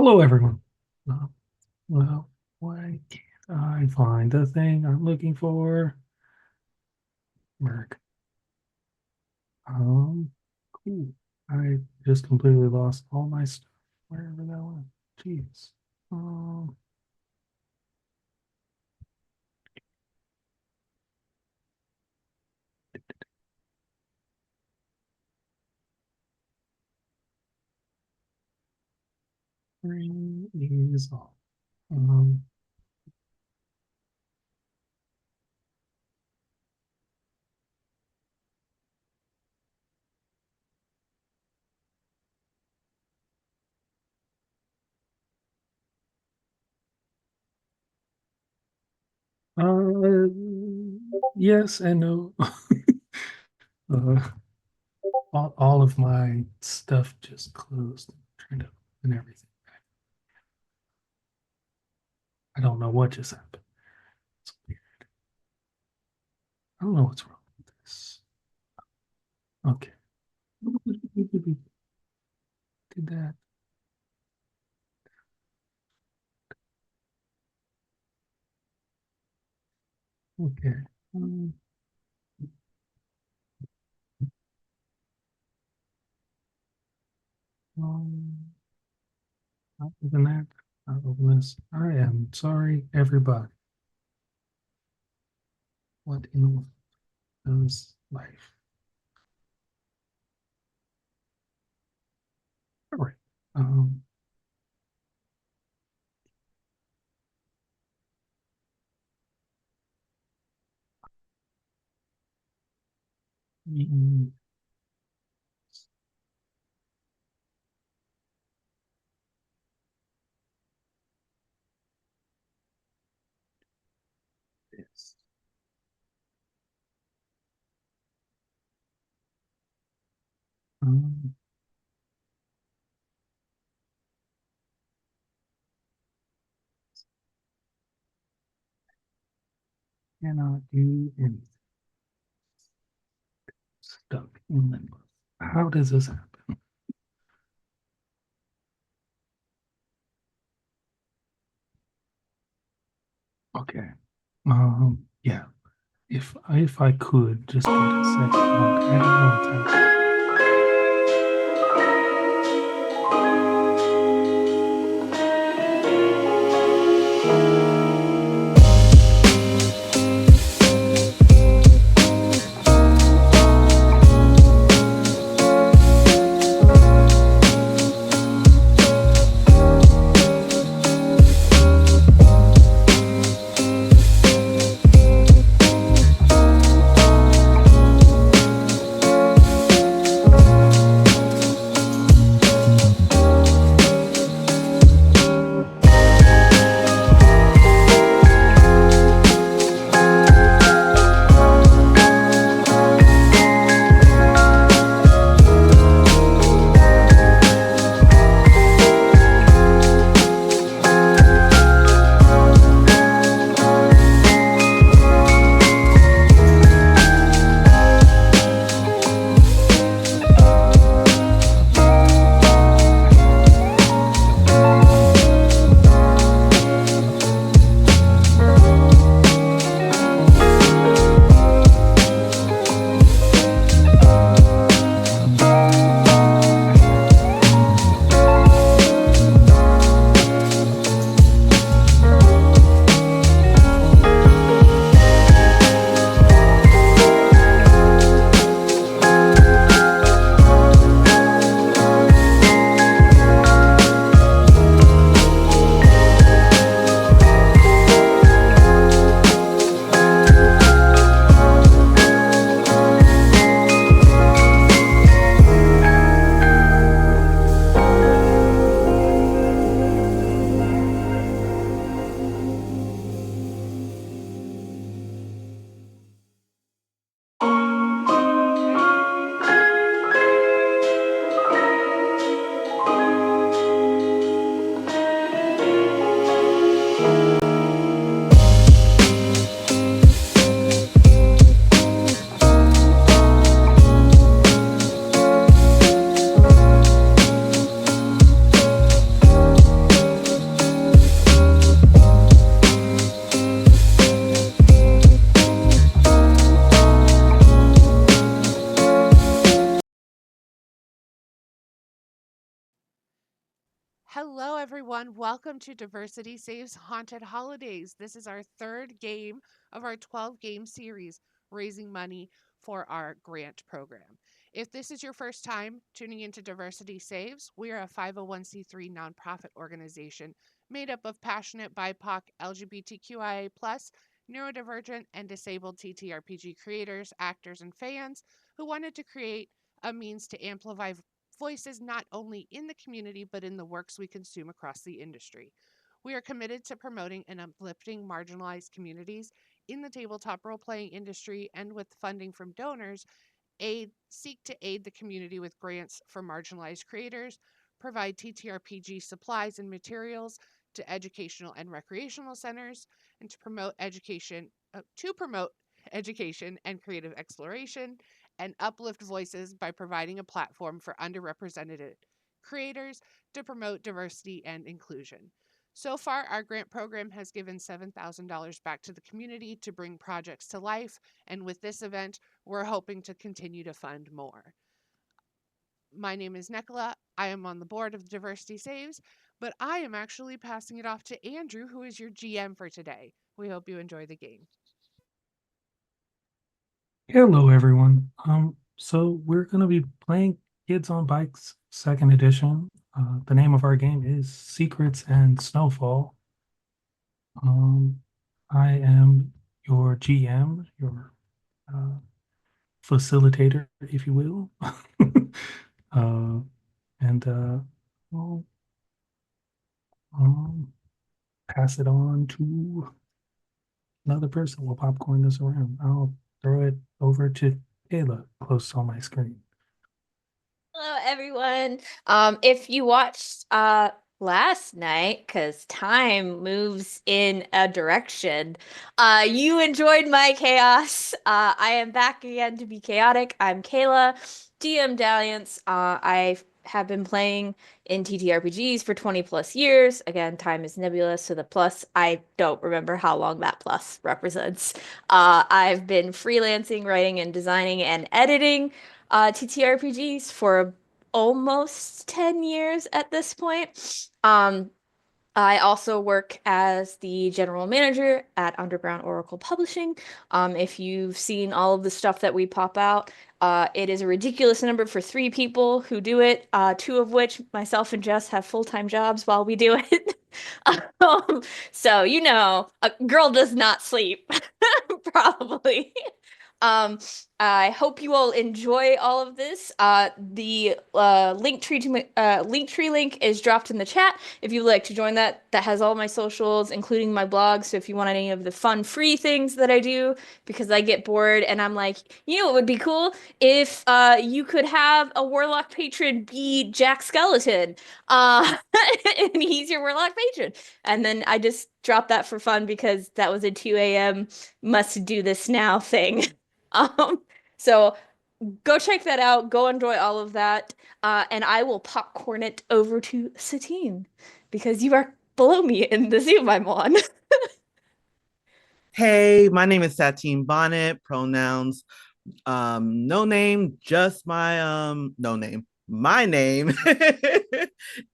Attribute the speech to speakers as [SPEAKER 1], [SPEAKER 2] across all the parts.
[SPEAKER 1] Hello, everyone. Uh, well, why can't I find the thing I'm looking for? Merc. Cool. I just completely lost all my stuff wherever that went. Jeez. Um, Ring is off. Um, uh, yes and no. uh, all of my stuff just closed. Trying to open everything back. I don't know what just happened. It's weird. I don't know what's wrong with this. Okay. Did that. Okay. Um, um, Not open that. Not open this. I am sorry, everybody. What in the world is life? All right. Um, mm, this. Um, Cannot do anything. Stuck in limbo. How does this happen? Okay. Yeah. If I could just get a second longer. I don't know what's happening.
[SPEAKER 2] Hello, everyone. Welcome to Diversity Saves Haunted Holidays. This is our third game of our 12-game series, raising money for our grant program. If this is your first time tuning into Diversity Saves, we are a 501c3 nonprofit organization made up of passionate BIPOC, LGBTQIA+, neurodivergent, and disabled TTRPG creators, actors, and fans who wanted to create a means to amplify voices not only in the community but in the works we consume across the industry. We are committed to promoting and uplifting marginalized communities in the tabletop role playing industry, and with funding from donors, seek to aid the community with grants for marginalized creators, provide TTRPG supplies and materials to educational and recreational centers, and to promote education and creative exploration, and uplift voices by providing a platform for underrepresented creators to promote diversity and inclusion. So far, our grant program has given $7,000 back to the community to bring projects to life, and with this event, we're hoping to continue to fund more. My name is Nekola. I am on the board of Diversity Saves, but I am actually passing it off to Andrew, who is your GM for today. We hope you enjoy the game.
[SPEAKER 1] Hello, everyone. So we're going to be playing Kids on Bikes Second Edition. The name of our game is Secrets and Snowfall. I am your GM, your facilitator, if you will. And I'll pass it on to another person. We'll popcorn this around. I'll throw it over to Kayla, close on my screen.
[SPEAKER 3] Hello, everyone. If you watched last night, because time moves in a direction, you enjoyed my chaos. I am back again to be chaotic. I'm Kayla, DM Dalliance. I have been playing in TTRPGs for 20 plus years. Again, time is nebulous, so the plus, I don't remember how long that plus represents. I've been freelancing, writing, and designing and editing TTRPGs for almost 10 years at this point. I also work as the general manager at Underground Oracle Publishing. If you've seen all of the stuff that we pop out, it is a ridiculous number for 3 people who do it, 2 of which, myself and Jess, have full-time jobs while we do it. So, a girl does not sleep, probably. I hope you all enjoy all of this. The Linktree link is dropped in the chat if you'd like to join that. That has all my socials, including my blog. So if you want any of the fun, free things that I do, because I get bored and I'm like, it would be cool if you could have a warlock patron be Jack Skeleton, and he's your warlock patron. And then I just dropped that for fun because that was a 2 a.m. must do this now thing. So go check that out. Go enjoy all of that. And I will popcorn it over to Satine because you are below me in the Zoom I'm on.
[SPEAKER 4] Hey, my name is Sateenbonnet, pronouns no name, just my no name. My name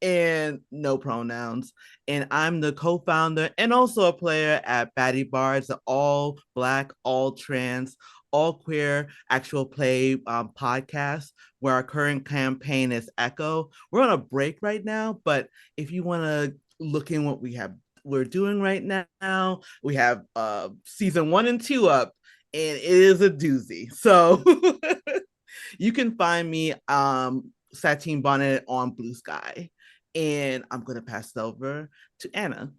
[SPEAKER 4] and no pronouns. And I'm the co-founder and also a player at Batty Bars, an all Black, all trans, all queer actual play podcast, where our current campaign is Echo. We're on a break right now, but if you want to look in what we're doing right now, we have season 1 and 2 up, and it is a doozy. So you can find me Sateenbonnet on Blue Sky. And I'm going to pass it over to Anna.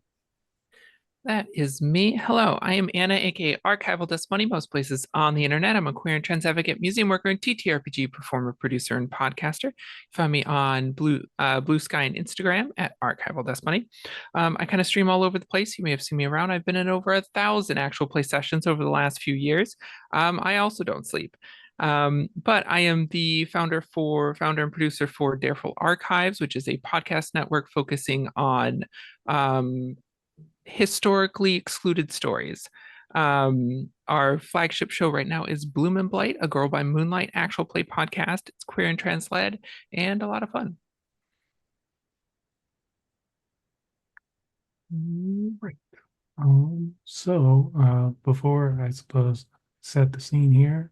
[SPEAKER 5] That is me. Hello, I am Anna, aka Archival Dust Money, most places on the internet. I'm a queer and trans advocate, museum worker, and TTRPG performer, producer, and podcaster. Find me on Blue Sky and Instagram at Archival Dust Money. I kind of stream all over the place. You may have seen me around. I've been in over 1,000 actual play sessions over the last few years. I also don't sleep. But I am the founder and producer for Dareful Archives, which is a podcast network focusing on historically excluded stories. Our flagship show right now is Bloom and Blight, a Girl by Moonlight actual play podcast. It's queer and trans led and a lot of fun.
[SPEAKER 1] Right. Before I suppose set the scene here,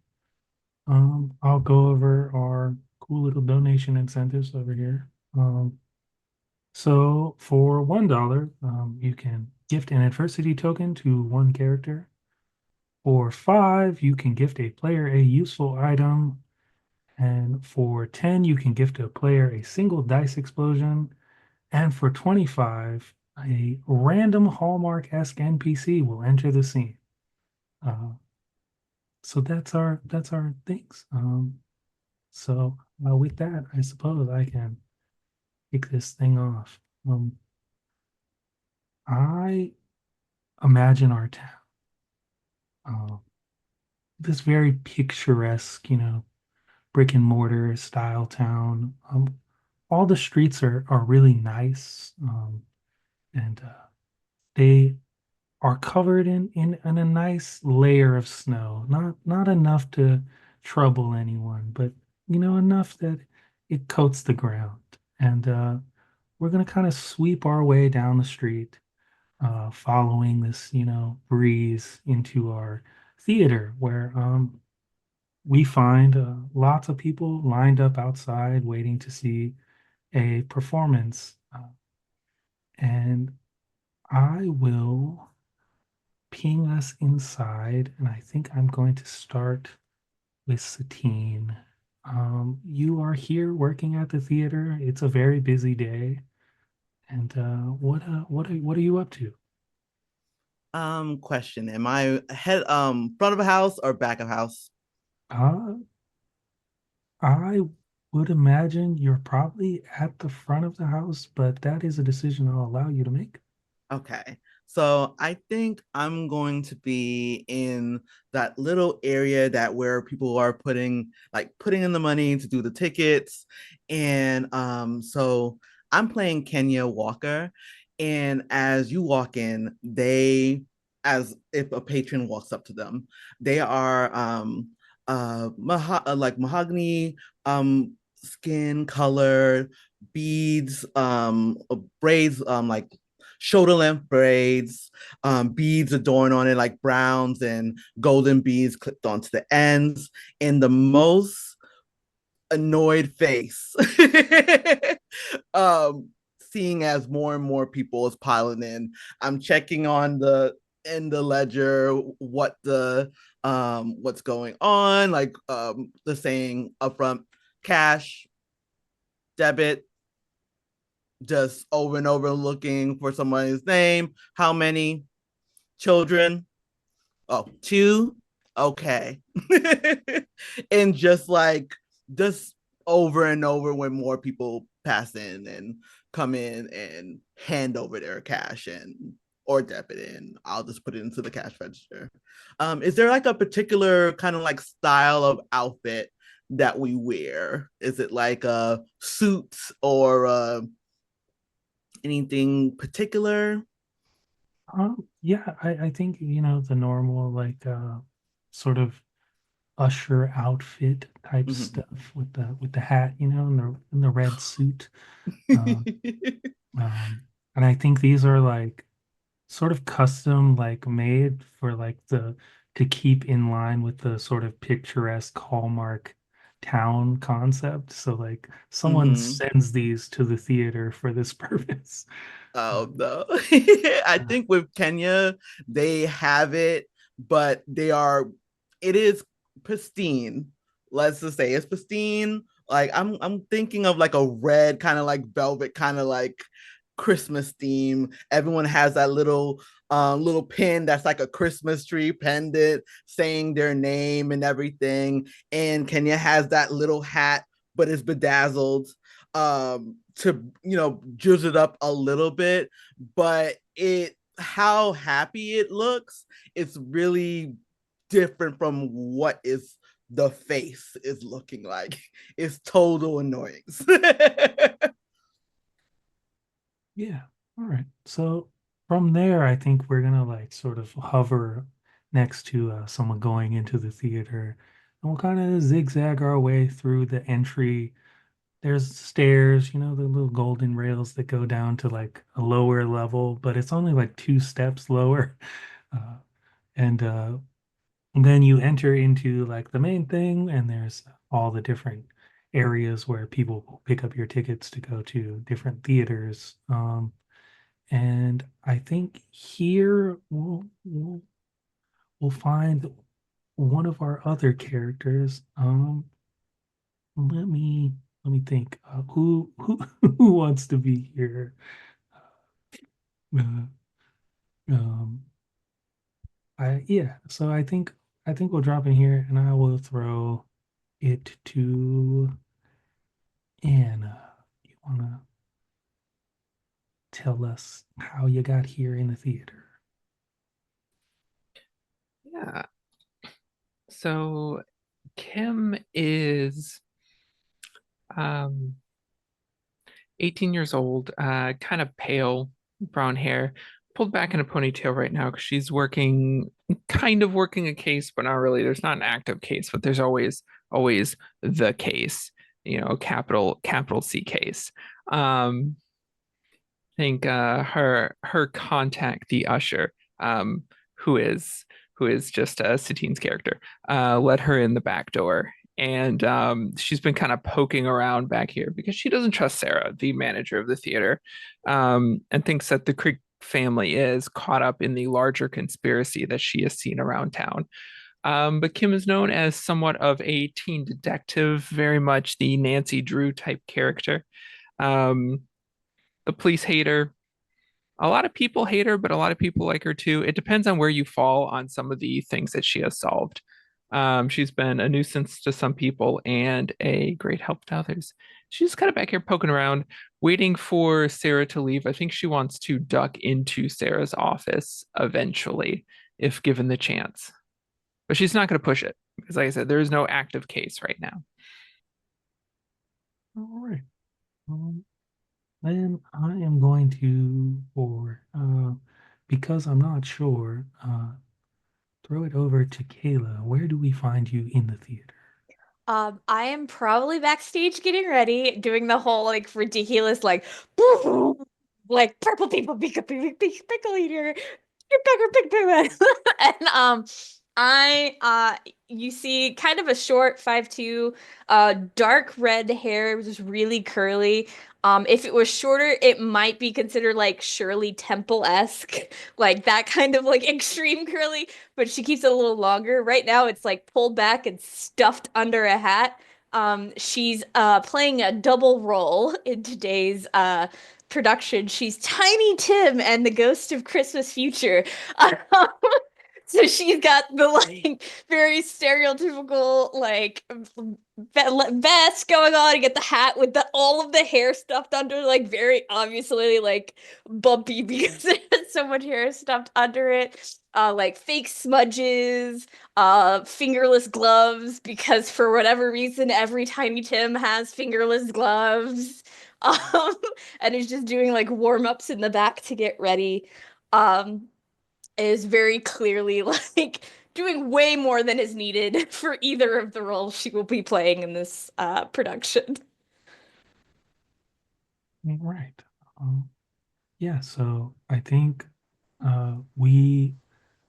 [SPEAKER 1] I'll go over our cool little donation incentives over here. So for $1, you can gift an adversity token to one character. For 5, you can gift a player a useful item. And for 10, you can gift a player a single dice explosion. And for 25, a random Hallmark-esque NPC will enter the scene. So that's our things. With that, I suppose I can kick this thing off. I imagine our town, uh, this very picturesque, brick and mortar style town. All the streets are really nice, and they are covered in a nice layer of snow. Not enough to trouble anyone, but enough that it coats the ground. And we're gonna kind of sweep our way down the street, following this breeze into our theater, where we find lots of people lined up outside waiting to see a performance. And I will ping us inside, and I think I'm going to start with Satine. You are here working at the theater. It's a very busy day. And what are you up to?
[SPEAKER 4] Question. Am I head front of a house or back of house?
[SPEAKER 1] Uh, I would imagine you're probably at the front of the house, but that is a decision I'll allow you to make.
[SPEAKER 4] Okay. So I think I'm going to be in that little area that where people are putting in the money to do the tickets. And so I'm playing Kenya Walker. And as you walk in, as if a patron walks up to them, they are like mahogany skin color, beads, braids, like shoulder length braids, beads adorned on it, like browns and golden beads clipped onto the ends, and the most annoyed face. um, Seeing as more and more people is piling in, I'm checking on the ledger what's going on, like the saying upfront cash, debit, just over and over looking for somebody's name. How many children? Oh, two. Okay. And just over and over when more people pass in and come in and hand over their cash and or debit in. I'll just put it into the cash register. Is there like a particular kind of like style of outfit that we wear? Is it like a suit or anything particular?
[SPEAKER 1] Yeah, I think the normal like sort of usher outfit type
[SPEAKER 4] Mhm.
[SPEAKER 1] stuff with the hat, and the red suit. Um, and I think these are like sort of custom like made for like the to keep in line with the sort of picturesque Hallmark town concept. So like someone
[SPEAKER 4] Mhm.
[SPEAKER 1] sends these to the theater for this purpose.
[SPEAKER 4] Oh
[SPEAKER 1] Um,
[SPEAKER 4] no. I
[SPEAKER 1] uh,
[SPEAKER 4] think with Kenya, they have it, but it is pristine. Let's just say it's pristine. Like I'm thinking of like a red kind of like velvet kind of like Christmas theme. Everyone has that little pin that's like a Christmas tree pendant saying their name and everything. And Kenya has that little hat, but it's bedazzled to juice it up a little bit, but it how happy it looks, it's really different from what is the face is looking like. It's total annoyance.
[SPEAKER 1] yeah. All right. So from there, I think we're gonna like sort of hover next to someone going into the theater, and we'll kind of zigzag our way through the entry there's stairs, the little golden rails that go down to like a lower level, but it's only like 2 steps lower. Uh, and then you enter into like the main thing, and there's all the different areas where people will pick up your tickets to go to different theaters. And I think here we'll find one of our other characters. Let me think. Who who wants to be here? Uh, um, So I think we'll drop in here, and I will throw it to Anna. You wanna tell us how you got here in the theater?
[SPEAKER 5] Yeah. So Kim is 18 years old, kind of pale, brown hair, pulled back in a ponytail right now because she's kind of working a case, but not really. There's not an active case, but there's always the case, capital C case. Um, I think her contact, the usher, who is who is just Satine's character, let her in the back door. And she's been kind of poking around back here because she doesn't trust Sarah, the manager of the theater, and thinks that the Creek family is caught up in the larger conspiracy that she has seen around town. But Kim is known as somewhat of a teen detective, very much the Nancy Drew type character. Um, the police hate her. A lot of people hate her, but a lot of people like her too. It depends on where you fall on some of the things that she has solved. She's been a nuisance to some people and a great help to others. She's kind of back here poking around, waiting for Sarah to leave. I think she wants to duck into Sarah's office eventually, if given the chance. But she's not going to push it because, like I said, there is no active case right now.
[SPEAKER 1] All right. Then I am going to, because I'm not sure, throw it over to Kayla. Where do we find you in the theater?
[SPEAKER 3] I am probably backstage getting ready, doing the whole like ridiculous like like purple people pickle eater, pick and I you see kind of a short 5'2", dark red hair, just really curly. If it was shorter, it might be considered like Shirley Temple-esque, like that kind of like extreme curly, but she keeps it a little longer. Right now, it's like pulled back and stuffed under a hat. She's playing a double role in today's production. She's Tiny Tim and the Ghost of Christmas Future. So she's got the like very stereotypical like vest going on. You get the hat with all of the hair stuffed under, like very obviously like bumpy because it has so much hair stuffed under it. Like fake smudges, fingerless gloves because for whatever reason every Tiny Tim has fingerless gloves. Um, and is just doing like warm-ups in the back to get ready. Um, is very clearly like doing way more than is needed for either of the roles she will be playing in this production.
[SPEAKER 1] All right. Yeah, so I think we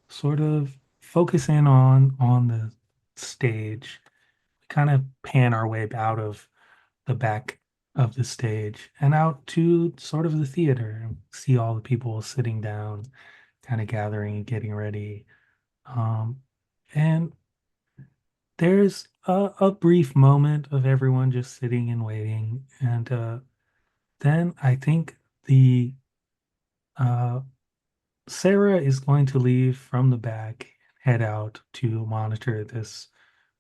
[SPEAKER 1] sort of focus in on the stage. We kind of pan our way out of the back of the stage and out to sort of the theater and see all the people sitting down, kind of gathering and getting ready. And there's a brief moment of everyone just sitting and waiting. And then I think the uh, Sarah is going to leave from the back, head out to monitor this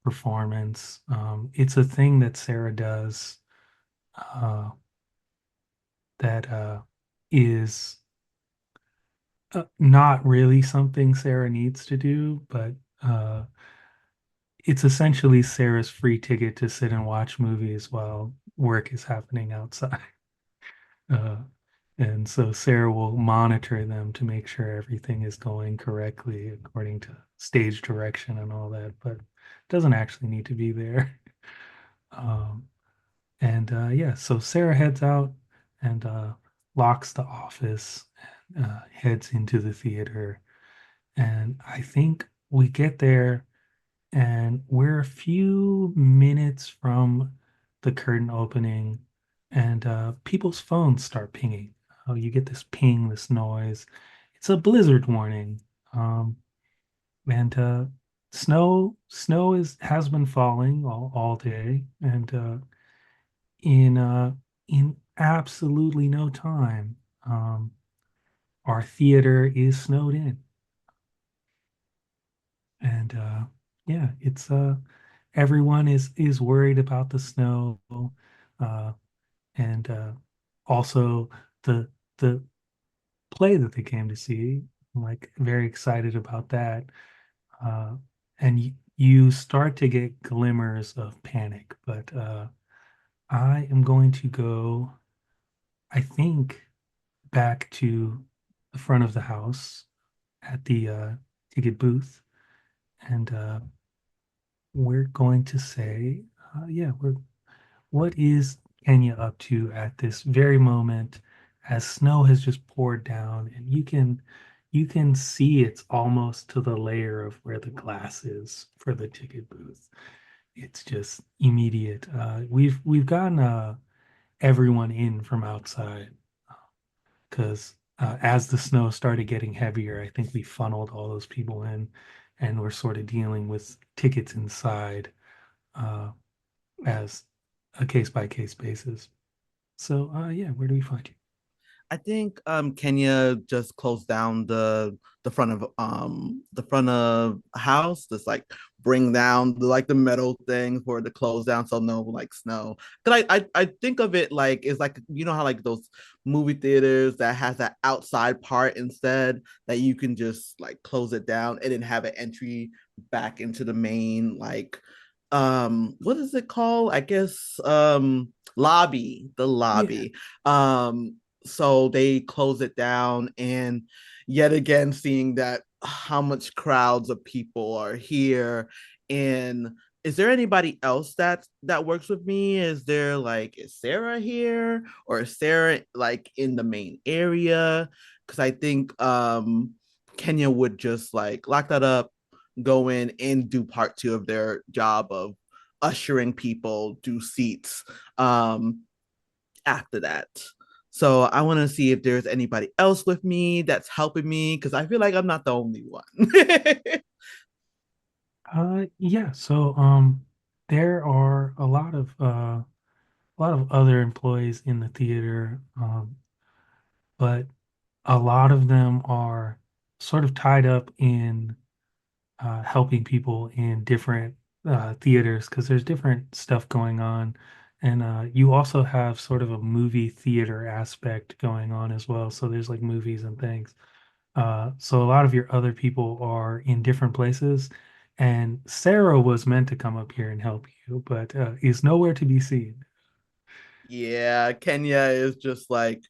[SPEAKER 1] performance. It's a thing that Sarah does uh, that is not really something Sarah needs to do, but uh, it's essentially Sarah's free ticket to sit and watch movies while work is happening outside. Uh, and so Sarah will monitor them to make sure everything is going correctly according to stage direction and all that, but doesn't actually need to be there. Um, And yeah, so Sarah heads out and locks the office, and heads into the theater. And I think we get there and we're a few minutes from the curtain opening, and people's phones start pinging. Oh, you get this ping, this noise. It's a blizzard warning. Um, and snow is has been falling all day, and in in absolutely no time, our theater is snowed in. And yeah, it's everyone is worried about the snow, uh, and also the the play that they came to see. I'm like very excited about that. Uh, and you start to get glimmers of panic, but I am going to go, I think, back to the front of the house at the ticket booth, and we're going to say, yeah, what is Kenya up to at this very moment as snow has just poured down, and you can see it's almost to the layer of where the glass is for the ticket booth. It's just immediate. We've gotten everyone in from outside because as the snow started getting heavier, I think we funneled all those people in, and we're sort of dealing with tickets inside uh, as a case by case basis. So yeah, where do we find you?
[SPEAKER 4] I think Kenya just closed down the front of house, just like bring down the metal thing for the close down so no like snow. Cause I think of it like it's like you know how like those movie theaters that has that outside part instead that you can just like close it down and then have an entry back into the main like what is it called? I guess lobby, the
[SPEAKER 1] Yeah.
[SPEAKER 4] lobby. So they close it down, and yet again seeing that how much crowds of people are here. And is there anybody else that works with me? Is there like is Sarah here, or is Sarah like in the main area? Because I think Kenya would just like lock that up, go in and do part two of their job of ushering people to seats after that. So I want to see if there's anybody else with me that's helping me because I feel like I'm not the only one.
[SPEAKER 1] Yeah, so there are a lot of other employees in the theater, but a lot of them are sort of tied up in helping people in different theaters because there's different stuff going on. And you also have sort of a movie theater aspect going on as well. So there's like movies and things. So a lot of your other people are in different places. And Sarah was meant to come up here and help you, but is nowhere to be seen.
[SPEAKER 4] Yeah, Kenya is just like,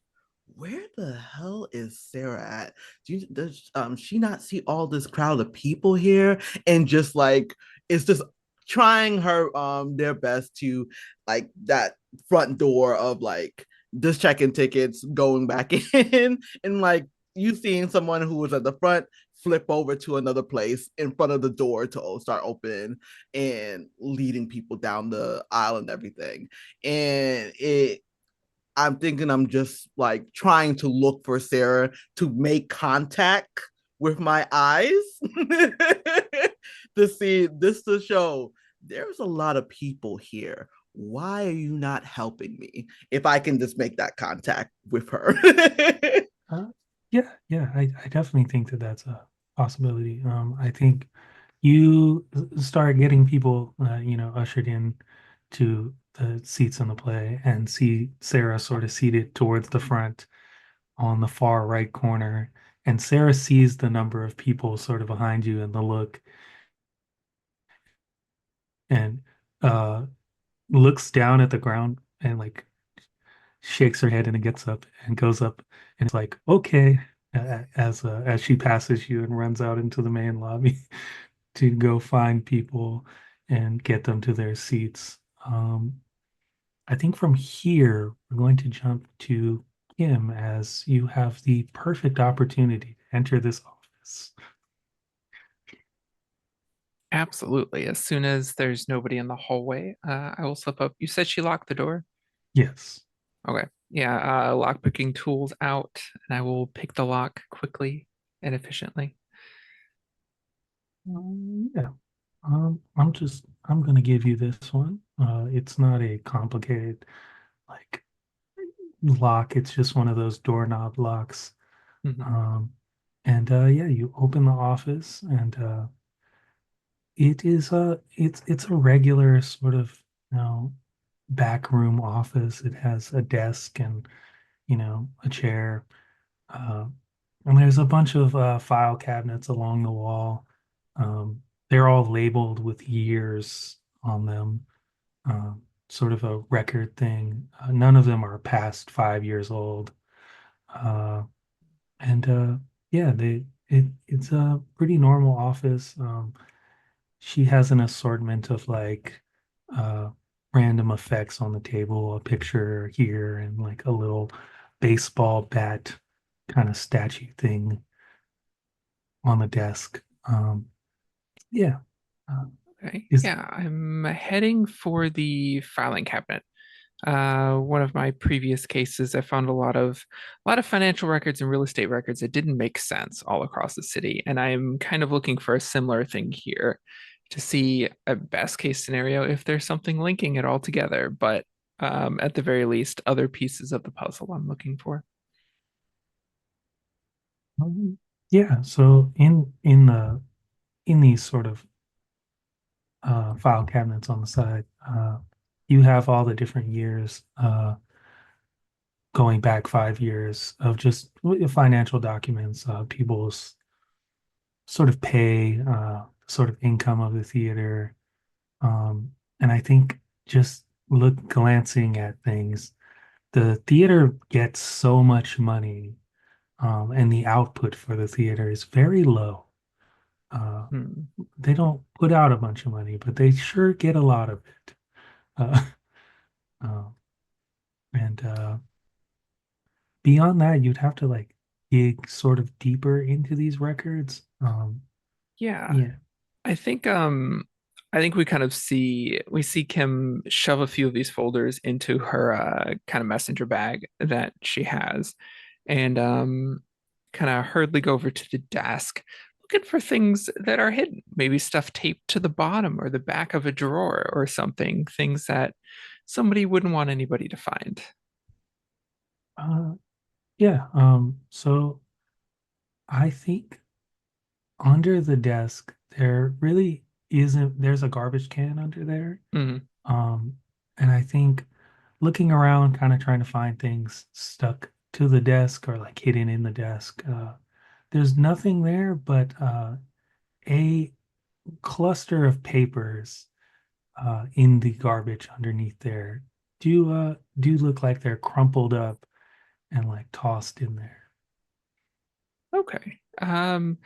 [SPEAKER 4] where the hell is Sarah at? Does she not see all this crowd of people here? And just like it's just trying her their best to like that front door of like just checking tickets, going back in, and like you seeing someone who was at the front flip over to another place in front of the door to start opening and leading people down the aisle and everything. And I'm thinking I'm just like trying to look for Sarah to make contact with my eyes to see this to show there's a lot of people here. Why are you not helping me? If I can just make that contact with her.
[SPEAKER 1] Uh, yeah, yeah, I definitely think that that's a possibility. I think you start getting people, ushered in to the seats in the play and see Sarah sort of seated towards the front on the far right corner. And Sarah sees the number of people sort of behind you and the look and uh, looks down at the ground and like shakes her head and it gets up and goes up and it's like, okay, as she passes you and runs out into the main lobby to go find people and get them to their seats. I think from here, we're going to jump to Kim as you have the perfect opportunity to enter this office.
[SPEAKER 5] Absolutely. As soon as there's nobody in the hallway, I will slip up. You said she locked the door?
[SPEAKER 1] Yes.
[SPEAKER 5] Okay. Yeah, lock picking tools out, and I will pick the lock quickly and efficiently.
[SPEAKER 1] Yeah. I'm gonna give you this one. It's not a complicated like lock. It's just one of those doorknob locks.
[SPEAKER 5] Mhm.
[SPEAKER 1] Um, and yeah, you open the office, and it's a regular sort of back room office. It has a desk and a chair, uh, and there's a bunch of file cabinets along the wall. Um, they're all labeled with years on them, sort of a record thing. None of them are past 5 years old. Uh, and yeah, it's a pretty normal office. She has an assortment of like uh, random effects on the table, a picture here, and like a little baseball bat kind of statue thing on the desk. Yeah. Uh,
[SPEAKER 5] Okay.
[SPEAKER 1] is
[SPEAKER 5] Yeah, I'm heading for the filing cabinet. One of my previous cases, I found a lot of financial records and real estate records that didn't make sense all across the city, and I'm kind of looking for a similar thing here to see a best case scenario if there's something linking it all together, but at the very least, other pieces of the puzzle I'm looking for.
[SPEAKER 1] yeah. So in these sort of file cabinets on the side, you have all the different years going back 5 years of just financial documents, people's sort of pay, sort of income of the theater. And I think just glancing at things, the theater gets so much money, and the output for the theater is very low. Uh,
[SPEAKER 5] Hmm.
[SPEAKER 1] they don't put out a bunch of money, but they sure get a lot of it. Uh, uh, and beyond that, you'd have to like dig sort of deeper into these records.
[SPEAKER 5] Yeah,
[SPEAKER 1] Yeah.
[SPEAKER 5] I think we see Kim shove a few of these folders into her kind of messenger bag that she has, and kind of hurriedly go over to the desk, looking for things that are hidden, maybe stuff taped to the bottom or the back of a drawer or something, things that somebody wouldn't want anybody to find.
[SPEAKER 1] Uh, yeah. So I think under the desk, there really isn't, there's a garbage can under there.
[SPEAKER 5] Mhm.
[SPEAKER 1] Um, and I think looking around, kind of trying to find things stuck to the desk or like hidden in the desk, there's nothing there but a cluster of papers in the garbage underneath there. Do look like they're crumpled up and like tossed in there.
[SPEAKER 5] Okay. Don't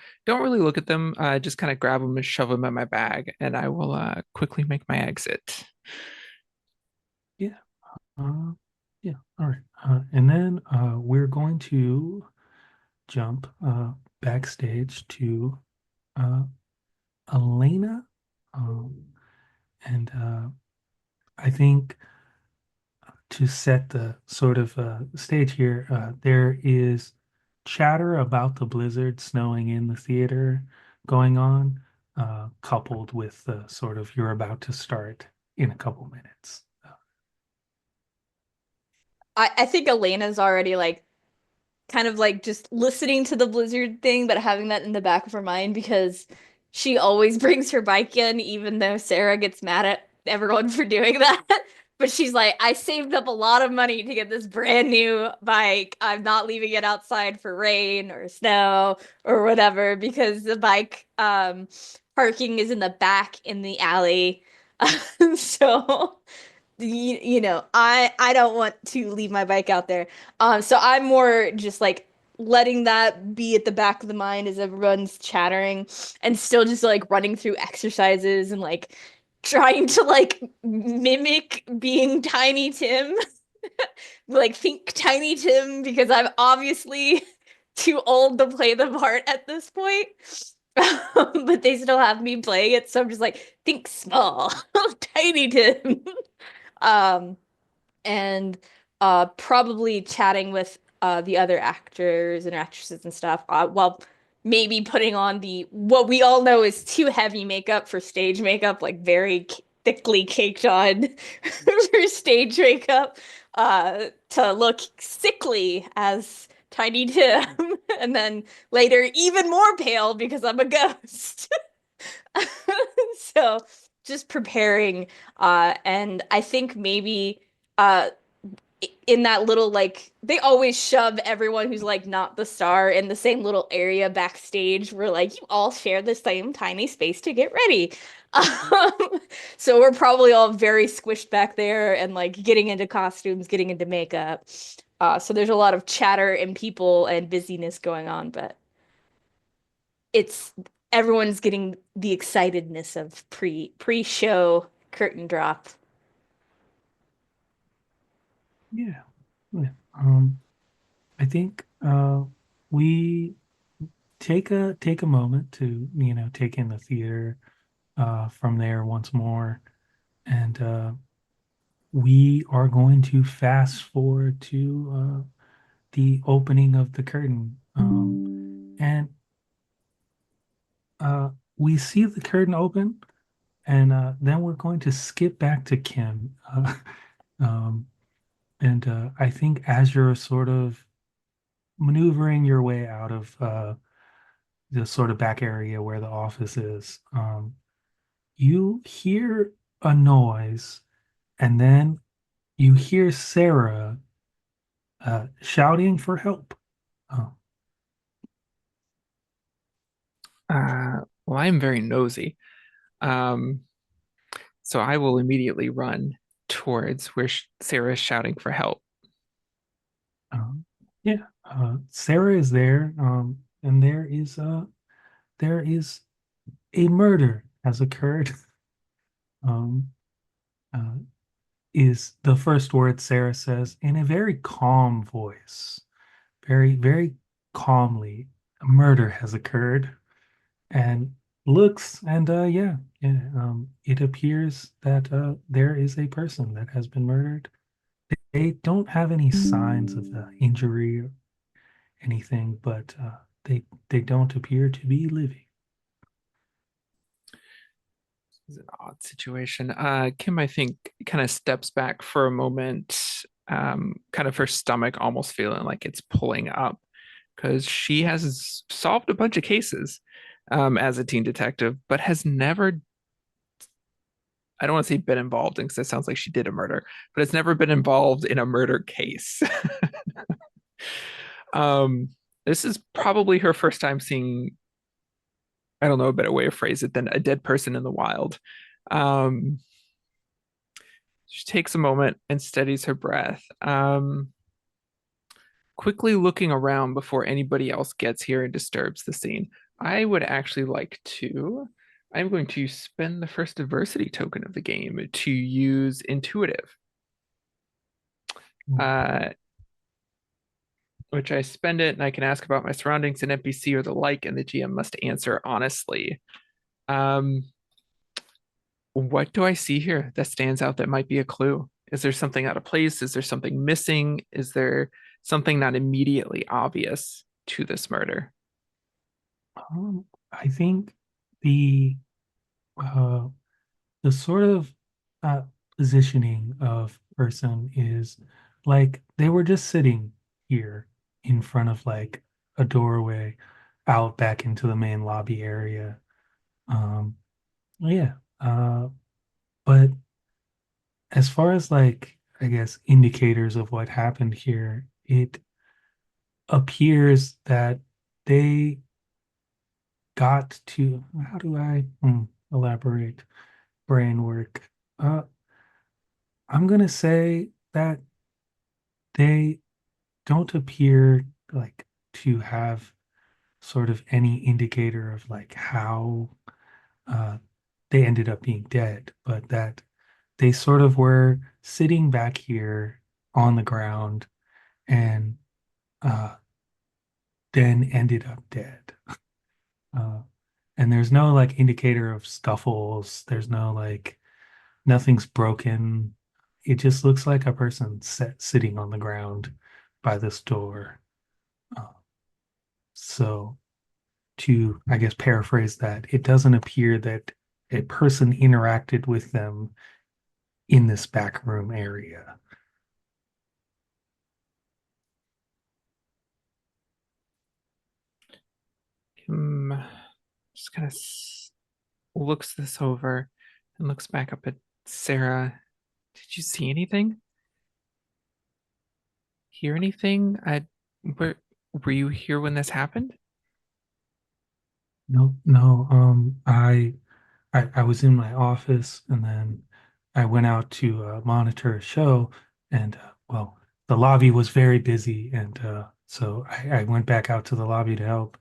[SPEAKER 5] really look at them. Just kind of grab them and shove them in my bag, and I will quickly make my exit.
[SPEAKER 1] Yeah. Uh, yeah. All right. And then we're going to jump backstage to uh, Elena. Um, and I think to set the sort of stage here, there is chatter about the blizzard snowing in the theater going on, coupled with the sort of you're about to start in a couple minutes.
[SPEAKER 3] I think Elena's already like kind of like just listening to the Blizzard thing, but having that in the back of her mind because she always brings her bike in, even though Sarah gets mad at everyone for doing that. But she's like, I saved up a lot of money to get this brand new bike. I'm not leaving it outside for rain or snow or whatever because the bike parking is in the back in the alley. So I don't want to leave my bike out there. So I'm more just like letting that be at the back of the mind as everyone's chattering and still just like running through exercises and like trying to like mimic being Tiny Tim. Like think Tiny Tim because I'm obviously too old to play the part at this point. But they still have me playing it, so I'm just like, think small, Tiny Tim. Um, and probably chatting with the other actors and actresses and stuff while maybe putting on the what we all know is too heavy makeup for stage makeup, like very thickly caked on for stage makeup to look sickly as Tiny Tim, and then later even more pale because I'm a ghost. So just preparing, and I think maybe uh in that little like they always shove everyone who's like not the star in the same little area backstage where like you all share the same tiny space to get ready. Um, so we're probably all very squished back there and like getting into costumes, getting into makeup. So there's a lot of chatter and people and busyness going on, but it's everyone's getting the excitedness of pre-show curtain drop.
[SPEAKER 1] Yeah. Yeah. I think we take a moment to, take in the theater from there once more. And we are going to fast forward to the opening of the curtain. And we see the curtain open, and then we're going to skip back to Kim. Um, and I think as you're sort of maneuvering your way out of the sort of back area where the office is, you hear a noise, and then you hear Sarah shouting for help. Oh,
[SPEAKER 5] Well, I'm very nosy. Um, so I will immediately run towards where Sarah is shouting for help.
[SPEAKER 1] yeah, Sarah is there, and there is a murder has occurred. Um, uh, is the first word Sarah says in a very calm voice, very, very calmly. A murder has occurred, and looks, and yeah, it appears that there is a person that has been murdered. They don't have any signs of injury or anything, but they don't appear to be living.
[SPEAKER 5] It's an odd situation. Kim, I think, kind of steps back for a moment, kind of her stomach almost feeling like it's pulling up because she has solved a bunch of cases as a teen detective, but has never, I don't want to say been involved in because it sounds like she did a murder, but has never been involved in a murder case. um, this is probably her first time seeing, I don't know a better way to phrase it than a dead person in the wild. Um, she takes a moment and steadies her breath, quickly looking around before anybody else gets here and disturbs the scene. I would actually like to. I'm going to spend the first diversity token of the game to use intuitive, uh, which I spend it and I can ask about my surroundings, an NPC or the like, and the GM must answer honestly. Um, what do I see here that stands out that might be a clue? Is there something out of place? Is there something missing? Is there something not immediately obvious to this murder?
[SPEAKER 1] I think the uh, the sort of uh, positioning of person is like they were just sitting here in front of like a doorway out back into the main lobby area. Um, yeah, but as far as like I guess indicators of what happened here, it appears that they got to how do I elaborate brain work? I'm gonna say that they don't appear like to have sort of any indicator of like how uh, they ended up being dead, but that they sort of were sitting back here on the ground and uh, then ended up dead. Uh, and there's no like indicator of scuffles. There's no like nothing's broken. It just looks like a person sitting on the ground by this door. Uh, so to, I guess, paraphrase that, it doesn't appear that a person interacted with them in this back room area.
[SPEAKER 5] Just kind of looks this over and looks back up at Sarah. Did you see anything? Hear anything? Were, were you here when this happened?
[SPEAKER 1] No, no. I was in my office and then I went out to monitor a show, and well, the lobby was very busy, and so I went back out to the lobby to help,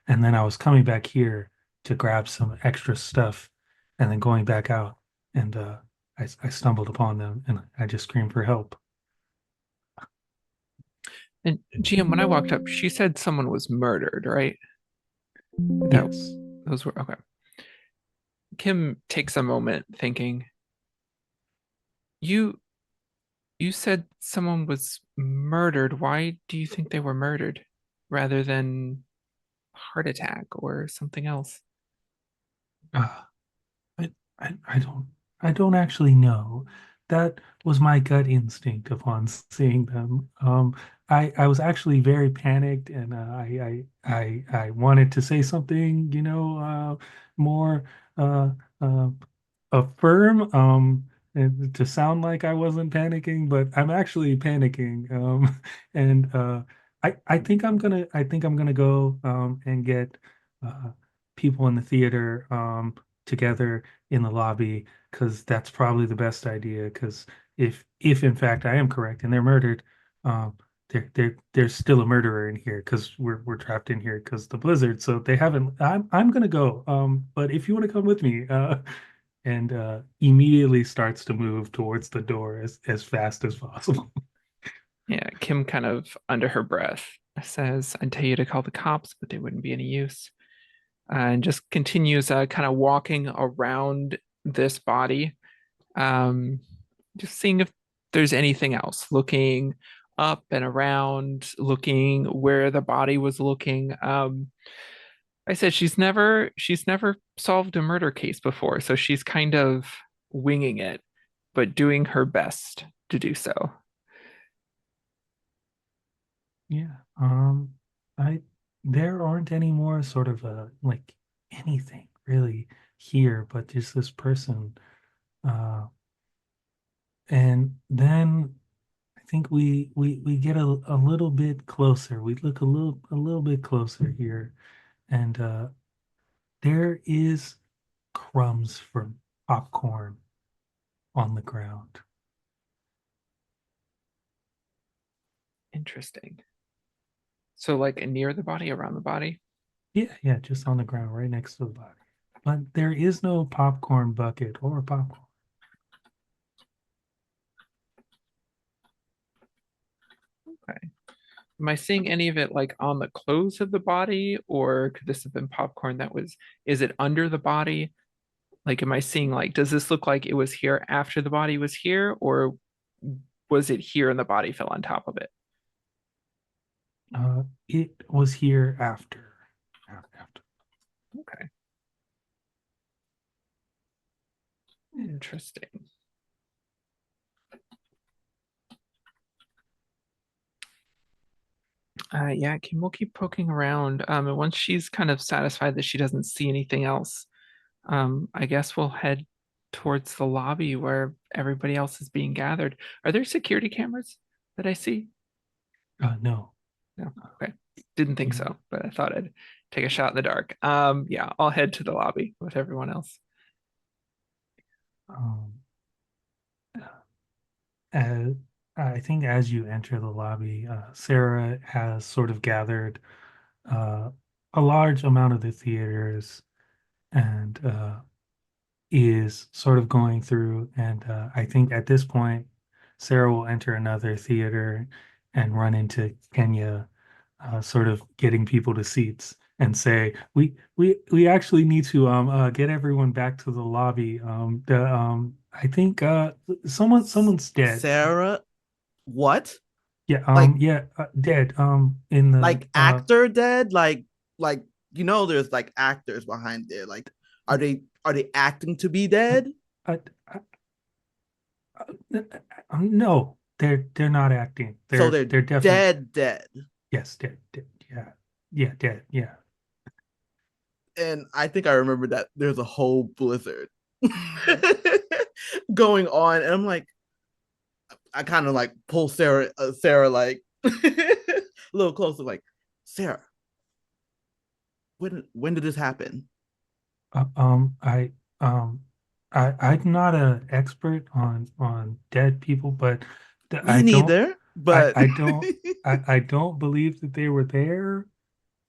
[SPEAKER 1] and then I was coming back here to grab some extra stuff, and then going back out, and I stumbled upon them, and I just screamed for help.
[SPEAKER 5] And GM, when I walked up, she said someone was murdered, right? That
[SPEAKER 1] Yes.
[SPEAKER 5] those were okay. Kim takes a moment thinking, you you said someone was murdered. Why do you think they were murdered rather than heart attack or something else?
[SPEAKER 1] Uh, I, I don't actually know. That was my gut instinct upon seeing them. I was actually very panicked, and I wanted to say something, more uh, uh, affirm, and to sound like I wasn't panicking, but I'm actually panicking. And I think I'm gonna go and get people in the theater together in the lobby, because that's probably the best idea. Because if in fact I am correct and they're murdered, um, there's still a murderer in here because we're trapped in here because the blizzard. So they haven't. I'm gonna go. But if you want to come with me, and immediately starts to move towards the door as fast as possible.
[SPEAKER 5] Yeah, Kim kind of under her breath says, I'd tell you to call the cops, but they wouldn't be any use. And just continues kind of walking around this body, um, just seeing if there's anything else, looking up and around, looking where the body was looking. I said she's never solved a murder case before, so she's kind of winging it, but doing her best to do so.
[SPEAKER 1] Yeah. I there aren't any more sort of like anything really here, but just this person. Uh, and then I think we get a little bit closer. We look a little bit closer here, and there is crumbs from popcorn on the ground.
[SPEAKER 5] Interesting. So like near the body, around the body.
[SPEAKER 1] Yeah, yeah, just on the ground right next to the body. But there is no popcorn bucket or popcorn.
[SPEAKER 5] Okay. Am I seeing any of it like on the clothes of the body, or could this have been popcorn that was, is it under the body? Like, am I seeing like, does this look like it was here after the body was here, or was it here and the body fell on top of it?
[SPEAKER 1] It was here after. After.
[SPEAKER 5] Okay. Interesting. Yeah, Kim will keep poking around. And once she's kind of satisfied that she doesn't see anything else, I guess we'll head towards the lobby where everybody else is being gathered. Are there security cameras that I see?
[SPEAKER 1] No.
[SPEAKER 5] No. Okay. Didn't think so, but I thought I'd take a shot in the dark. Yeah, I'll head to the lobby with everyone else.
[SPEAKER 1] Um, as, I think as you enter the lobby, Sarah has sort of gathered uh, a large amount of the theaters, and is sort of going through, and I think at this point, Sarah will enter another theater and run into Kenya, sort of getting people to seats and say, "We actually need to get everyone back to the lobby. I think someone's dead.
[SPEAKER 4] Sarah, what?
[SPEAKER 1] Yeah,
[SPEAKER 4] Like
[SPEAKER 1] dead. In the
[SPEAKER 4] like actor dead? Like there's like actors behind there. Like are they acting to be dead?
[SPEAKER 1] uh, uh, no, they're not acting.
[SPEAKER 4] So they're
[SPEAKER 1] They're definitely
[SPEAKER 4] dead.
[SPEAKER 1] yes, dead, dead. Yeah, yeah, dead. Yeah.
[SPEAKER 4] And I think I remember that there's a whole blizzard going on, and I'm like, I kind of like pull Sarah like a little closer, like, Sarah, when did this happen?
[SPEAKER 1] Uh, um, I um, I'm not an expert on dead people, but
[SPEAKER 4] Me neither, but
[SPEAKER 1] I don't I don't believe that they were there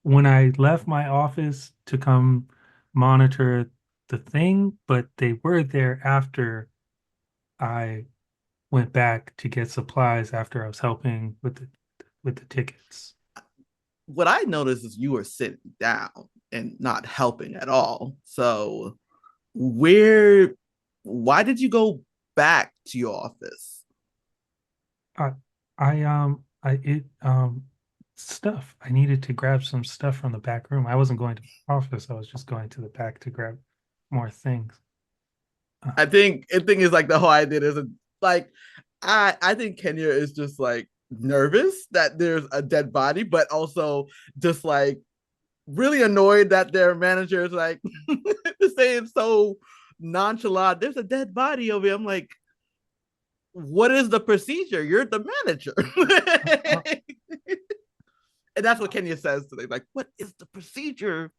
[SPEAKER 1] when I left my office to come monitor the thing, but they were there after I went back to get supplies after I was helping with the tickets.
[SPEAKER 4] what I noticed is you were sitting down and not helping at all. So where why did you go back to your office?
[SPEAKER 1] I I it stuff. I needed to grab some stuff from the back room. I wasn't going to the office. I was just going to the back to grab more things.
[SPEAKER 4] I think it's like the whole idea is like I think Kenya is just like nervous that there's a dead body, but also just like really annoyed that their manager is like saying so nonchalant. There's a dead body over here. I'm like, what is the procedure? You're the manager.
[SPEAKER 1] Uh,
[SPEAKER 4] And that's what Kenya says today. Like, what is the procedure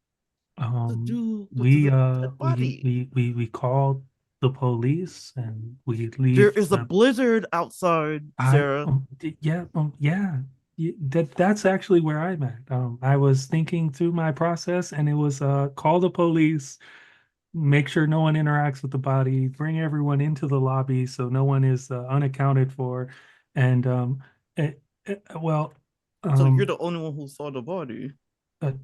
[SPEAKER 4] to do to the dead body?
[SPEAKER 1] we called the police and we
[SPEAKER 4] There
[SPEAKER 1] leave
[SPEAKER 4] is a
[SPEAKER 1] them.
[SPEAKER 4] blizzard outside, Sarah.
[SPEAKER 1] Yeah, that's actually where I'm at. I was thinking through my process, and it was call the police, make sure no one interacts with the body, bring everyone into the lobby so no one is unaccounted for, and well,
[SPEAKER 4] So you're
[SPEAKER 1] um,
[SPEAKER 4] the only one who saw the body.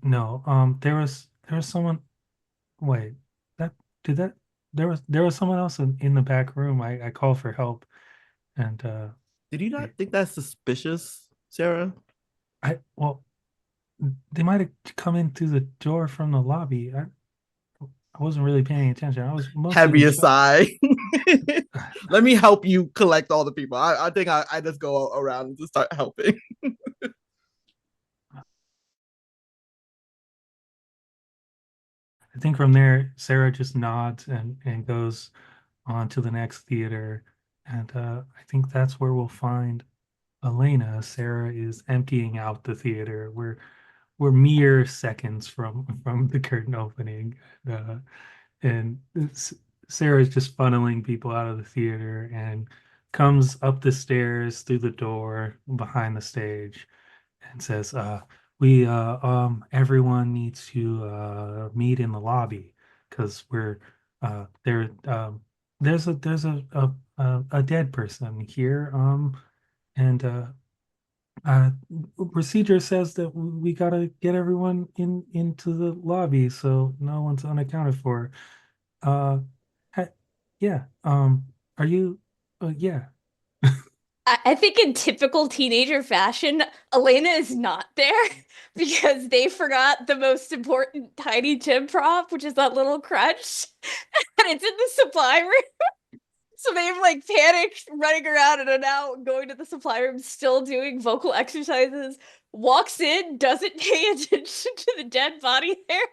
[SPEAKER 1] no, there was someone. Wait, that did that. There was someone else in the back room. I called for help, and
[SPEAKER 4] Did you not think that's suspicious, Sarah?
[SPEAKER 1] I well, they might have come in through the door from the lobby. I wasn't really paying attention. I was mostly
[SPEAKER 4] Heavy
[SPEAKER 1] distracted.
[SPEAKER 4] sigh. Let me help you collect all the people. I think I just go around and just start helping.
[SPEAKER 1] I think from there, Sarah just nods and goes on to the next theater, and I think that's where we'll find Elena. Sarah is emptying out the theater. We're mere seconds from the curtain opening, uh, and Sarah's just funneling people out of the theater and comes up the stairs through the door behind the stage and says, "We everyone needs to meet in the lobby because we're there. There's a dead person here. And uh, procedure says that we gotta get everyone into the lobby so no one's unaccounted for. Uh, yeah. Are you? Yeah.
[SPEAKER 3] I think in typical teenager fashion, Elena is not there because they forgot the most important Tiny Tim prop, which is that little crutch, and it's in the supply room. So they've like panicked, running around in and out, going to the supply room, still doing vocal exercises. Walks in, doesn't pay attention to the dead body there,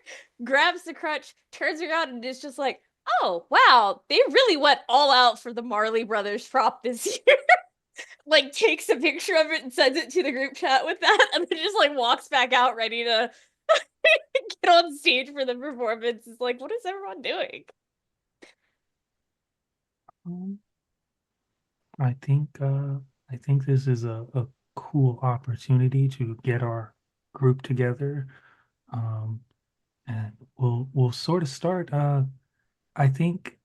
[SPEAKER 3] grabs the crutch, turns around, and is just like, "Oh wow, they really went all out for the Marley Brothers prop this year." Like takes a picture of it and sends it to the group chat with that, and then just like walks back out ready to get on stage for the performance. It's like, what is everyone doing?
[SPEAKER 1] Um, I think I think this is a cool opportunity to get our group together. Um, and we'll sort of start I think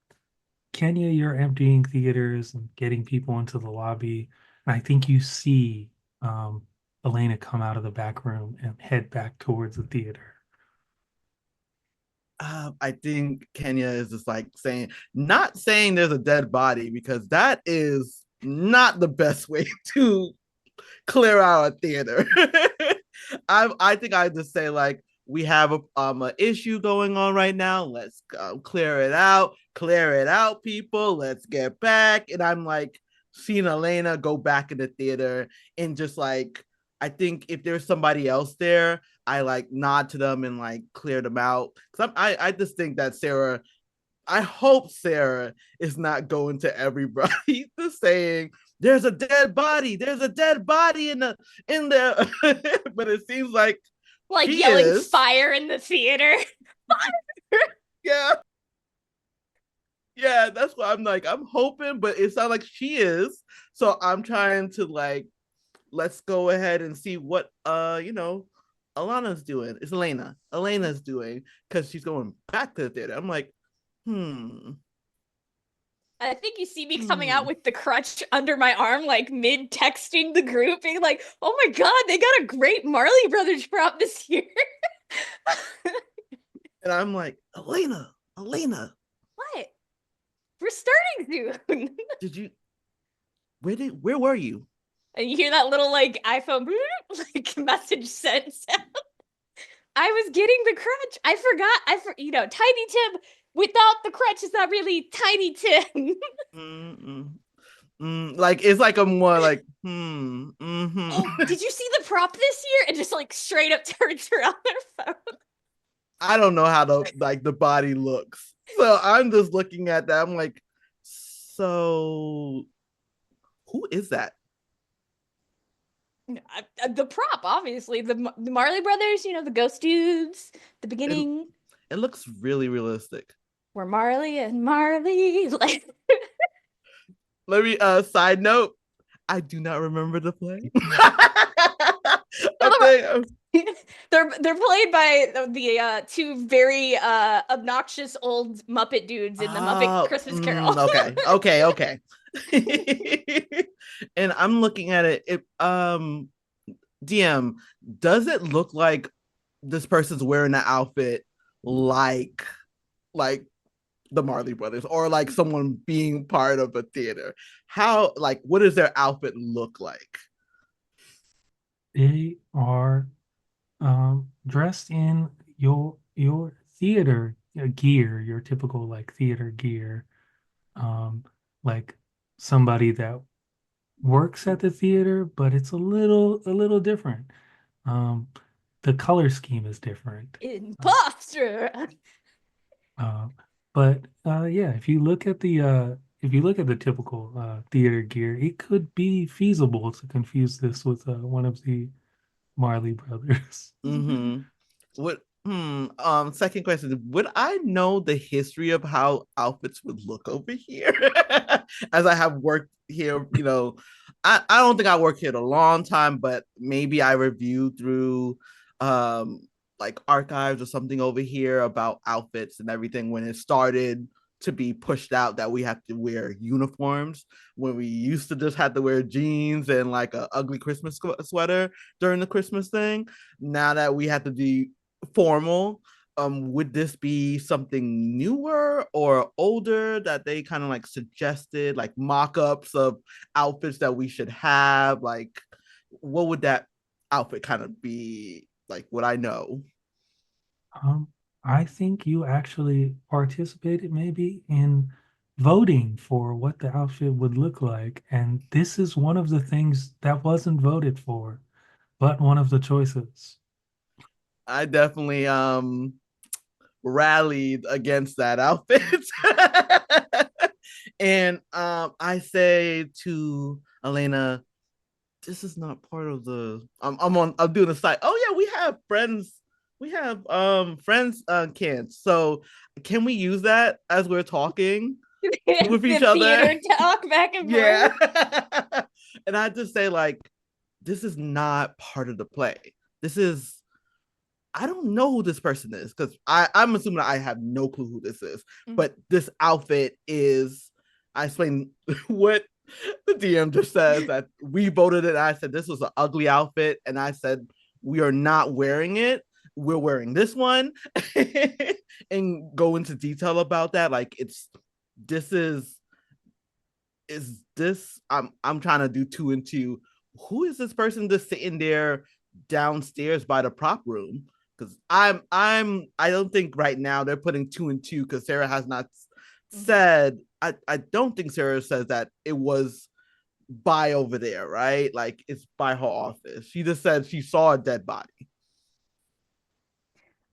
[SPEAKER 1] Kenya, you're emptying theaters and getting people into the lobby. And I think you see Elena come out of the back room and head back towards the theater.
[SPEAKER 4] I think Kenya is just like not saying there's a dead body, because that is not the best way to clear out a theater. I think I just say like, we have a issue going on right now. Let's clear it out. Clear it out, people. Let's get back. And I'm like seeing Elena go back in the theater, and just like, I think if there's somebody else there, I like nod to them and like clear them out. Cause I just think that Sarah, I hope Sarah is not going to everybody just saying there's a dead body. There's a dead body in there. But it seems like she
[SPEAKER 3] yelling
[SPEAKER 4] is.
[SPEAKER 3] fire in the theater.
[SPEAKER 4] Yeah. Yeah, that's what I'm like. I'm hoping, but it sounds like she is. So I'm trying to like, let's go ahead and see what Alana's doing. It's Elena. Elena's doing, because she's going back to the theater. I'm like,
[SPEAKER 3] I think you see me coming out with the crutch under my arm, like mid texting the group, being like, "Oh my god, they got a great Marley Brothers prop this year."
[SPEAKER 4] And I'm like, Elena,
[SPEAKER 3] What? We're starting soon.
[SPEAKER 4] did you? Where were you?
[SPEAKER 3] And you hear that little like iPhone like message sent sound. I was getting the crutch. I forgot. Tiny Tim without the crutch is not really Tiny Tim.
[SPEAKER 4] Like, it's like a more like,
[SPEAKER 3] Oh, did you see the prop this year? And just like straight up turns around their phone.
[SPEAKER 4] I don't know how the body looks. So I'm just looking at that. I'm like, so who is that?
[SPEAKER 3] The prop, obviously. The Marley Brothers, the ghost dudes, the beginning.
[SPEAKER 4] It looks really realistic.
[SPEAKER 3] We're Marley and Marley. Like,
[SPEAKER 4] let me side note, I do not remember the play.
[SPEAKER 3] they're played by the two very obnoxious old Muppet dudes in the Muppet Christmas Carol.
[SPEAKER 4] Okay. And I'm looking at it. DM, does it look like this person's wearing an outfit like the Marley Brothers, or like someone being part of a theater? How, like, what does their outfit look like?
[SPEAKER 1] They are dressed in your theater gear, your typical like theater gear, like somebody that works at the theater, but it's a little different. The color scheme is different.
[SPEAKER 3] Imposter.
[SPEAKER 1] But yeah, if you look at the typical theater gear, it could be feasible to confuse this with one of the Marley Brothers.
[SPEAKER 4] What second question, would I know the history of how outfits would look over here? As I have worked here, I don't think I worked here a long time, but maybe I reviewed through like archives or something over here about outfits and everything when it started to be pushed out that we have to wear uniforms, when we used to just have to wear jeans and like a ugly Christmas sweater during the Christmas thing. Now that we have to be formal, would this be something newer or older that they kind of like suggested, like mock-ups of outfits that we should have? Like, what would that outfit kind of be like? Would I know?
[SPEAKER 1] I think you actually participated maybe in voting for what the outfit would look like, and this is one of the things that wasn't voted for, but one of the choices.
[SPEAKER 4] I definitely rallied against that outfit. And I say to Elena, this is not part of the I'm doing a site. Oh yeah, we have friends. We have friends cans. So can we use that as we're talking with each other?
[SPEAKER 3] Theater talk back and forth.
[SPEAKER 4] Yeah. And I just say like, this is not part of the play. This is I don't know who this person is because I'm assuming I have no clue who this is. But this outfit is, I explained what the DM just says that we voted it. I said this was an ugly outfit, and I said we are not wearing it. We're wearing this one, and go into detail about that. Like this is this. I'm trying to do two and two. Who is this person just sitting there downstairs by the prop room? Because I don't think right now they're putting two and two because Sarah has not said. I don't think Sarah says that it was by over there, right? Like it's by her office. She just said she saw a dead body.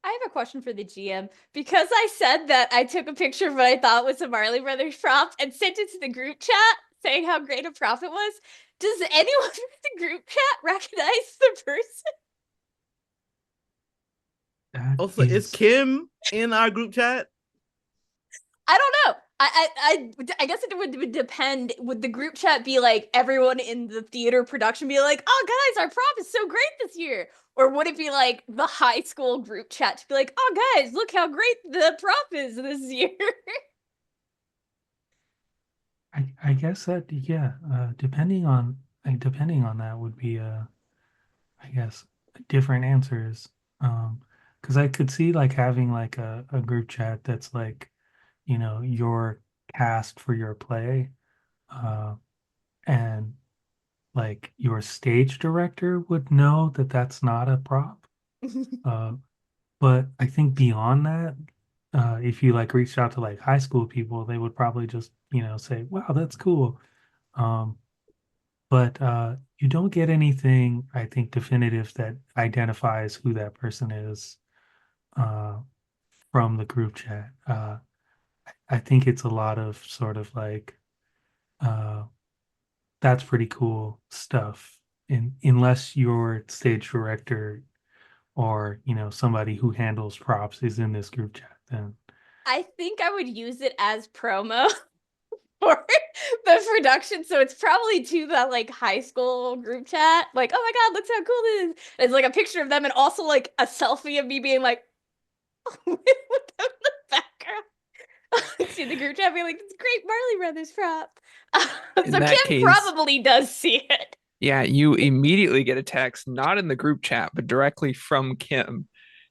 [SPEAKER 3] I have a question for the GM. Because I said that I took a picture of what I thought was a Marley Brothers prop and sent it to the group chat saying how great a prop it was, does anyone in the group chat recognize the person?
[SPEAKER 1] That
[SPEAKER 4] Also, is Kim in our group chat?
[SPEAKER 3] I don't know. I guess it would depend. Would the group chat be like everyone in the theater production be like, oh guys, our prop is so great this year? Or would it be like the high school group chat to be like, oh guys, look how great the prop is this year?
[SPEAKER 1] I guess that, yeah, depending on that would be I guess different answers. Because I could see like having like a group chat that's like, your cast for your play, uh, and like your stage director would know that that's not a prop. Uh, but I think beyond that, if you like reached out to like high school people, they would probably just, say, wow, that's cool. Um, but you don't get anything, I think, definitive that identifies who that person is, uh, from the group chat. I think it's a lot of sort of like, uh, that's pretty cool stuff. Unless your stage director or, somebody who handles props is in this group chat, then
[SPEAKER 3] I think I would use it as promo for the production. So it's probably to that like high school group chat. Like, oh my God, look how cool this is. It's like a picture of them and also like a selfie of me being like, with them in the background. See the group chat being like, it's great Marley Brothers prop.
[SPEAKER 5] In
[SPEAKER 3] So
[SPEAKER 5] that
[SPEAKER 3] Kim
[SPEAKER 5] case,
[SPEAKER 3] probably does see it.
[SPEAKER 5] yeah, you immediately get a text, not in the group chat, but directly from Kim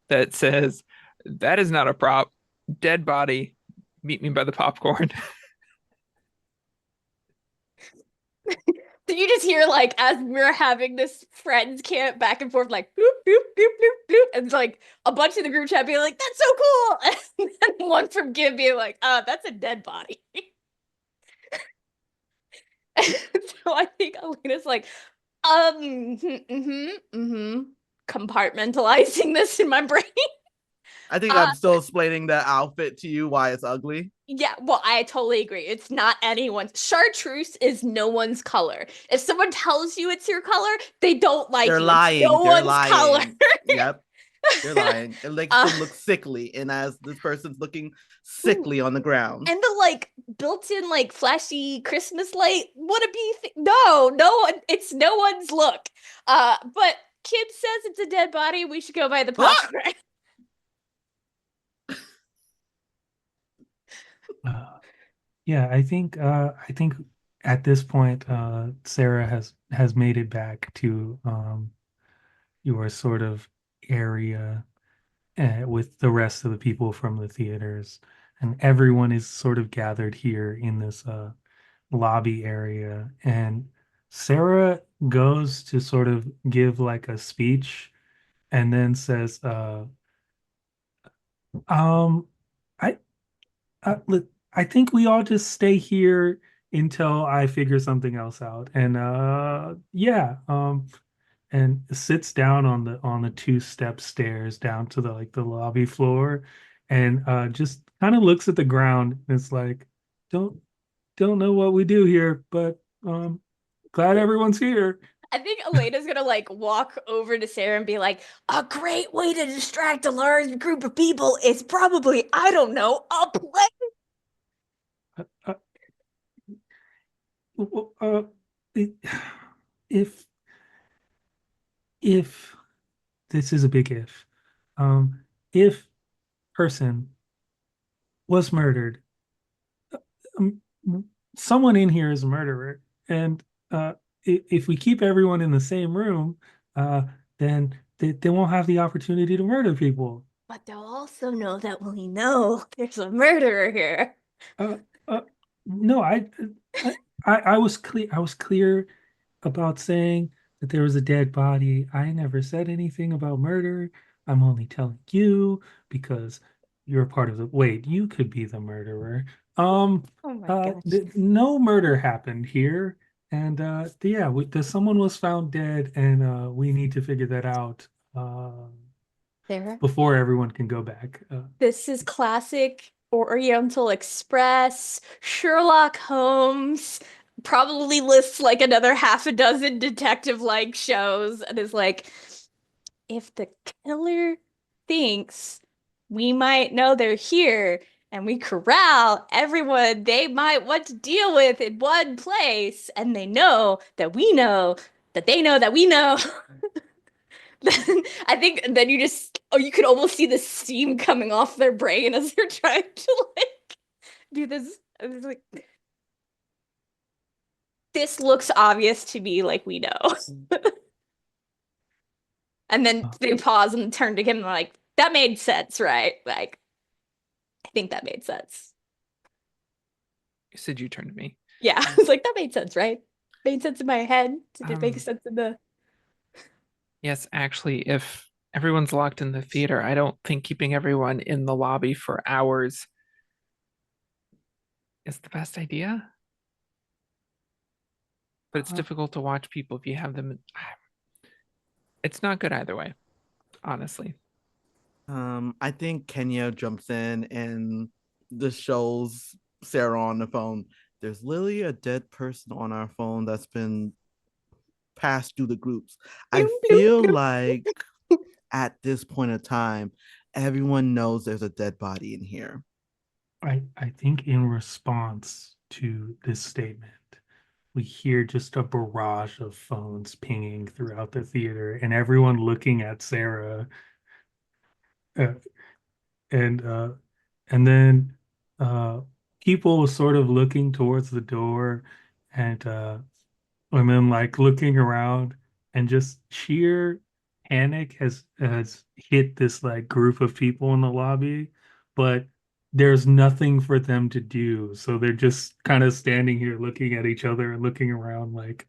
[SPEAKER 5] that says, that is not a prop. Dead body. Meet me by the popcorn.
[SPEAKER 3] So you just hear like as we're having this friends camp back and forth, like bloop bloop bloop bloop bloop, and it's like a bunch of the group chat being like, "That's so cool," and then one from Kim being like, that's a dead body." So I think Elena's like, compartmentalizing this in my brain.
[SPEAKER 4] I think I'm still explaining the outfit to you why it's ugly.
[SPEAKER 3] Yeah, well, I totally agree. It's not anyone's. Chartreuse is no one's color. If someone tells you it's your color, they don't like
[SPEAKER 4] They're
[SPEAKER 3] you.
[SPEAKER 4] lying.
[SPEAKER 3] It's no
[SPEAKER 4] They're
[SPEAKER 3] one's
[SPEAKER 4] lying.
[SPEAKER 3] color.
[SPEAKER 4] Yep. They're lying. It makes them look sickly. And as this person's looking sickly on the ground.
[SPEAKER 3] And the like built-in like flashy Christmas light wanna be no one, it's no one's look. But Kid says it's a dead body, we should go by the popcorn.
[SPEAKER 1] Yeah, I think at this point, Sarah has made it back to your sort of area, with the rest of the people from the theaters, and everyone is sort of gathered here in this lobby area. And Sarah goes to sort of give like a speech, and then says, um, I look, I think we all just stay here until I figure something else out. And yeah, and sits down on the two-step stairs down to the like the lobby floor, and just kind of looks at the ground. And it's like, don't know what we do here, but glad everyone's here.
[SPEAKER 3] I think Elena's gonna like walk over to Sarah and be like, a great way to distract a large group of people is probably, I don't know, a play.
[SPEAKER 1] Uh, uh, it- if this is a big if, If person was murdered, um, someone in here is a murderer, and if we keep everyone in the same room, uh, then they won't have the opportunity to murder people.
[SPEAKER 3] But they'll also know that we know there's a murderer here.
[SPEAKER 1] Uh, uh, no, I, I was clear. I was clear about saying that there was a dead body. I never said anything about murder. I'm only telling you because you're part of the. Wait, you could be the murderer.
[SPEAKER 3] Oh my gosh.
[SPEAKER 1] No murder happened here, and yeah, someone was found dead, and we need to figure that out.
[SPEAKER 3] There.
[SPEAKER 1] Before everyone can go back.
[SPEAKER 3] This is classic Oriental Express, Sherlock Holmes, probably lists like another half a dozen detective-like shows and is like, if the killer thinks we might know they're here and we corral everyone they might want to deal with in one place, and they know that we know that they know that we know. I think then you just, oh, you could almost see the steam coming off their brain as they're trying to like do this. It's like, this looks obvious to me, like we know. And then they pause and turn to him and like, that made sense, right? Like, I think that made sense.
[SPEAKER 5] You said you turned to me.
[SPEAKER 3] Yeah, I was like, that made sense, right? Made sense in my head. Did it make sense in the?
[SPEAKER 5] Yes, actually, if everyone's locked in the theater, I don't think keeping everyone in the lobby for hours is the best idea. But it's difficult to watch people if you have them. It's not good either way, honestly.
[SPEAKER 4] I think Kenya jumps in and just shows Sarah on the phone. There's literally a dead person on our phone that's been passed through the groups. I feel like at this point in time, everyone knows there's a dead body in here.
[SPEAKER 1] I think in response to this statement, we hear just a barrage of phones pinging throughout the theater and everyone looking at Sarah. Uh, and and then people sort of looking towards the door and like looking around, and just sheer panic has hit this like group of people in the lobby, but there's nothing for them to do. So they're just kind of standing here looking at each other and looking around like,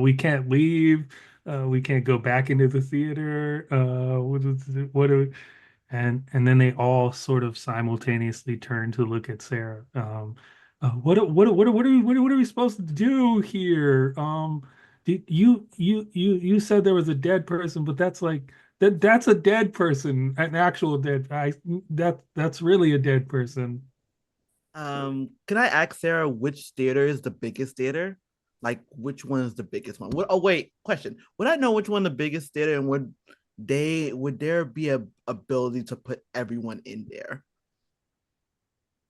[SPEAKER 1] we can't leave. We can't go back into the theater. What do and then they all sort of simultaneously turn to look at Sarah. What are we supposed to do here? You said there was a dead person, but that's like that's a dead person, an actual dead. That's really a dead person.
[SPEAKER 4] Can I ask Sarah which theater is the biggest theater? Like which one is the biggest one? Oh wait, question. Would I know which one the biggest theater, and would there be a ability to put everyone in there?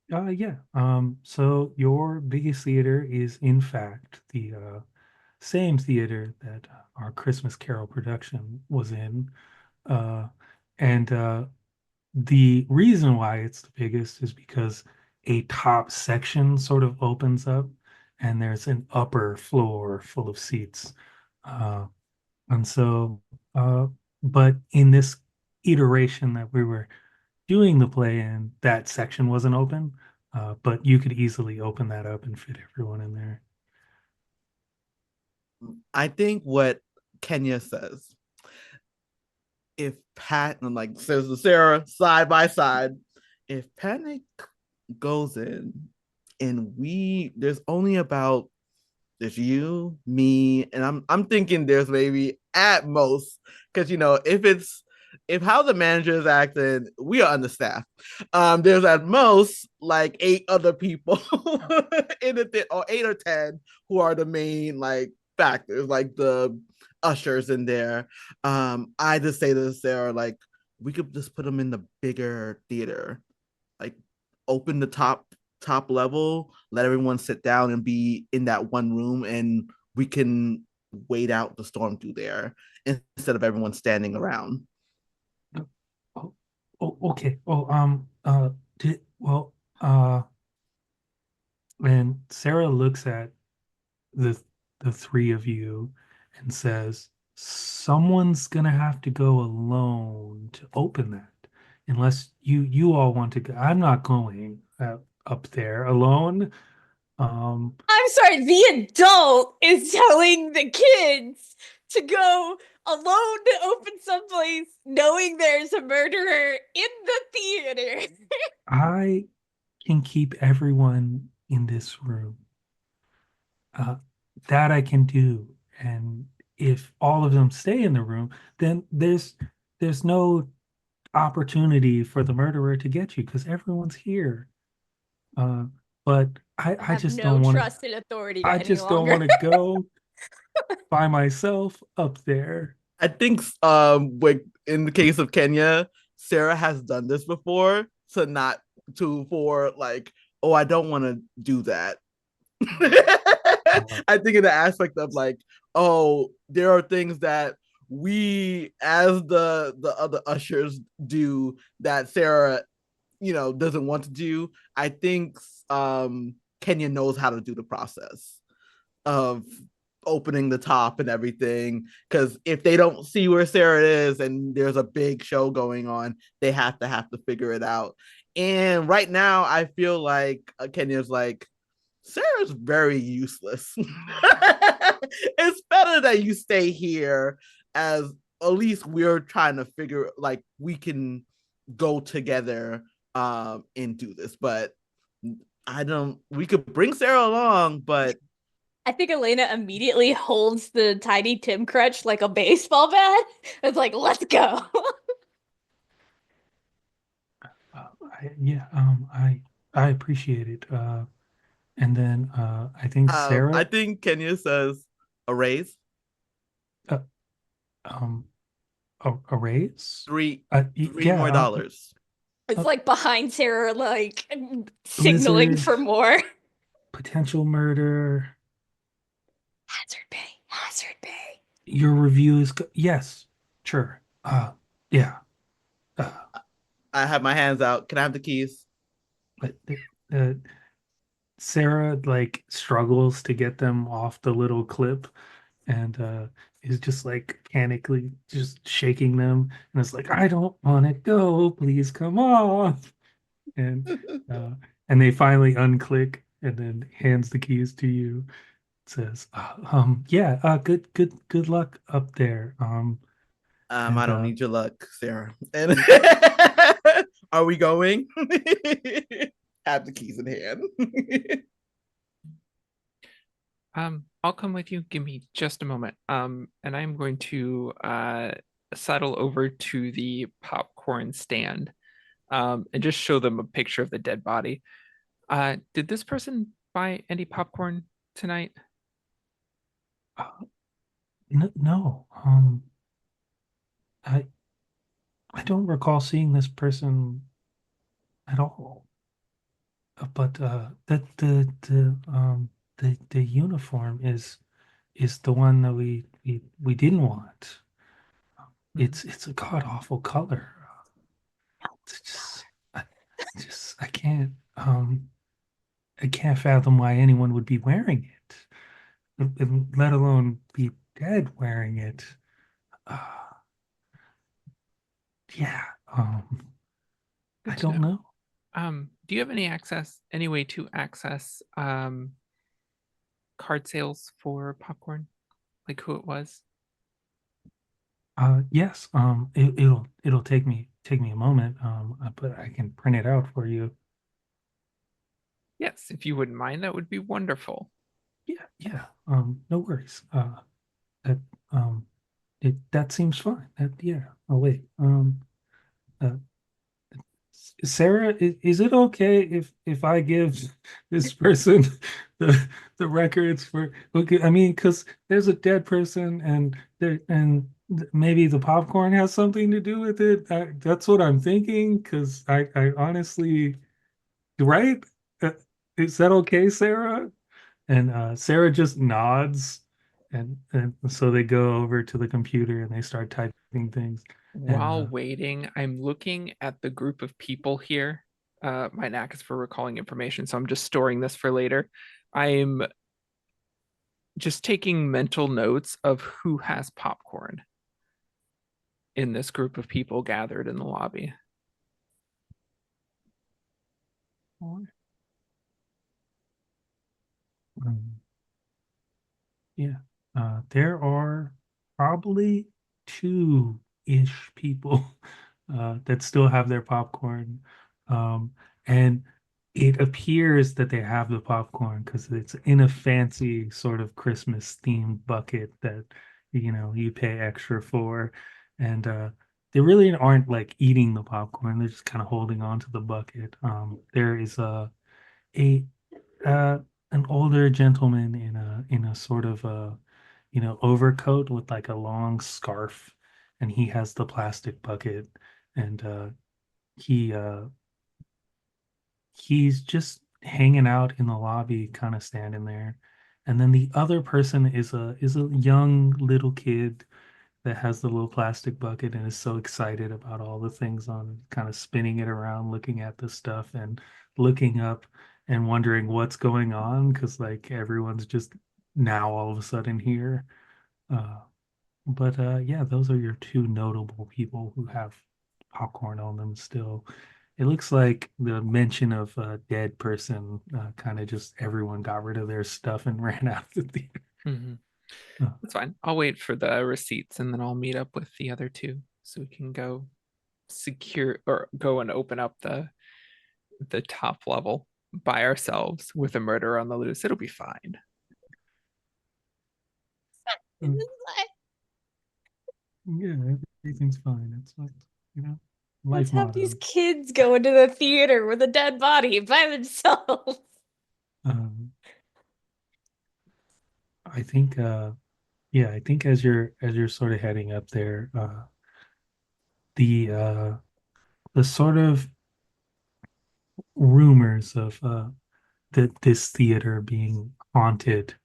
[SPEAKER 1] Yeah. So your biggest theater is in fact the same theater that our Christmas Carol production was in. Uh, and the reason why it's the biggest is because a top section sort of opens up and there's an upper floor full of seats. Uh, and so, uh, but in this iteration that we were doing the play in, that section wasn't open, but you could easily open that up and fit everyone in there.
[SPEAKER 4] I think what Kenya says, if Pat and like says to Sarah side by side, if Panic goes in and there's only about there's you, me, and I'm thinking there's maybe at most, because if how the manager is acting, we are understaffed. There's at most like 8 other people in or 8 or 10 who are the main like factors, like the ushers in there. I just say to Sarah, like, we could just put them in the bigger theater, like open the top level, let everyone sit down and be in that one room, and we can wait out the storm through there instead of everyone standing around.
[SPEAKER 1] Oh, okay. Well, and Sarah looks at the the three of you and says, "Someone's gonna have to go alone to open that, unless you all want to go. I'm not going up there alone." Um,
[SPEAKER 3] I'm sorry, the adult is telling the kids to go alone to open someplace knowing there's a murderer in the theater.
[SPEAKER 1] I can keep everyone in this room. Uh, that I can do, and if all of them stay in the room, then there's no opportunity for the murderer to get you because everyone's here. Uh, but
[SPEAKER 3] I
[SPEAKER 1] I
[SPEAKER 3] have
[SPEAKER 1] just
[SPEAKER 3] no
[SPEAKER 1] don't want to.
[SPEAKER 3] trust in authority
[SPEAKER 1] I
[SPEAKER 3] any
[SPEAKER 1] just don't
[SPEAKER 3] longer.
[SPEAKER 1] want to go by myself up there.
[SPEAKER 4] I think like in the case of Kenya, Sarah has done this before to not to for like, oh, I don't want to do that. I think in the aspect of like, oh, there are things that we as the other ushers do that Sarah, doesn't want to do. I think Kenya knows how to do the process of opening the top and everything. Because if they don't see where Sarah is and there's a big show going on, they have to figure it out. And right now, I feel like Kenya's like, Sarah's very useless. It's better that you stay here, as at least we're trying to figure like we can go together and do this. But I don't we could bring Sarah along, but
[SPEAKER 3] I think Elena immediately holds the tiny Tim crutch like a baseball bat. It's like, let's go.
[SPEAKER 1] Yeah, I appreciate it. And then I think
[SPEAKER 4] I
[SPEAKER 1] Sarah,
[SPEAKER 4] think Kenya says a raise.
[SPEAKER 1] uh, um, a raise.
[SPEAKER 4] Three three
[SPEAKER 1] Yeah,
[SPEAKER 4] more dollars.
[SPEAKER 3] It's
[SPEAKER 1] uh,
[SPEAKER 3] like behind Sarah, like signaling
[SPEAKER 1] blizzard,
[SPEAKER 3] for more.
[SPEAKER 1] potential murder.
[SPEAKER 3] Hazard pay, hazard pay.
[SPEAKER 1] Your review is yes, sure. Yeah. Uh,
[SPEAKER 4] I have my hands out. Can I have the keys?
[SPEAKER 1] but Sarah like struggles to get them off the little clip and is just like panically just shaking them and it's like I don't want to go, please come off. And uh and they finally unclick and then hands the keys to you. Says, yeah, good luck up there.
[SPEAKER 4] I
[SPEAKER 1] And
[SPEAKER 4] don't need your luck, Sarah. And are we going? Have the keys in hand.
[SPEAKER 5] I'll come with you. Give me just a moment. And I'm going to settle over to the popcorn stand, and just show them a picture of the dead body. Did this person buy any popcorn tonight?
[SPEAKER 1] uh, no, I I don't recall seeing this person at all. But the uniform is the one that we didn't want. It's a god awful color. It's just I can't fathom why anyone would be wearing it, let alone be dead wearing it. Uh, yeah,
[SPEAKER 5] Good
[SPEAKER 1] I
[SPEAKER 5] to
[SPEAKER 1] don't
[SPEAKER 5] know.
[SPEAKER 1] know.
[SPEAKER 5] Do you have any way to access card sales for popcorn? Like who it was?
[SPEAKER 1] Yes, it'll take me a moment, but I can print it out for you.
[SPEAKER 5] Yes, if you wouldn't mind, that would be wonderful.
[SPEAKER 1] Yeah, no worries. That that seems fine. Yeah. Oh wait. Uh, Sarah, is it okay if I give this person the records for? Okay, I mean, because there's a dead person, and maybe the popcorn has something to do with it. That's what I'm thinking. Because I honestly, right? Uh, is that okay, Sarah? And Sarah just nods, and so they go over to the computer and they start typing things.
[SPEAKER 5] While waiting, I'm looking at the group of people here. My knack is for recalling information, so I'm just storing this for later. I'm just taking mental notes of who has popcorn in this group of people gathered in the lobby.
[SPEAKER 1] Yeah, there are probably two-ish people that still have their popcorn. And it appears that they have the popcorn because it's in a fancy sort of Christmas themed bucket that you pay extra for. And they really aren't like eating the popcorn, they're just kind of holding on to the bucket. There is a uh, an older gentleman in a sort of overcoat with like a long scarf, and he has the plastic bucket, and he he's just hanging out in the lobby, kind of standing there. And then the other person is a young little kid that has the little plastic bucket and is so excited about all the things on it, kind of spinning it around, looking at the stuff and looking up and wondering what's going on because like everyone's just now all of a sudden here. But yeah, those are your two notable people who have popcorn on them still. It looks like the mention of a dead person kind of just everyone got rid of their stuff and ran out the theater.
[SPEAKER 5] Mm-hmm.
[SPEAKER 1] Uh,
[SPEAKER 5] That's fine. I'll wait for the receipts and then I'll meet up with the other two so we can go secure or go and open up the top level by ourselves with a murder on the loose. It'll be fine.
[SPEAKER 1] Mm. Yeah, everything's fine. It's like,
[SPEAKER 3] Let's
[SPEAKER 1] life
[SPEAKER 3] have these
[SPEAKER 1] motto.
[SPEAKER 3] kids go into the theater with a dead body by themselves.
[SPEAKER 1] Um, I think, yeah, I think as you're sort of heading up there, the uh, the sort of rumors of that this theater being haunted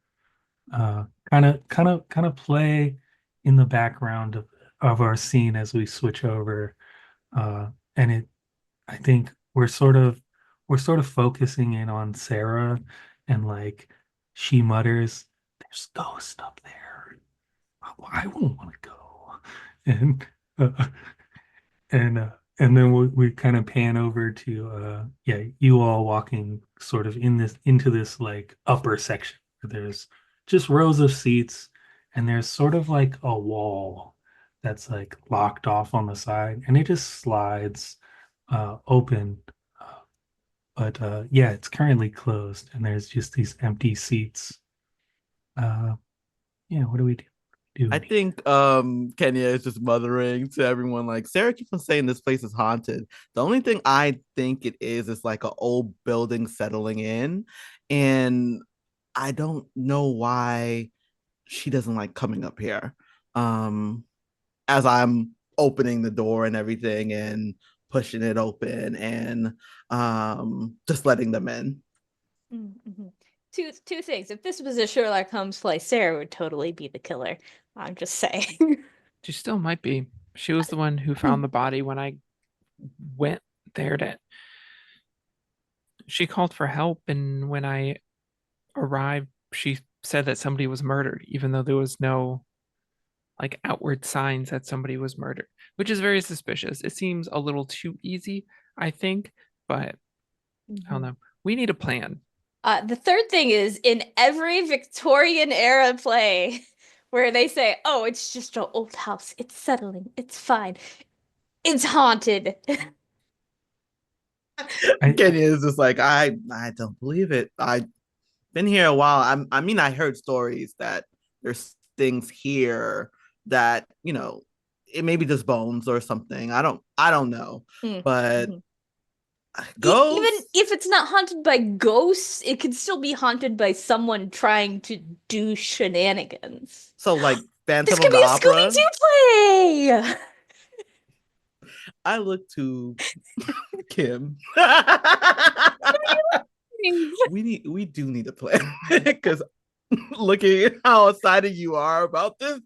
[SPEAKER 1] kind of play in the background of our scene as we switch over. And I think we're sort of focusing in on Sarah, and like she mutters, "There's ghosts up there. I won't want to go." And uh, and then we kind of pan over to yeah, you all walking sort of into this like upper section where there's just rows of seats, and there's sort of like a wall that's like locked off on the side, and it just slides open. But yeah, it's currently closed, and there's just these empty seats. Uh, yeah, what do we do?
[SPEAKER 4] I
[SPEAKER 1] Doing here?
[SPEAKER 4] think Kenya is just mothering to everyone like Sarah keeps on saying this place is haunted. The only thing I think it is like an old building settling in, and I don't know why she doesn't like coming up here. Um as I'm opening the door and everything and pushing it open and just letting them in.
[SPEAKER 3] Mm-hmm. Two things. If this was a Sherlock Holmes play, Sarah would totally be the killer. I'm just saying.
[SPEAKER 5] She still might be. She was the one who found the body when I went there to. She called for help, and when I arrived, she said that somebody was murdered, even though there was no like outward signs that somebody was murdered, which is very suspicious. It seems a little too easy, I think, but I don't know. We need a plan.
[SPEAKER 3] The third thing is in every Victorian era play where they say, "Oh, it's just an old house. It's settling. It's fine. It's haunted."
[SPEAKER 4] Kenya is just like, I don't believe it. I've been here a while. I mean, I heard stories that there's things here that, it may be just bones or something. I don't know. But
[SPEAKER 3] Even
[SPEAKER 4] ghosts.
[SPEAKER 3] if it's not haunted by ghosts, it could still be haunted by someone trying to do shenanigans.
[SPEAKER 4] So like
[SPEAKER 3] This
[SPEAKER 4] Phantom
[SPEAKER 3] could
[SPEAKER 4] of the
[SPEAKER 3] be a
[SPEAKER 4] Opera.
[SPEAKER 3] Scooby-Doo play!
[SPEAKER 4] I look to Kim. We do need a plan because looking at how excited you are about this.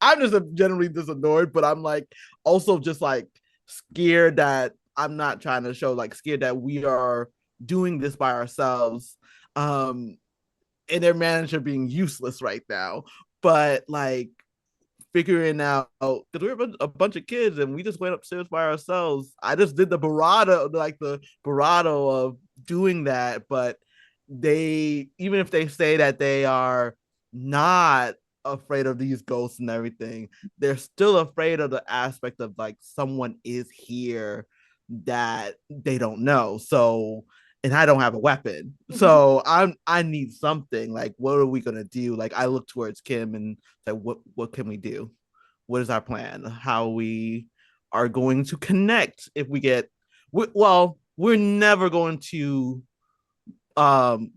[SPEAKER 4] I'm just generally just annoyed, but I'm like also just like scared that I'm not trying to show like scared that we are doing this by ourselves. And their manager being useless right now. But like figuring out because we're a bunch of kids and we just went upstairs by ourselves. I just did the bravado of doing that, but they even if they say that they are not afraid of these ghosts and everything, they're still afraid of the aspect of like someone is here that they don't know. So and I don't have a weapon. So I need something. Like, what are we gonna do? Like I look towards Kim and like what can we do? What is our plan? How we are going to connect if we get well, we're never going to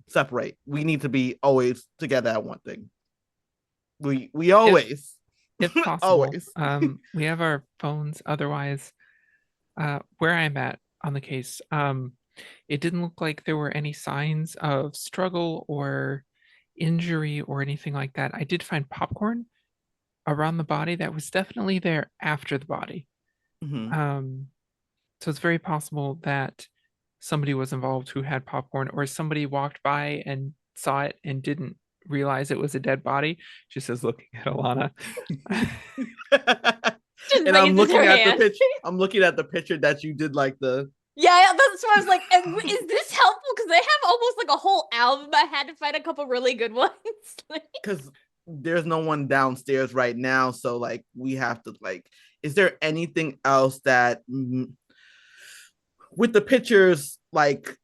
[SPEAKER 4] separate. We need to be always together at one thing. We always
[SPEAKER 5] if possible.
[SPEAKER 4] always.
[SPEAKER 5] We have our phones. Otherwise, where I'm at on the case, it didn't look like there were any signs of struggle or injury or anything like that. I did find popcorn around the body that was definitely there after the body.
[SPEAKER 4] Mhm.
[SPEAKER 5] So it's very possible that somebody was involved who had popcorn, or somebody walked by and saw it and didn't realize it was a dead body. She says, looking at Alana.
[SPEAKER 3] Just
[SPEAKER 4] And I'm
[SPEAKER 3] raises
[SPEAKER 4] looking
[SPEAKER 3] her
[SPEAKER 4] at the
[SPEAKER 3] hand.
[SPEAKER 4] picture. I'm looking at the picture that you did like the
[SPEAKER 3] Yeah, that's why I was like, is this helpful? Because they have almost like a whole album. I had to find a couple really good ones.
[SPEAKER 4] because there's no one downstairs right now. So like we have to like, is there anything else that with the pictures, like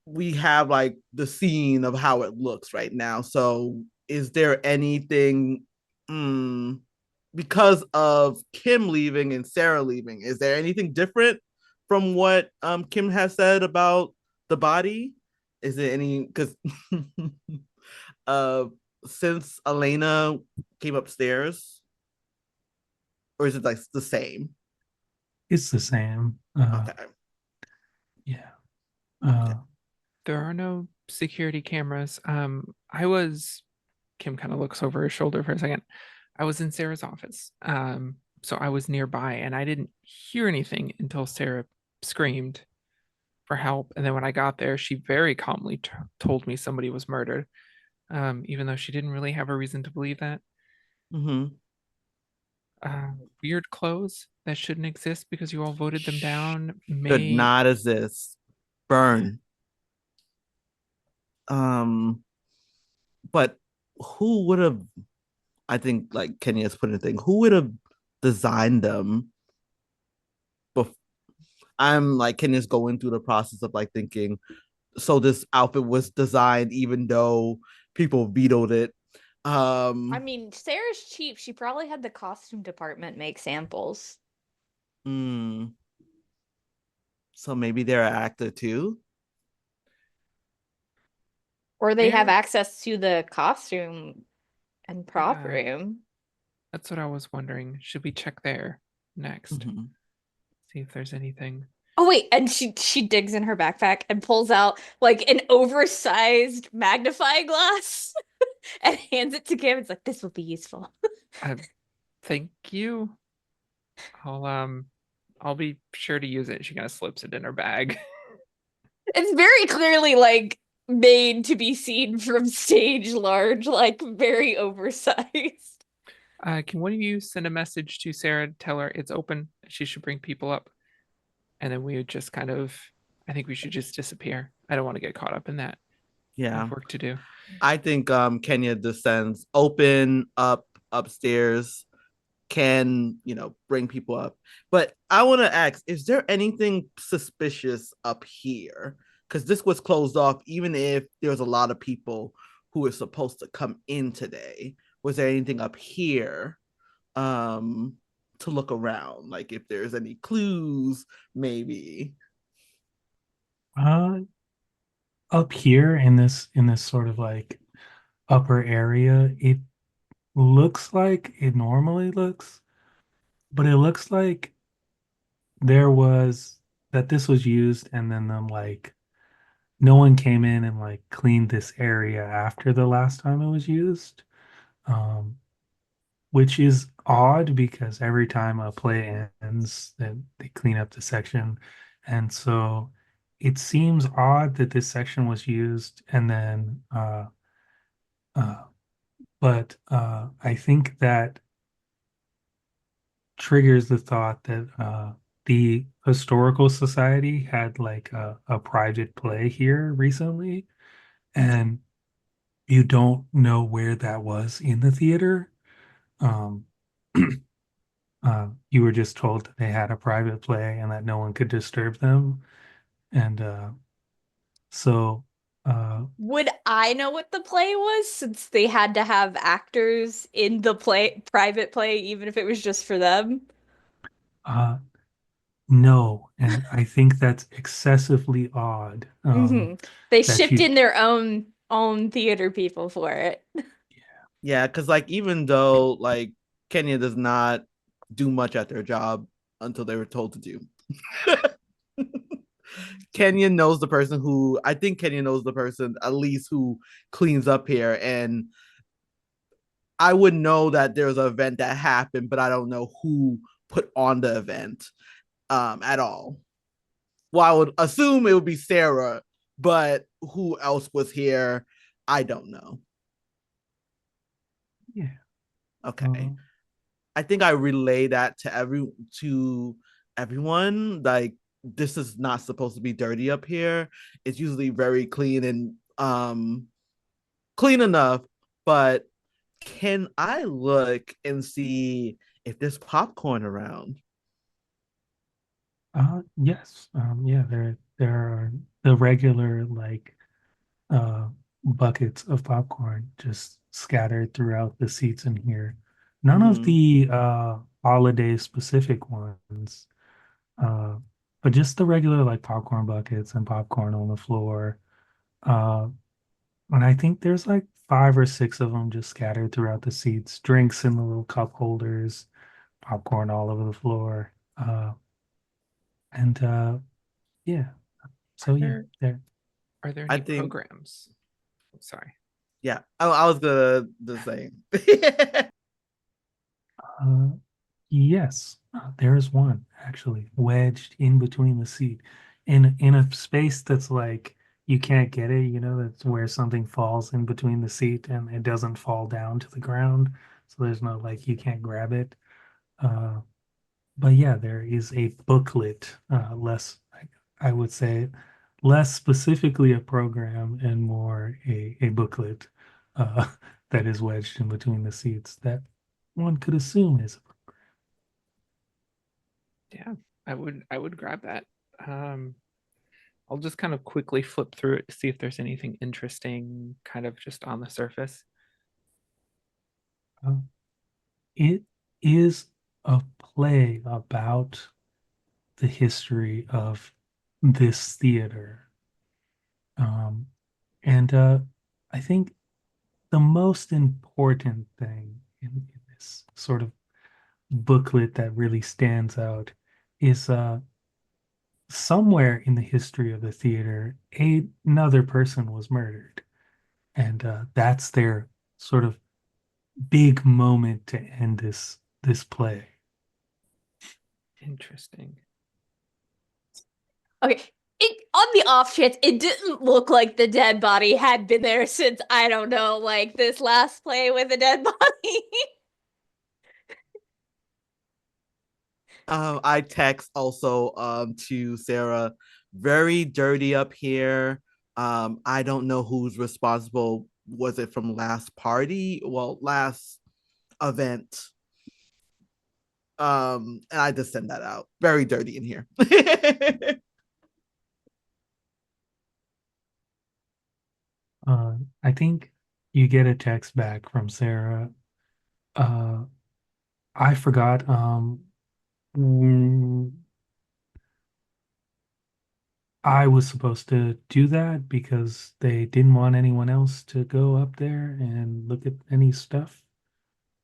[SPEAKER 4] we have like the scene of how it looks right now. So is there anything because of Kim leaving and Sarah leaving, is there anything different from what Kim has said about the body? Is there any because uh since Elena came upstairs, or is it like the same?
[SPEAKER 1] It's the same.
[SPEAKER 4] Okay.
[SPEAKER 1] Yeah.
[SPEAKER 4] Okay.
[SPEAKER 5] There are no security cameras. Kim kind of looks over her shoulder for a second. I was in Sarah's office. So I was nearby and I didn't hear anything until Sarah screamed for help. And then when I got there, she very calmly told me somebody was murdered, even though she didn't really have a reason to believe that.
[SPEAKER 4] Mm-hmm.
[SPEAKER 5] Weird clothes that shouldn't exist because you all voted them down
[SPEAKER 4] Should
[SPEAKER 5] may.
[SPEAKER 4] not exist. Burn. Um, but who would have? I think like Kenya's put in a thing. Who would have designed them? Bef- I'm like Kenya's going through the process of like thinking. So this outfit was designed even though people vetoed it.
[SPEAKER 3] I mean, Sarah's cheap. She probably had the costume department make samples.
[SPEAKER 4] Hmm. So maybe they're an actor too.
[SPEAKER 3] Or they have
[SPEAKER 5] Where?
[SPEAKER 3] access to the costume and prop
[SPEAKER 5] Yeah,
[SPEAKER 3] room.
[SPEAKER 5] that's what I was wondering. Should we check there next?
[SPEAKER 4] Mhm.
[SPEAKER 5] See if there's anything.
[SPEAKER 3] Oh wait, and she digs in her backpack and pulls out like an oversized magnifying glass and hands it to Kim. It's like, this will be useful.
[SPEAKER 5] Uh, thank you. I'll be sure to use it. She kind of slips it in her bag.
[SPEAKER 3] It's very clearly like made to be seen from stage large, like very oversized.
[SPEAKER 5] Can one of you send a message to Sarah, tell her it's open, she should bring people up, and then we would just kind of, I think we should just disappear. I don't want to get caught up in that. I
[SPEAKER 4] Yeah.
[SPEAKER 5] have work to do.
[SPEAKER 4] I think Kenya descends open up upstairs, can bring people up. But I want to ask, is there anything suspicious up here? Because this was closed off, even if there's a lot of people who are supposed to come in today. Was there anything up here to look around? Like if there's any clues, maybe.
[SPEAKER 1] Uh, Up here in this sort of like upper area, it looks like it normally looks, but it looks like there was that this was used and then like no one came in and like cleaned this area after the last time it was used. Um, which is odd because every time a play ends, then they clean up the section. And so it seems odd that this section was used and then uh but I think that triggers the thought that the historical society had like a private play here recently, and you don't know where that was in the theater. Um, you were just told that they had a private play and that no one could disturb them. And so, uh,
[SPEAKER 3] Would I know what the play was since they had to have actors in the private play, even if it was just for them?
[SPEAKER 1] uh, no, and I think that's excessively odd.
[SPEAKER 3] Hmm. They
[SPEAKER 1] That
[SPEAKER 3] shipped
[SPEAKER 1] you,
[SPEAKER 3] in their own theater people for it.
[SPEAKER 4] Yeah, because like even though like Kenya does not do much at their job until they were told to do. Kenya knows the person who I think Kenya knows the person at least who cleans up here, and I would know that there's an event that happened, but I don't know who put on the event at all. Well, I would assume it would be Sarah, but who else was here? I don't know.
[SPEAKER 1] yeah.
[SPEAKER 4] Okay. I think I relay that to everyone. Like this is not supposed to be dirty up here. It's usually very clean and clean enough, but can I look and see if there's popcorn around?
[SPEAKER 1] Yes. Yeah, there are the regular like uh buckets of popcorn just scattered throughout the seats in here. None of
[SPEAKER 4] Mm-hmm.
[SPEAKER 1] the holiday specific ones. Uh but just the regular like popcorn buckets and popcorn on the floor. Uh and I think there's like five or six of them just scattered throughout the seats, drinks in the little cup holders, popcorn all over the floor. And yeah.
[SPEAKER 5] Are
[SPEAKER 1] So yeah,
[SPEAKER 5] there
[SPEAKER 1] there.
[SPEAKER 5] are there
[SPEAKER 4] I
[SPEAKER 5] any
[SPEAKER 4] think
[SPEAKER 5] programs? Oh, sorry.
[SPEAKER 4] yeah. I was gonna the same.
[SPEAKER 1] Uh, yes, there is one actually wedged in between the seat, in a space that's like you can't get it. You know, that's where something falls in between the seat and it doesn't fall down to the ground. So there's no like you can't grab it. Uh, but yeah, there is a booklet, less I would say less specifically a program and more a booklet that is wedged in between the seats that one could assume is.
[SPEAKER 5] Yeah, I would grab that. Um, I'll just kind of quickly flip through it to see if there's anything interesting kind of just on the surface.
[SPEAKER 1] Uh, it is a play about the history of this theater. Um, and I think the most important thing in this sort of booklet that really stands out is somewhere in the history of the theater, another person was murdered. And that's their sort of big moment to end this play.
[SPEAKER 5] Interesting.
[SPEAKER 3] Okay. On the off chance, it didn't look like the dead body had been there since, I don't know, like this last play with a dead body.
[SPEAKER 4] I text also to Sarah, very dirty up here. I don't know who's responsible. Was it from last party? Well, last event. And I just send that out. Very dirty in here.
[SPEAKER 1] I think you get a text back from Sarah. Uh, I forgot. Mm, I was supposed to do that because they didn't want anyone else to go up there and look at any stuff.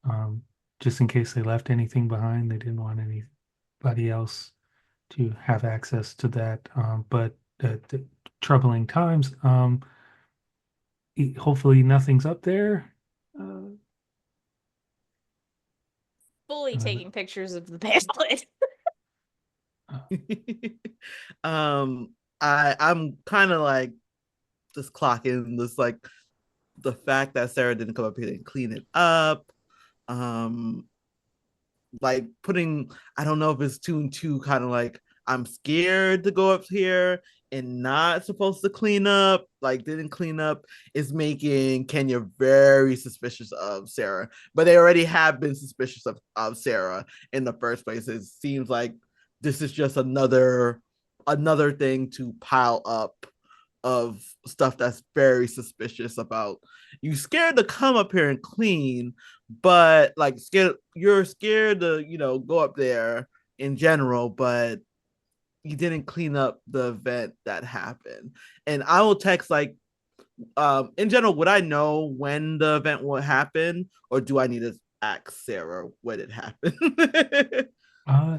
[SPEAKER 1] Um, just in case they left anything behind, they didn't want anybody else to have access to that. But troubling times. Hopefully nothing's up there.
[SPEAKER 3] Fully
[SPEAKER 1] Uh,
[SPEAKER 3] taking pictures of the pamphlet.
[SPEAKER 4] um, I'm kind of like just clocking this, like the fact that Sarah didn't come up here and clean it up. Um, like putting, I don't know if it's two and two, kind of like I'm scared to go up here and not supposed to clean up, like didn't clean up, is making Kenya very suspicious of Sarah. But they already have been suspicious of Sarah in the first place. It seems like this is just another thing to pile up of stuff that's very suspicious about you. Scared to come up here and clean, but like you're scared to, go up there in general, but you didn't clean up the event that happened. And I will text like, in general, would I know when the event will happen, or do I need to ask Sarah when it happened?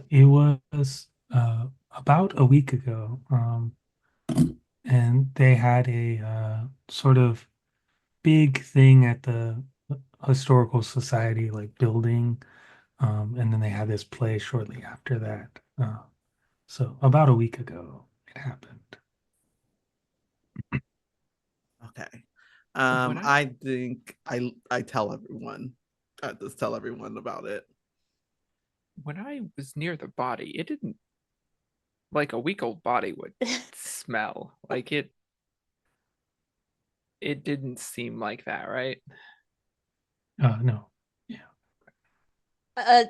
[SPEAKER 1] it was about a week ago, and they had a sort of big thing at the historical society, like building, and then they had this play shortly after that. So about a week ago, it happened.
[SPEAKER 4] Okay.
[SPEAKER 5] When
[SPEAKER 4] I think I tell everyone. I just tell everyone about it.
[SPEAKER 5] when I was near the body, it didn't, like a week-old body would smell. Like it didn't seem like that, right?
[SPEAKER 1] No, yeah.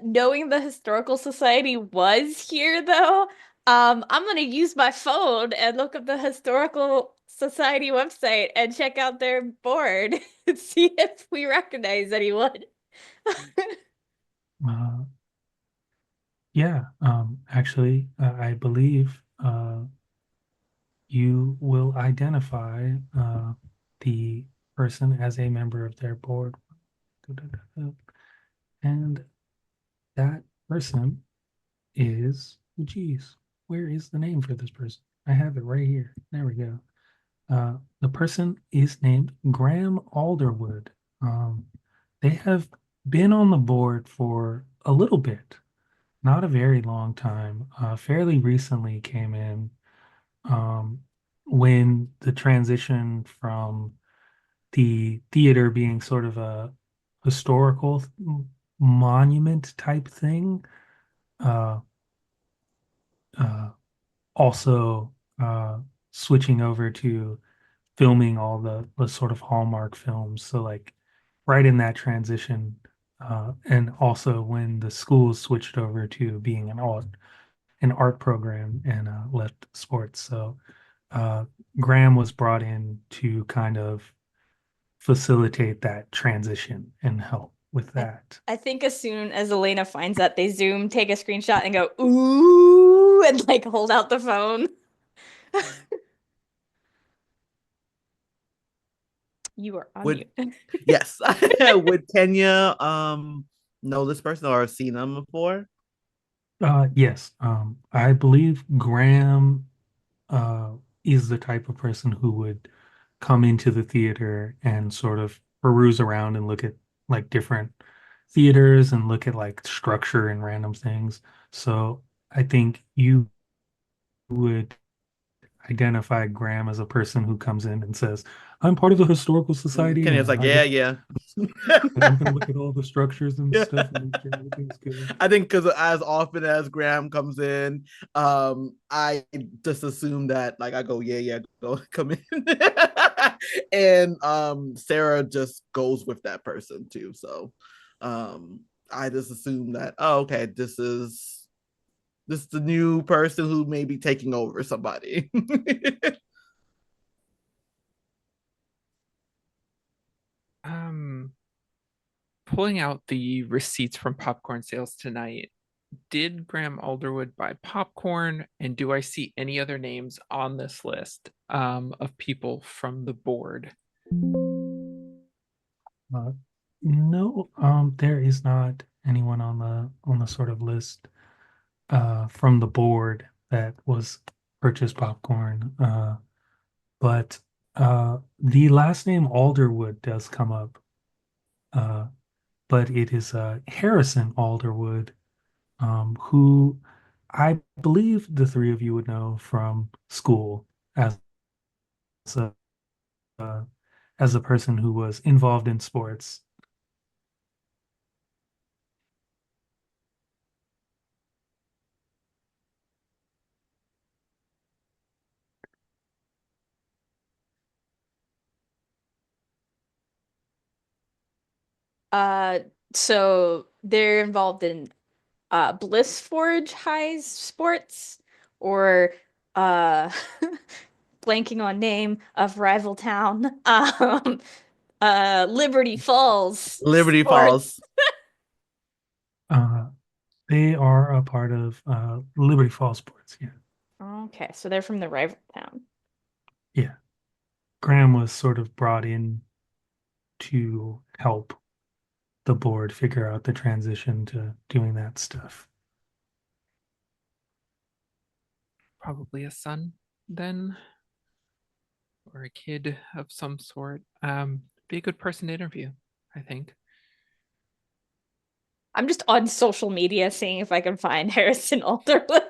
[SPEAKER 3] Knowing the historical society was here though, I'm gonna use my phone and look up the historical society website and check out their board and see if we recognize anyone.
[SPEAKER 1] Uh, yeah, actually, I believe you will identify the person as a member of their board. And that person is, oh, geez, where is the name for this person? I have it right here. There we go. The person is named Graham Alderwood. They have been on the board for a little bit, not a very long time. Fairly recently came in um, when the transition from the theater being sort of a historical monument type thing, uh, uh, also switching over to filming all the sort of Hallmark films. So like right in that transition, and also when the schools switched over to being an art program and left sports. So uh, Graham was brought in to kind of facilitate that transition and help with that.
[SPEAKER 3] I think as soon as Elena finds that, they zoom, take a screenshot, and go, ooh, and like hold out the phone. You are on
[SPEAKER 4] Would
[SPEAKER 3] mute.
[SPEAKER 4] Yes. Would Kenya know this person or have seen them before?
[SPEAKER 1] Yes, I believe Graham uh, is the type of person who would come into the theater and sort of peruse around and look at like different theaters and look at like structure and random things. So I think you would identify Graham as a person who comes in and says, "I'm part of the historical society,
[SPEAKER 4] Kenya's
[SPEAKER 1] and
[SPEAKER 4] like, yeah, yeah.
[SPEAKER 1] I'm going to look at all the structures and
[SPEAKER 4] Yeah.
[SPEAKER 1] stuff and make sure everything's good."
[SPEAKER 4] I think because as often as Graham comes in, I just assume that like I go, yeah, yeah, go come in. And Sarah just goes with that person too. So I just assume that, oh, okay, this is the new person who may be taking over somebody.
[SPEAKER 5] Pulling out the receipts from popcorn sales tonight, did Graham Alderwood buy popcorn? And do I see any other names on this list of people from the board?
[SPEAKER 1] Uh, no, there is not anyone on the sort of list from the board that was purchased popcorn. but the last name Alderwood does come up. But it is Harrison Alderwood, who I believe the three of you would know from school as a uh, as a person who was involved in sports.
[SPEAKER 3] Uh, so they're involved in Bliss Forge High Sports or uh blanking on name of rival town. Liberty Falls
[SPEAKER 4] Liberty
[SPEAKER 3] Sports.
[SPEAKER 4] Falls.
[SPEAKER 1] Uh, they are a part of Liberty Falls Sports. Yeah,
[SPEAKER 3] Okay, so they're from the rival town.
[SPEAKER 1] yeah. Graham was sort of brought in to help the board figure out the transition to doing that stuff.
[SPEAKER 5] Probably a son then, or a kid of some sort. Be a good person to interview, I think.
[SPEAKER 3] I'm just on social media seeing if I can find Harrison Alderwood.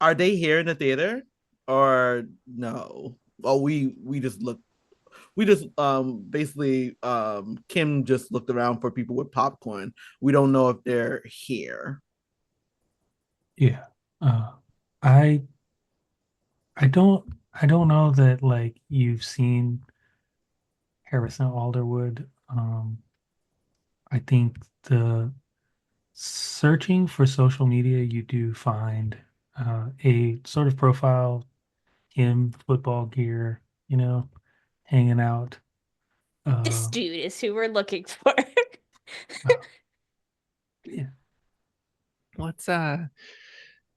[SPEAKER 4] Are they here in the theater or no? Oh, we just look. We just basically Kim just looked around for people with popcorn. We don't know if they're here.
[SPEAKER 1] Yeah. Uh, I I don't know that like you've seen Harrison Alderwood. I think the searching for social media, you do find a sort of profile, him, football gear, hanging out.
[SPEAKER 3] This
[SPEAKER 1] Uh,
[SPEAKER 3] dude is who we're looking for.
[SPEAKER 1] uh, yeah,
[SPEAKER 5] Let's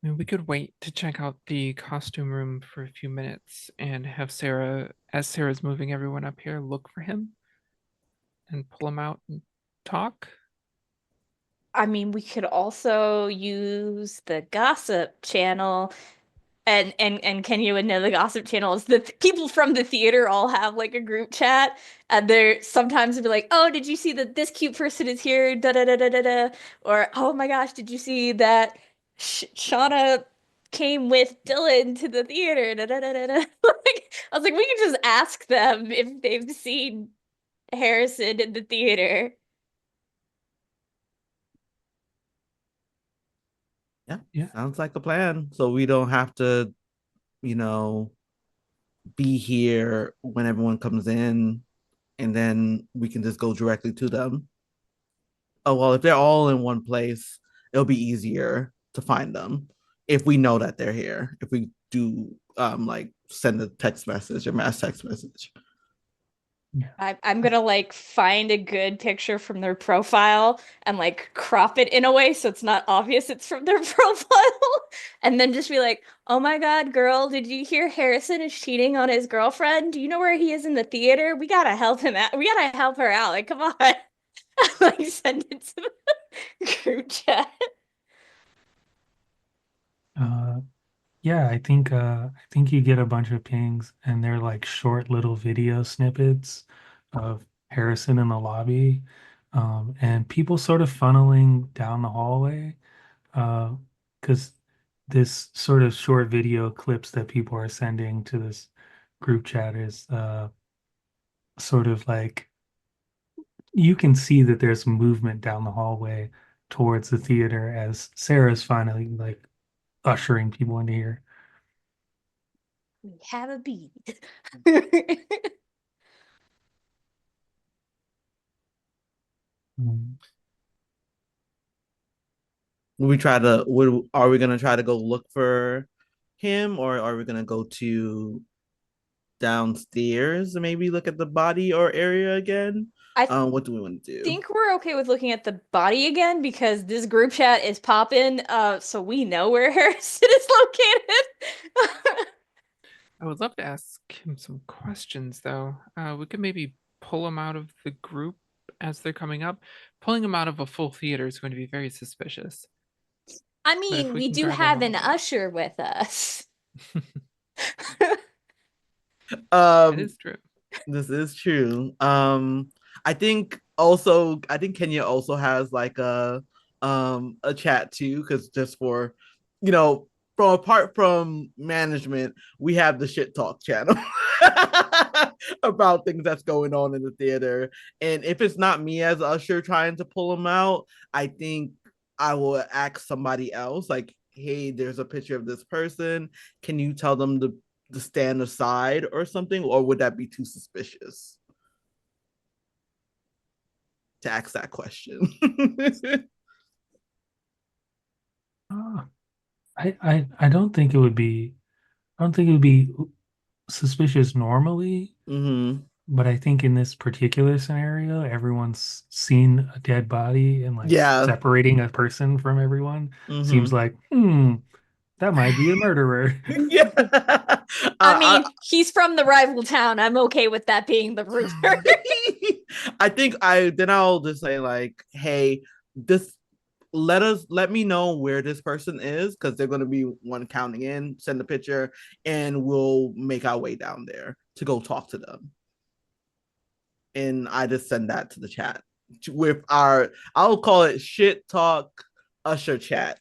[SPEAKER 5] we could wait to check out the costume room for a few minutes and have Sarah, as Sarah's moving everyone up here, look for him and pull him out and talk.
[SPEAKER 3] I mean, we could also use the gossip channel. And Kenya would know the gossip channel is the people from the theater all have like a group chat, and they're sometimes be like, "Oh, did you see that this cute person is here?" Da da da da da da. Or, "Oh my gosh, did you see that Shauna came with Dylan to the theater?" Da da da da da. Like, I was like, we can just ask them if they've seen Harrison in the theater.
[SPEAKER 4] Yeah,
[SPEAKER 1] yeah,
[SPEAKER 4] sounds like a plan. So we don't have to, you know, be here when everyone comes in, and then we can just go directly to them. Oh well, if they're all in one place, it'll be easier to find them if we know that they're here. If we do like send a text message, a mass text message.
[SPEAKER 1] yeah.
[SPEAKER 3] I'm gonna like find a good picture from their profile and like crop it in a way so it's not obvious it's from their profile. And then just be like, "Oh my God, girl, did you hear Harrison is cheating on his girlfriend? Do you know where he is in the theater? We gotta help him out. We gotta help her out. Like, come on." Like send it to the group chat.
[SPEAKER 1] Uh, yeah, I think you get a bunch of pings and they're like short little video snippets of Harrison in the lobby, and people sort of funneling down the hallway, because this sort of short video clips that people are sending to this group chat is sort of like you can see that there's movement down the hallway towards the theater as Sarah's finally like ushering people into here.
[SPEAKER 3] We have a beat.
[SPEAKER 1] Mm.
[SPEAKER 4] Will we try to? Are we gonna try to go look for him, or are we gonna go to downstairs and maybe look at the body or area again?
[SPEAKER 3] I
[SPEAKER 4] What do we want to do?
[SPEAKER 3] think we're okay with looking at the body again because this group chat is popping, so we know where Harrison is located.
[SPEAKER 5] I would love to ask him some questions, though. We could maybe pull him out of the group as they're coming up. Pulling him out of a full theater is going to be very suspicious.
[SPEAKER 3] I
[SPEAKER 5] But if
[SPEAKER 3] mean,
[SPEAKER 5] we
[SPEAKER 3] we
[SPEAKER 5] can
[SPEAKER 3] do
[SPEAKER 5] grab him
[SPEAKER 3] have
[SPEAKER 5] while
[SPEAKER 3] an
[SPEAKER 5] we wait.
[SPEAKER 3] usher with us.
[SPEAKER 5] That
[SPEAKER 4] Um,
[SPEAKER 5] is true.
[SPEAKER 4] this is true. I think Kenya also has like a chat too, because just for you know, from apart from management, we have the shit talk channel about things that's going on in the theater. And if it's not me as usher trying to pull them out, I think I will ask somebody else, like, hey, there's a picture of this person. Can you tell them to stand aside or something, or would that be too suspicious to ask that question?
[SPEAKER 1] Uh, I don't think it would be I don't think it would be suspicious normally,
[SPEAKER 4] Mm-hmm.
[SPEAKER 1] but I think in this particular scenario, everyone's seen a dead body and like
[SPEAKER 4] Yeah.
[SPEAKER 1] separating a person from everyone seems
[SPEAKER 4] Mm-hmm.
[SPEAKER 1] like, that might be a murderer.
[SPEAKER 4] Yeah.
[SPEAKER 3] I
[SPEAKER 4] I,
[SPEAKER 3] mean, he's from the rival town. I'm okay with that being the rumor.
[SPEAKER 4] I think I'll just say like, hey, this let me know where this person is, because they're going to be one counting in, send a picture, and we'll make our way down there to go talk to them. And I just send that to the chat with I'll call it shit talk usher chat.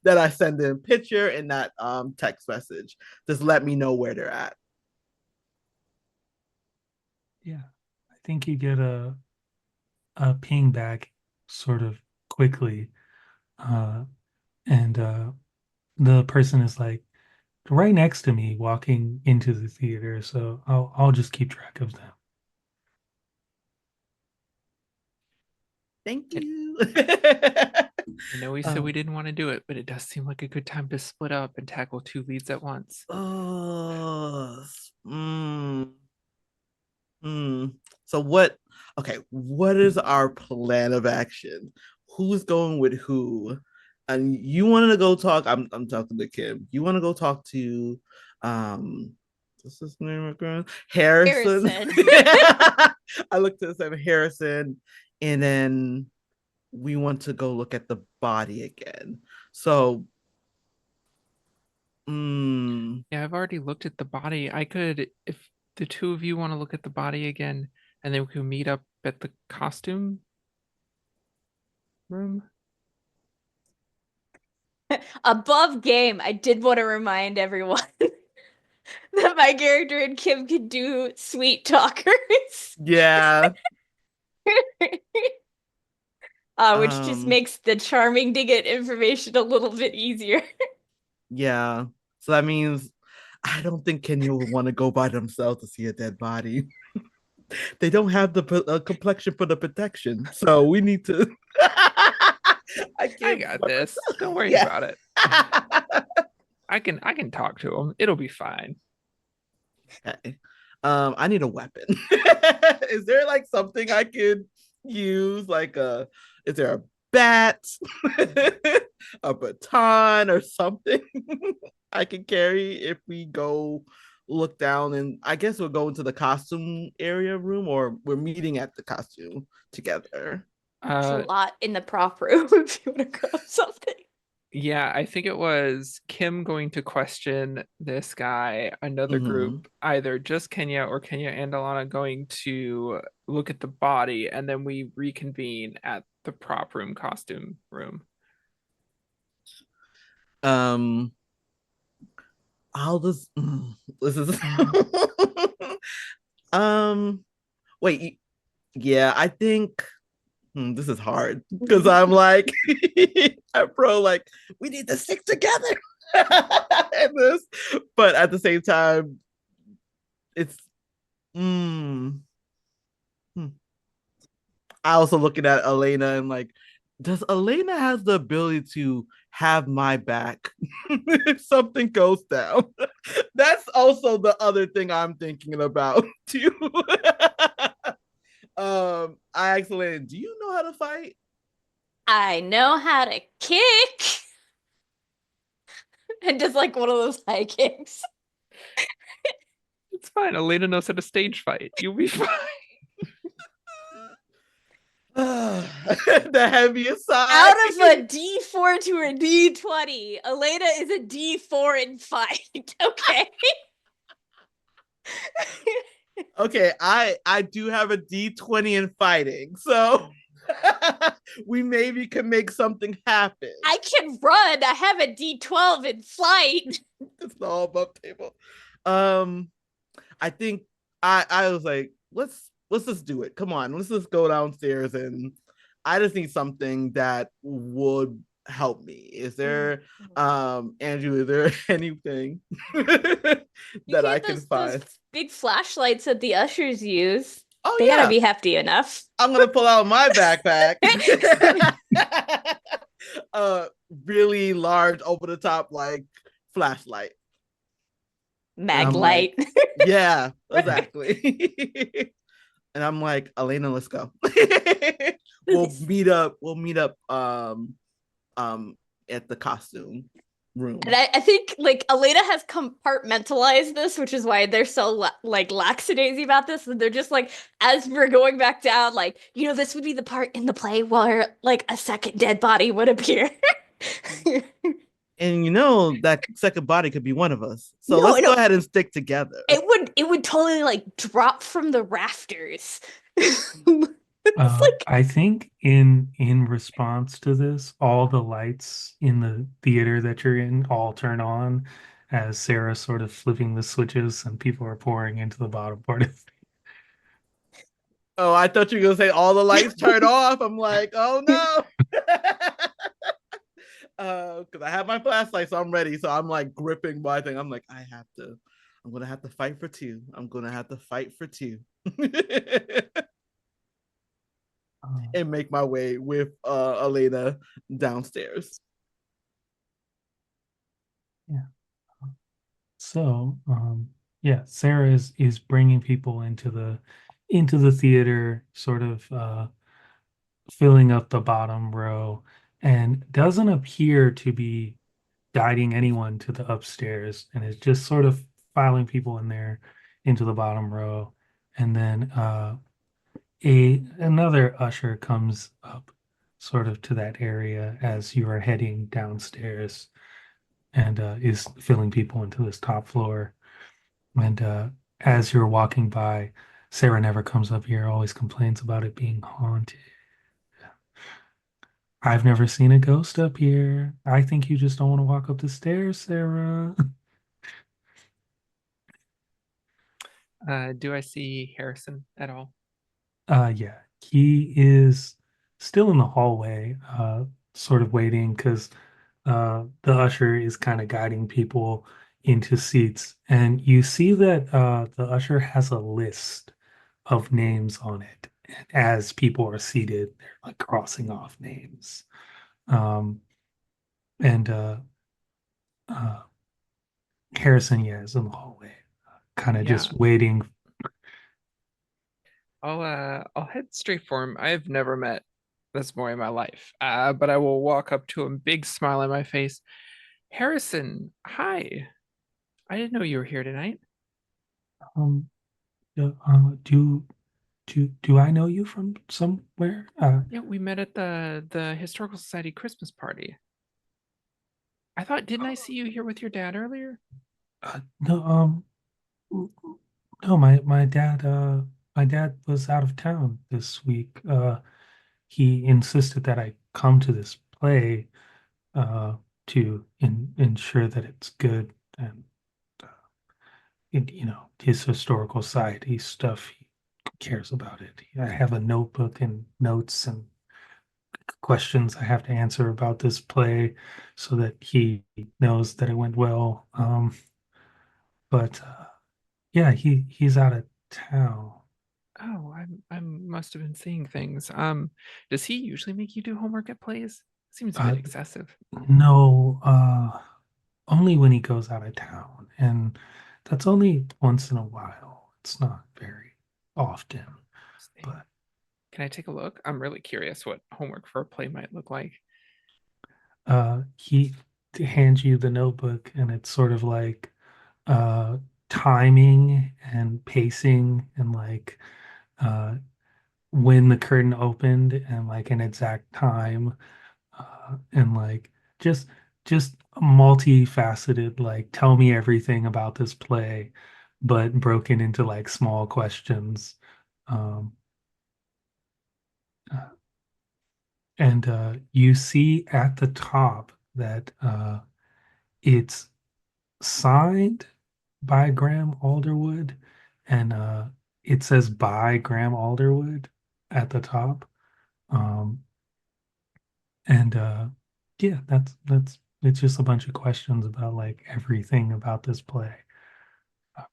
[SPEAKER 4] That I send in picture in that text message. Just let me know where they're at.
[SPEAKER 1] Yeah. I think you get a ping back sort of quickly. And the person is like right next to me walking into the theater, so I'll just keep track of them.
[SPEAKER 4] Thank you.
[SPEAKER 5] I know we said we didn't want to do it, but it does seem like a good time to split up and tackle two leads at once.
[SPEAKER 4] Oh, mm, mm. So what? Okay, what is our plan of action? Who's going with who? And you wanted to go talk. I'm talking to Kim. You want to go talk to what's his name again? Harrison.
[SPEAKER 3] Harrison.
[SPEAKER 4] I looked at him, Harrison, and then we want to go look at the body again. So,
[SPEAKER 5] Yeah, I've already looked at the body. I could, if the two of you want to look at the body again, and then we can meet up at the costume room.
[SPEAKER 3] Above game, I did want to remind everyone that my character and Kim can do sweet talkers.
[SPEAKER 4] yeah.
[SPEAKER 3] Which just
[SPEAKER 4] Um,
[SPEAKER 3] makes the charming to get information a little bit easier.
[SPEAKER 4] yeah. So that means I don't think Kenya would want to go by themselves to see a dead body. They don't have the complexion for the protection, so we need to. I
[SPEAKER 5] I
[SPEAKER 4] can't.
[SPEAKER 5] got this. Don't worry
[SPEAKER 4] Yeah.
[SPEAKER 5] about it. I can talk to him. It'll be fine.
[SPEAKER 4] Okay. I need a weapon. Is there like something I could use? Is there a bat, a baton, or something I can carry if we go look down? And I guess we'll go into the costume area room, or we're meeting at the costume together.
[SPEAKER 3] There's a
[SPEAKER 5] Uh,
[SPEAKER 3] lot in the prop room if you want to grab something.
[SPEAKER 5] yeah, I think it was Kim going to question this guy, another group,
[SPEAKER 4] Mm-hmm.
[SPEAKER 5] either just Kenya or Kenya and Alana going to look at the body, and then we reconvene at the prop room costume room.
[SPEAKER 4] Um, I'll just this is um wait, yeah, I think this is hard because I'm like I'm pro like we need to stick together in this, but at the same time it's mm, hmm. I also looking at Elena and like, does Elena has the ability to have my back if something goes down? That's also the other thing I'm thinking about too. I asked Elena, do you know how to fight?
[SPEAKER 3] I know how to kick. And just like one of those high kicks.
[SPEAKER 5] It's fine. Elena knows how to stage fight. You'll be fine.
[SPEAKER 4] The heaviest side.
[SPEAKER 3] Out of a D4 to a D20, Elena is a D4 in fight. Okay.
[SPEAKER 4] Okay, I do have a D20 in fighting, so we maybe can make something happen.
[SPEAKER 3] I can run. I have a D12 in flight.
[SPEAKER 4] It's the all above table. Um, I think I was like, let's just do it. Come on, let's just go downstairs, and I just need something that would help me. Is there Andrew, is there anything that I can
[SPEAKER 3] Those
[SPEAKER 4] find?
[SPEAKER 3] big flashlights that the ushers use.
[SPEAKER 4] Oh
[SPEAKER 3] They gotta
[SPEAKER 4] yeah,
[SPEAKER 3] be hefty enough.
[SPEAKER 4] I'm gonna pull out my backpack. Really large over the top like flashlight. And
[SPEAKER 3] Mag
[SPEAKER 4] I'm like,
[SPEAKER 3] light.
[SPEAKER 4] yeah, exactly. And I'm like, Elena, let's go. We'll meet up at the costume room.
[SPEAKER 3] And I think like Elena has compartmentalized this, which is why they're so like lackadaisy about this. And they're just like, as we're going back down, like, this would be the part in the play where like a second dead body would appear.
[SPEAKER 4] And that second body could be one of us. So
[SPEAKER 3] No,
[SPEAKER 4] let's go
[SPEAKER 3] no,
[SPEAKER 4] ahead and stick together.
[SPEAKER 3] it would totally like drop from the rafters. It's like
[SPEAKER 1] I think in response to this, all the lights in the theater that you're in all turn on as Sarah's sort of flipping the switches and people are pouring into the bottom part of
[SPEAKER 4] Oh, I thought you were gonna say all the lights turn off. I'm like, oh no. Because I have my flashlight, so I'm ready. So I'm like gripping my thing. I'm like, I'm gonna have to fight for two. I'm gonna have to fight for two. And make my way with Elena downstairs.
[SPEAKER 1] Yeah. So, yeah, Sarah is bringing people into the theater, sort of filling up the bottom row, and doesn't appear to be guiding anyone to the upstairs, and is just sort of filing people in there into the bottom row, and then a another usher comes up, sort of to that area as you are heading downstairs, and is filling people into this top floor. And as you're walking by, Sarah never comes up here, always complains about it being haunted. I've never seen a ghost up here. I think you just don't want to walk up the stairs, Sarah.
[SPEAKER 5] Do I see Harrison at all?
[SPEAKER 1] Yeah, he is still in the hallway, sort of waiting because the usher is kind of guiding people into seats. And you see that the usher has a list of names on it. And as people are seated, they're like crossing off names. Um, and uh, Harrison, yeah, is in the hallway, kind of
[SPEAKER 5] Yeah.
[SPEAKER 1] just waiting.
[SPEAKER 5] I'll head straight for him. I've never met this boy in my life. But I will walk up to him, big smile on my face. Harrison, hi. I didn't know you were here tonight.
[SPEAKER 1] Um, do do I know you from somewhere?
[SPEAKER 5] Yeah, we met at the Historical Society Christmas party. I thought, didn't I see you here with your dad earlier?
[SPEAKER 1] No, no, my dad was out of town this week. He insisted that I come to this play, to ensure that it's good and, his historical society stuff. He cares about it. I have a notebook and notes and questions I have to answer about this play so that he knows that it went well. But yeah, he's out of town.
[SPEAKER 5] Oh, I must have been seeing things. Does he usually make you do homework at plays? Seems a bit
[SPEAKER 1] Uh,
[SPEAKER 5] excessive.
[SPEAKER 1] no, only when he goes out of town, and that's only once in a while. It's not very often, but
[SPEAKER 5] Can I take a look? I'm really curious what homework for a play might look like.
[SPEAKER 1] he hands you the notebook, and it's sort of like uh timing and pacing and like uh when the curtain opened and like an exact time, and like just just multifaceted, like tell me everything about this play. but broken into like small questions. Um, uh, and you see at the top that it's signed by Graham Alderwood, and it says by Graham Alderwood at the top. Um, and yeah, that's it's just a bunch of questions about like everything about this play,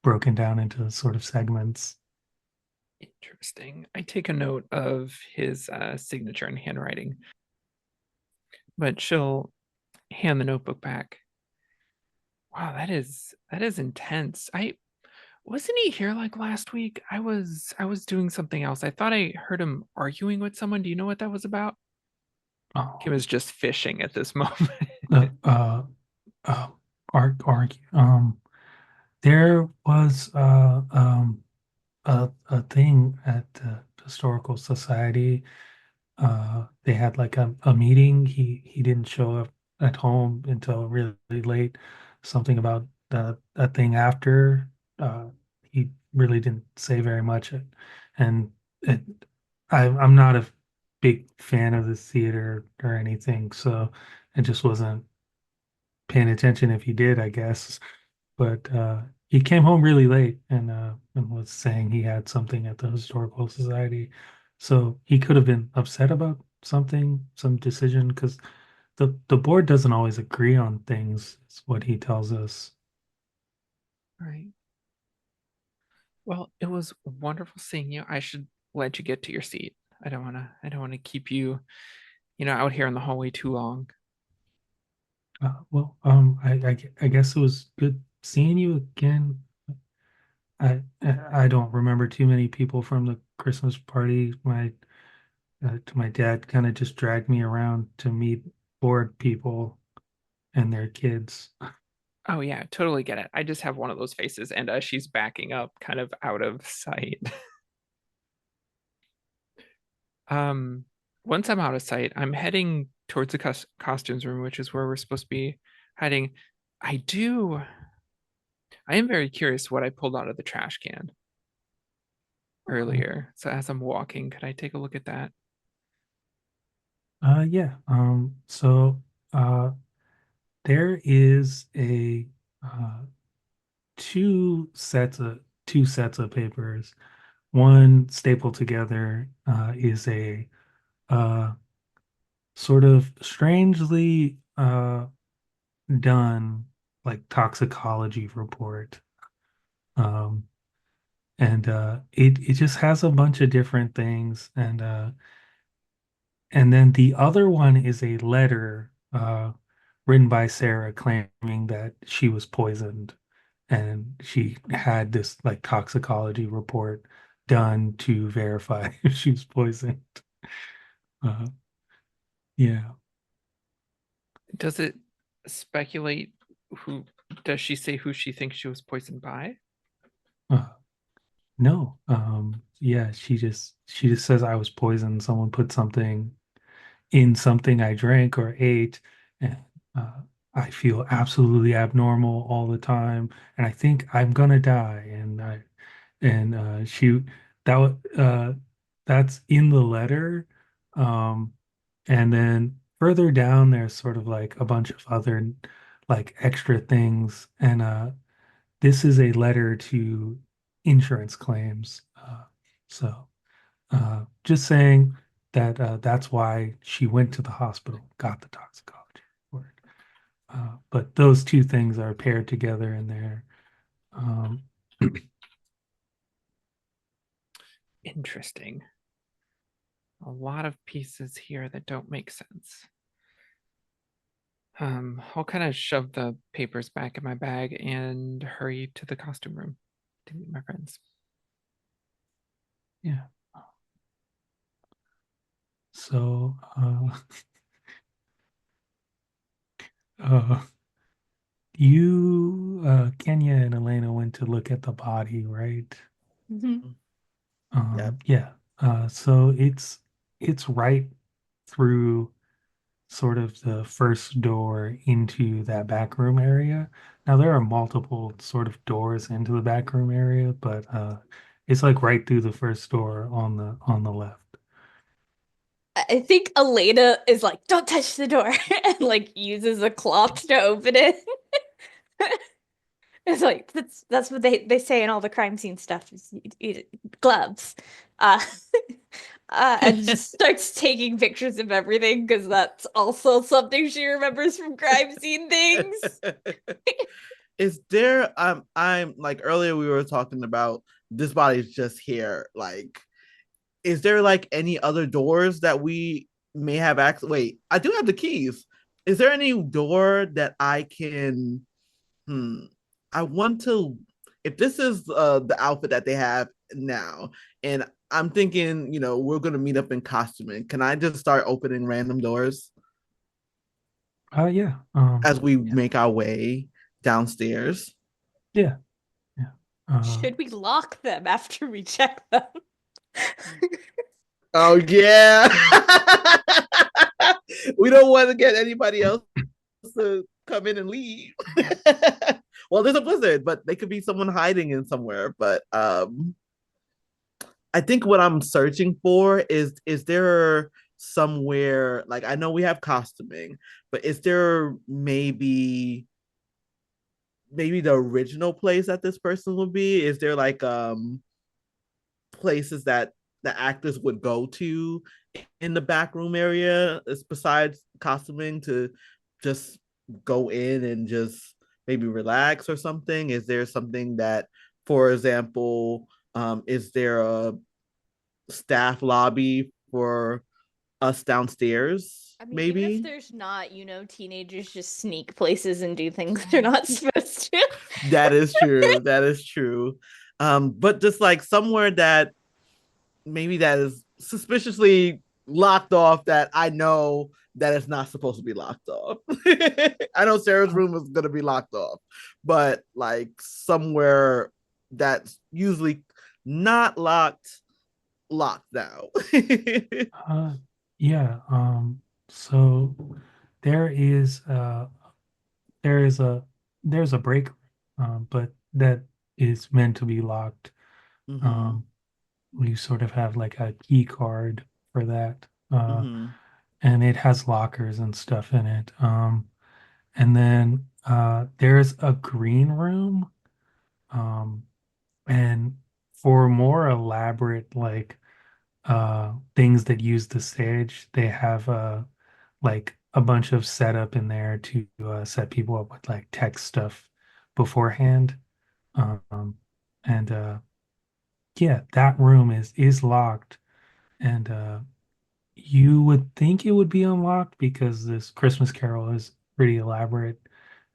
[SPEAKER 1] broken down into sort of segments.
[SPEAKER 5] Interesting. I take a note of his signature and handwriting, but she'll hand the notebook back. Wow, that is intense. I wasn't he here like last week? I was doing something else. I thought I heard him arguing with someone. Do you know what that was about? Kim
[SPEAKER 1] Oh,
[SPEAKER 5] is just fishing at this moment.
[SPEAKER 1] uh, uh, uh, argue. There was a thing at the historical society. They had like a meeting. He didn't show up at home until really late. Something about a thing after. He really didn't say very much. And it, I'm not a big fan of the theater or anything, so I just wasn't paying attention if he did, I guess. But he came home really late and was saying he had something at the historical society. So he could have been upset about something, some decision, because the board doesn't always agree on things, is what he tells us.
[SPEAKER 5] Right. Well, it was wonderful seeing you. I should let you get to your seat. I don't wanna keep you, out here in the hallway too long.
[SPEAKER 1] I guess it was good seeing you again. I don't remember too many people from the Christmas party. My dad kind of just dragged me around to meet bored people and their kids.
[SPEAKER 5] Oh yeah, totally get it. I just have one of those faces, and she's backing up kind of out of sight. Um, Once I'm out of sight, I'm heading towards the costumes room, which is where we're supposed to be hiding. I do. I am very curious what I pulled out of the trash can earlier. So as I'm walking, could I take a look at that?
[SPEAKER 1] Yeah. So there is a uh, two sets of two sets of papers. One stapled together is a uh, sort of strangely done like toxicology report. Um, and it just has a bunch of different things, and then the other one is a letter written by Sarah claiming that she was poisoned and she had this like toxicology report done to verify if she was poisoned. Uh, yeah.
[SPEAKER 5] Does it speculate who, does she say who she thinks she was poisoned by?
[SPEAKER 1] Uh, no. Yeah, she just says I was poisoned. Someone put something in something I drank or ate, and uh, I feel absolutely abnormal all the time, and I think I'm gonna die. And she that that's in the letter, um, and then further down there's sort of like a bunch of other like extra things, and this is a letter to insurance claims. So. Just saying that that's why she went to the hospital, got the toxicology report. But those two things are paired together in there. Um,
[SPEAKER 5] Interesting. A lot of pieces here that don't make sense. I'll kind of shove the papers back in my bag and hurry to the costume room to meet my friends.
[SPEAKER 1] yeah. So, uh, Kenya and Elena went to look at the body, right?
[SPEAKER 3] Mhm.
[SPEAKER 4] Yep.
[SPEAKER 1] Yeah. So it's right through sort of the first door into that back room area. Now there are multiple sort of doors into the back room area, but it's like right through the first door on the left.
[SPEAKER 3] I think Elena is like, "Don't touch the door," and like uses a cloth to open it. It's like that's what they say in all the crime scene stuff is gloves. Uh, and just starts taking pictures of everything because that's also something she remembers from crime scene things.
[SPEAKER 4] Is there I'm like earlier we were talking about this body's just here. Like, is there like any other doors that we may have access? Wait, I do have the keys. Is there any door that I can I want to, if this is the outfit that they have now, and I'm thinking, we're gonna meet up in costuming. Can I just start opening random doors
[SPEAKER 1] Yeah.
[SPEAKER 4] as we
[SPEAKER 1] Yeah.
[SPEAKER 4] make our way downstairs?
[SPEAKER 1] Yeah. Yeah.
[SPEAKER 3] Should we lock them after we check them?
[SPEAKER 4] Oh yeah. We don't want to get anybody else to come in and leave. Well, there's a blizzard, but they could be someone hiding in somewhere. But I think what I'm searching for is there somewhere, like, I know we have costuming, but is there maybe the original place that this person will be? Is there like places that the actors would go to in the back room area besides costuming to just go in and just maybe relax or something? Is there something that, for example, is there a staff lobby for us downstairs,
[SPEAKER 3] I mean, even if
[SPEAKER 4] maybe?
[SPEAKER 3] there's not, teenagers just sneak places and do things they're not supposed to.
[SPEAKER 4] That is true. That is true. But just like somewhere that maybe that is suspiciously locked off, that I know that it's not supposed to be locked off. I know Sarah's room is gonna be locked off, but like somewhere that's usually not locked now.
[SPEAKER 1] Uh, yeah. So there is uh there is a there's a break, but that is meant to be locked.
[SPEAKER 4] Mm-hmm.
[SPEAKER 1] Um, we sort of have like a key card for that.
[SPEAKER 4] Mm-hmm.
[SPEAKER 1] And it has lockers and stuff in it. And then there's a green room. Um, and for more elaborate like things that use the stage, they have like a bunch of setup in there to set people up with like tech stuff beforehand. Um, and yeah, that room is locked, and you would think it would be unlocked because this Christmas Carol is pretty elaborate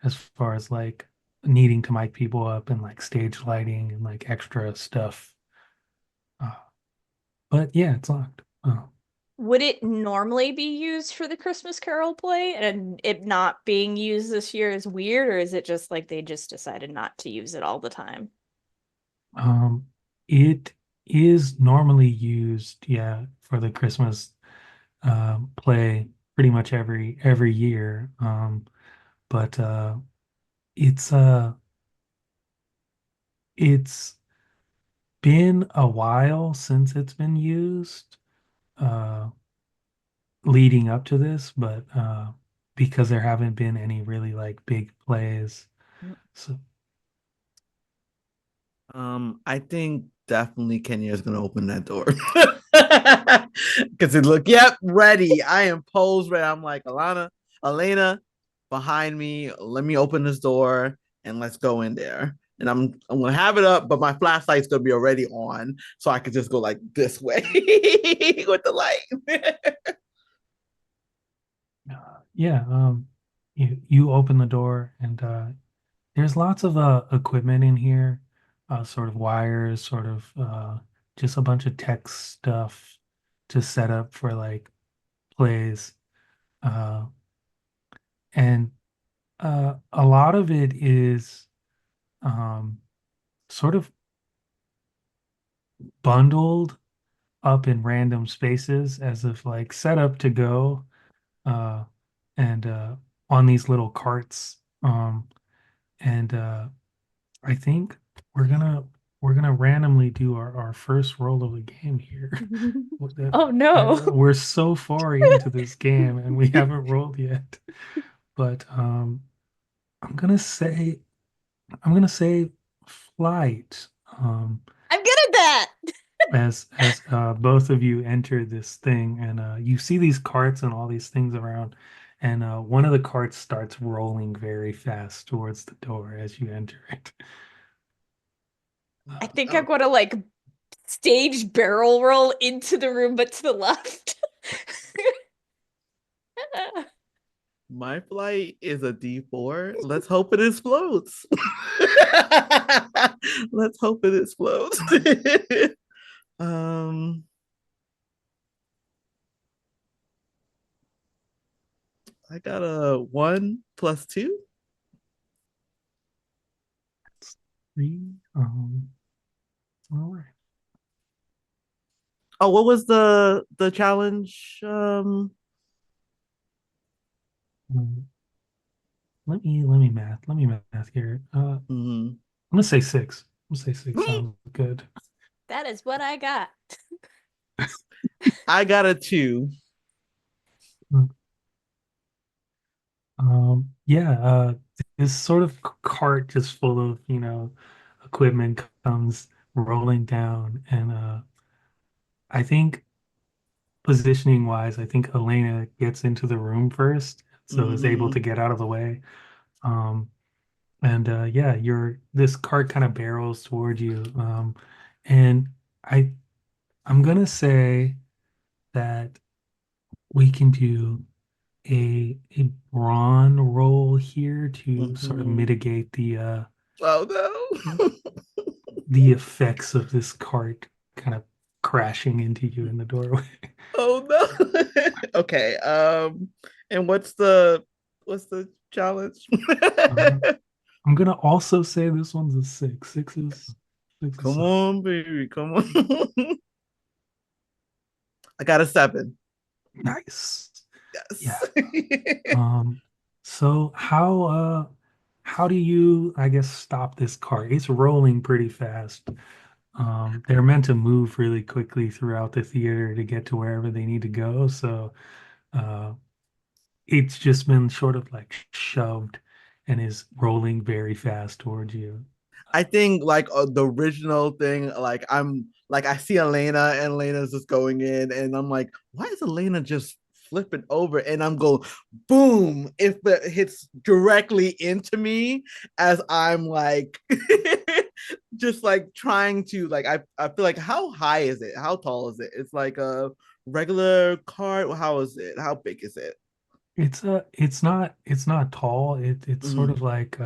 [SPEAKER 1] as far as like needing to mic people up and like stage lighting and like extra stuff. Uh, but yeah, it's locked.
[SPEAKER 3] Would it normally be used for the Christmas Carol play, and it not being used this year is weird, or is it just like they just decided not to use it all the time?
[SPEAKER 1] Um, it is normally used, yeah, for the Christmas play pretty much every year. But it's uh it's been a while since it's been used uh leading up to this, but because there haven't been any really like big plays. So
[SPEAKER 4] I think definitely Kenya is gonna open that door. Because it look, yep, ready. I am posed ready. I'm like, Elena, behind me. Let me open this door and let's go in there. And I'm gonna have it up, but my flashlight's gonna be already on, so I could just go like this way with the light.
[SPEAKER 1] yeah, you open the door and there's lots of equipment in here, sort of wires, sort of just a bunch of tech stuff to set up for like plays. Uh, and a lot of it is um, sort of bundled up in random spaces as if like set up to go. and on these little carts. And I think we're gonna we're gonna randomly do our first roll of the game here.
[SPEAKER 3] Oh no.
[SPEAKER 1] We're so far into this game and we haven't rolled yet. But I'm gonna say I'm gonna say flight.
[SPEAKER 3] I'm good at that.
[SPEAKER 1] As both of you enter this thing and you see these carts and all these things around, and one of the carts starts rolling very fast towards the door as you enter it.
[SPEAKER 3] I think I'm
[SPEAKER 4] Oh,
[SPEAKER 3] gonna like stage barrel roll into the room, but to the left.
[SPEAKER 4] my flight is a D4. Let's hope it explodes. Let's hope it explodes. um, I got a 1 + 2.
[SPEAKER 1] Three. All right.
[SPEAKER 4] Oh, what was the challenge?
[SPEAKER 1] Um, let me math here.
[SPEAKER 4] Mhm.
[SPEAKER 1] I'm gonna say six. I'm gonna say six sounds good.
[SPEAKER 3] That is what I got.
[SPEAKER 4] I got a 2.
[SPEAKER 1] Yeah, this sort of cart just full of, equipment comes rolling down, and I think positioning wise, I think Elena gets into the room first, so is able to
[SPEAKER 4] Mhm.
[SPEAKER 1] get out of the way. Um, and yeah, this cart kind of barrels toward you, and I I'm gonna say that we can do a brawn roll here to sort of
[SPEAKER 4] Mhm.
[SPEAKER 1] mitigate
[SPEAKER 4] Oh no.
[SPEAKER 1] the effects of this cart kind of crashing into you in the doorway.
[SPEAKER 4] Oh no. Okay. And what's the challenge?
[SPEAKER 1] Uh, I'm gonna also say this one's a six. Six is
[SPEAKER 4] Come
[SPEAKER 1] solid.
[SPEAKER 4] on, baby. Come on. I got a 7.
[SPEAKER 1] Nice. Yeah.
[SPEAKER 4] Yes.
[SPEAKER 1] Um, so how do you, I guess, stop this cart? It's rolling pretty fast. They're meant to move really quickly throughout the theater to get to wherever they need to go. So uh, it's just been sort of like shoved and is rolling very fast towards you.
[SPEAKER 4] I think like the original thing, like I'm like I see Elena and Elena's just going in, and I'm like, why is Elena just flipping over? And I'm going, boom! If it hits directly into me as I'm like, just like trying to like I feel like how high is it? How tall is it? It's like a regular cart. How is it? How big is it?
[SPEAKER 1] It's not tall. It's sort
[SPEAKER 4] Mhm.
[SPEAKER 1] of like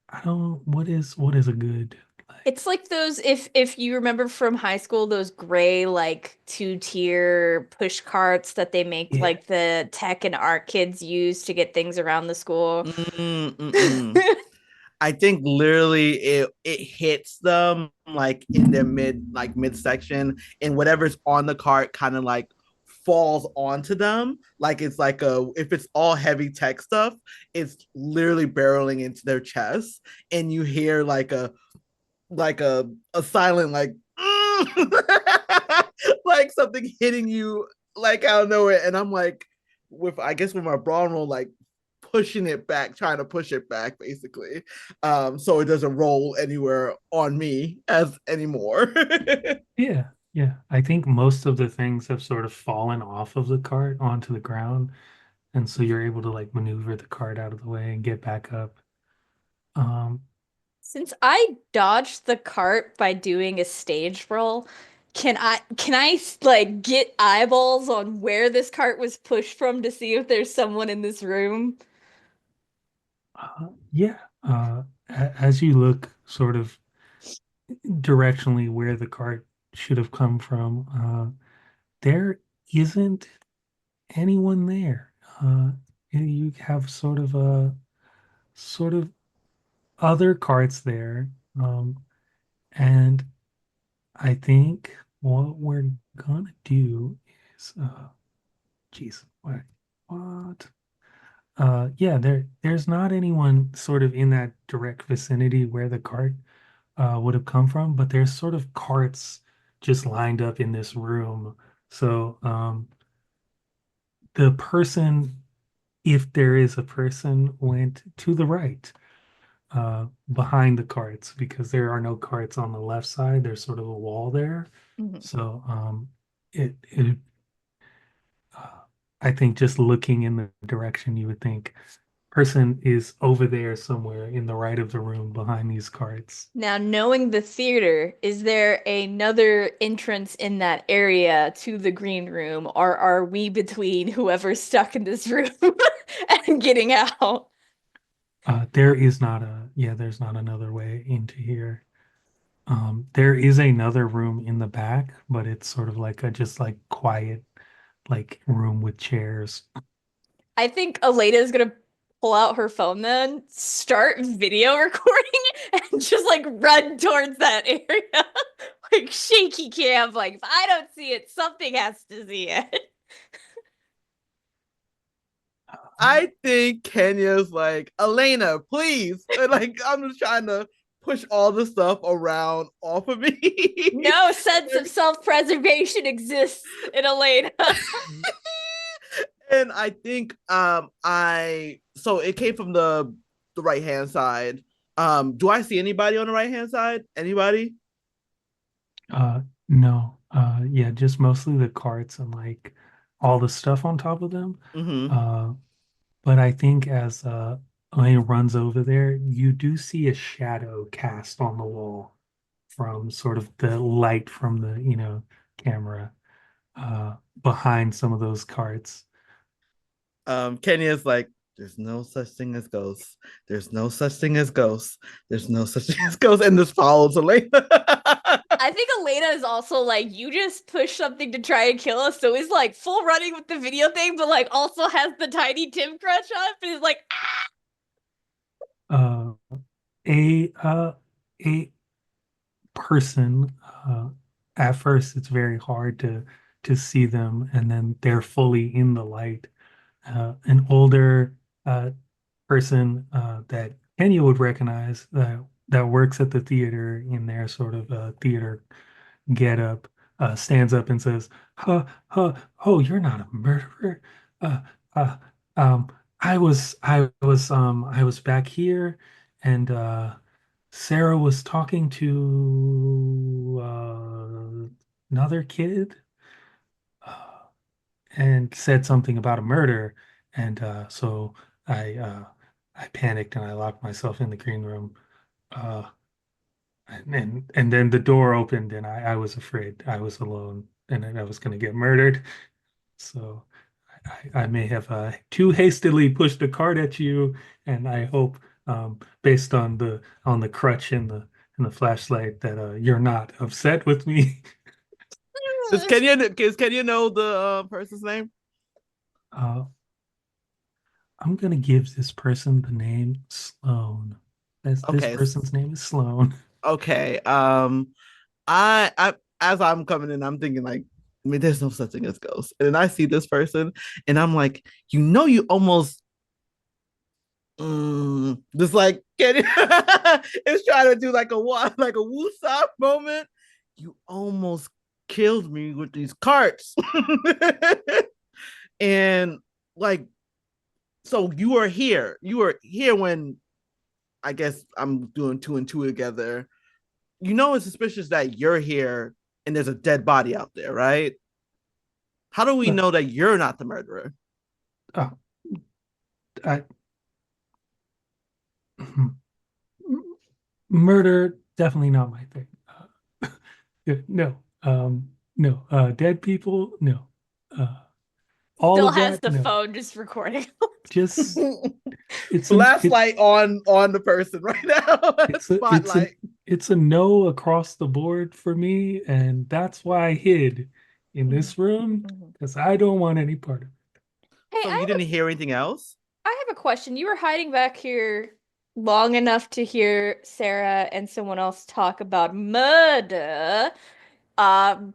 [SPEAKER 1] I don't what is a good like
[SPEAKER 3] It's like those if you remember from high school, those gray like two-tier push carts that they make
[SPEAKER 1] yeah.
[SPEAKER 3] like the tech and art kids use to get things around the school.
[SPEAKER 4] Mm-mm. I think literally it hits them like in their midsection, and whatever's on the cart kind of like falls onto them. Like it's like a if it's all heavy tech stuff, it's literally barreling into their chest, and you hear like a silent like like something hitting you like out of nowhere, and I'm like with I guess with my brawn roll like pushing it back, trying to push it back basically, so it doesn't roll anywhere on me as anymore.
[SPEAKER 1] Yeah, yeah. I think most of the things have sort of fallen off of the cart onto the ground, and so you're able to like maneuver the cart out of the way and get back up. Um,
[SPEAKER 3] Since I dodged the cart by doing a stage roll, can I like get eyeballs on where this cart was pushed from to see if there's someone in this room?
[SPEAKER 1] yeah. As you look sort of directionally where the cart should have come from, there isn't anyone there. You have sort of other carts there, and I think what we're gonna do is, geez, what? What? Yeah, there's not anyone sort of in that direct vicinity where the cart would have come from, but there's sort of carts just lined up in this room. So the person, if there is a person, went to the right, behind the carts because there are no carts on the left side. There's sort of a wall there.
[SPEAKER 3] Mhm.
[SPEAKER 1] So it I think just looking in the direction you would think person is over there somewhere in the right of the room behind these carts.
[SPEAKER 3] Now, knowing the theater, is there another entrance in that area to the green room, or are we between whoever's stuck in this room and getting out?
[SPEAKER 1] There is not a yeah, there's not another way into here. There is another room in the back, but it's sort of like a just like quiet like room with chairs.
[SPEAKER 3] I think Elena's gonna pull out her phone then, start video recording, and just like run towards that area. Like shaky cam, like if I don't see it, something has to see it.
[SPEAKER 4] I think Kenya's like, Elena, please. And, like, I'm just trying to push all the stuff around off of me.
[SPEAKER 3] No sense of self-preservation exists in Elena.
[SPEAKER 4] And I think I so it came from the right hand side. Do I see anybody on the right hand side? Anybody?
[SPEAKER 1] No. Yeah, just mostly the carts and like all the stuff on top of them.
[SPEAKER 4] Mm-hmm.
[SPEAKER 1] Uh, but I think as Elaine runs over there, you do see a shadow cast on the wall from sort of the light from the, camera behind some of those carts.
[SPEAKER 4] Kenya's like, there's no such thing as ghosts. There's no such thing as ghosts. There's no such thing as ghosts, and this follows Elena.
[SPEAKER 3] I think Elena is also like, you just push something to try and kill us, so is like full running with the video thing, but like also has the Tiny Tim crush up and is like,
[SPEAKER 1] Uh, a person, at first it's very hard to see them, and then they're fully in the light. An older person that Kenya would recognize that works at the theater in their sort of theater getup stands up and says, "Huh, huh, oh, you're not a murderer. Uh, uh, um, I was back here, and Sarah was talking to another kid, uh, and said something about a murder, and so I uh, I panicked and I locked myself in the green room." Uh, and then the door opened and I was afraid I was alone and I was going to get murdered. So I may have too hastily pushed a card at you, and I hope, based on the crutch and the flashlight, that you're not upset with me.
[SPEAKER 4] Does Kenya know the person's name?
[SPEAKER 1] Uh, I'm going to give this person the name Sloan. This
[SPEAKER 4] Okay.
[SPEAKER 1] person's name is Sloan.
[SPEAKER 4] Okay. I as I'm coming in, I'm thinking like, I mean, there's no such thing as ghosts. And then I see this person, and I'm like, you almost just like getting it's trying to do like a woosop moment. You almost killed me with these carts. And like, so you were here. You were here when I guess I'm doing two and two together. You know it's suspicious that you're here and there's a dead body out there, right? How do we
[SPEAKER 1] Uh,
[SPEAKER 4] know that you're not the murderer?
[SPEAKER 1] uh, I, Murder, definitely not my thing. No, no. Dead people, no. Uh, all
[SPEAKER 3] still
[SPEAKER 1] of
[SPEAKER 3] has
[SPEAKER 1] that,
[SPEAKER 3] the
[SPEAKER 1] no.
[SPEAKER 3] phone just recording.
[SPEAKER 1] Just it's
[SPEAKER 4] Flashlight on the person right now.
[SPEAKER 1] it's a it's a
[SPEAKER 4] Spotlight.
[SPEAKER 1] it's a no across the board for me, and that's why I hid in this room
[SPEAKER 3] Mhm.
[SPEAKER 1] because I don't want any part of it.
[SPEAKER 3] Hey,
[SPEAKER 4] So you didn't hear anything else?
[SPEAKER 3] I have a question. You were hiding back here long enough to hear Sarah and someone else talk about murder. Um,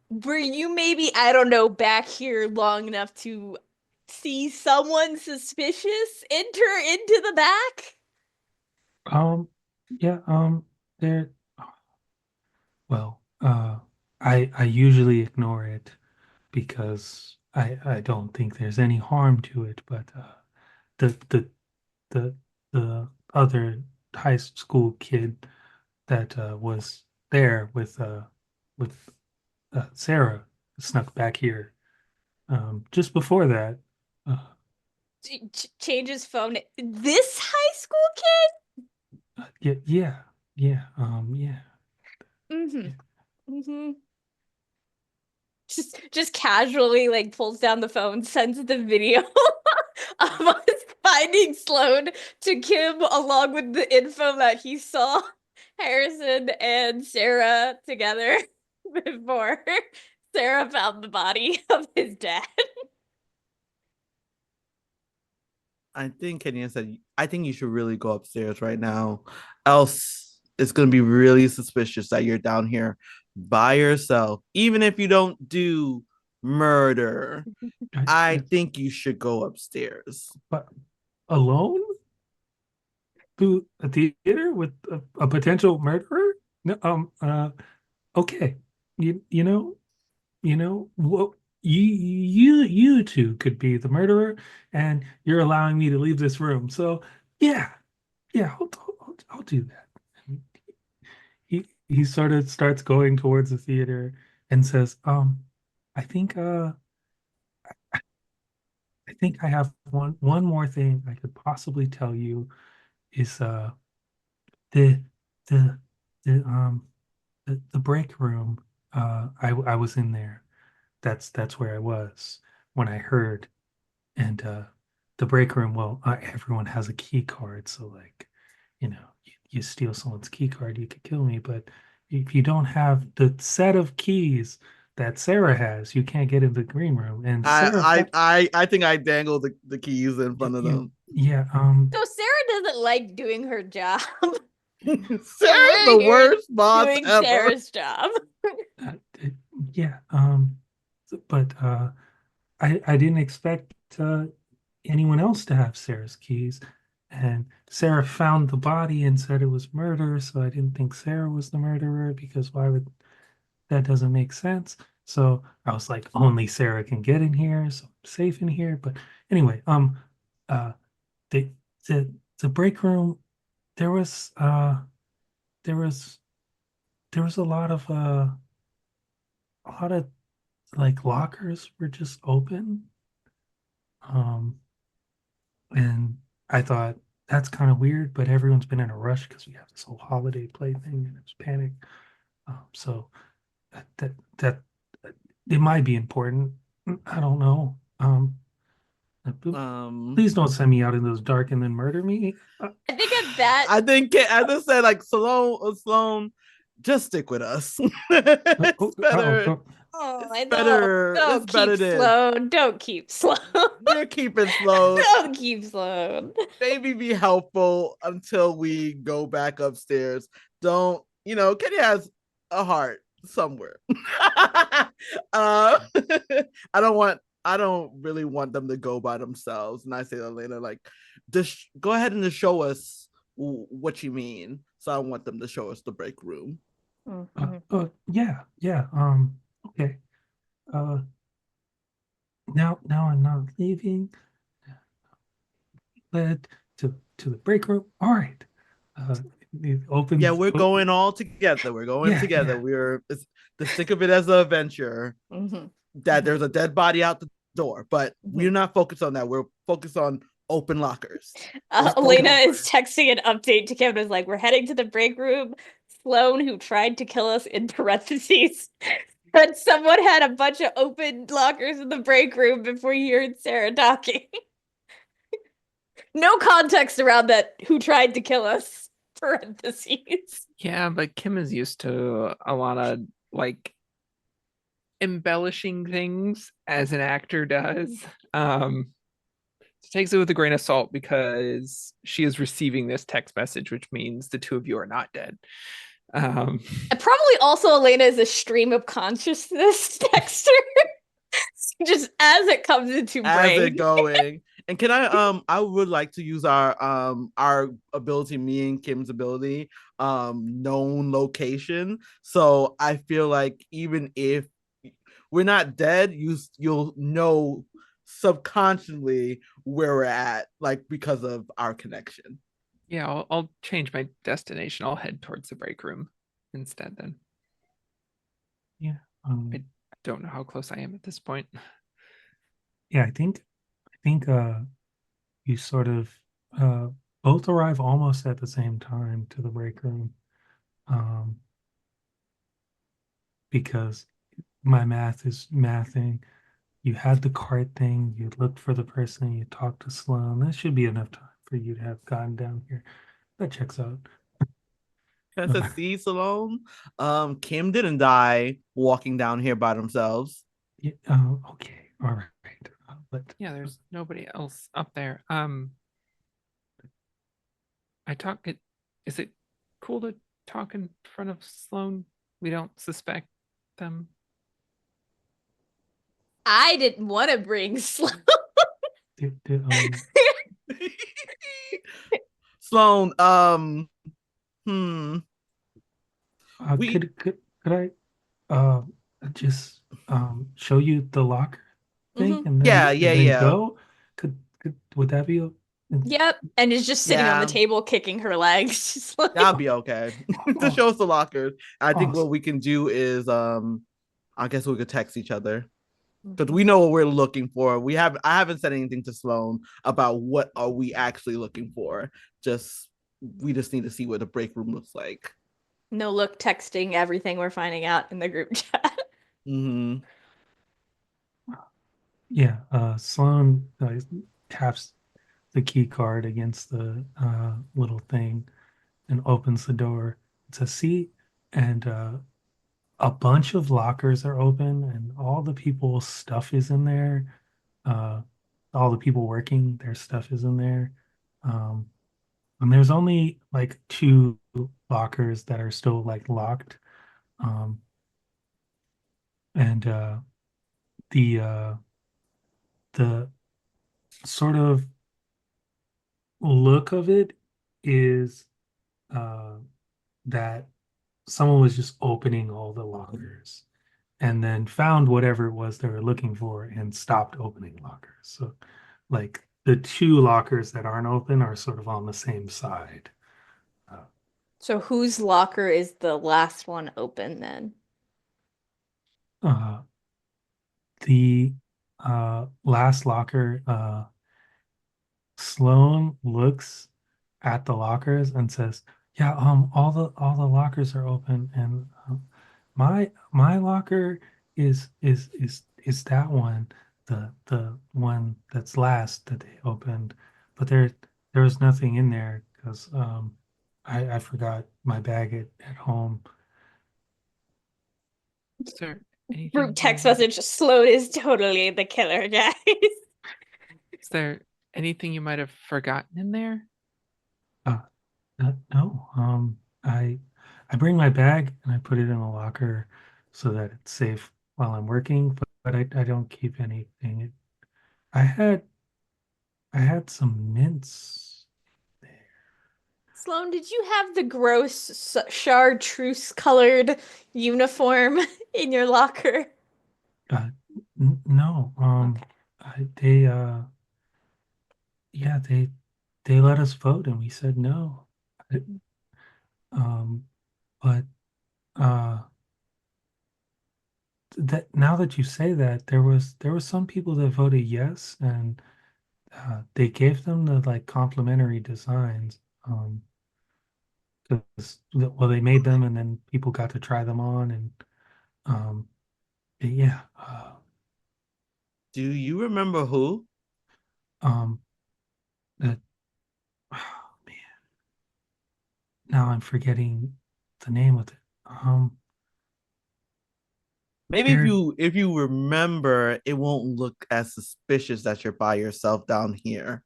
[SPEAKER 3] were you maybe, I don't know, back here long enough to see someone suspicious enter into the back?
[SPEAKER 1] Yeah, there, well, I usually ignore it because I don't think there's any harm to it, but the the the the other high school kid that was there with Sarah snuck back here. Just before that, uh,
[SPEAKER 3] Change his phone. This high school kid?
[SPEAKER 1] yeah, yeah, yeah, yeah,
[SPEAKER 3] Mm-hmm.
[SPEAKER 1] yeah.
[SPEAKER 3] Mm-hmm. Just casually like pulls down the phone, sends the video of us finding Sloan to Kim, along with the info that he saw Harrison and Sarah together before Sarah found the body of his dad.
[SPEAKER 4] I think Kenya said, I think you should really go upstairs right now. Else it's going to be really suspicious that you're down here by yourself. Even if you don't do murder, I think you should go upstairs.
[SPEAKER 1] But alone to a theater with a potential murderer? No, okay. What you two could be the murderer, and you're allowing me to leave this room. So yeah, yeah, I'll do that. He sort of starts going towards the theater and says, I think I think I have one more thing I could possibly tell you is the the the the break room. I was in there. That's where I was when I heard. And the break room, well, everyone has a key card, so like, you steal someone's key card, you could kill me. But if you don't have the set of keys that Sarah has, you can't get in the green room. And Sarah,
[SPEAKER 4] I think I dangled the keys in front of them.
[SPEAKER 1] yeah,
[SPEAKER 3] So Sarah doesn't like doing her job.
[SPEAKER 4] Sarah's the worst boss
[SPEAKER 3] doing
[SPEAKER 4] ever.
[SPEAKER 3] Sarah's job.
[SPEAKER 1] uh, yeah, but I didn't expect anyone else to have Sarah's keys. And Sarah found the body and said it was murder, so I didn't think Sarah was the murderer because why would that doesn't make sense. So I was like, only Sarah can get in here, so I'm safe in here. But anyway, uh the the the break room, there was there was there was a lot of like lockers were just open. Um And I thought that's kind of weird, but everyone's been in a rush because we have this whole holiday play thing and it's panic. So that it might be important. I don't know. Please don't send me out in those dark and then murder me.
[SPEAKER 3] I think at that.
[SPEAKER 4] I think I just said like Sloan, just stick with us. It's better.
[SPEAKER 3] It's
[SPEAKER 4] better.
[SPEAKER 3] Don't
[SPEAKER 4] It's
[SPEAKER 3] keep
[SPEAKER 4] better than
[SPEAKER 3] Sloan. Don't keep Sloan.
[SPEAKER 4] You're keeping Sloan.
[SPEAKER 3] Don't keep Sloan.
[SPEAKER 4] Maybe be helpful until we go back upstairs. Don't, Kenny has a heart somewhere. I don't really want them to go by themselves. And I say to Elena, like, just go ahead and just show us what you mean. So I want them to show us the break room.
[SPEAKER 1] Yeah. Okay. Now I'm not leaving. Led to the break room. All right. It opens.
[SPEAKER 4] Yeah, we're going all together. We're going together.
[SPEAKER 1] Yeah.
[SPEAKER 4] We're just think of it as an adventure. That there's a dead body out the door, but we're not focused on that. We're focused on open lockers.
[SPEAKER 3] Elena is texting an update to Kevin. Is like, we're heading to the break room. Sloan, who tried to kill us in parentheses, but someone had a bunch of open lockers in the break room before you heard Sarah talking. No context around that. Who tried to kill us? Parentheses.
[SPEAKER 5] Yeah, but Kim is used to a lot of like embellishing things as an actor does. She takes it with a grain of salt because she is receiving this text message, which means the two of you are not dead.
[SPEAKER 3] And probably also Elena is a stream of consciousness texter. Just as it comes into
[SPEAKER 4] as
[SPEAKER 3] brain.
[SPEAKER 4] it going. And can I would like to use our ability, me and Kim's ability, known location. So I feel like even if we're not dead, you'll know subconsciously where we're at, like because of our connection.
[SPEAKER 5] Yeah, I'll change my destination. I'll head towards the break room instead then.
[SPEAKER 1] Yeah.
[SPEAKER 5] I don't know how close I am at this point.
[SPEAKER 1] Yeah, I think you sort of both arrive almost at the same time to the break room. Because my math is mathing. You had the cart thing, you looked for the person, you talked to Sloan. That should be enough time for you to have gotten down here. That checks out.
[SPEAKER 4] Can I say, see, Salone? Kim didn't die walking down here by themselves.
[SPEAKER 1] Yeah, okay, all right. But
[SPEAKER 5] Yeah, there's nobody else up there. Is it cool to talk in front of Sloan? We don't suspect them.
[SPEAKER 3] I didn't want to bring Sloan.
[SPEAKER 1] did,
[SPEAKER 4] Sloan, hmm. We
[SPEAKER 1] could I uh just show you the locker thing
[SPEAKER 3] Mhm.
[SPEAKER 1] and then
[SPEAKER 4] yeah.
[SPEAKER 1] go? Could would that be
[SPEAKER 3] Yep. And is just sitting on the
[SPEAKER 4] Yeah,
[SPEAKER 3] table kicking her legs. Just like,
[SPEAKER 4] that'll be okay. To show us the lockers. I think
[SPEAKER 1] awesome?
[SPEAKER 4] what we can do is I guess we could text each other. Because we
[SPEAKER 3] Mhm.
[SPEAKER 4] know what we're looking for. I haven't said anything to Sloan about what are we actually looking for. We just need to see what the break room looks like.
[SPEAKER 3] No look texting everything we're finding out in the group chat.
[SPEAKER 4] Mm-hmm.
[SPEAKER 1] Yeah, Sloan taps the key card against the little thing and opens the door. It's a seat, and a bunch of lockers are open, and all the people's stuff is in there. Uh, all the people working, their stuff is in there. Um, and there's only like two lockers that are still like locked. Um, and the the sort of look of it is uh, that someone was just opening all the lockers and then found whatever it was they were looking for and stopped opening lockers. So, like the two lockers that aren't open are sort of on the same side. Uh,
[SPEAKER 3] So whose locker is the last one open then?
[SPEAKER 1] uh, the last locker, Sloan looks at the lockers and says, "Yeah, all the lockers are open, and my locker is that one, the one that's last that they opened, but there was nothing in there because I forgot my bag at home."
[SPEAKER 5] Is there
[SPEAKER 3] Group
[SPEAKER 5] anything
[SPEAKER 3] text message, Sloan is totally the killer, guys.
[SPEAKER 5] is there anything you might have forgotten in there?
[SPEAKER 1] Uh, no, I bring my bag and I put it in a locker so that it's safe while I'm working, but I don't keep anything. I had I had some mints there.
[SPEAKER 3] Sloan, did you have the gross chartreuse colored uniform in your locker?
[SPEAKER 1] Uh, no,
[SPEAKER 3] Okay.
[SPEAKER 1] they yeah, they let us vote and we said no. I- Um, but uh, that now that you say that, there was some people that voted yes, and they gave them the like complimentary designs. Because well, they made them and then people got to try them on, and um, yeah,
[SPEAKER 4] Do you remember who?
[SPEAKER 1] um, that oh, man, now I'm forgetting the name of it.
[SPEAKER 4] Maybe
[SPEAKER 1] They're
[SPEAKER 4] if you remember, it won't look as suspicious that you're by yourself down here.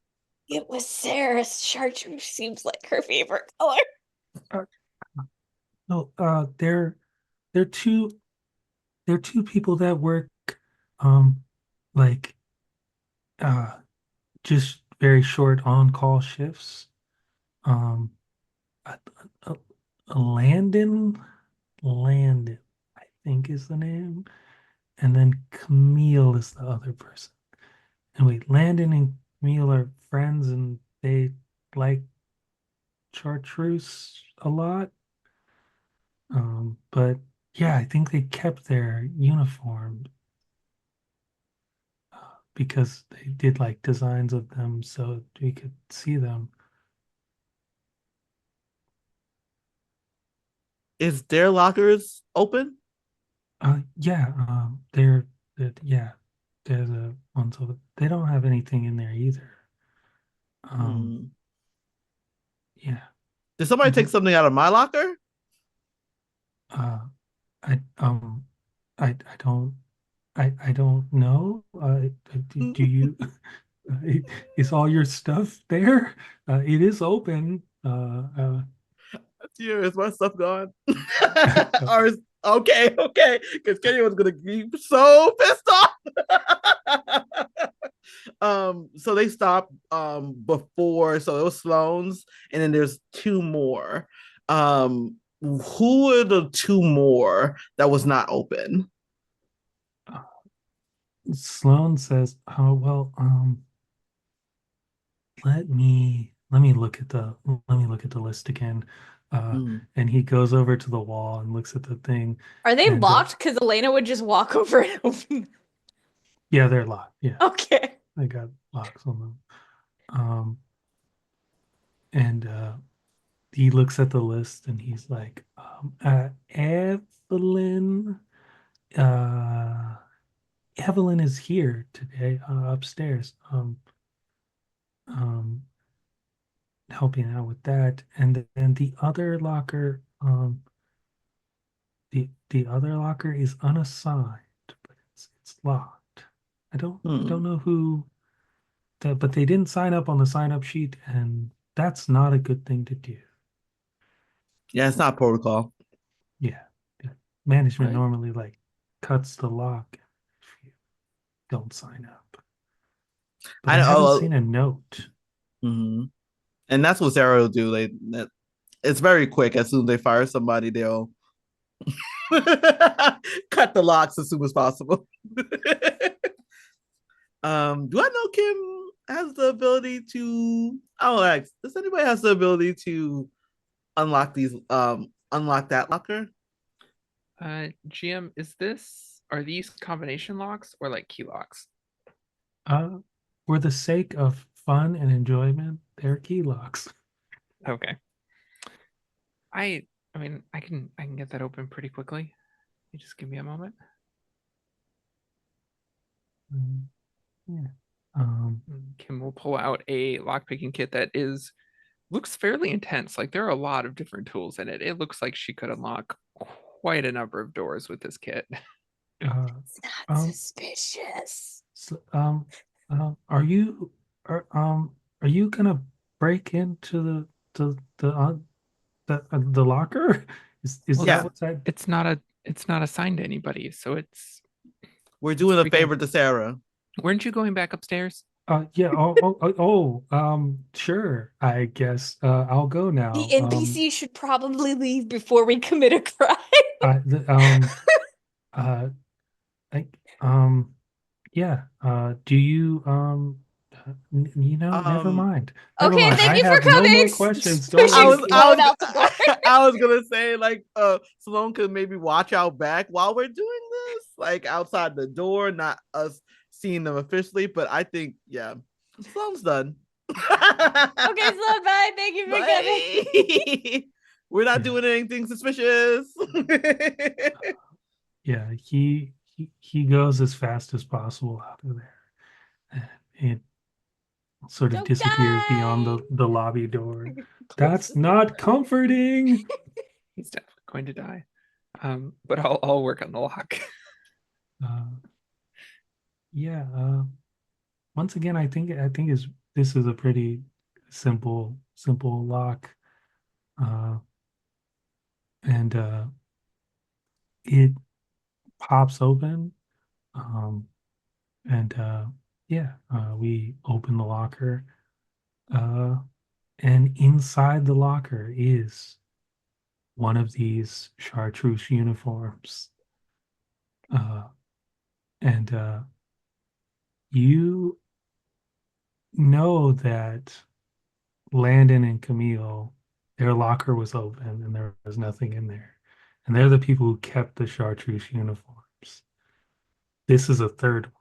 [SPEAKER 3] It was Sarah's. Chartreuse seems like her favorite color.
[SPEAKER 1] uh, no, they're two people that work. Um, like uh just very short on-call shifts. Um, a, a, a Landon, I think is the name, and then Camille is the other person. And wait, Landon and Camille are friends, and they like chartreuse a lot. But yeah, I think they kept their uniforms because they did like designs of them so we could see them.
[SPEAKER 4] Is their lockers open?
[SPEAKER 1] Yeah, yeah, they're the ones over. They don't have anything in there either. Um,
[SPEAKER 4] Hmm.
[SPEAKER 1] yeah,
[SPEAKER 4] Did somebody take
[SPEAKER 1] the,
[SPEAKER 4] something out of my locker?
[SPEAKER 1] uh, I I don't I don't know. Do you? Is all your stuff there? It is open.
[SPEAKER 4] Yeah, is my stuff gone?
[SPEAKER 1] Uh,
[SPEAKER 4] Or is, okay, okay, because Kenny was gonna be so pissed off. So they stopped before, so it was Sloan's, and then there's two more. Who are the two more that was not open?
[SPEAKER 1] Sloan says, "Oh well, let me look at the list again."
[SPEAKER 4] Mm.
[SPEAKER 1] And he goes over to the wall and looks at the thing,
[SPEAKER 3] Are they
[SPEAKER 1] and
[SPEAKER 3] locked? Because Elena would just walk over and open them.
[SPEAKER 1] yeah, they're locked. Yeah,
[SPEAKER 3] Okay.
[SPEAKER 1] I got locks on them. And he looks at the list and he's like, Evelyn, uh, Evelyn is here today, upstairs, um, helping out with that. And then the other locker is unassigned, but it's locked. I don't
[SPEAKER 4] Hmm.
[SPEAKER 1] know who that, but they didn't sign up on the sign up sheet, and that's not a good thing to do.
[SPEAKER 4] Yeah, it's not protocol.
[SPEAKER 1] Yeah, yeah. Management
[SPEAKER 4] Right.
[SPEAKER 1] normally like cuts the lock if you don't sign up. But
[SPEAKER 4] I
[SPEAKER 1] I haven't
[SPEAKER 4] oh,
[SPEAKER 1] seen a note.
[SPEAKER 4] mhm. And that's what Sarah will do. It's very quick. As soon as they fire somebody, they'll cut the locks as soon as possible. Do I know Kim has the ability to? I'll ask. Does anybody has the ability to unlock that locker?
[SPEAKER 5] GM, are these combination locks or like key locks?
[SPEAKER 1] Uh, for the sake of fun and enjoyment, they're key locks.
[SPEAKER 5] Okay. I mean, I can get that open pretty quickly. You just give me a moment.
[SPEAKER 1] Yeah.
[SPEAKER 5] Kim will pull out a lockpicking kit that looks fairly intense. Like there are a lot of different tools in it. It looks like she could unlock quite a number of doors with this kit.
[SPEAKER 1] Uh,
[SPEAKER 3] It's not
[SPEAKER 1] um,
[SPEAKER 3] suspicious.
[SPEAKER 1] so, are are you gonna break into the locker? Is
[SPEAKER 5] Well,
[SPEAKER 1] that
[SPEAKER 4] Yeah,
[SPEAKER 1] what's that?
[SPEAKER 5] it's not assigned to anybody, so
[SPEAKER 4] we're
[SPEAKER 5] it's
[SPEAKER 4] doing a
[SPEAKER 5] pretty good.
[SPEAKER 4] favor to Sarah.
[SPEAKER 5] Weren't you going back upstairs?
[SPEAKER 1] Yeah. Sure. I guess I'll go
[SPEAKER 3] The
[SPEAKER 1] now.
[SPEAKER 3] NPC should probably leave before we commit a crime.
[SPEAKER 1] I the, uh, I, yeah. Do you never
[SPEAKER 4] Um,
[SPEAKER 1] mind. Never
[SPEAKER 3] Okay,
[SPEAKER 1] mind.
[SPEAKER 3] thank
[SPEAKER 1] I
[SPEAKER 3] you for
[SPEAKER 1] have no more
[SPEAKER 3] coming.
[SPEAKER 1] questions. Don't
[SPEAKER 4] I
[SPEAKER 3] Pushing
[SPEAKER 1] worry.
[SPEAKER 4] was I
[SPEAKER 3] Sloan
[SPEAKER 4] was
[SPEAKER 3] out the door.
[SPEAKER 4] I was gonna say like Sloan could maybe watch out back while we're doing this, like outside the door, not us seeing them officially. But I think yeah, Sloan's done.
[SPEAKER 3] Okay, Sloan, bye. Thank you for coming.
[SPEAKER 4] Bye. We're not
[SPEAKER 1] Yeah.
[SPEAKER 4] doing anything suspicious.
[SPEAKER 1] Yeah. He goes as fast as possible out of there. And it sort of
[SPEAKER 3] Don't
[SPEAKER 1] disappears beyond
[SPEAKER 3] die.
[SPEAKER 1] the lobby door.
[SPEAKER 3] Close
[SPEAKER 1] That's
[SPEAKER 3] the door.
[SPEAKER 1] not comforting.
[SPEAKER 5] He's definitely going to die. But I'll work on the lock.
[SPEAKER 1] Uh, yeah. Once again, I think this is a pretty simple lock, uh, and it pops open. Um, And yeah, we open the locker, uh, and inside the locker is one of these chartreuse uniforms. Uh, and you know that Landon and Camille, their locker was open and there was nothing in there. And they're the people who kept the chartreuse uniforms. This is a third one.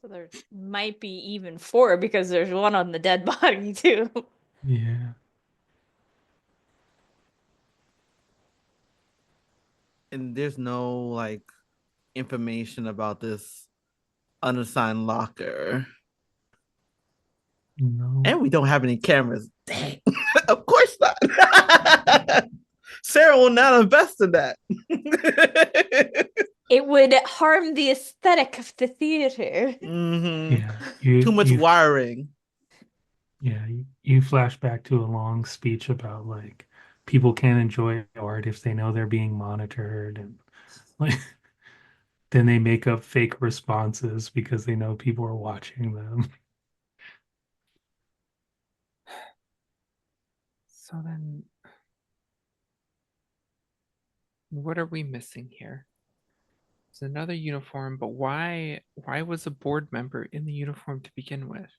[SPEAKER 3] So there might be even four because there's one on the dead body too.
[SPEAKER 1] Yeah.
[SPEAKER 4] And there's no like information about this unassigned locker.
[SPEAKER 1] No.
[SPEAKER 4] And we don't have any cameras. Dang. Of course not. Sarah will not invest in that.
[SPEAKER 3] It would harm the aesthetic of the theater.
[SPEAKER 1] Yeah.
[SPEAKER 4] Too much wiring.
[SPEAKER 1] Yeah. You flash back to a long speech about like people can't enjoy art if they know they're being monitored, and like then they make up fake responses because they know people are watching them.
[SPEAKER 5] So then, what are we missing here? It's another uniform, but why was a board member in the uniform to begin with?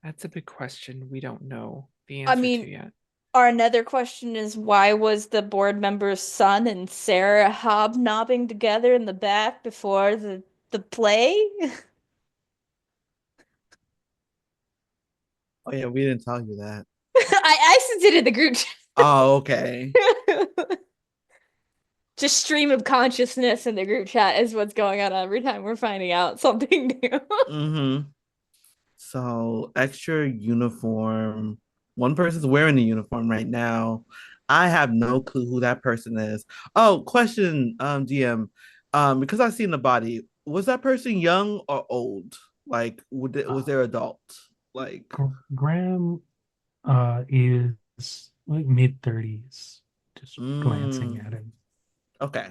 [SPEAKER 5] That's a big question we don't know the answer to yet.
[SPEAKER 3] Our another question is why was the board member's son and Sarah hobnobbing together in the back before the play?
[SPEAKER 4] Oh yeah, we didn't tell you that.
[SPEAKER 3] I sent it in the group chat.
[SPEAKER 4] Oh, okay.
[SPEAKER 3] Just stream of consciousness in the group chat is what's going on every time we're finding out something new.
[SPEAKER 4] So extra uniform. One person's wearing the uniform right now. I have no clue who that person is. Oh, question, DM. Because I've seen the body, was that person young or old? Like, was there adult? Like,
[SPEAKER 1] Graham is like mid-30s, just glancing at him.
[SPEAKER 4] Okay.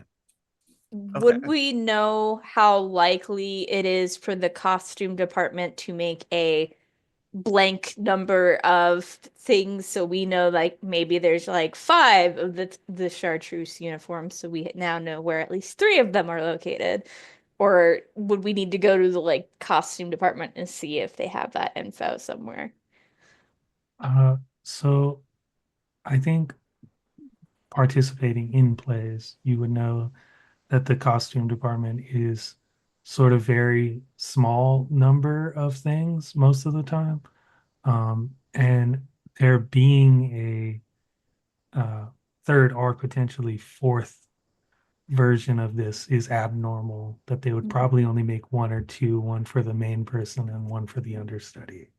[SPEAKER 3] Would we know how likely it is for the costume department to make a blank number of things so we know like maybe there's like 5 of the chartreuse uniforms, so we now know where at least 3 of them are located? Or would we need to go to the like costume department and see if they have that info somewhere?
[SPEAKER 1] So I think participating in plays, you would know that the costume department is sort of very small number of things most of the time. And there being a third or potentially fourth version of this is abnormal, that they would probably only make one or two, one for the main person and one for the understudy.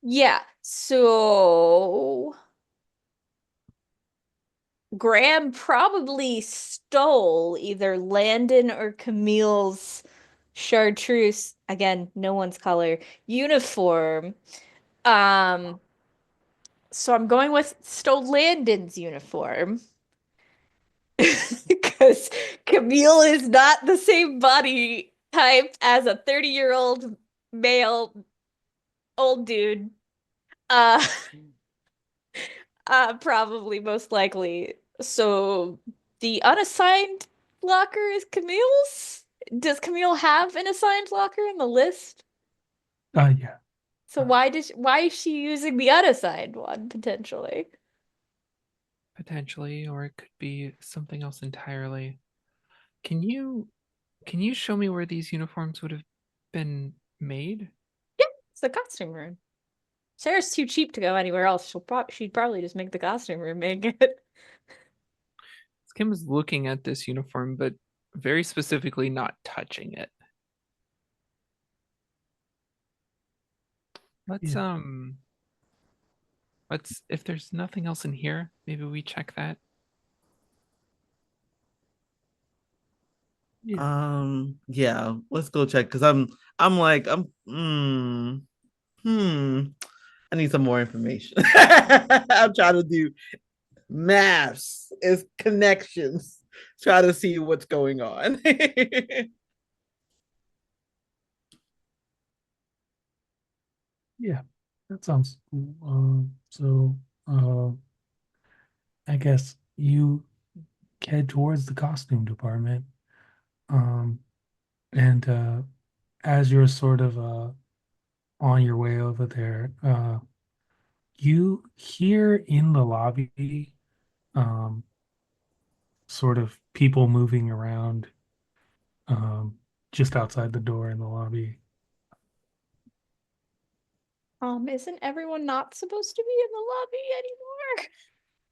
[SPEAKER 3] Yeah, so Graham probably stole either Landon or Camille's chartreuse, again, no one's color, uniform. So I'm going with stole Landon's uniform. Because Camille is not the same body type as a 30-year-old male old dude. Uh probably most likely. So the unassigned locker is Camille's? Does Camille have an assigned locker in the list?
[SPEAKER 1] Yeah.
[SPEAKER 3] So why is she using the unassigned one potentially?
[SPEAKER 5] Potentially, or it could be something else entirely. Can you show me where these uniforms would have been made?
[SPEAKER 3] Yeah, it's the costume room. Sarah's too cheap to go anywhere else. She'd probably just make the costume room make it.
[SPEAKER 5] Kim was looking at this uniform, but very specifically not touching it. Let's if there's nothing else in here, maybe we check that.
[SPEAKER 4] Yeah, let's go check because I'm like I need some more information. I'm trying to do maths, is connections. try to see what's going on.
[SPEAKER 1] Yeah, that sounds cool. I guess you head towards the costume department. Um, and as you're sort of on your way over there, you hear in the lobby um, sort of people moving around um, just outside the door in the lobby.
[SPEAKER 3] Isn't everyone not supposed to be in the lobby anymore?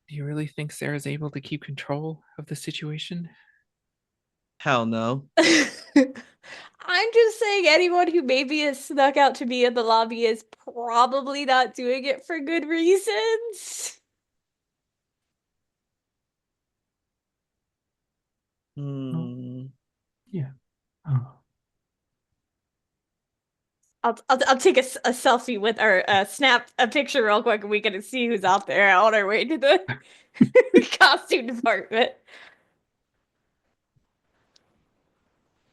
[SPEAKER 5] Do you really think Sarah's able to keep control of the situation?
[SPEAKER 4] Hell no.
[SPEAKER 3] I'm just saying anyone who maybe has snuck out to be in the lobby is probably not doing it for good reasons.
[SPEAKER 1] Oh,
[SPEAKER 4] Hmm.
[SPEAKER 1] yeah. Uh,
[SPEAKER 3] I'll take a selfie with or snap a picture real quick and we can see who's out there on our way to the costume department.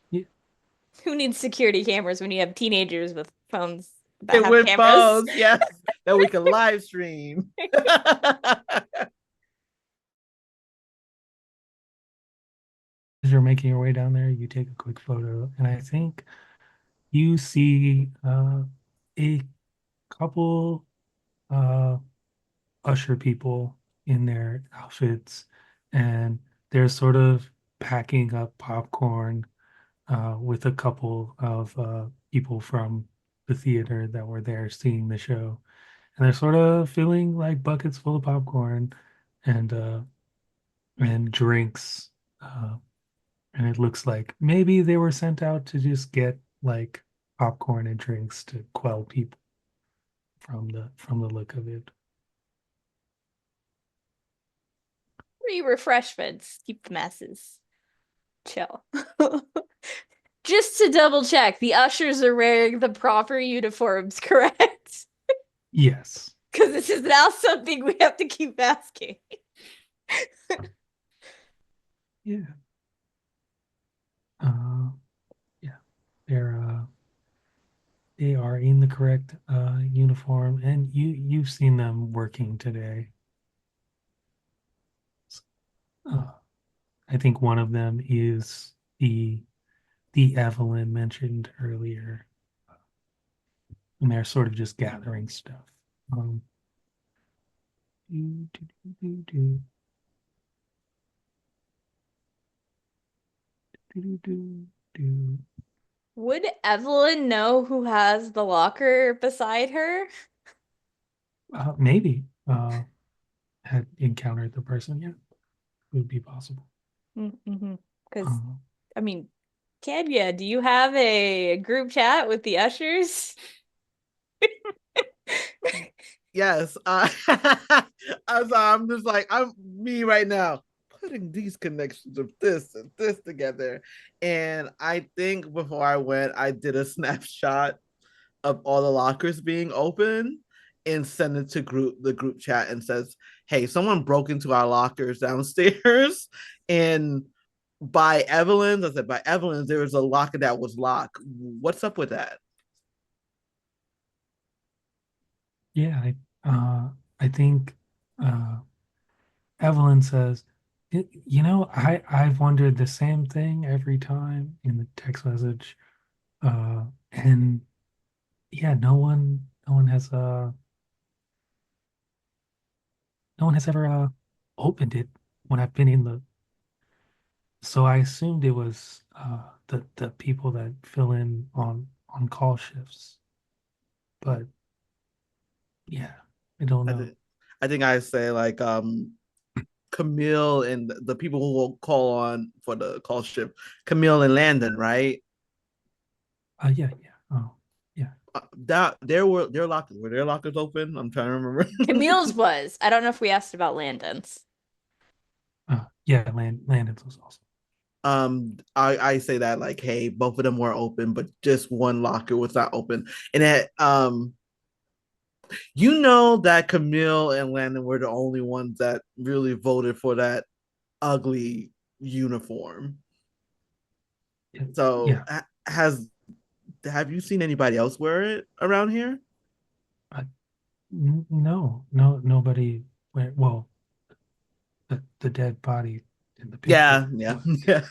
[SPEAKER 1] yeah.
[SPEAKER 3] Who needs security cameras when you have teenagers with phones that
[SPEAKER 4] It
[SPEAKER 3] have
[SPEAKER 4] with
[SPEAKER 3] cameras?
[SPEAKER 4] phones, yes, that we can live stream.
[SPEAKER 1] As you're making your way down there, you take a quick photo, and I think you see a couple uh, usher people in their outfits, and they're sort of packing up popcorn with a couple of people from the theater that were there seeing the show, and they're sort of filling like buckets full of popcorn and drinks. And it looks like maybe they were sent out to just get like popcorn and drinks to quell people from the look of it.
[SPEAKER 3] Free refreshments. Keep the masses chill. Just to double check, the ushers are wearing the proper uniforms, correct?
[SPEAKER 1] Yes.
[SPEAKER 3] Because this is now something we have to keep asking.
[SPEAKER 1] Yeah. Uh, yeah. They are in the correct uniform, and you've seen them working today. Uh, I think one of them is the Evelyn mentioned earlier, and they're sort of just gathering stuff. Um, do, do, do, do, do, do, do, do.
[SPEAKER 3] Would Evelyn know who has the locker beside her?
[SPEAKER 1] Maybe had encountered the person. Yeah, it would be possible.
[SPEAKER 3] Mm-hmm. Because,
[SPEAKER 1] Uh,
[SPEAKER 3] I mean, Kenya, do you have a group chat with the ushers?
[SPEAKER 4] Yes. I'm just like, I'm me right now, putting these connections of this and this together. And I think before I went, I did a snapshot of all the lockers being open and send it to the group chat and says, hey, someone broke into our lockers downstairs. And by Evelyn's, I said, by Evelyn's, there was a locker that was locked. What's up with that?
[SPEAKER 1] yeah, I think uh, Evelyn says, you know, I've wondered the same thing every time in the text message, and yeah, no one has ever opened it when I've been in the. So I assumed it was the people that fill in on call shifts, but yeah, I don't
[SPEAKER 4] I
[SPEAKER 1] know.
[SPEAKER 4] think I think I say like Camille and the people who will call on for the call shift, Camille and Landon, right?
[SPEAKER 1] Yeah, yeah, oh, yeah,
[SPEAKER 4] That their lockers were their lockers open. I'm trying to remember.
[SPEAKER 3] Camille's was. I don't know if we asked about Landon's.
[SPEAKER 1] yeah. Landon's was awesome.
[SPEAKER 4] I say that like, hey, both of them were open, but just one locker was not open, and that you know that Camille and Landon were the only ones that really voted for that ugly uniform.
[SPEAKER 1] Yeah.
[SPEAKER 4] So have you seen anybody else wear it around here?
[SPEAKER 1] No, nobody went. Well, the dead body in the
[SPEAKER 4] Yeah,
[SPEAKER 1] picture,
[SPEAKER 4] yeah,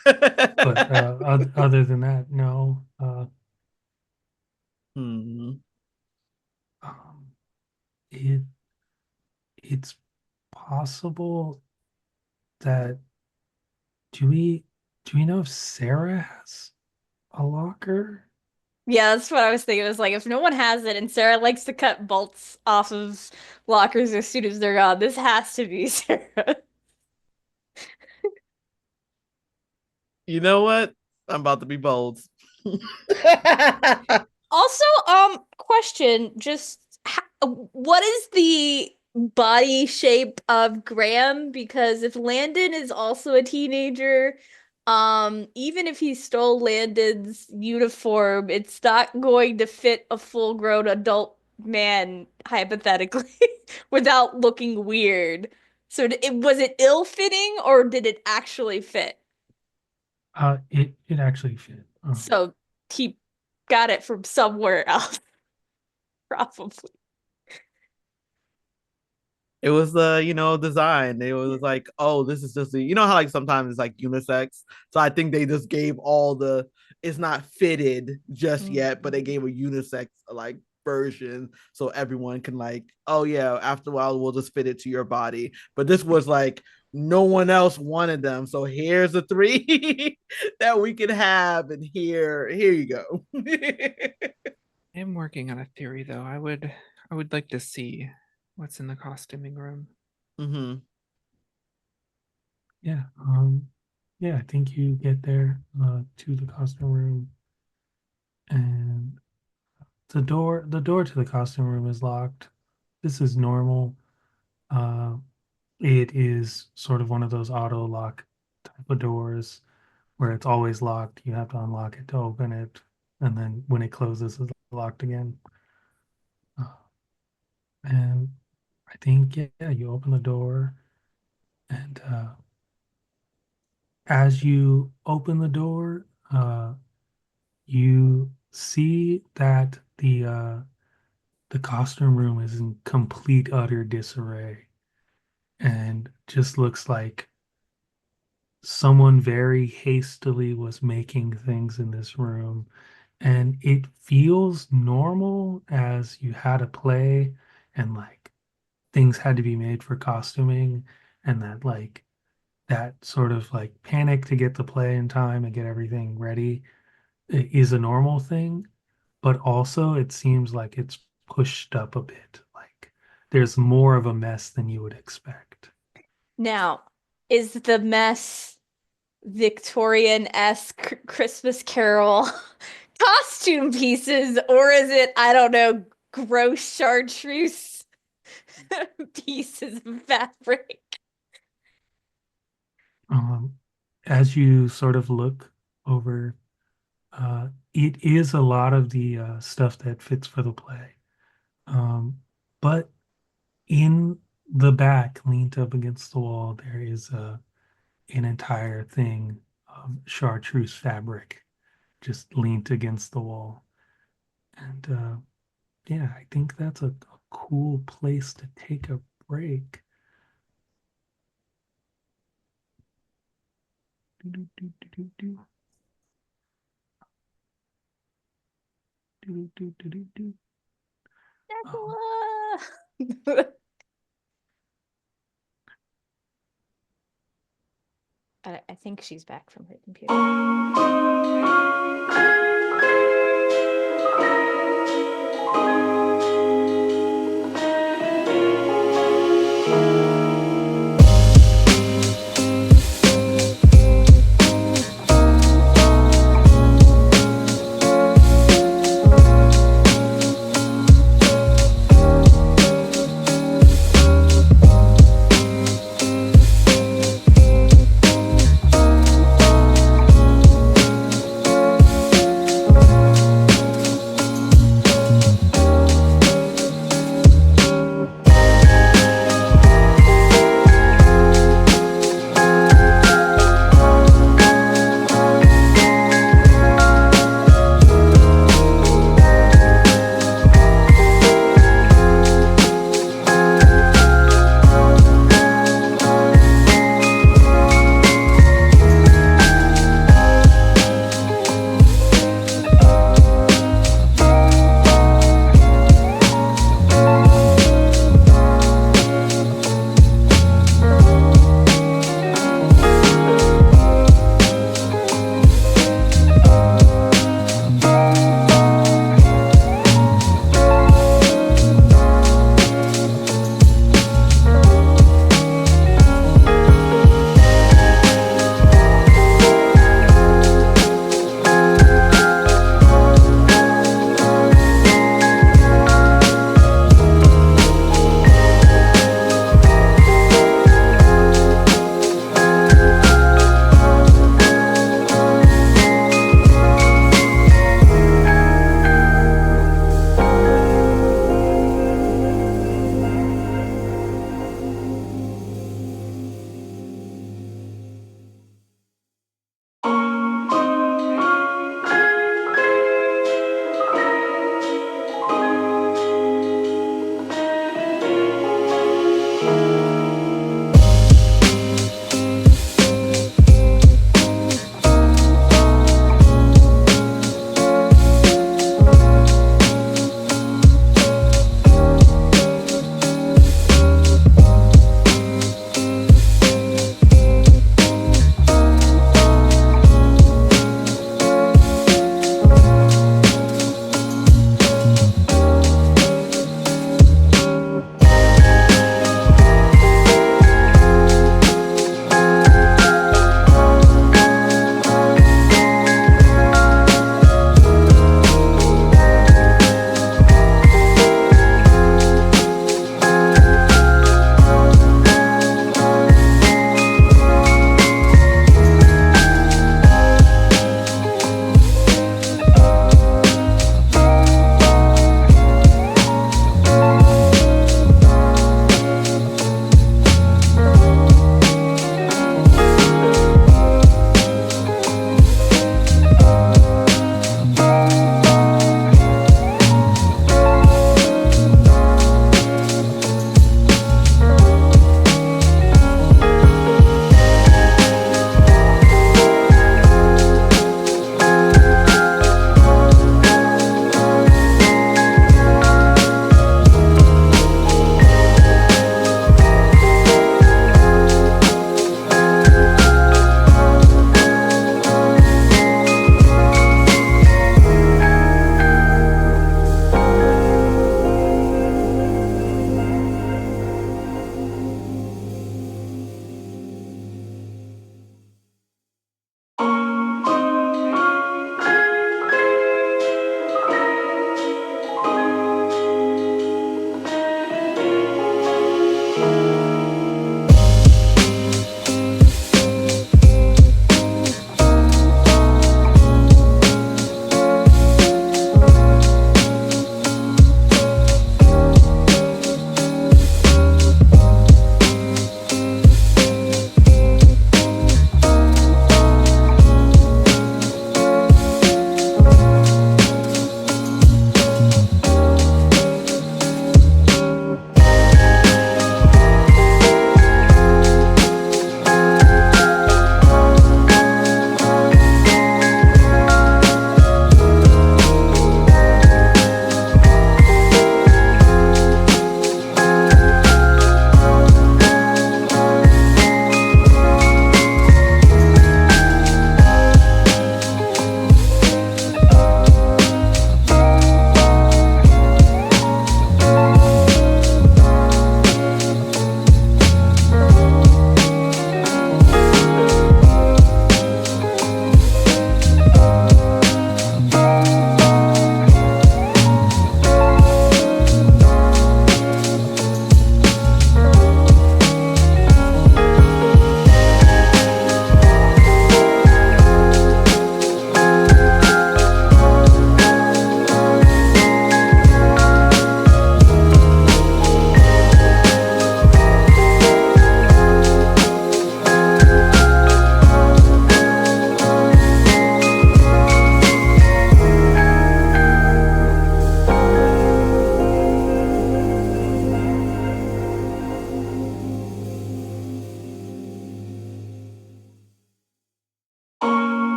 [SPEAKER 1] but
[SPEAKER 4] yeah.
[SPEAKER 1] other than that, no.
[SPEAKER 4] Hmm.
[SPEAKER 1] Um, it it's possible that do we know if Sarah has a locker?
[SPEAKER 3] Yeah, that's what I was thinking. It was like if no one has it and Sarah likes to cut bolts off of lockers as soon as they're gone, this has to be Sarah.
[SPEAKER 4] You know what? I'm about to be bold.
[SPEAKER 3] Also, question, just what is the body shape of Graham? Because if Landon is also a teenager, even if he stole Landon's uniform, it's not going to fit a full-grown adult man, hypothetically, without looking weird. So was it ill-fitting or did it actually fit?
[SPEAKER 1] It actually fit.
[SPEAKER 3] So he got it from somewhere else. Probably.
[SPEAKER 4] It was the design. It was like, oh, this is just how like sometimes it's like unisex. So I think they just gave all the it's not fitted just yet, but they gave a unisex like version so everyone can like, oh yeah, after a while we'll just fit it to your body. But this was like no one else wanted them, so here's the three that we can have, and here you go.
[SPEAKER 5] I'm working on a theory though. I would like to see what's in the costuming room.
[SPEAKER 4] Mm-hmm.
[SPEAKER 1] Yeah. Yeah, I think you get there to the costume room, and the door to the costume room is locked. This is normal. Uh, it is sort of one of those auto lock type of doors where it's always locked. You have to unlock it to open it, and then when it closes, it's locked again. Uh, and I think yeah, you open the door, and as you open the door, you see that the costume room is in complete utter disarray and just looks like someone very hastily was making things in this room, and it feels normal as you had a play and like things had to be made for costuming, and that like that sort of like panic to get the play in time and get everything ready is a normal thing, but also it seems like it's pushed up a bit. Like there's more of a mess than you would expect.
[SPEAKER 3] Now, is the mess Victorian-esque Christmas Carol costume pieces, or is it, I don't know, gross chartreuse pieces of fabric?
[SPEAKER 1] As you sort of look over, it is a lot of the stuff that fits for the play. But in the back, leaned up against the wall, there is an entire thing of chartreuse fabric just leaned against the wall. And yeah, I think that's a cool place to take a break. Do, do, do, do, do, do, do, do, do, do.
[SPEAKER 3] Nekola! I think she's back from her computer.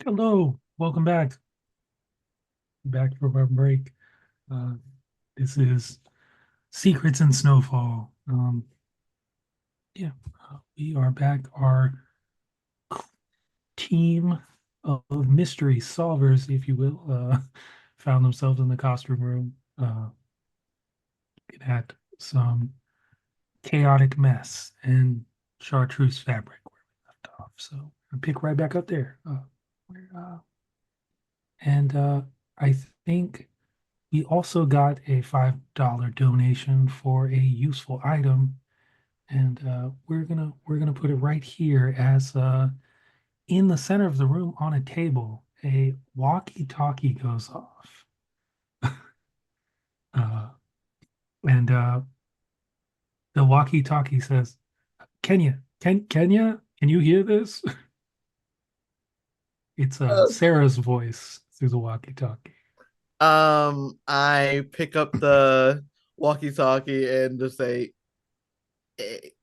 [SPEAKER 1] Hello, welcome back. Back from our break. Uh, this is Secrets in Snowfall. Yeah, we are back. Our team of mystery solvers, if you will, found themselves in the costume room. It had some chaotic mess and chartreuse fabric where we left off. So I pick right back up there. Where, and I think we also got a $5 donation for a useful item, and we're gonna put it right here as in the center of the room on a table. A walkie-talkie goes off, uh, and the walkie-talkie says, Kenya, can you hear this?" It's Sarah's voice through the walkie-talkie.
[SPEAKER 4] I pick up the walkie-talkie and just say, hey,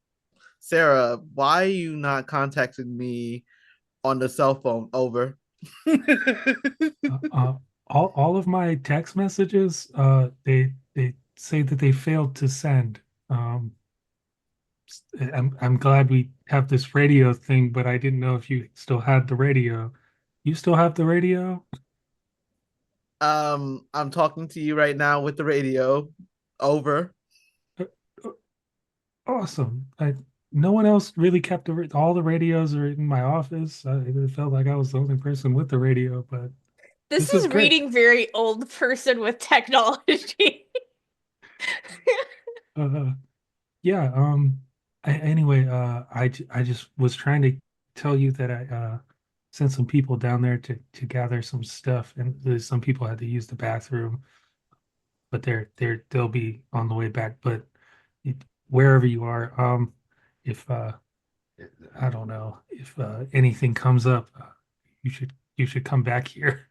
[SPEAKER 4] Sarah, why are you not contacting me on the cell phone? Over.
[SPEAKER 1] Uh, uh, all of my text messages, they say that they failed to send. Um, I'm glad we have this radio thing, but I didn't know if you still had the radio. You still have the radio?
[SPEAKER 4] I'm talking to you right now with the radio. Over.
[SPEAKER 1] Uh, uh, Awesome. No one else really kept all the radios are in my office. It felt like I was the only person with the radio, but
[SPEAKER 3] This
[SPEAKER 1] this is
[SPEAKER 3] is
[SPEAKER 1] great.
[SPEAKER 3] reading very old person with technology.
[SPEAKER 1] Uh, yeah. Anyway, I just was trying to tell you that I sent some people down there to gather some stuff, and some people had to use the bathroom, but they'll be on the way back. But it, wherever you are, if I don't know if anything comes up, you should come back here.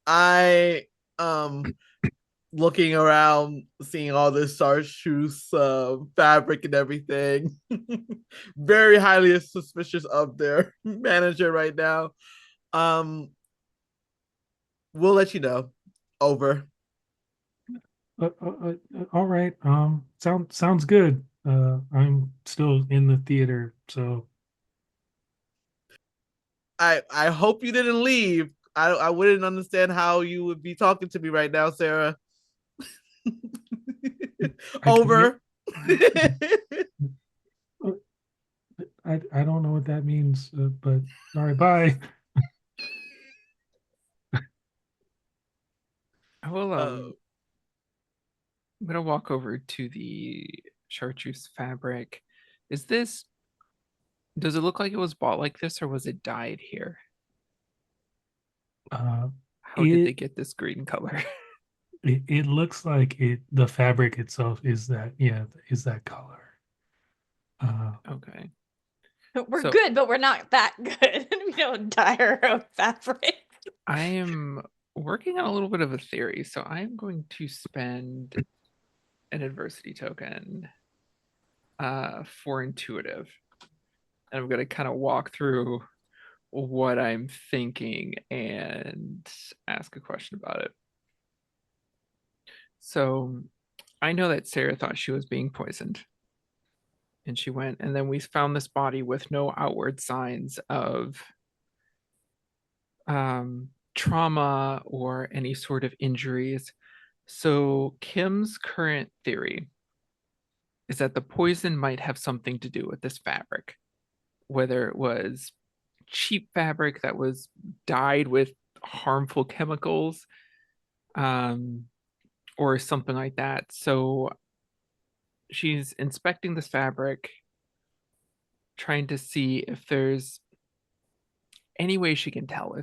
[SPEAKER 4] I looking around, seeing all this chartreuse fabric and everything. Very highly suspicious of their manager right now. We'll let you know. Over.
[SPEAKER 1] All right. Sounds good. I'm still in the theater, so
[SPEAKER 4] I hope you didn't leave. I wouldn't understand how you would be talking to me right now, Sarah.
[SPEAKER 1] I can.
[SPEAKER 4] Over.
[SPEAKER 1] Uh, I don't know what that means, but all right, bye.
[SPEAKER 5] I will
[SPEAKER 4] Oh.
[SPEAKER 5] I'm gonna walk over to the chartreuse fabric. Is this does it look like it was bought like this or was it dyed here?
[SPEAKER 1] Uh,
[SPEAKER 5] How did they
[SPEAKER 1] it
[SPEAKER 5] get this green color?
[SPEAKER 1] it looks like the fabric itself is that color.
[SPEAKER 5] Okay.
[SPEAKER 3] We're
[SPEAKER 5] So
[SPEAKER 3] good, but we're not that good. We don't dye our own fabric.
[SPEAKER 5] I am working on a little bit of a theory. So I'm going to spend an adversity token for intuitive. And I'm going to kind of walk through what I'm thinking and ask a question about it. So I know that Sarah thought she was being poisoned. And she went, and then we found this body with no outward signs of trauma or any sort of injuries. So Kim's current theory is that the poison might have something to do with this fabric, whether it was cheap fabric that was dyed with harmful chemicals, or something like that. So she's inspecting this fabric, trying to see if there's any way she can tell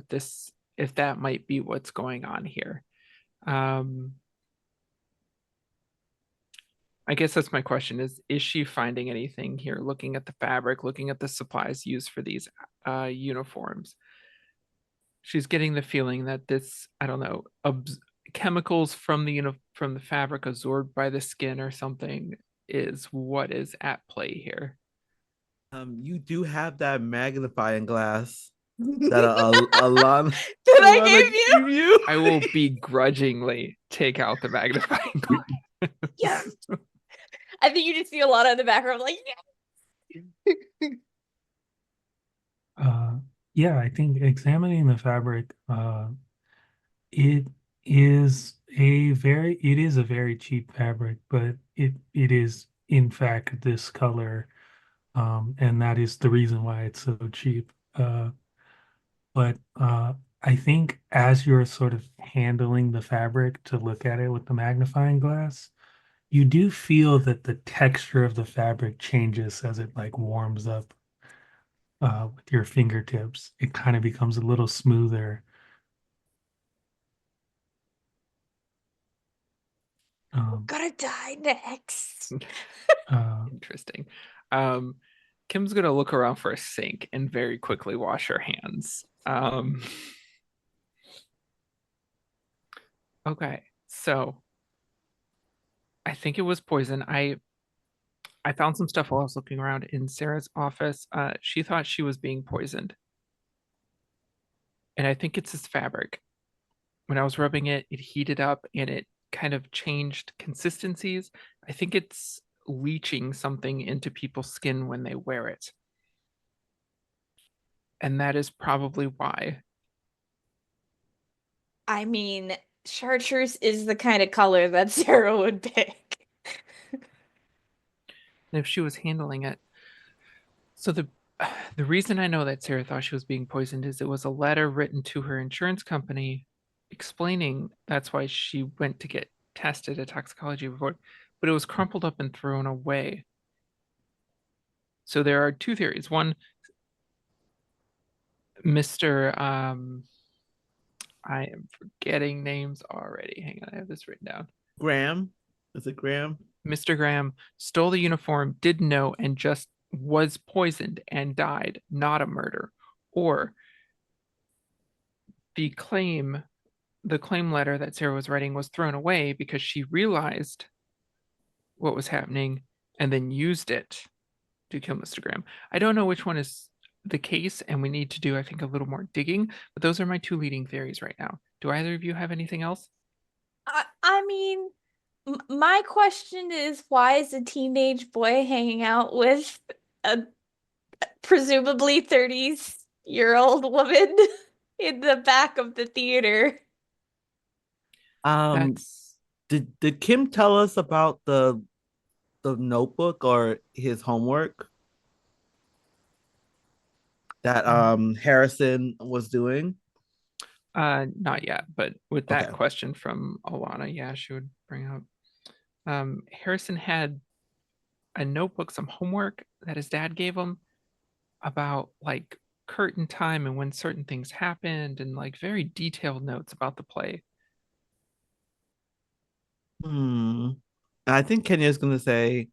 [SPEAKER 5] if that might be what's going on here. I guess that's my question is she finding anything here, looking at the fabric, looking at the supplies used for these uniforms? She's getting the feeling that this, I don't know, chemicals from the fabric absorbed by the skin or something is what is at play here.
[SPEAKER 4] You do have that magnifying glass that Alana
[SPEAKER 3] That I
[SPEAKER 4] Alana
[SPEAKER 3] gave you?
[SPEAKER 4] gave you.
[SPEAKER 5] I will begrudgingly take out the magnifying glass.
[SPEAKER 3] Yes. I think you just see a lot in the background, like, yeah.
[SPEAKER 1] Yeah, I think examining the fabric, it it is a very cheap fabric, but it is in fact this color, and that is the reason why it's so cheap. But I think as you're sort of handling the fabric to look at it with the magnifying glass, you do feel that the texture of the fabric changes as it like warms up with your fingertips. It kind of becomes a little smoother.
[SPEAKER 3] Gonna die next.
[SPEAKER 5] Interesting. Kim's gonna look around for a sink and very quickly wash her hands. Okay, so I think it was poison. I found some stuff while I was looking around in Sarah's office. She thought she was being poisoned, and I think it's this fabric. When I was rubbing it, it heated up and it kind of changed consistencies. I think it's leaching something into people's skin when they wear it. And that is probably why.
[SPEAKER 3] I mean, chartreuse is the kind of color that Sarah would pick.
[SPEAKER 5] And if she was handling it. So the reason I know that Sarah thought she was being poisoned is it was a letter written to her insurance company explaining that's why she went to get tested, a toxicology report, but it was crumpled up and thrown away. So there are two theories. One, Mr. I am forgetting names already. Hang on, I have this written down.
[SPEAKER 4] Graham? Is it Graham?
[SPEAKER 5] Mr. Graham stole the uniform, didn't know, and just was poisoned and died, not a murder. Or the claim letter that Sarah was writing was thrown away because she realized what was happening and then used it to kill Mr. Graham. I don't know which one is the case, and we need to do, I think, a little more digging, but those are my two leading theories right now. Do either of you have anything else?
[SPEAKER 3] I mean, my question is, why is a teenage boy hanging out with a presumably 30-year-old woman in the back of the theater?
[SPEAKER 5] That's
[SPEAKER 4] Did Kim tell us about the notebook or his homework that Harrison was doing?
[SPEAKER 5] not yet, but with that
[SPEAKER 4] Okay.
[SPEAKER 5] question from Alana, yeah, she would bring up. Harrison had a notebook, some homework that his dad gave him about like curtain time and when certain things happened, and like very detailed notes about the play.
[SPEAKER 4] I think Kenya's gonna say,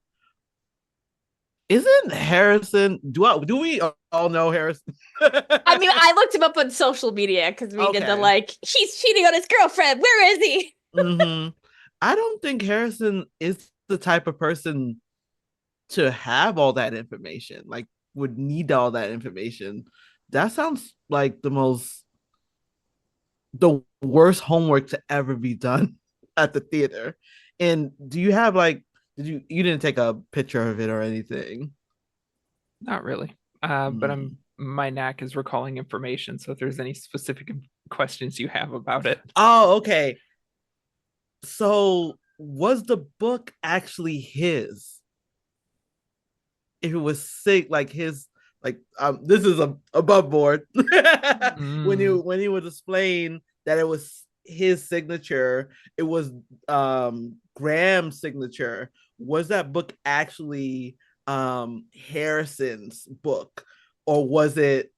[SPEAKER 4] isn't Harrison? Do we all know Harrison?
[SPEAKER 3] I mean, I looked him up on social media because we did the
[SPEAKER 4] Okay.
[SPEAKER 3] he's cheating on his girlfriend. Where is he?
[SPEAKER 4] I don't think Harrison is the type of person to have all that information, like would need all that information. That sounds like the worst homework to ever be done at the theater. And do you have like you didn't take a picture of it or anything?
[SPEAKER 5] Not really. But my knack is recalling information. So if there's any specific questions you have about it.
[SPEAKER 4] Oh, okay. So was the book actually his? If it was sick, like his, like this is above board. When he would explain that it was his signature, it was Graham's signature. Was that book actually Harrison's book, or was it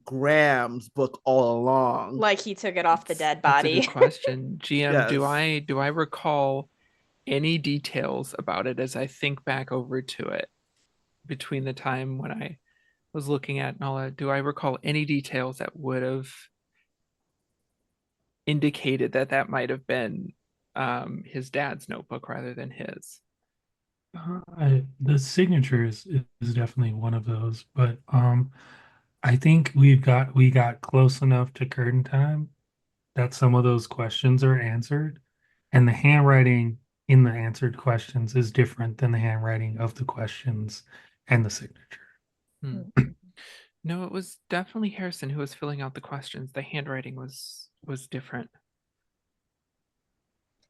[SPEAKER 4] Graham's book all along?
[SPEAKER 3] Like he took it off the dead
[SPEAKER 5] That's a
[SPEAKER 3] body.
[SPEAKER 5] good question. GM,
[SPEAKER 4] Yes.
[SPEAKER 5] do I recall any details about it as I think back over to it between the time when I was looking at Nala? Do I recall any details that would have indicated that that might have been his dad's notebook rather than his?
[SPEAKER 1] The signatures is definitely one of those, but I think we got close enough to curtain time that some of those questions are answered, and the handwriting in the answered questions is different than the handwriting of the questions and the signature.
[SPEAKER 5] Hmm. No, it was definitely Harrison who was filling out the questions. The handwriting was different.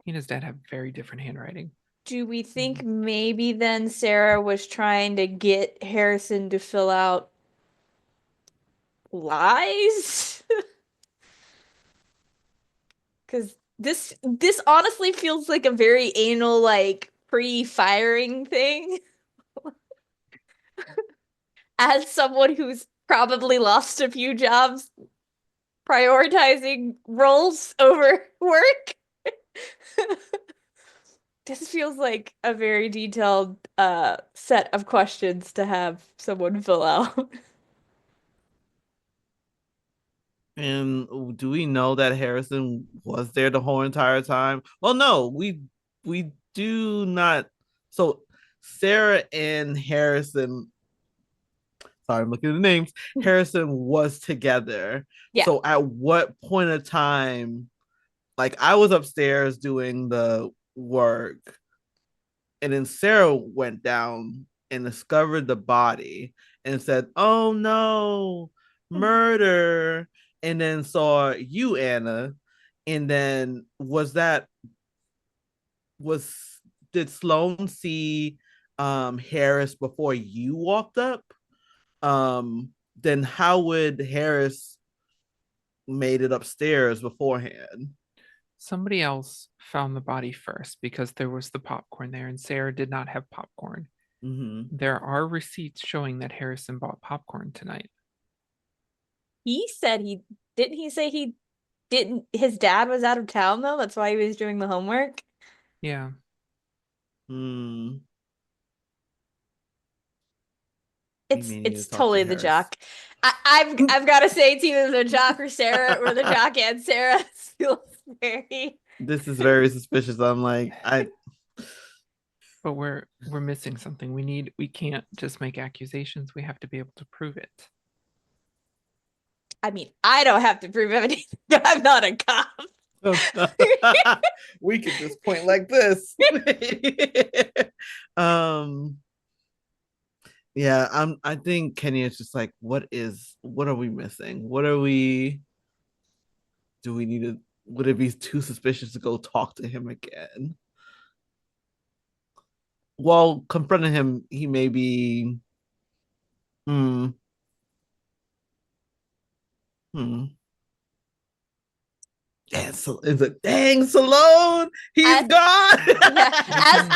[SPEAKER 5] He and his dad have very different handwriting.
[SPEAKER 3] Do we think maybe then Sarah was trying to get Harrison to fill out lies? Because this honestly feels like a very anal, like pre-firing thing. As someone who's probably lost a few jobs prioritizing roles over work. This feels like a very detailed set of questions to have someone fill out.
[SPEAKER 4] And do we know that Harrison was there the whole entire time? Well, no, we do not. So Sarah and Harrison, sorry, I'm looking at the names. Harrison was together.
[SPEAKER 3] Yeah.
[SPEAKER 4] So at what point of time, like I was upstairs doing the work, and then Sarah went down and discovered the body and said, "Oh no, murder!" And then saw you, Anna. And then was did Sloan see Harris before you walked up? Then how would Harris made it upstairs beforehand?
[SPEAKER 5] Somebody else found the body first because there was the popcorn there, and Sarah did not have popcorn.
[SPEAKER 4] Mm-hmm.
[SPEAKER 5] There are receipts showing that Harrison bought popcorn tonight.
[SPEAKER 3] He said he say he didn't his dad was out of town though? That's why he was doing the homework.
[SPEAKER 5] Yeah.
[SPEAKER 4] Hmm. We
[SPEAKER 3] It's
[SPEAKER 4] may need to
[SPEAKER 3] it's
[SPEAKER 4] talk to
[SPEAKER 3] totally the
[SPEAKER 4] Harris.
[SPEAKER 3] jock. I've gotta say it's either the jock or Sarah or the jock and Sarah. Feels very
[SPEAKER 4] This is very suspicious. I'm like,
[SPEAKER 5] But we're missing something. We can't just make accusations. We have to be able to prove it.
[SPEAKER 3] I mean, I don't have to prove anything. I'm not a cop.
[SPEAKER 4] we could just point like this. Yeah, I think Kenny is just like, what are we missing? Do we need to, would it be too suspicious to go talk to him again? While confronting him, he may be hmm. Hmm. Yeah, so it's a dang Salone. He's gone.
[SPEAKER 3] Yeah,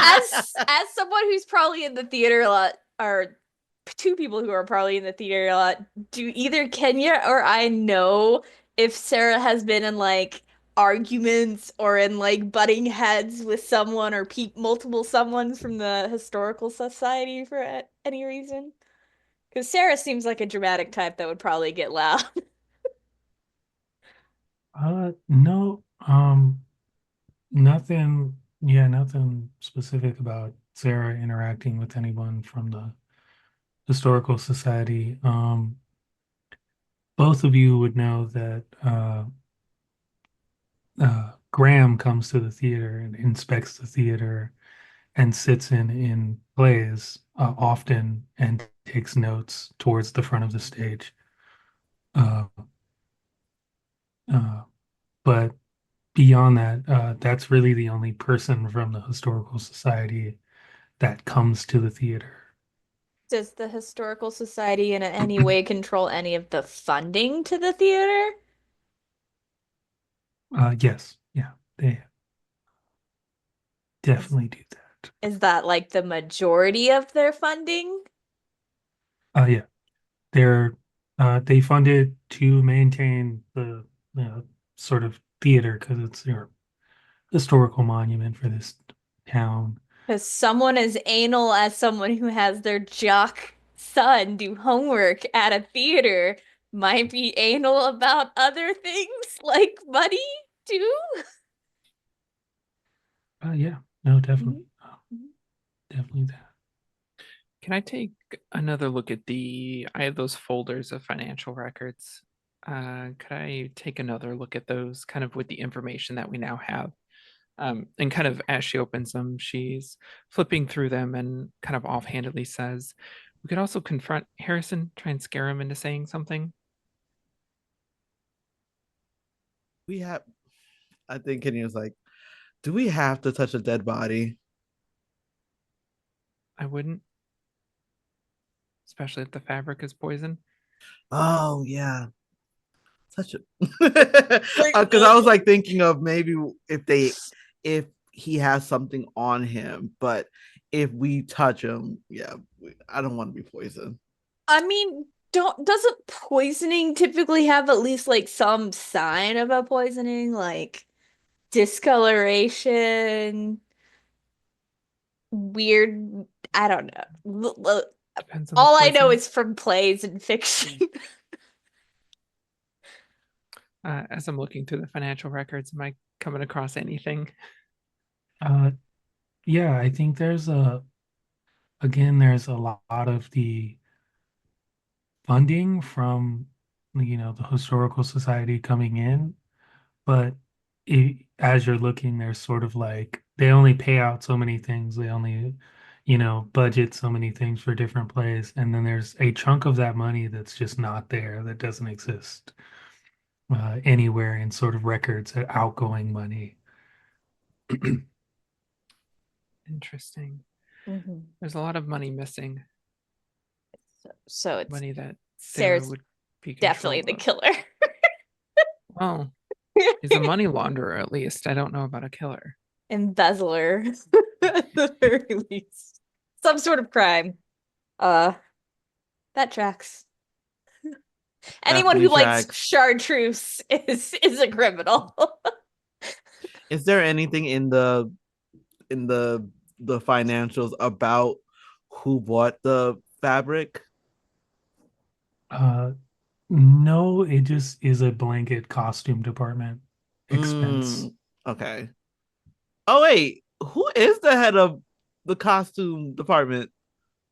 [SPEAKER 3] as someone who's probably in the theater a lot, or two people who are probably in the theater a lot, do either Kenya or I know if Sarah has been in like arguments or in like butting heads with someone or multiple someones from the historical society for any reason? Because Sarah seems like a dramatic type that would probably get loud.
[SPEAKER 1] No, nothing, yeah, nothing specific about Sarah interacting with anyone from the Historical Society. Both of you would know that Graham comes to the theater and inspects the theater and sits in plays often and takes notes towards the front of the stage. Uh, uh, but beyond that, that's really the only person from the Historical Society that comes to the theater.
[SPEAKER 3] Does the Historical Society in any way control any of the funding to the theater?
[SPEAKER 1] Yes, yeah, they definitely do that.
[SPEAKER 3] Is that like the majority of their funding?
[SPEAKER 1] Yeah, they're they fund it to maintain the sort of theater because it's your historical monument for this town.
[SPEAKER 3] Because someone as anal as someone who has their jock son do homework at a theater might be anal about other things like money too.
[SPEAKER 1] Yeah, no, definitely.
[SPEAKER 3] Mhm.
[SPEAKER 1] definitely that.
[SPEAKER 5] Can I take another look at I have those folders of financial records. Could I take another look at those kind of with the information that we now have? And kind of as she opens them, she's flipping through them and kind of offhandedly says, we could also confront Harrison, try and scare him into saying something.
[SPEAKER 4] I think Kenny was like, do we have to touch a dead body?
[SPEAKER 5] I wouldn't, especially if the fabric is poison.
[SPEAKER 4] Oh, yeah. Touch it. Because I was like thinking of maybe if he has something on him, but if we touch him, yeah, I don't want to be poisoned.
[SPEAKER 3] I mean, doesn't poisoning typically have at least like some sign of a poisoning, like discoloration, weird, I don't know.
[SPEAKER 5] Depends on the
[SPEAKER 3] All I know
[SPEAKER 5] poison.
[SPEAKER 3] is from plays and fiction.
[SPEAKER 5] As I'm looking through the financial records, am I coming across anything?
[SPEAKER 1] Yeah, I think there's a lot of the funding from the historical society coming in, but as you're looking, there's sort of like they only pay out so many things, they only budget so many things for different plays, and then there's a chunk of that money that's just not there, that doesn't exist anywhere in sort of records, outgoing money.
[SPEAKER 5] Interesting.
[SPEAKER 3] Mhm.
[SPEAKER 5] There's a lot of money missing.
[SPEAKER 3] So it's
[SPEAKER 5] Money that Sarah
[SPEAKER 3] Sarah's
[SPEAKER 5] would be
[SPEAKER 3] definitely the
[SPEAKER 5] control of.
[SPEAKER 3] killer.
[SPEAKER 5] Well, he's a money launderer, at least. I don't know about a killer.
[SPEAKER 3] Embezzler, at the very least. Some sort of crime. That tracks. Anyone who
[SPEAKER 4] Definitely
[SPEAKER 3] likes
[SPEAKER 4] tracks.
[SPEAKER 3] chartreuse is a criminal.
[SPEAKER 4] Is there anything in the financials about who bought the fabric?
[SPEAKER 1] No, it just is a blanket costume department expense.
[SPEAKER 4] Okay. Oh wait, who is the head of the costume department?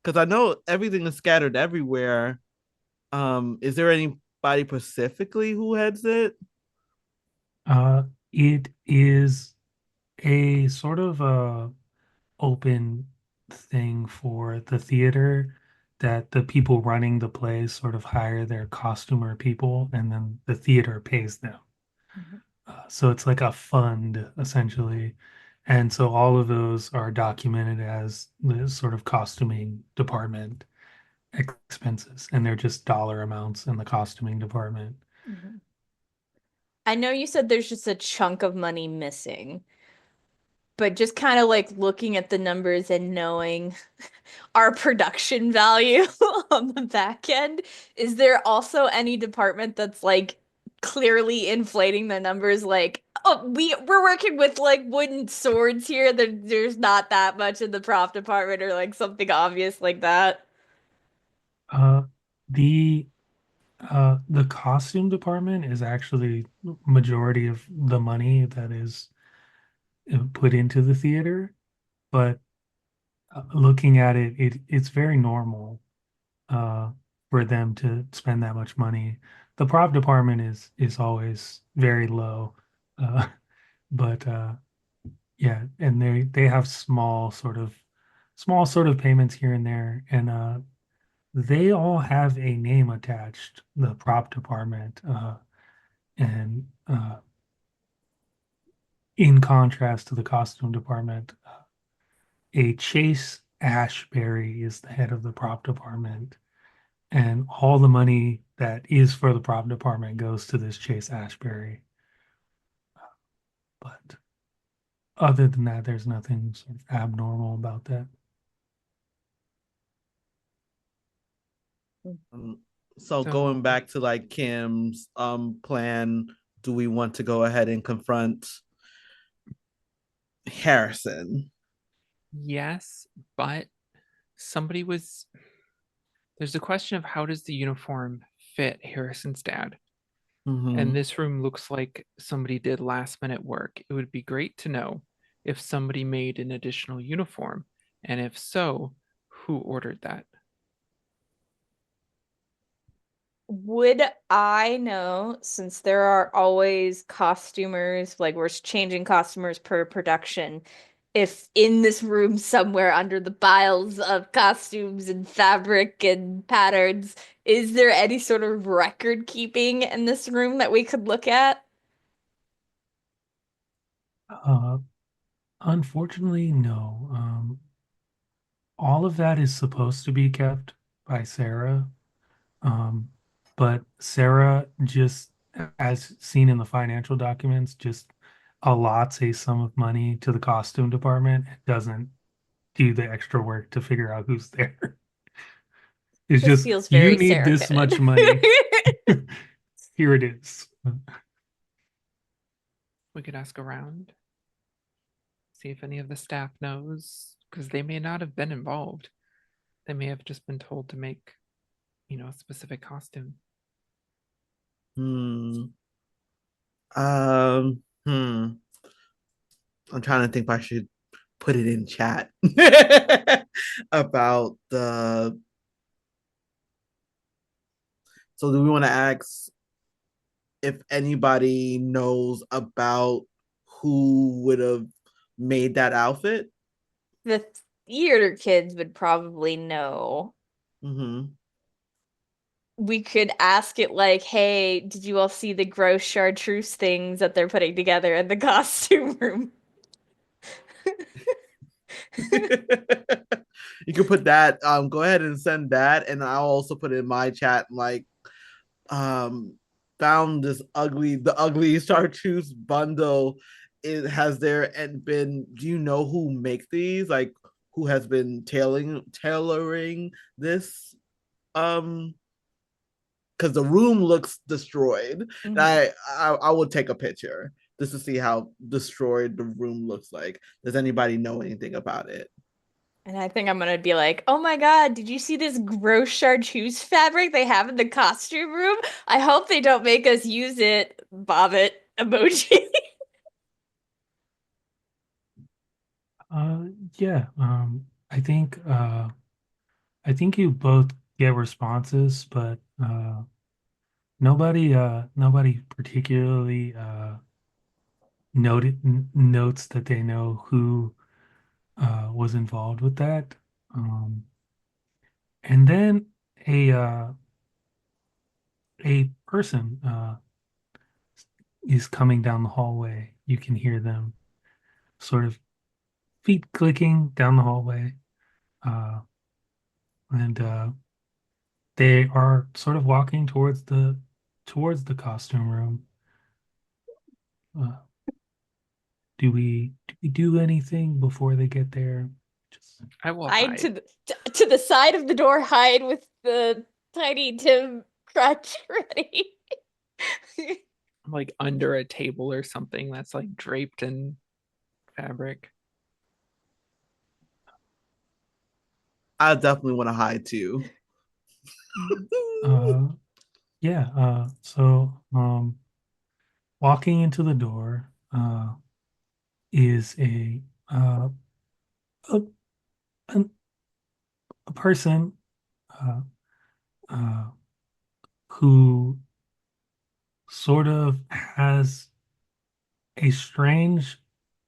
[SPEAKER 4] Because I know everything is scattered everywhere. Is there anybody specifically who heads it?
[SPEAKER 1] It is a sort of open thing for the theater, that the people running the plays sort of hire their costumer people, and then the theater pays them. So it's like a fund essentially. And so all of those are documented as the sort of costuming department expenses, and they're just dollar amounts in the costuming department.
[SPEAKER 3] I know you said there's just a chunk of money missing, but just kind of like looking at the numbers and knowing our production value on the back end, is there also any department that's like clearly inflating the numbers? Like, oh, we're working with like wooden swords here. There's not that much in the prop department or like something obvious like that.
[SPEAKER 1] Uh, the the costume department is actually majority of the money that is put into the theater, but looking at it, it's very normal uh, for them to spend that much money. The prop department is always very low, uh, but yeah, and they have small sort of payments here and there, and they all have a name attached. The prop department, and in contrast to the costume department, a Chase Ashbury is the head of the prop department, and all the money that is for the prop department goes to this Chase Ashbury. But other than that, there's nothing sort of abnormal about that.
[SPEAKER 4] So going back to like Kim's plan, do we want to go ahead and confront Harrison?
[SPEAKER 5] Yes, but there's a question of how does the uniform fit Harrison's dad? And this room looks like somebody did last minute work. It would be great to know if somebody made an additional uniform And if so, who ordered that?
[SPEAKER 3] Would I know, since there are always costumers, like we're changing costumers per production, if in this room somewhere under the piles of costumes and fabric and patterns, is there any sort of record keeping in this room that we could look at?
[SPEAKER 1] Unfortunately, no. All of that is supposed to be kept by Sarah. Um, but Sarah just, as seen in the financial documents, just allots a sum of money to the costume department and doesn't do the extra work to figure out who's there. It's
[SPEAKER 3] This
[SPEAKER 1] just,
[SPEAKER 3] feels
[SPEAKER 1] you
[SPEAKER 3] very
[SPEAKER 1] need
[SPEAKER 3] Sarah
[SPEAKER 1] this much
[SPEAKER 3] fitted.
[SPEAKER 1] money. Here it is.
[SPEAKER 5] We could ask around, see if any of the staff knows, because they may not have been involved. They may have just been told to make, a specific costume.
[SPEAKER 4] Hmm. Um. Hmm. I'm trying to think if I should put it in chat about the. So, do we want to ask if anybody knows about who would have made that outfit?
[SPEAKER 3] The theater kids would probably know.
[SPEAKER 4] Mm-hmm.
[SPEAKER 3] We could ask it like, hey, did you all see the gross chartreuse things that they're putting together in the costume room?
[SPEAKER 4] You can put that. Go ahead and send that, and I'll also put it in my chat. Like, um, found the ugly chartreuse bundle. It has there and been. Do you know who make these? Like, who has been tailoring this? Um, because the room looks destroyed.
[SPEAKER 3] Mhm.
[SPEAKER 4] I would take a picture just to see how destroyed the room looks like. Does anybody know anything about it?
[SPEAKER 3] And I think I'm gonna be like, oh my God, did you see this gross chartreuse fabric they have in the costume room? I hope they don't make us use it. Vomit emoji.
[SPEAKER 1] Yeah. I think you both get responses, but nobody particularly notes that they know who was involved with that. And then a uh, a person is coming down the hallway. You can hear them sort of feet clicking down the hallway, uh, and they are sort of walking towards the costume room. Uh, do we do anything before they get there? Just
[SPEAKER 5] I will
[SPEAKER 3] Hide
[SPEAKER 5] hide.
[SPEAKER 3] to the side of the door, hide with the tiny Tim crutch ready.
[SPEAKER 5] Like under a table or something that's like draped in fabric.
[SPEAKER 4] I definitely want to hide too.
[SPEAKER 1] uh, yeah. Walking into the door is a, an- a person uh, uh, who sort of has a strange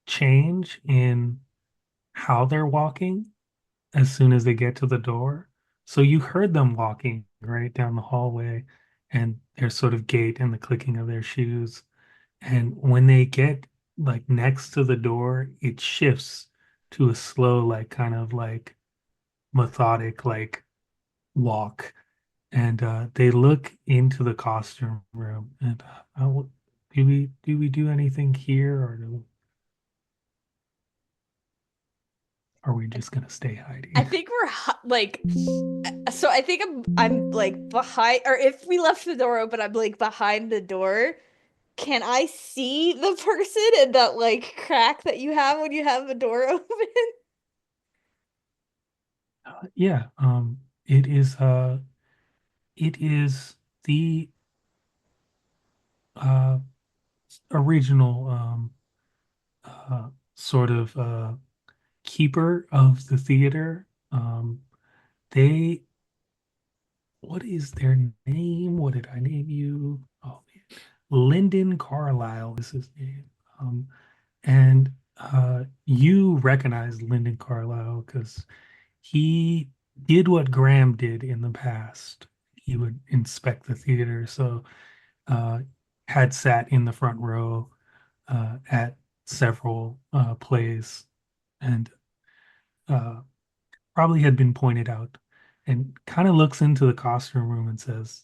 [SPEAKER 1] change in how they're walking as soon as they get to the door. So you heard them walking right down the hallway and their sort of gait and the clicking of their shoes. And when they get like next to the door, it shifts to a slow, like kind of like methodic, like walk. And they look into the costume room and do we do anything here or are we just gonna stay
[SPEAKER 3] I
[SPEAKER 1] hiding?
[SPEAKER 3] think we're like, so I think I'm like behind, or if we left the door open, I'm like behind the door. Can I see the person in that like crack that you have when you have the door open?
[SPEAKER 1] Yeah, it is the uh original sort of keeper of the theater. They, what is their name? What did I name you? Oh man, Lyndon Carlisle is his name. And you recognize Lyndon Carlisle because he did what Graham did in the past. He would inspect the theater, so had sat in the front row at several plays, and uh, probably had been pointed out, and kind of looks into the costume room and says,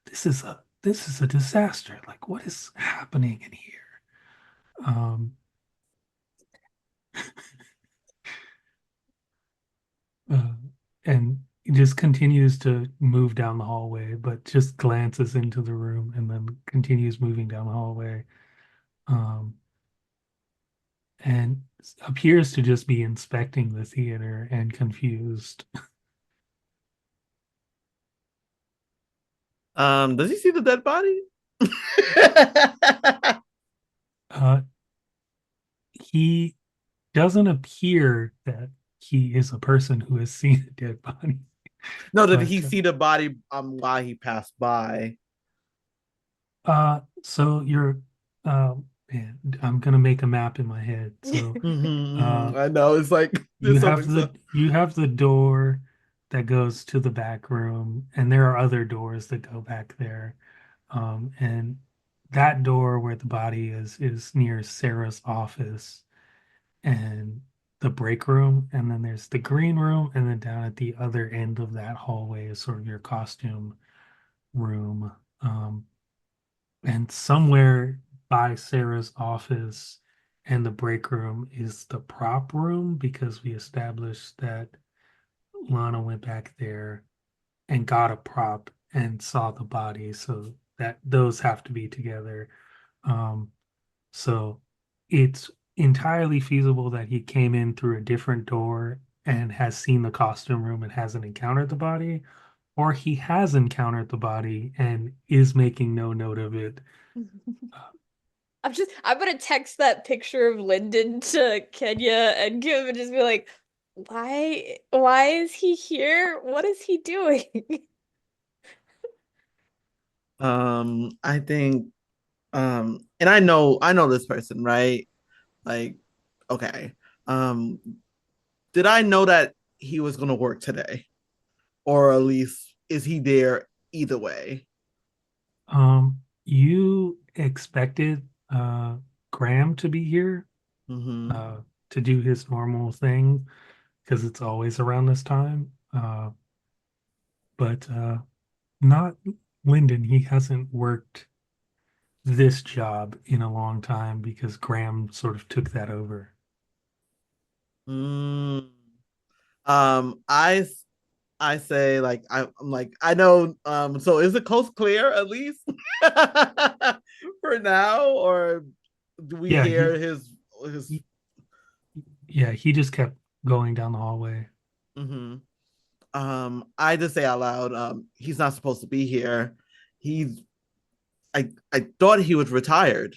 [SPEAKER 1] this is a disaster. Like, what is happening in here?" Um, uh, and he just continues to move down the hallway, but just glances into the room and then continues moving down the hallway. Um, and appears to just be inspecting the theater and confused.
[SPEAKER 4] Does he see the dead body?
[SPEAKER 1] Uh, he doesn't appear that he is a person who has seen a dead body.
[SPEAKER 4] No, did
[SPEAKER 1] But
[SPEAKER 4] he see the body while he passed by?
[SPEAKER 1] so you're man, I'm gonna make a map in my head. So
[SPEAKER 4] I know it's like there's something so.
[SPEAKER 1] you have the door that goes to the back room, and there are other doors that go back there. And that door where the body is near Sarah's office and the break room, and then there's the green room, and then down at the other end of that hallway is sort of your costume room. And somewhere by Sarah's office and the break room is the prop room because we established that Lana went back there and got a prop and saw the body, so that those have to be together. Um, so it's entirely feasible that he came in through a different door and has seen the costume room and hasn't encountered the body, or he has encountered the body and is making no note of it.
[SPEAKER 3] I'm gonna text that picture of Lyndon to Kenya and Kim and just be like, why is he here? What is he doing?
[SPEAKER 4] I think and I know this person, right? Like, okay. Um, did I know that he was gonna work today? Or at least is he there either way?
[SPEAKER 1] You expected Graham to be here
[SPEAKER 4] Mm-hmm.
[SPEAKER 1] to do his normal thing because it's always around this time. But not Lyndon. He hasn't worked this job in a long time because Graham sort of took that over.
[SPEAKER 4] Mm. Um, I I say like I'm like I know. So is the coast clear at least for now, or do we
[SPEAKER 1] Yeah,
[SPEAKER 4] hear his?
[SPEAKER 1] he yeah, he just kept going down the hallway.
[SPEAKER 4] Mm-hmm. I just say out loud. He's not supposed to be here. He's. I thought he was retired.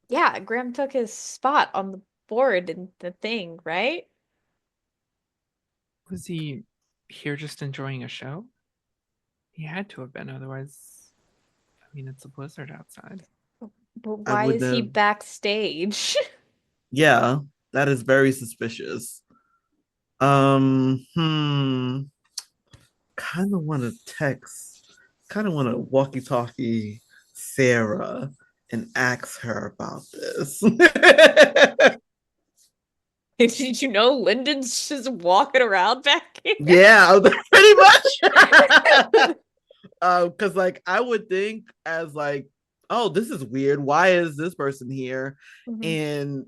[SPEAKER 3] Yeah, Graham took his spot on the board and the thing, right?
[SPEAKER 5] Was he here just enjoying a show? He had to have been, otherwise, I mean, it's a blizzard outside.
[SPEAKER 3] But
[SPEAKER 4] I
[SPEAKER 3] why
[SPEAKER 4] would
[SPEAKER 3] is he
[SPEAKER 4] have.
[SPEAKER 3] backstage?
[SPEAKER 4] Yeah, that is very suspicious. Hmm. Kind of want to text, kind of want to walkie-talkie Sarah and ask her about this.
[SPEAKER 3] Did you know Lyndon's just walking around back here?
[SPEAKER 4] Yeah, pretty much. Because like I would think as like, oh, this is weird. Why is this person here?
[SPEAKER 3] Mhm.
[SPEAKER 4] And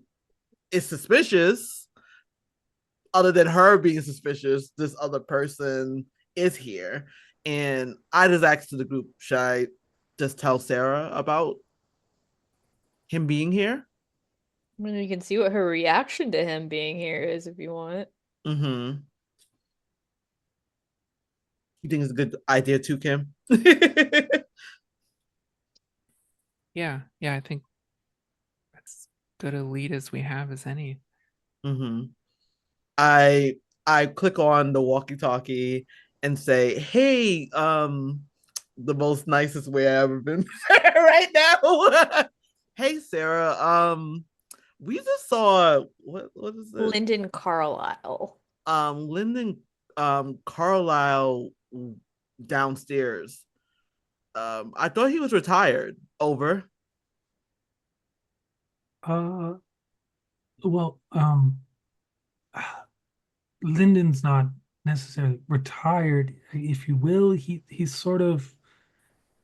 [SPEAKER 4] it's suspicious. Other than her being suspicious, this other person is here. And I just asked to the group, should I just tell Sarah about him being here?
[SPEAKER 3] I mean, you can see what her reaction to him being here is if you want.
[SPEAKER 4] Mm-hmm. You think it's a good idea too, Kim?
[SPEAKER 5] Yeah, I think that's good a lead as we have as any.
[SPEAKER 4] Mm-hmm. I I click on the walkie-talkie and say, "Hey, the most nicest way I've ever been right now. Hey, Sarah. We just saw what is it?
[SPEAKER 3] Lyndon Carlisle.
[SPEAKER 4] Lyndon Carlisle downstairs. I thought he was retired. Over.
[SPEAKER 1] Uh, well, Lyndon's not necessarily retired, if you will. He's sort of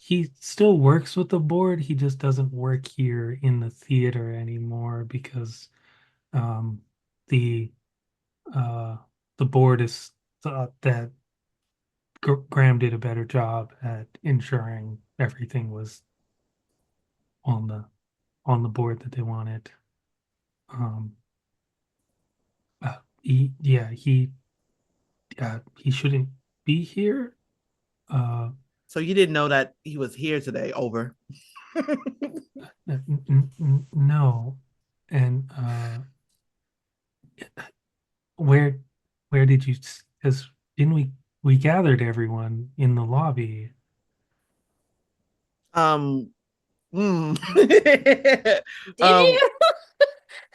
[SPEAKER 1] he still works with the board. He just doesn't work here in the theater anymore because um, the uh, the board is thought that Graham did a better job at ensuring everything was on the board that they wanted. Um, he shouldn't be here. Uh,
[SPEAKER 4] So you didn't know that he was here today. Over.
[SPEAKER 1] no, and where where did you? Because didn't we gathered everyone in the lobby?
[SPEAKER 4] um. Hmm.
[SPEAKER 3] Did you?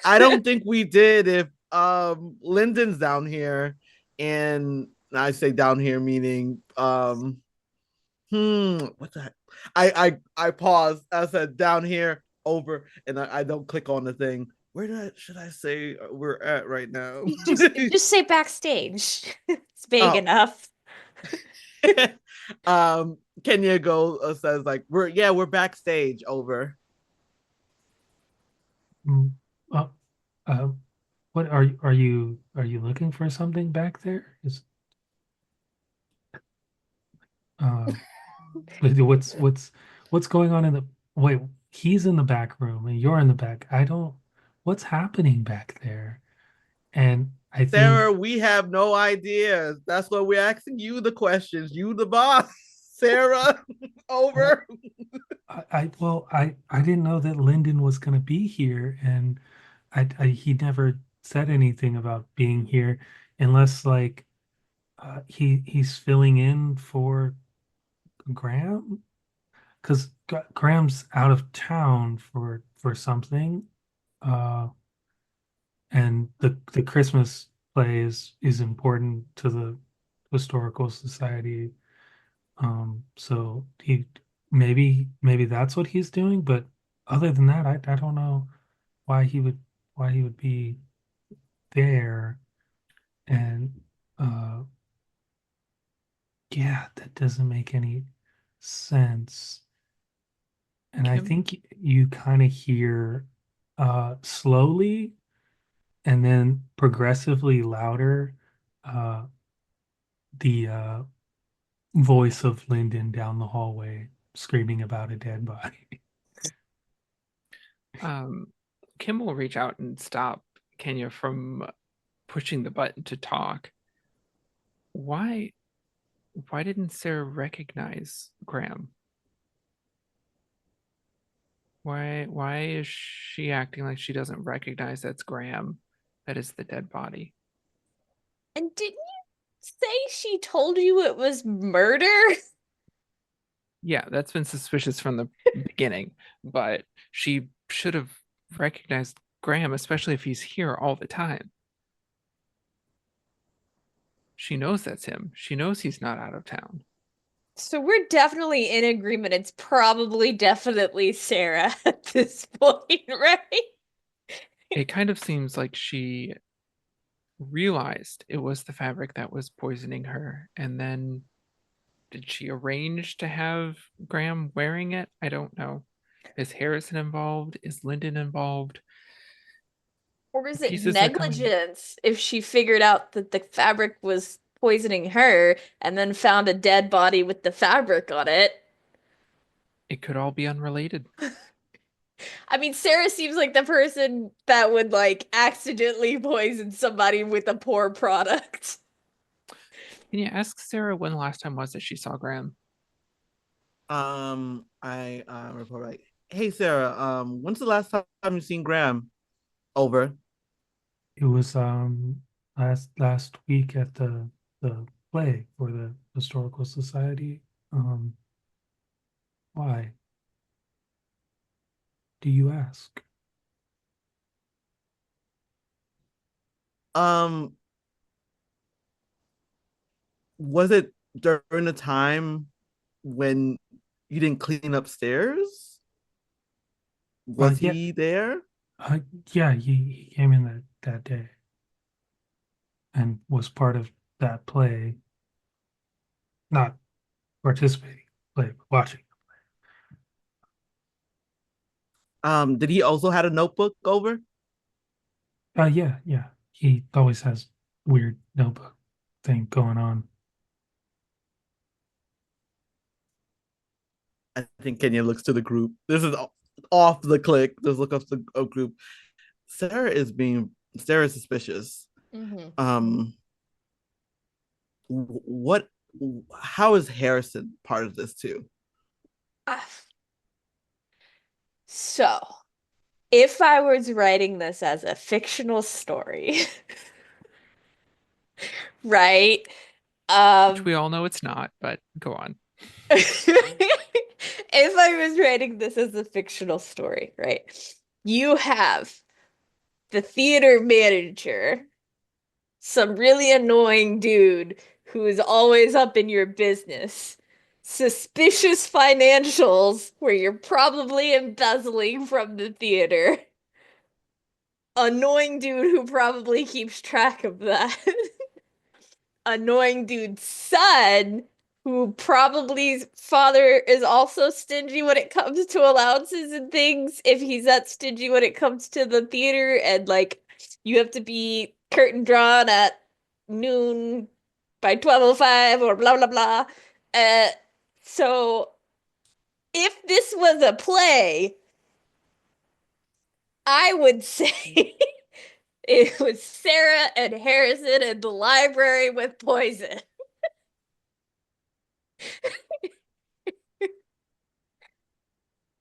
[SPEAKER 4] I don't think we did. If Lyndon's down here, and I say down here meaning what the heck? I paused. I said down here over, and I don't click on the thing. Where should I say we're at right now?
[SPEAKER 3] You just say backstage. It's vague
[SPEAKER 4] Oh,
[SPEAKER 3] enough.
[SPEAKER 4] Kenya go says like we're backstage over.
[SPEAKER 1] Mm, uh, uh, what are you looking for something back there? Is uh, what's going on in the wait? He's in the back room and you're in the back. I don't. What's happening back there? And I think
[SPEAKER 4] Sarah, we have no ideas. That's why we're asking you the questions. You the boss. Sarah,
[SPEAKER 1] well,
[SPEAKER 4] over.
[SPEAKER 1] I didn't know that Lyndon was going to be here, and he never said anything about being here, unless like he's filling in for Graham, because Graham's out of town for something, uh, and the Christmas play is important to the historical society. So maybe that's what he's doing, but other than that, I don't know why he would be there. And yeah, that doesn't make any sense. And I
[SPEAKER 5] Kim,
[SPEAKER 1] think you kind of hear slowly and then progressively louder uh the voice of Lyndon down the hallway screaming about a dead body.
[SPEAKER 5] um, Kim will reach out and stop Kenya from pushing the button to talk. Why didn't Sarah recognize Graham? Why is she acting like she doesn't recognize that's Graham? That is the dead body.
[SPEAKER 3] And didn't you say she told you it was murder?
[SPEAKER 5] Yeah, that's been suspicious from the beginning, but she should have recognized Graham, especially if he's here all the time. She knows that's him. She knows he's not out of town.
[SPEAKER 3] So we're definitely in agreement. It's probably definitely Sarah at this point, right?
[SPEAKER 5] It kind of seems like she realized it was the fabric that was poisoning her, and then did she arrange to have Graham wearing it? I don't know. Is Harrison involved? Is Lyndon involved?
[SPEAKER 3] Or is it
[SPEAKER 5] Pieces are coming.
[SPEAKER 3] negligence if she figured out that the fabric was poisoning her and then found a dead body with the fabric on it?
[SPEAKER 5] It could all be unrelated.
[SPEAKER 3] I mean, Sarah seems like the person that would like accidentally poison somebody with a poor product.
[SPEAKER 5] Can you ask Sarah when the last time was that she saw Graham?
[SPEAKER 4] I report right. Hey Sarah, when's the last time you seen Graham? Over.
[SPEAKER 1] It was last week at the play for the Historical Society. Why do you ask?
[SPEAKER 4] Um, was it during the time when you didn't clean upstairs? Was
[SPEAKER 1] Yeah,
[SPEAKER 4] he there?
[SPEAKER 1] uh, yeah, he came in that day and was part of that play, not participating, play, but watching.
[SPEAKER 4] Did he also had a notebook over?
[SPEAKER 1] Yeah, yeah. He always has weird notebook thing going on.
[SPEAKER 4] I think Kenya looks to the group. This is off the click. Let's look up the group. Sarah is suspicious.
[SPEAKER 3] Mm-hmm.
[SPEAKER 4] Um, what? How is Harrison part of this too?
[SPEAKER 3] So, if I was writing this as a fictional story, right?
[SPEAKER 5] Which we all know it's not, but go on.
[SPEAKER 3] If I was writing this as a fictional story, right? You have the theater manager, some really annoying dude who is always up in your business, suspicious financials where you're probably embezzling from the theater, annoying dude who probably keeps track of that. Annoying dude's son, who probably's father is also stingy when it comes to allowances and things, if he's that stingy when it comes to the theater, and like you have to be curtain drawn at noon by 12:05 or blah blah blah. Uh, so if this was a play, I would say it was Sarah and Harrison in the library with poison.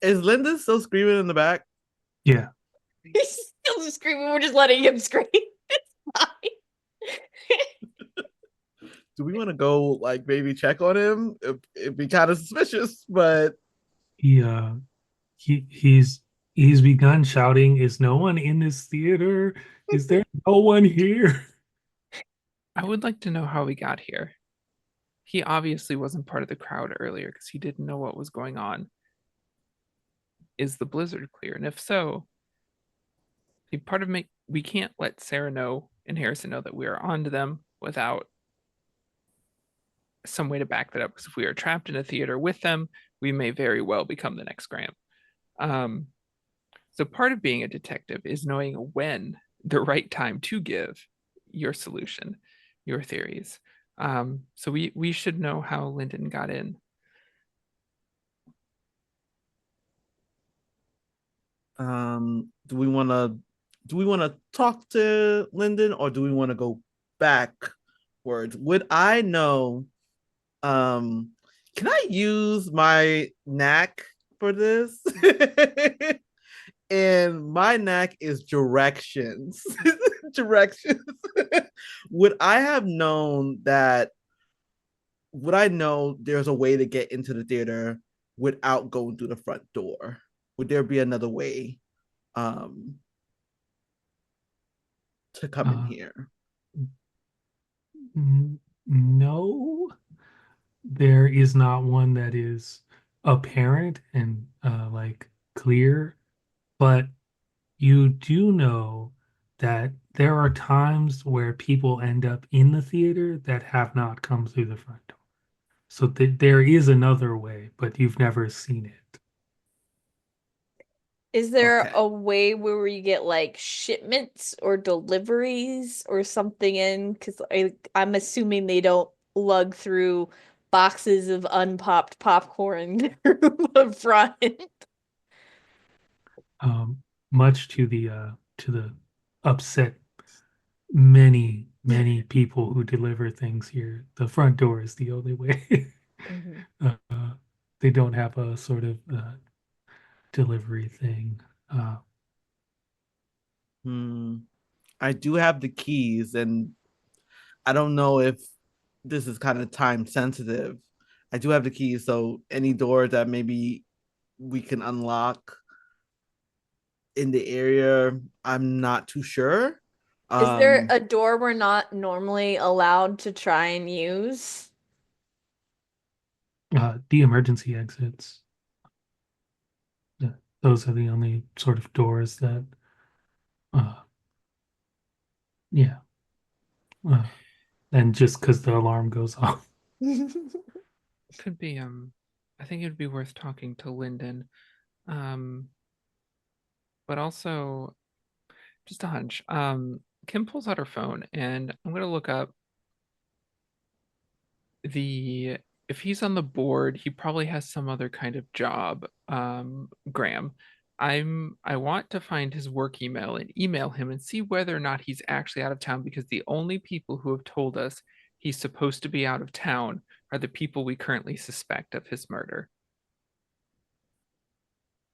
[SPEAKER 4] Is Linda still screaming in the back?
[SPEAKER 1] Yeah.
[SPEAKER 3] He's still screaming. We're just letting him scream. It's fine.
[SPEAKER 4] Do we want to go like maybe check on him? It'd be kind of suspicious, but
[SPEAKER 1] He uh he's begun shouting, "Is no one in this theater? Is there no one here?"
[SPEAKER 5] I would like to know how he got here. He obviously wasn't part of the crowd earlier because he didn't know what was going on. Is the blizzard clear? And if so, part of me, we can't let Sarah know and Harrison know that we are onto them without some way to back that up. Because if we are trapped in a theater with them, we may very well become the next Graham. So part of being a detective is knowing when the right time to give your solution, your theories. So we should know how Lyndon got in.
[SPEAKER 4] Do we want to talk to Lyndon or do we want to go backwards? Would I know? Can I use my knack for this? And my knack is directions. Directions. Would I have known that? Would I know there's a way to get into the theater without going through the front door? Would there be another way um, to come in
[SPEAKER 1] Uh,
[SPEAKER 4] here?
[SPEAKER 1] no, there is not one that is apparent and like clear, but you do know that there are times where people end up in the theater that have not come through the front door. So there is another way, but you've never seen it.
[SPEAKER 3] Is there
[SPEAKER 4] Okay.
[SPEAKER 3] a way where we get like shipments or deliveries or something in? Because I'm assuming they don't lug through boxes of unpopped popcorn through the front.
[SPEAKER 1] Um, Much to the upset many people who deliver things here. The front door is the only way.
[SPEAKER 3] Mhm.
[SPEAKER 1] uh, they don't have a sort of delivery thing. Uh,
[SPEAKER 4] Hmm. I do have the keys, and I don't know if this is kind of time sensitive. I do have the keys, so any door that maybe we can unlock in the area, I'm not too sure.
[SPEAKER 3] Is there
[SPEAKER 4] Um,
[SPEAKER 3] a door we're not normally allowed to try and use?
[SPEAKER 1] The emergency exits. Yeah, those are the only sort of doors that, uh, yeah. Uh, and just because the alarm goes off.
[SPEAKER 5] Could be I think it would be worth talking to Lyndon. Um but also just a hunch. Kim pulls out her phone and I'm gonna look up the if he's on the board, he probably has some other kind of job. Graham. I want to find his work email and email him and see whether or not he's actually out of town because the only people who have told us he's supposed to be out of town are the people we currently suspect of his murder.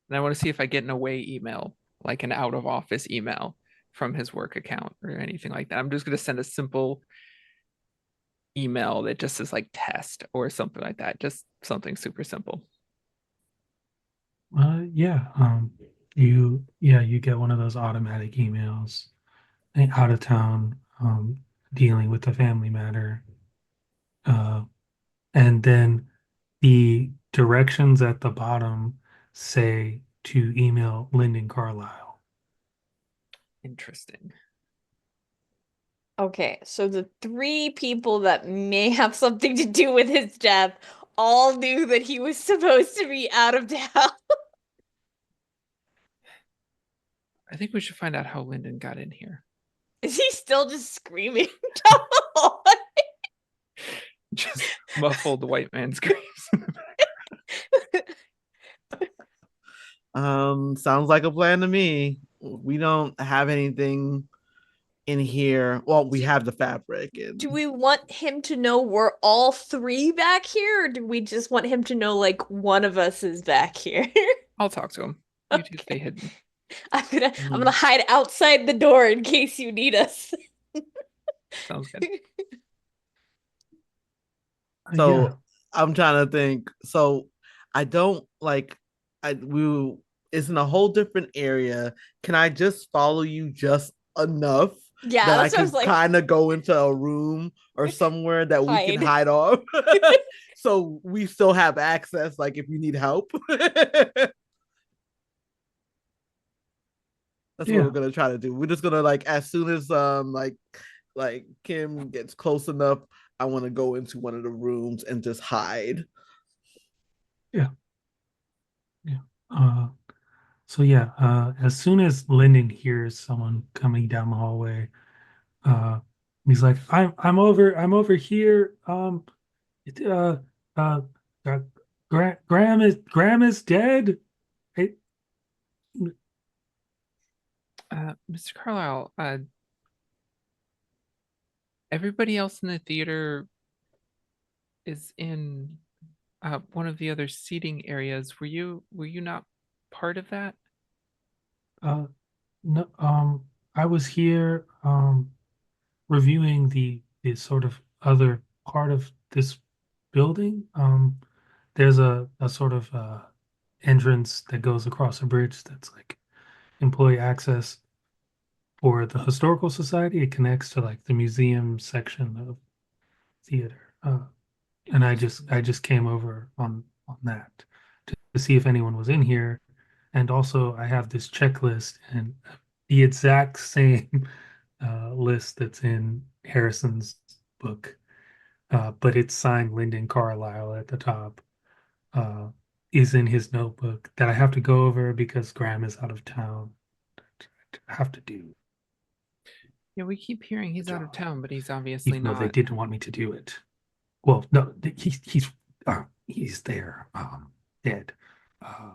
[SPEAKER 5] And I want to see if I get an away email, like an out of office email from his work account or anything like that. I'm just going to send a simple email that just says like test or something like that. Just something super simple.
[SPEAKER 1] Yeah. You get one of those automatic emails, out of town, dealing with a family matter. Uh, and then the directions at the bottom say to email Lyndon Carlisle.
[SPEAKER 5] Interesting.
[SPEAKER 3] Okay, so the three people that may have something to do with his death all knew that he was supposed to be out of town.
[SPEAKER 5] I think we should find out how Lyndon got in here.
[SPEAKER 3] Is he still just screaming down the hallway?
[SPEAKER 5] Just muffled white man screams.
[SPEAKER 4] sounds like a plan to me. We don't have anything in here. Well, we have the fabric and
[SPEAKER 3] Do we want him to know we're all three back here, or do we just want him to know like one of us is back here?
[SPEAKER 5] I'll talk to him. You two stay hidden.
[SPEAKER 3] I'm gonna hide outside the door in case you need us.
[SPEAKER 5] Sounds good.
[SPEAKER 4] So
[SPEAKER 1] Yeah.
[SPEAKER 4] I'm trying to think. So I don't like we it's in a whole different area. Can I just follow you just enough
[SPEAKER 3] Yeah,
[SPEAKER 4] that I
[SPEAKER 3] that's what I was
[SPEAKER 4] could
[SPEAKER 3] like.
[SPEAKER 4] kind of go into a room or somewhere that we can
[SPEAKER 3] Hide.
[SPEAKER 4] hide off? So we still have access, like if you need help. That's what
[SPEAKER 1] Yeah.
[SPEAKER 4] we're gonna try to do. We're just gonna like as soon as like Kim gets close enough, I want to go into one of the rooms and just hide.
[SPEAKER 1] Yeah. Yeah. So yeah, as soon as Lyndon hears someone coming down the hallway, uh, he's like, I'm over here. Uh, uh, uh Graham is dead. It,
[SPEAKER 5] Mr. Carlisle, everybody else in the theater is in one of the other seating areas. Were you not part of that?
[SPEAKER 1] uh, no, I was here, reviewing the sort of other part of this building. There's a sort of entrance that goes across a bridge that's like employee access for the historical society. It connects to like the museum section of theater. And I just came over on that to see if anyone was in here. And also I have this checklist and the exact same list that's in Harrison's book, but it's signed Lyndon Carlisle at the top. Uh, is in his notebook that I have to go over because Graham is out of town. I have to do
[SPEAKER 5] Yeah, we keep hearing
[SPEAKER 1] the
[SPEAKER 5] he's out of
[SPEAKER 1] job,
[SPEAKER 5] town, but he's obviously
[SPEAKER 1] even though they
[SPEAKER 5] not.
[SPEAKER 1] didn't want me to do it. Well, no, he's there, dead. Uh,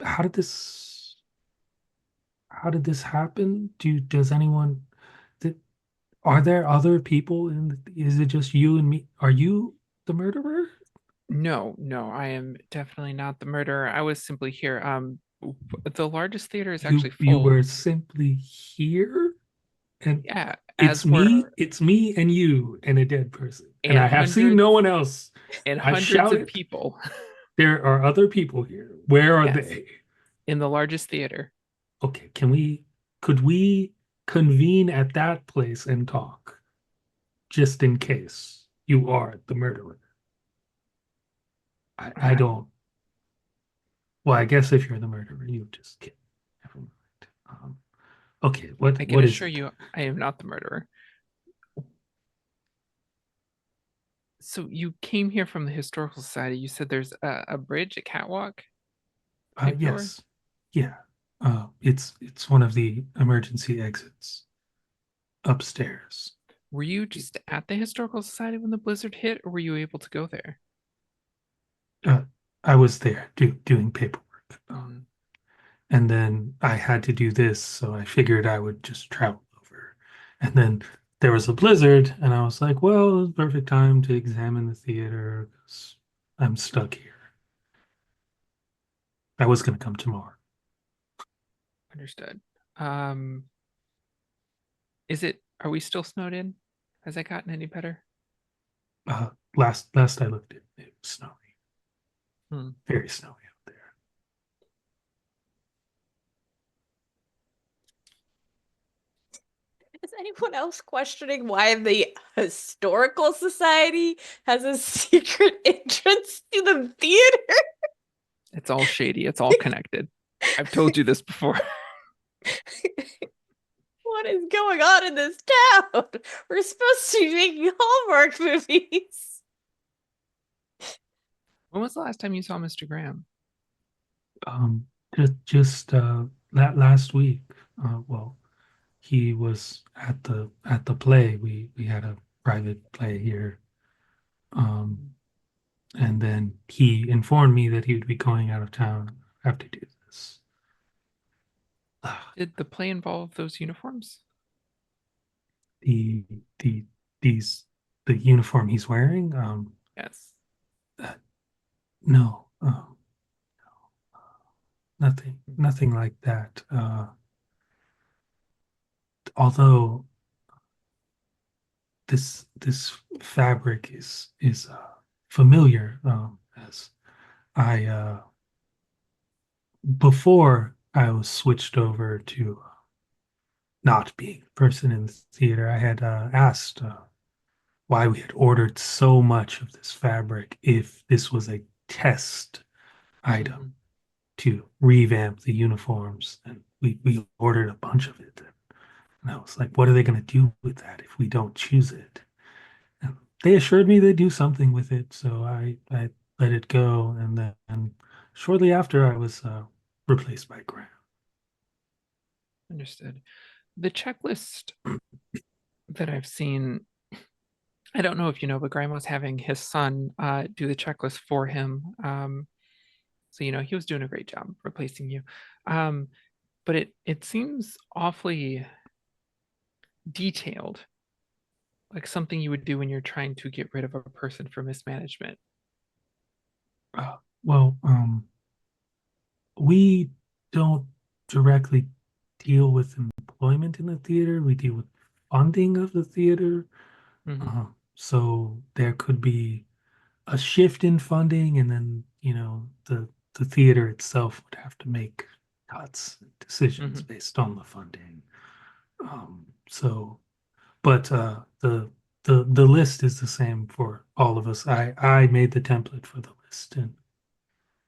[SPEAKER 1] how did this how did this happen? Does anyone did, are there other people is it just you and me? Are you the murderer?
[SPEAKER 5] No, no, I am definitely not the murderer. I was simply here. The largest theater is actually
[SPEAKER 1] You
[SPEAKER 5] full.
[SPEAKER 1] were simply here and
[SPEAKER 5] Yeah,
[SPEAKER 1] It's
[SPEAKER 5] as
[SPEAKER 1] me,
[SPEAKER 5] were
[SPEAKER 1] it's me and you and a dead person. And
[SPEAKER 5] and
[SPEAKER 1] I have seen no one else. I've
[SPEAKER 5] hundreds of
[SPEAKER 1] shouted.
[SPEAKER 5] people.
[SPEAKER 1] There are other people here. Where are
[SPEAKER 5] Yes,
[SPEAKER 1] they?
[SPEAKER 5] in the largest theater.
[SPEAKER 1] Okay, could we convene at that place and talk? Just in case you are the murderer. I
[SPEAKER 5] Uh,
[SPEAKER 1] don't. Well, I guess if you're the murderer, you just kill. Never mind. Okay,
[SPEAKER 5] I can
[SPEAKER 1] what is
[SPEAKER 5] assure
[SPEAKER 1] it?
[SPEAKER 5] you, I am not the murderer. So you came here from the historical society. You said there's a bridge, a catwalk type door.
[SPEAKER 1] Yes, yeah. It's one of the emergency exits upstairs.
[SPEAKER 5] Were you just at the historical society when the blizzard hit, or were you able to go there?
[SPEAKER 1] Uh, I was there doing paperwork,
[SPEAKER 5] Mm,
[SPEAKER 1] and then I had to do this, so I figured I would just travel over. And then there was a blizzard, and I was like, well, it's perfect time to examine the theater because I'm stuck here. I was going to come tomorrow.
[SPEAKER 5] understood. Um, is it? Are we still snowed in? Has that gotten any better?
[SPEAKER 1] Last I looked, it was snowy,
[SPEAKER 5] Hmm.
[SPEAKER 1] very snowy out there.
[SPEAKER 3] Is anyone else questioning why the historical society has a secret entrance to the theater?
[SPEAKER 5] It's all shady. It's all connected. I've told you this before.
[SPEAKER 3] What is going on in this town? We're supposed to be making Hallmark movies.
[SPEAKER 5] When was the last time you saw Mr. Graham?
[SPEAKER 1] Um, just that last week. Well, he was at the play. We had a private play here. And then he informed me that he would be going out of town. I have to do this.
[SPEAKER 5] Did the play involve those uniforms?
[SPEAKER 1] The the these the uniform he's wearing.
[SPEAKER 5] Yes.
[SPEAKER 1] Uh, no, nothing like that. Although this fabric is familiar, as I before I was switched over to not being a person in the theater. I had asked why we had ordered so much of this fabric if this was a test item
[SPEAKER 5] Mhm.
[SPEAKER 1] to revamp the uniforms, and we ordered a bunch of it. And I was like, what are they going to do with that if we don't choose it? And they assured me they'd do something with it, so I let it go, and then shortly after I was replaced by Graham.
[SPEAKER 5] Understood. The checklist that I've seen, I don't know if you know, but Graham was having his son do the checklist for him. So he was doing a great job replacing you. But it seems awfully detailed, like something you would do when you're trying to get rid of a person for mismanagement.
[SPEAKER 1] Well, we don't directly deal with employment in the theater. We deal with funding of the theater.
[SPEAKER 5] Mhm.
[SPEAKER 1] So there could be a shift in funding, and then the theater itself would have to make cuts and decisions
[SPEAKER 5] Mhm.
[SPEAKER 1] based on the funding. So, but the list is the same for all of us. I made the template for the list and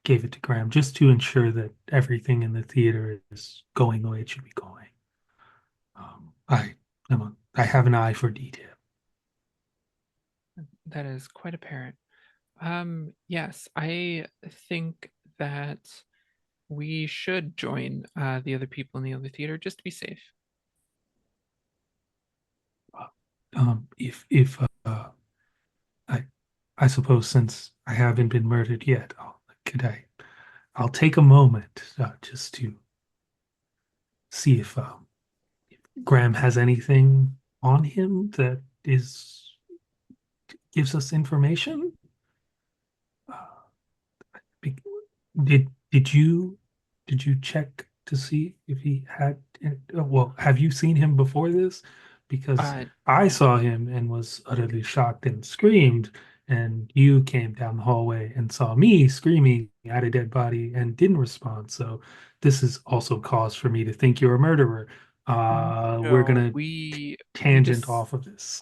[SPEAKER 1] gave it to Graham just to ensure that everything in the theater is going the way it should be going. I have an eye for detail.
[SPEAKER 5] That is quite apparent. Yes, I think that we should join the other people in the other theater just to be safe.
[SPEAKER 1] If I I suppose since I haven't been murdered yet, I'll take a moment just to see if Graham has anything on him that is gives us information. Be- did you check to see if he had? Well, have you seen him before this? because
[SPEAKER 5] Uh,
[SPEAKER 1] I saw him and was utterly shocked and screamed, and you came down the hallway and saw me screaming at a dead body and didn't respond. So this is also cause for me to think you're a murderer. We're
[SPEAKER 5] no,
[SPEAKER 1] gonna
[SPEAKER 5] we
[SPEAKER 1] tangent
[SPEAKER 5] just
[SPEAKER 1] off of this.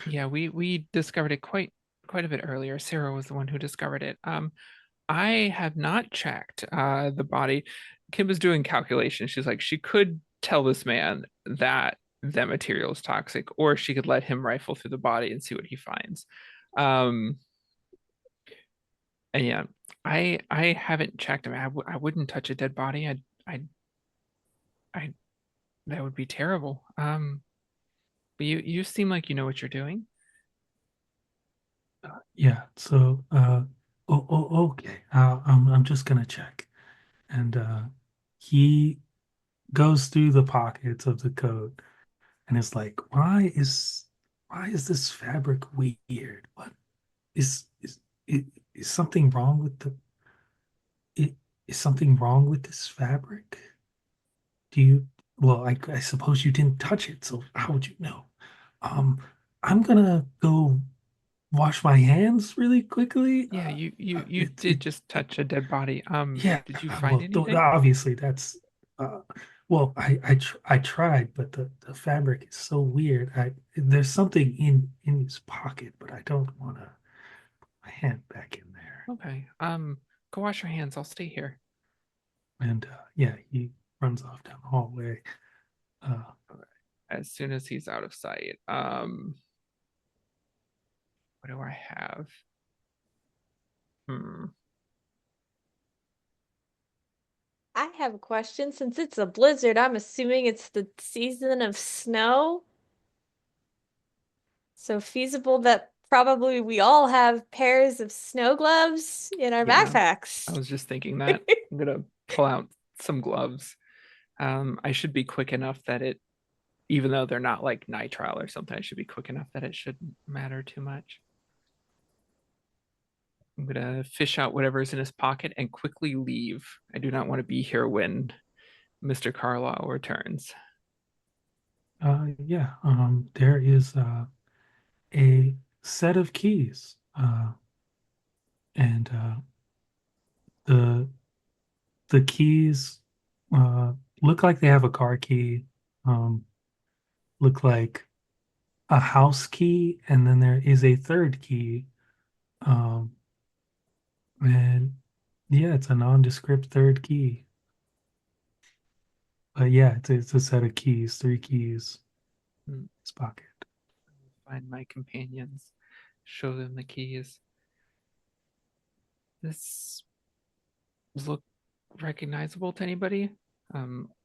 [SPEAKER 5] yeah, we discovered it quite a bit earlier. Sarah was the one who discovered it. I have not checked the body. Kim was doing calculations. She's like, she could tell this man that that material is toxic, or she could let him rifle through the body and see what he finds. Um, and yeah, I haven't checked. I mean, I wouldn't touch a dead body. I that would be terrible. But you seem like you know what you're doing.
[SPEAKER 1] Yeah. So, okay. I'm just gonna check, and he goes through the pockets of the coat and is like, why is this fabric weird? What is is something wrong with the it is something wrong with this fabric? Do you well, I suppose you didn't touch it, so how would you know? Um, I'm gonna go wash my hands really quickly.
[SPEAKER 5] Yeah, you
[SPEAKER 1] It
[SPEAKER 5] did just touch a dead body.
[SPEAKER 1] Yeah,
[SPEAKER 5] Did you find
[SPEAKER 1] well,
[SPEAKER 5] anything?
[SPEAKER 1] obviously that's well, I tried, but the fabric is so weird. There's something in his pocket, but I don't want to put my hand back in there.
[SPEAKER 5] Okay. Go wash your hands. I'll stay here.
[SPEAKER 1] And yeah, he runs off down the hallway. Uh,
[SPEAKER 5] As soon as he's out of sight. What do I have? Hmm.
[SPEAKER 3] I have a question. Since it's a blizzard, I'm assuming it's the season of snow. So feasible that probably we all have pairs of snow gloves in our
[SPEAKER 5] Yeah,
[SPEAKER 3] backpacks.
[SPEAKER 5] I was just thinking that. I'm gonna pull out some gloves. I should be quick enough that it, even though they're not like nitrile or something, I should be quick enough that it shouldn't matter too much. I'm gonna fish out whatever's in his pocket and quickly leave. I do not want to be here when Mr. Carlisle returns.
[SPEAKER 1] yeah, there is a set of keys, and the the keys uh, look like they have a car key, look like a house key, and then there is a third key. Um, and yeah, it's a nondescript third key. But yeah, it's a set of keys, three keys,
[SPEAKER 5] Hmm,
[SPEAKER 1] his pocket.
[SPEAKER 5] Find my companions, show them the keys. This look recognizable to anybody?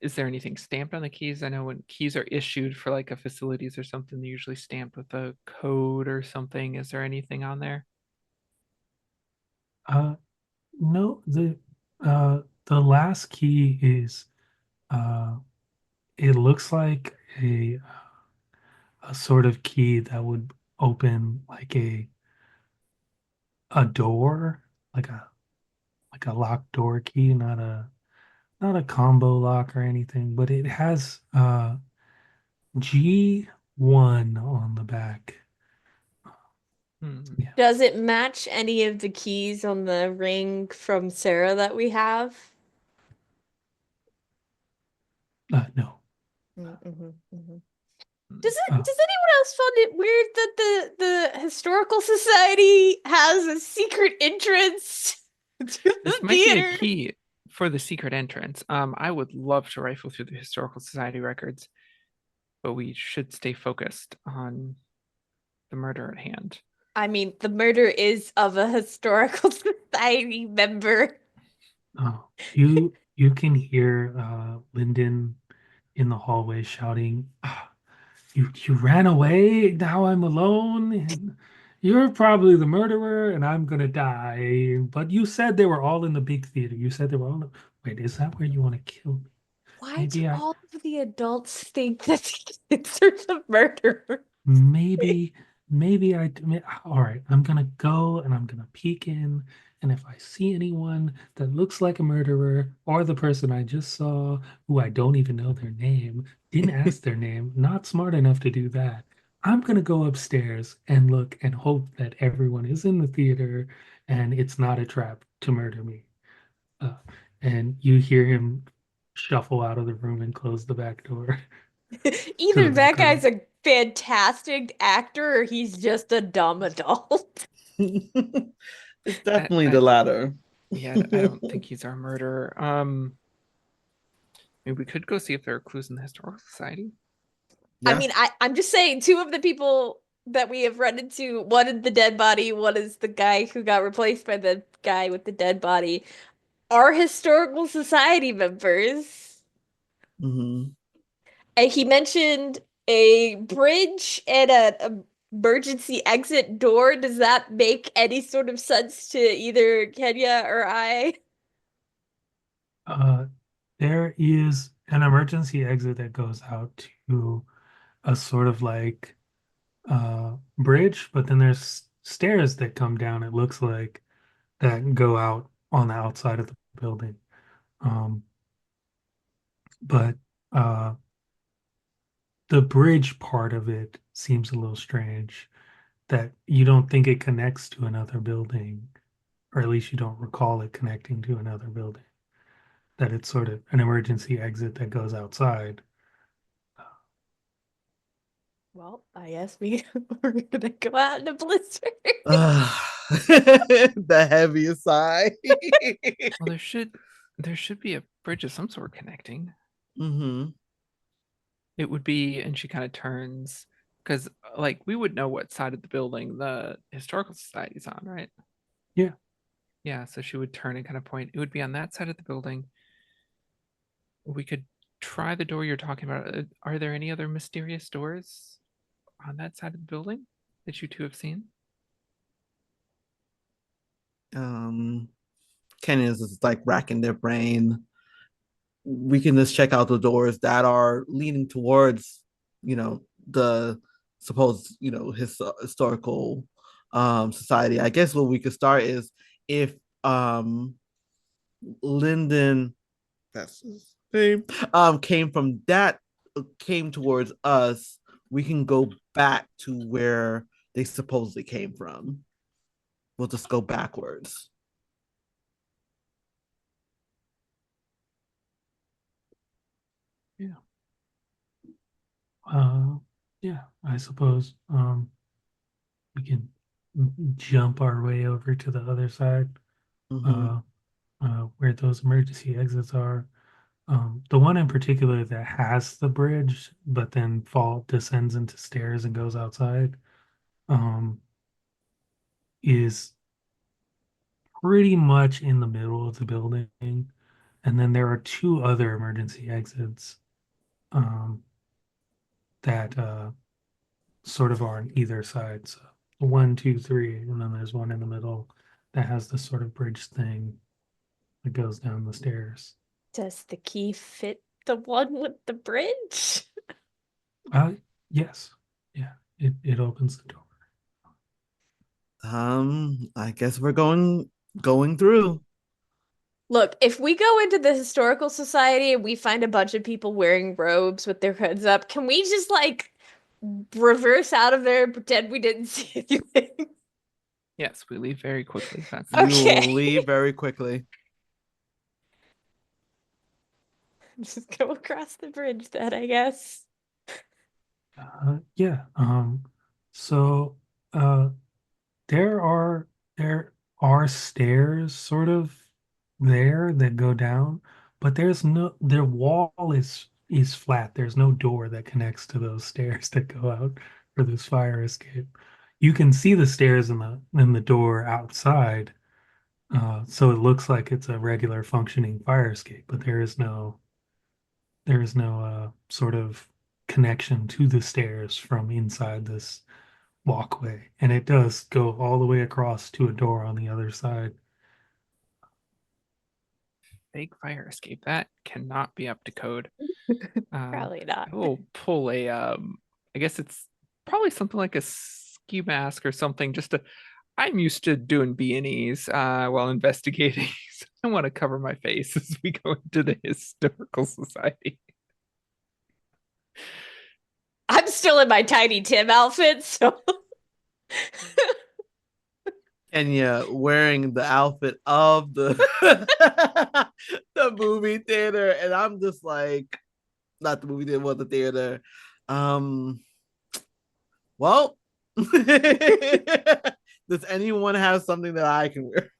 [SPEAKER 5] Is there anything stamped on the keys? I know when keys are issued for like a facilities or something, they're usually stamped with a code or something. Is there anything on there?
[SPEAKER 1] Uh, no, the last key is uh, it looks like a sort of key that would open like a door, like a locked door key, not a combo lock or anything, but it has G1 on the back.
[SPEAKER 5] Hmm.
[SPEAKER 1] Yeah.
[SPEAKER 3] Does it match any of the keys on the ring from Sarah that we have?
[SPEAKER 1] No.
[SPEAKER 3] Mm-hmm, mm-hmm.
[SPEAKER 5] Hmm.
[SPEAKER 3] Does
[SPEAKER 1] Uh,
[SPEAKER 3] anyone else find it weird that the historical society has a secret entrance to
[SPEAKER 5] This
[SPEAKER 3] the
[SPEAKER 5] might be a
[SPEAKER 3] theater?
[SPEAKER 5] key for the secret entrance. I would love to rifle through the historical society records, but we should stay focused on the murder at hand.
[SPEAKER 3] I mean, the murder is of a historical society member.
[SPEAKER 1] oh, you can hear Lyndon in the hallway shouting, you ran away. Now I'm alone, and you're probably the murderer, and I'm gonna die. But you said they were all in the big theater. You said they were all. Wait, is that where you want to kill me?
[SPEAKER 3] Why do
[SPEAKER 1] Maybe I,
[SPEAKER 3] all of the adults think that the kids are the murderer?
[SPEAKER 1] maybe, maybe I. All right, I'm gonna go and I'm gonna peek in, And if I see anyone that looks like a murderer or the person I just saw, who I don't even know their name, didn't ask their name, not smart enough to do that, I'm going to go upstairs and look and hope that everyone is in the theater and it's not a trap to murder me. Uh, and you hear him shuffle out of the room and close the back door to
[SPEAKER 3] Either
[SPEAKER 1] the
[SPEAKER 3] that
[SPEAKER 1] back room.
[SPEAKER 3] guy's a fantastic actor or he's just a dumb adult.
[SPEAKER 4] It's definitely
[SPEAKER 5] I
[SPEAKER 4] the latter.
[SPEAKER 5] yeah, I don't think he's our murderer. Maybe we could go see if there are clues in the historical society.
[SPEAKER 3] I
[SPEAKER 4] Yeah.
[SPEAKER 3] mean, I'm just saying, two of the people that we have run into, one is the dead body, one is the guy who got replaced by the guy with the dead body, are historical society members.
[SPEAKER 4] Hmm.
[SPEAKER 3] And he mentioned a bridge and an emergency exit door. Does that make any sort of sense to either Kenya or I?
[SPEAKER 1] Uh, there is an emergency exit that goes out to a sort of like bridge, but then there's stairs that come down, it looks like, that go out on the outside of the building. Um, but the bridge part of it seems a little strange that you don't think it connects to another building, or at least you don't recall it connecting to another building, that it's sort of an emergency exit that goes outside.
[SPEAKER 3] Well, I guess we're gonna go out in a blizzard.
[SPEAKER 4] The heaviest sigh.
[SPEAKER 5] Well, there should be a bridge of some sort connecting.
[SPEAKER 4] Hmm.
[SPEAKER 5] It would be, and she kind of turns because like we would know what side of the building the historical society's on, right?
[SPEAKER 1] Yeah.
[SPEAKER 5] Yeah, so she would turn and kind of point. It would be on that side of the building. We could try the door you're talking about. Are there any other mysterious doors on that side of the building that you two have seen?
[SPEAKER 4] Kenya's is like racking their brain. We can just check out the doors that are leading towards, the supposed, historical society. I guess what we could start is if Lyndon, that's his name, came towards us, we can go back to where they supposedly came from. We'll just go backwards.
[SPEAKER 1] Yeah. Uh, yeah, I suppose we can jump our way over to the other side,
[SPEAKER 4] Mm-hmm.
[SPEAKER 1] uh, where those emergency exits are. The one in particular that has the bridge, but then fall descends into stairs and goes outside, um, is pretty much in the middle of the building. And then there are two other emergency exits um, that sort of are on either side. So one, two, three, and then there's one in the middle that has this sort of bridge thing that goes down the stairs.
[SPEAKER 3] Does the key fit the one with the bridge?
[SPEAKER 1] Uh, yes, yeah, it opens the door.
[SPEAKER 4] I guess we're going through.
[SPEAKER 3] Look, if we go into the historical society and we find a bunch of people wearing robes with their hoods up, can we just like reverse out of there and pretend we didn't see anything?
[SPEAKER 5] Yes, we leave very quickly. That's
[SPEAKER 4] We
[SPEAKER 3] Okay.
[SPEAKER 4] will leave very quickly.
[SPEAKER 3] Just go across the bridge then, I guess.
[SPEAKER 1] Yeah. So uh, there are stairs sort of there that go down, but their wall is flat. There's no door that connects to those stairs that go out for this fire escape. You can see the stairs in the door outside, so it looks like it's a regular functioning fire escape, but there is no sort of connection to the stairs from inside this walkway, and it does go all the way across to a door on the other side.
[SPEAKER 5] fake fire escape. That cannot be up to code.
[SPEAKER 3] Probably not.
[SPEAKER 5] I will pull a I guess it's probably something like a ski mask or something just to I'm used to doing B&Es while investigating. So I want to cover my face as we go into the historical society.
[SPEAKER 3] I'm still in my Tiny Tim outfit, so
[SPEAKER 4] Kenya wearing the outfit of the the movie theater, and I'm just like, not the movie theater, but the theater. Well, does anyone have something that I can wear?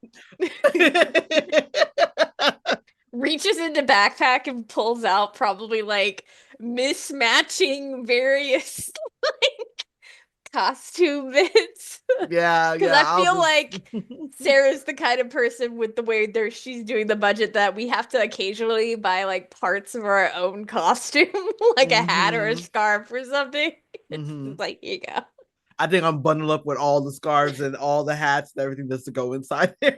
[SPEAKER 3] reaches into backpack and pulls out probably like mismatching various like costume bits.
[SPEAKER 4] Yeah,
[SPEAKER 3] Because
[SPEAKER 4] yeah.
[SPEAKER 3] I feel like Sarah's the kind of person with the way there she's doing the budget that we have to occasionally buy like parts of our own costume, like a hat or a scarf or something. It's just like, here you go.
[SPEAKER 4] I think I'm bundled up with all the scarves and all the hats and everything that's to go inside there.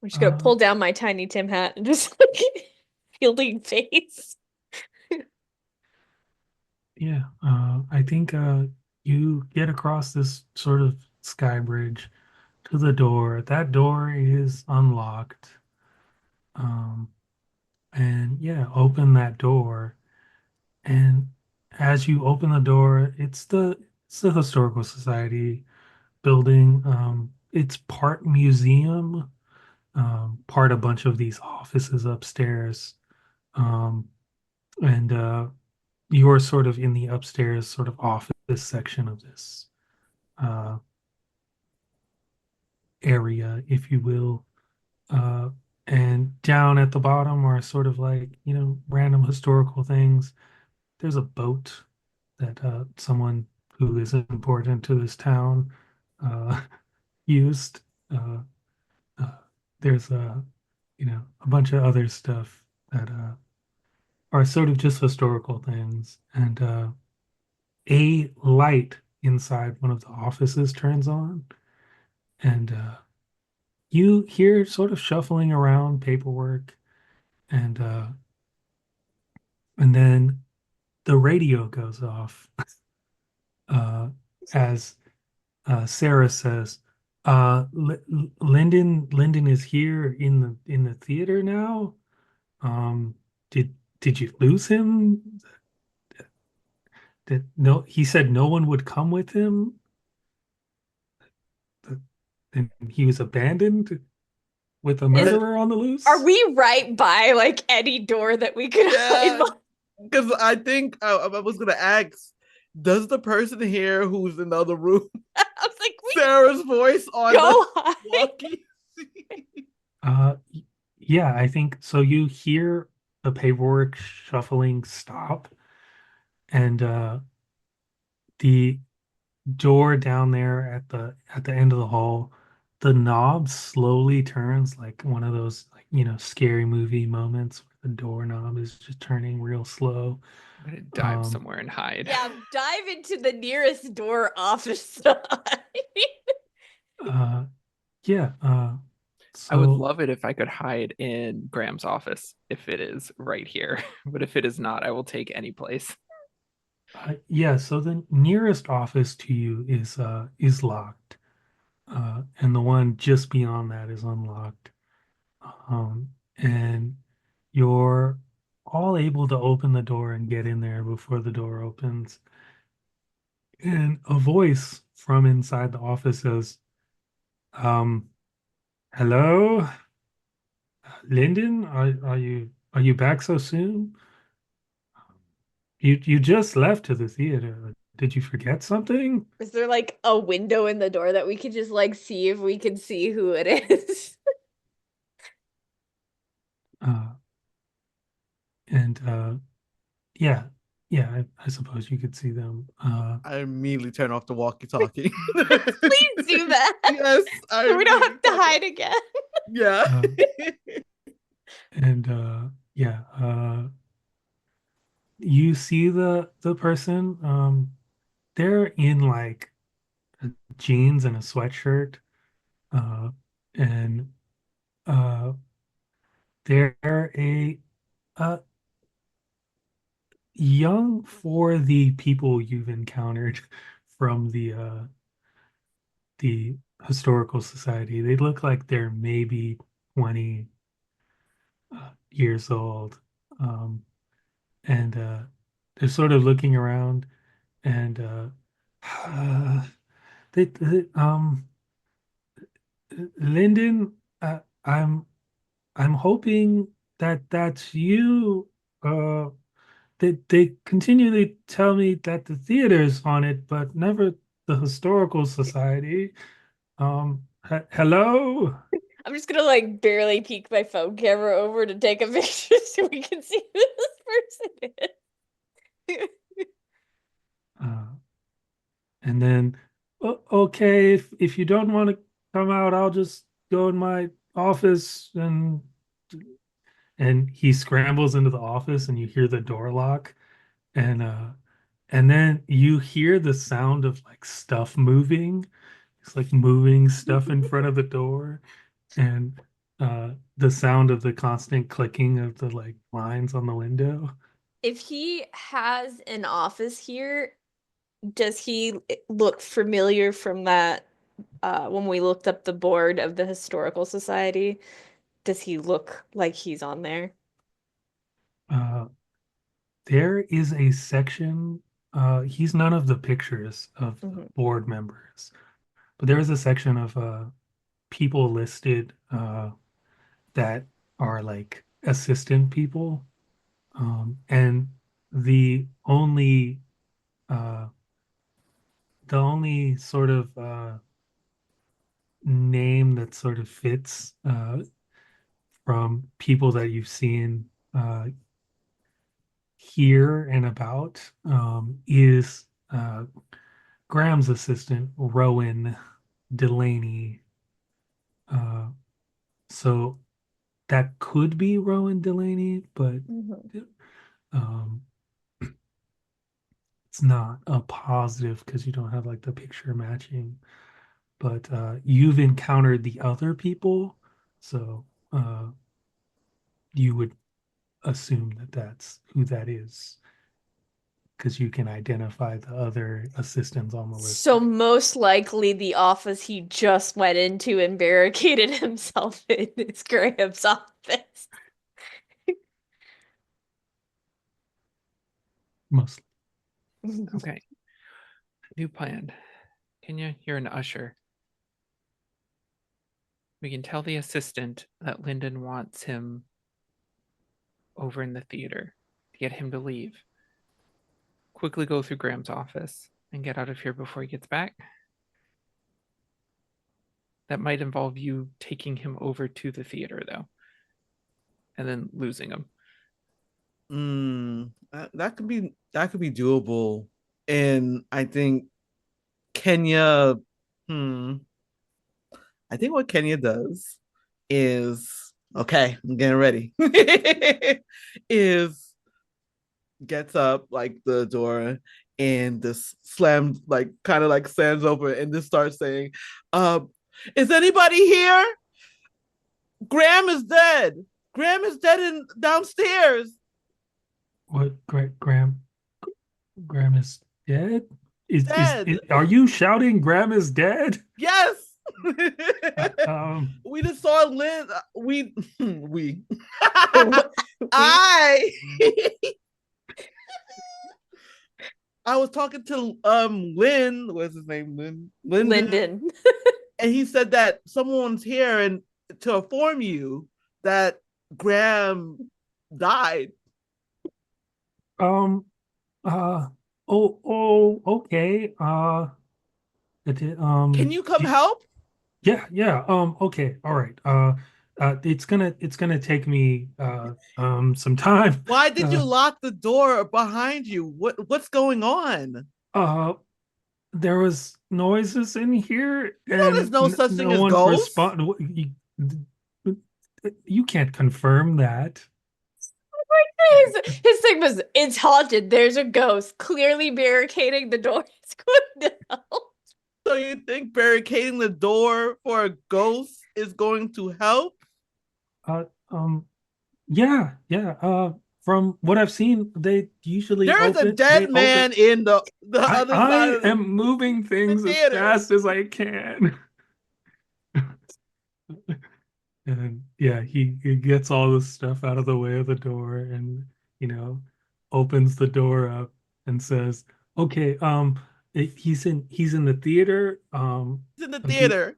[SPEAKER 3] I'm just gonna pull down my Tiny Tim hat and just like fielding face.
[SPEAKER 1] Yeah, I think you get across this sort of sky bridge to the door. That door is unlocked. Um, and yeah, open that door. And as you open the door, it's the Historical Society building. It's part museum, part a bunch of these offices upstairs. Um, and you're sort of in the upstairs sort of office section of this uh, area, if you will. Uh, and down at the bottom are sort of like, random historical things. There's a boat that someone who is important to this town uh, used. Uh, uh, there's a bunch of other stuff that are sort of just historical things. And a light inside one of the offices turns on, and you hear sort of shuffling around paperwork, and then the radio goes off uh, as Sarah says, Lyndon is here in the theater now. Um, did you lose him? No, he said no one would come with him, and he was abandoned with a
[SPEAKER 3] Is
[SPEAKER 1] murderer on the loose.
[SPEAKER 3] Are we right by like any door that we could hide
[SPEAKER 4] Yeah, because I think I was gonna ask, does the person here who's in the other room
[SPEAKER 3] I was like, we
[SPEAKER 4] Sarah's voice on
[SPEAKER 3] go
[SPEAKER 4] the
[SPEAKER 3] hide.
[SPEAKER 4] walkie?
[SPEAKER 1] Uh, yeah, I think so. You hear the paperwork shuffling stop, and the door down there at the end of the hall, the knob slowly turns like one of those like scary movie moments where the doorknob is just turning real slow.
[SPEAKER 5] I'm gonna dive somewhere and hide.
[SPEAKER 3] Yeah, dive into the nearest door office side.
[SPEAKER 1] Yeah.
[SPEAKER 5] I would
[SPEAKER 1] So
[SPEAKER 5] love it if I could hide in Graham's office if it is right here. But if it is not, I will take any place.
[SPEAKER 1] yeah. So the nearest office to you is locked, and the one just beyond that is unlocked. And you're all able to open the door and get in there before the door opens. And a voice from inside the office says, um, "Hello, Lyndon, are you back so soon? You just left to the theater. Did you forget something?"
[SPEAKER 3] Is there like a window in the door that we could just like see if we can see who it is?
[SPEAKER 1] Uh, and yeah, yeah, I suppose you could see them.
[SPEAKER 4] I immediately turn off the walkie-talkie.
[SPEAKER 3] Please do that.
[SPEAKER 4] Yes,
[SPEAKER 3] So we don't have to hide again.
[SPEAKER 4] Yeah.
[SPEAKER 1] And yeah, you see the person. They're in like jeans and a sweatshirt, uh, and uh, they're a young for the people you've encountered from the historical society. They look like they're maybe 20 years old. And they're sort of looking around and they Lyndon, I'm hoping that that's you. They continually tell me that the theater's on it, but never the historical society. Hello?
[SPEAKER 3] I'm just gonna like barely peek my phone camera over to take a picture so we can see who this person is.
[SPEAKER 1] Uh, and then, okay, if you don't want to come out, I'll just go in my office and he scrambles into the office and you hear the door lock and then you hear the sound of like stuff moving. It's like moving stuff in front of the door and the sound of the constant clicking of the like lines on the window.
[SPEAKER 3] If he has an office here, does he look familiar from that when we looked up the board of the Historical Society? Does he look like he's on there?
[SPEAKER 1] Uh, there is a section. He's none of the pictures of the
[SPEAKER 3] Mhm.
[SPEAKER 1] board members, but there is a section of people listed that are like assistant people. And the only uh, the only sort of name that sort of fits from people that you've seen here and about is Graham's assistant, Rowan Delaney. Uh, so that could be Rowan Delaney, but
[SPEAKER 3] Mhm.
[SPEAKER 1] um, it's not a positive because you don't have like the picture matching. But you've encountered the other people, so you would assume that that's who that is because you can identify the other assistants on the list.
[SPEAKER 3] So most likely the office he just went into and barricaded himself in is Graham's office.
[SPEAKER 1] Mostly.
[SPEAKER 5] Okay. New plan. Kenya, you're an usher. We can tell the assistant that Lyndon wants him over in the theater to get him to leave. Quickly go through Graham's office and get out of here before he gets back. That might involve you taking him over to the theater, though, and then losing him.
[SPEAKER 4] That could be doable. And I think Kenya, hmm, I think what Kenya does is okay, I'm getting ready. Is gets up like the door and this slams like kind of like slams open and just starts saying, is anybody here? Graham is dead. Graham is dead in downstairs.
[SPEAKER 1] What? Graham is dead?
[SPEAKER 4] Dead.
[SPEAKER 1] Are you shouting Graham is dead?
[SPEAKER 4] Yes.
[SPEAKER 1] Uh, um,
[SPEAKER 4] We just saw Lynn. We. I. I was talking to Lynn. What's his name?
[SPEAKER 3] Lyndon.
[SPEAKER 4] And he said that someone's here and to inform you that Graham died.
[SPEAKER 1] um, uh, okay.
[SPEAKER 4] Can you come help?
[SPEAKER 1] Yeah. Okay. All right. It's gonna take me some time.
[SPEAKER 4] Why did you lock the door behind you? What's going on?
[SPEAKER 1] There was noises in here,
[SPEAKER 4] You know there's
[SPEAKER 1] and
[SPEAKER 4] no such thing
[SPEAKER 1] no
[SPEAKER 4] as
[SPEAKER 1] one
[SPEAKER 4] ghosts.
[SPEAKER 1] responded. You can't confirm that.
[SPEAKER 3] His thing was, it's haunted. There's a ghost clearly barricading the door. It's going to help.
[SPEAKER 4] So you think barricading the door for a ghost is going to help?
[SPEAKER 1] Uh, um, yeah. from what I've seen, they usually
[SPEAKER 4] There's a
[SPEAKER 1] open. They
[SPEAKER 4] dead
[SPEAKER 1] open.
[SPEAKER 4] man in the other side
[SPEAKER 1] I
[SPEAKER 4] of
[SPEAKER 1] am moving
[SPEAKER 4] the
[SPEAKER 1] things as
[SPEAKER 4] theater.
[SPEAKER 1] fast as I can. And yeah, he gets all the stuff out of the way of the door and, you know, opens the door up and says, "Okay, he's in the theater.
[SPEAKER 4] He's in the
[SPEAKER 1] Do
[SPEAKER 4] theater.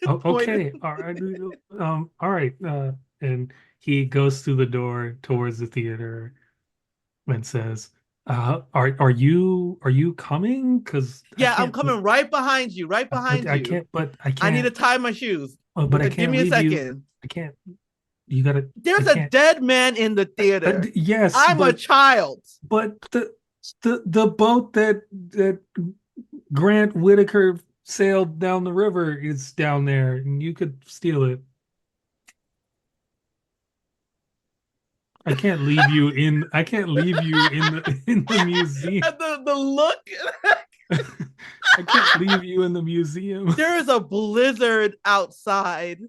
[SPEAKER 4] Pointed.
[SPEAKER 1] okay, all right." And he goes through the door towards the theater and says, are you coming? Because
[SPEAKER 4] Yeah, I'm coming right behind you. Right behind
[SPEAKER 1] I
[SPEAKER 4] you.
[SPEAKER 1] can't, but
[SPEAKER 4] I need to tie my shoes.
[SPEAKER 1] but I
[SPEAKER 4] Give
[SPEAKER 1] can't
[SPEAKER 4] me a
[SPEAKER 1] leave you.
[SPEAKER 4] second.
[SPEAKER 1] I can't. You gotta. I
[SPEAKER 4] There's a
[SPEAKER 1] can't.
[SPEAKER 4] dead man in the theater.
[SPEAKER 1] Yes,
[SPEAKER 4] I'm a child.
[SPEAKER 1] but the boat that Grant Whitaker sailed down the river is down there, and you could steal it. I can't leave you in. I can't leave you in the museum.
[SPEAKER 4] And the look.
[SPEAKER 1] I can't leave you in the museum.
[SPEAKER 4] There is a blizzard outside,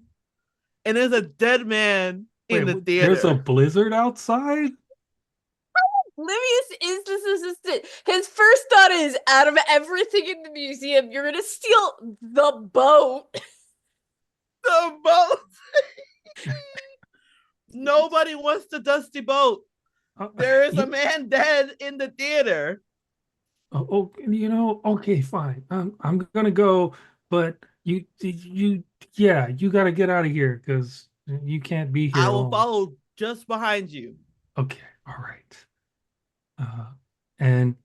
[SPEAKER 4] and there's a dead man in the
[SPEAKER 1] There's a
[SPEAKER 4] theater.
[SPEAKER 1] blizzard outside?
[SPEAKER 3] Livius is this assistant. His first thought is, out of everything in the museum, you're gonna steal the boat.
[SPEAKER 4] The boat. Nobody wants the dusty boat. There is a man dead in the theater.
[SPEAKER 1] Oh, okay, fine. I'm gonna go, but yeah, you gotta get out of here because you can't be here
[SPEAKER 4] I will
[SPEAKER 1] alone.
[SPEAKER 4] follow just behind you.
[SPEAKER 1] Okay, all right. And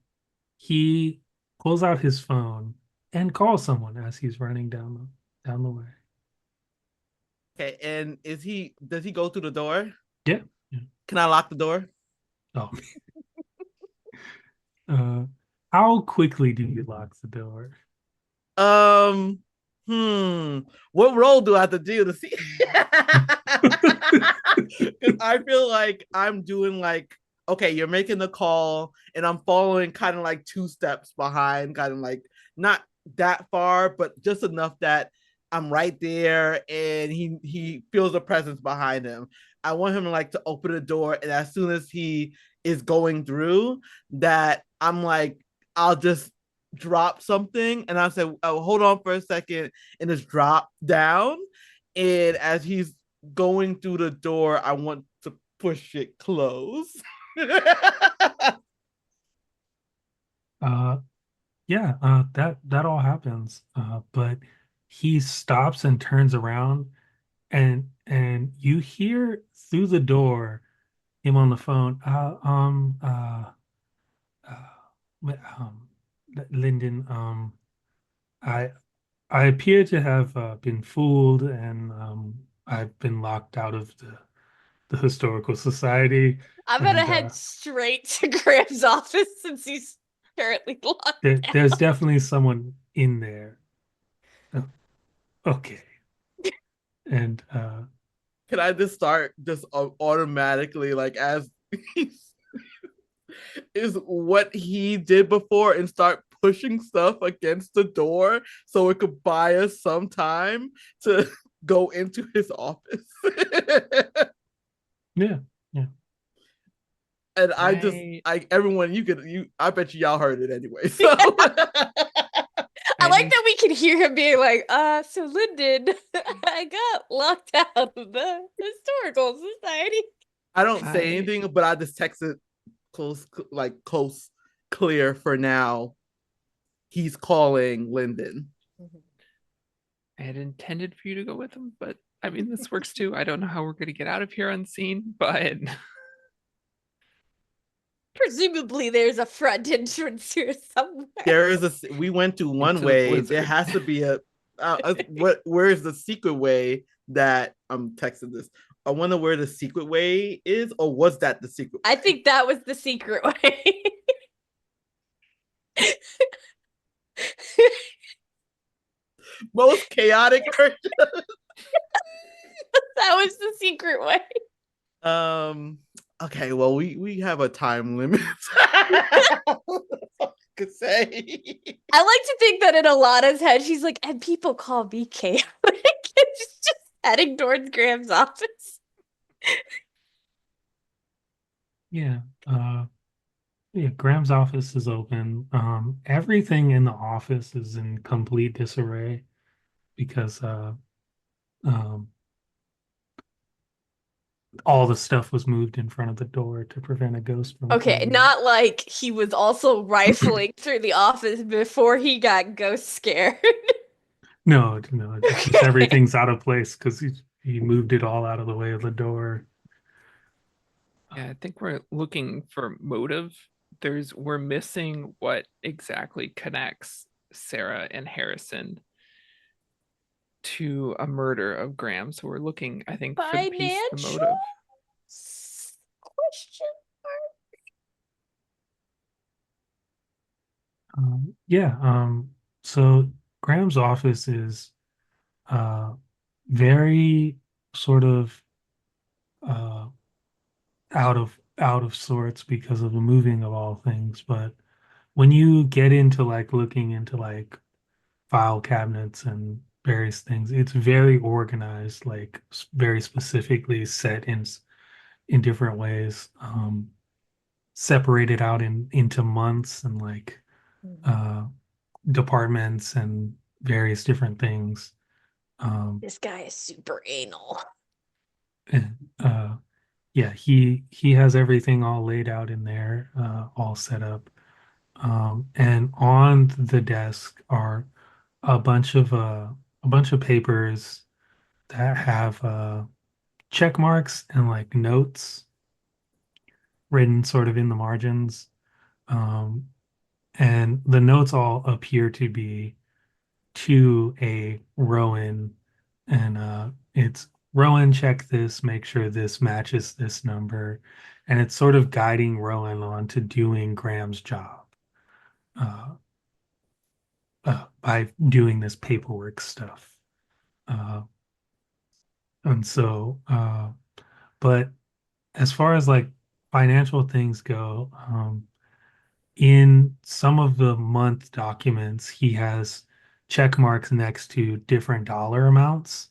[SPEAKER 1] he pulls out his phone and calls someone as he's running down the way.
[SPEAKER 4] Okay, and does he go through the door?
[SPEAKER 1] Yeah.
[SPEAKER 4] Can I lock the door?
[SPEAKER 1] Oh. How quickly do you lock the door?
[SPEAKER 4] What role do I have to do to see? Because I feel like I'm doing like, okay, you're making the call and I'm following kind of like 2 steps behind, kind of like not that far, but just enough that I'm right there and he feels a presence behind him. I want him to open the door, and as soon as he is going through, that I'm like, I'll just drop something and I said, oh, hold on for a second, and just drop down. And as he's going through the door, I want to push it close.
[SPEAKER 1] That all happens. But he stops and turns around and you hear through the door him on the phone. Um, Lyndon, I appear to have been fooled, and I've been locked out of the historical society.
[SPEAKER 3] I'm gonna
[SPEAKER 1] And
[SPEAKER 3] head straight to Graham's office since he's currently locked down.
[SPEAKER 1] there's definitely someone in there. Okay. And
[SPEAKER 4] Can I just start just automatically as is what he did before and start pushing stuff against the door so it could buy us some time to go into his office?
[SPEAKER 1] yeah.
[SPEAKER 4] And everyone, I bet y'all heard it anyway. So
[SPEAKER 3] I like that we can hear him being like, so Lyndon, I got locked out of the historical society.
[SPEAKER 4] I don't say anything, but I just text it close, clear for now. He's calling Lyndon.
[SPEAKER 5] I had intended for you to go with him, but I mean, this works too. I don't know how we're going to get out of here unseen, but
[SPEAKER 3] presumably there's a front entrance here somewhere.
[SPEAKER 4] There is we went to one way. There has to be where's the secret way that I'm texting this? I wonder where the secret way is, or was that the secret way?
[SPEAKER 3] I think that was the secret way.
[SPEAKER 4] Most chaotic version.
[SPEAKER 3] That was the secret way.
[SPEAKER 4] Okay, well, we have a time limit. That's all I could say.
[SPEAKER 3] I like to think that in Alana's head, she's like, and people call me chaotic. She's just heading towards Graham's office.
[SPEAKER 1] Yeah. Yeah, Graham's office is open. Everything in the office is in complete disarray because um, all the stuff was moved in front of the door to prevent a ghost from
[SPEAKER 3] Okay,
[SPEAKER 1] coming
[SPEAKER 3] not like he was also rifling through the office before he got ghost scared.
[SPEAKER 1] No, no, it's just
[SPEAKER 3] Okay.
[SPEAKER 1] everything's out of place because he moved it all out of the way of the door.
[SPEAKER 5] Yeah, I think we're looking for motive. We're missing what exactly connects Sarah and Harrison to a murder of Graham. So we're looking, I think, for the piece, the
[SPEAKER 3] Financial
[SPEAKER 5] motive.
[SPEAKER 3] question?
[SPEAKER 1] Yeah, so Graham's office is uh, very sort of uh, out of sorts because of the moving of all things. But when you get into like looking into like file cabinets and various things, it's very organized, like very specifically set in different ways, separated out into months and like uh, departments and various different things.
[SPEAKER 3] This guy is super anal.
[SPEAKER 1] And yeah, he has everything all laid out in there, all set up. And on the desk are a bunch of uh, a bunch of papers that have check marks and like notes written sort of in the margins. Um, and the notes all appear to be to a Rowan, and it's Rowan, check this, make sure this matches this number, and it's sort of guiding Rowan on to doing Graham's job uh, by doing this paperwork stuff. Uh, and so, but as far as like financial things go, in some of the month documents, he has check marks next to different dollar amounts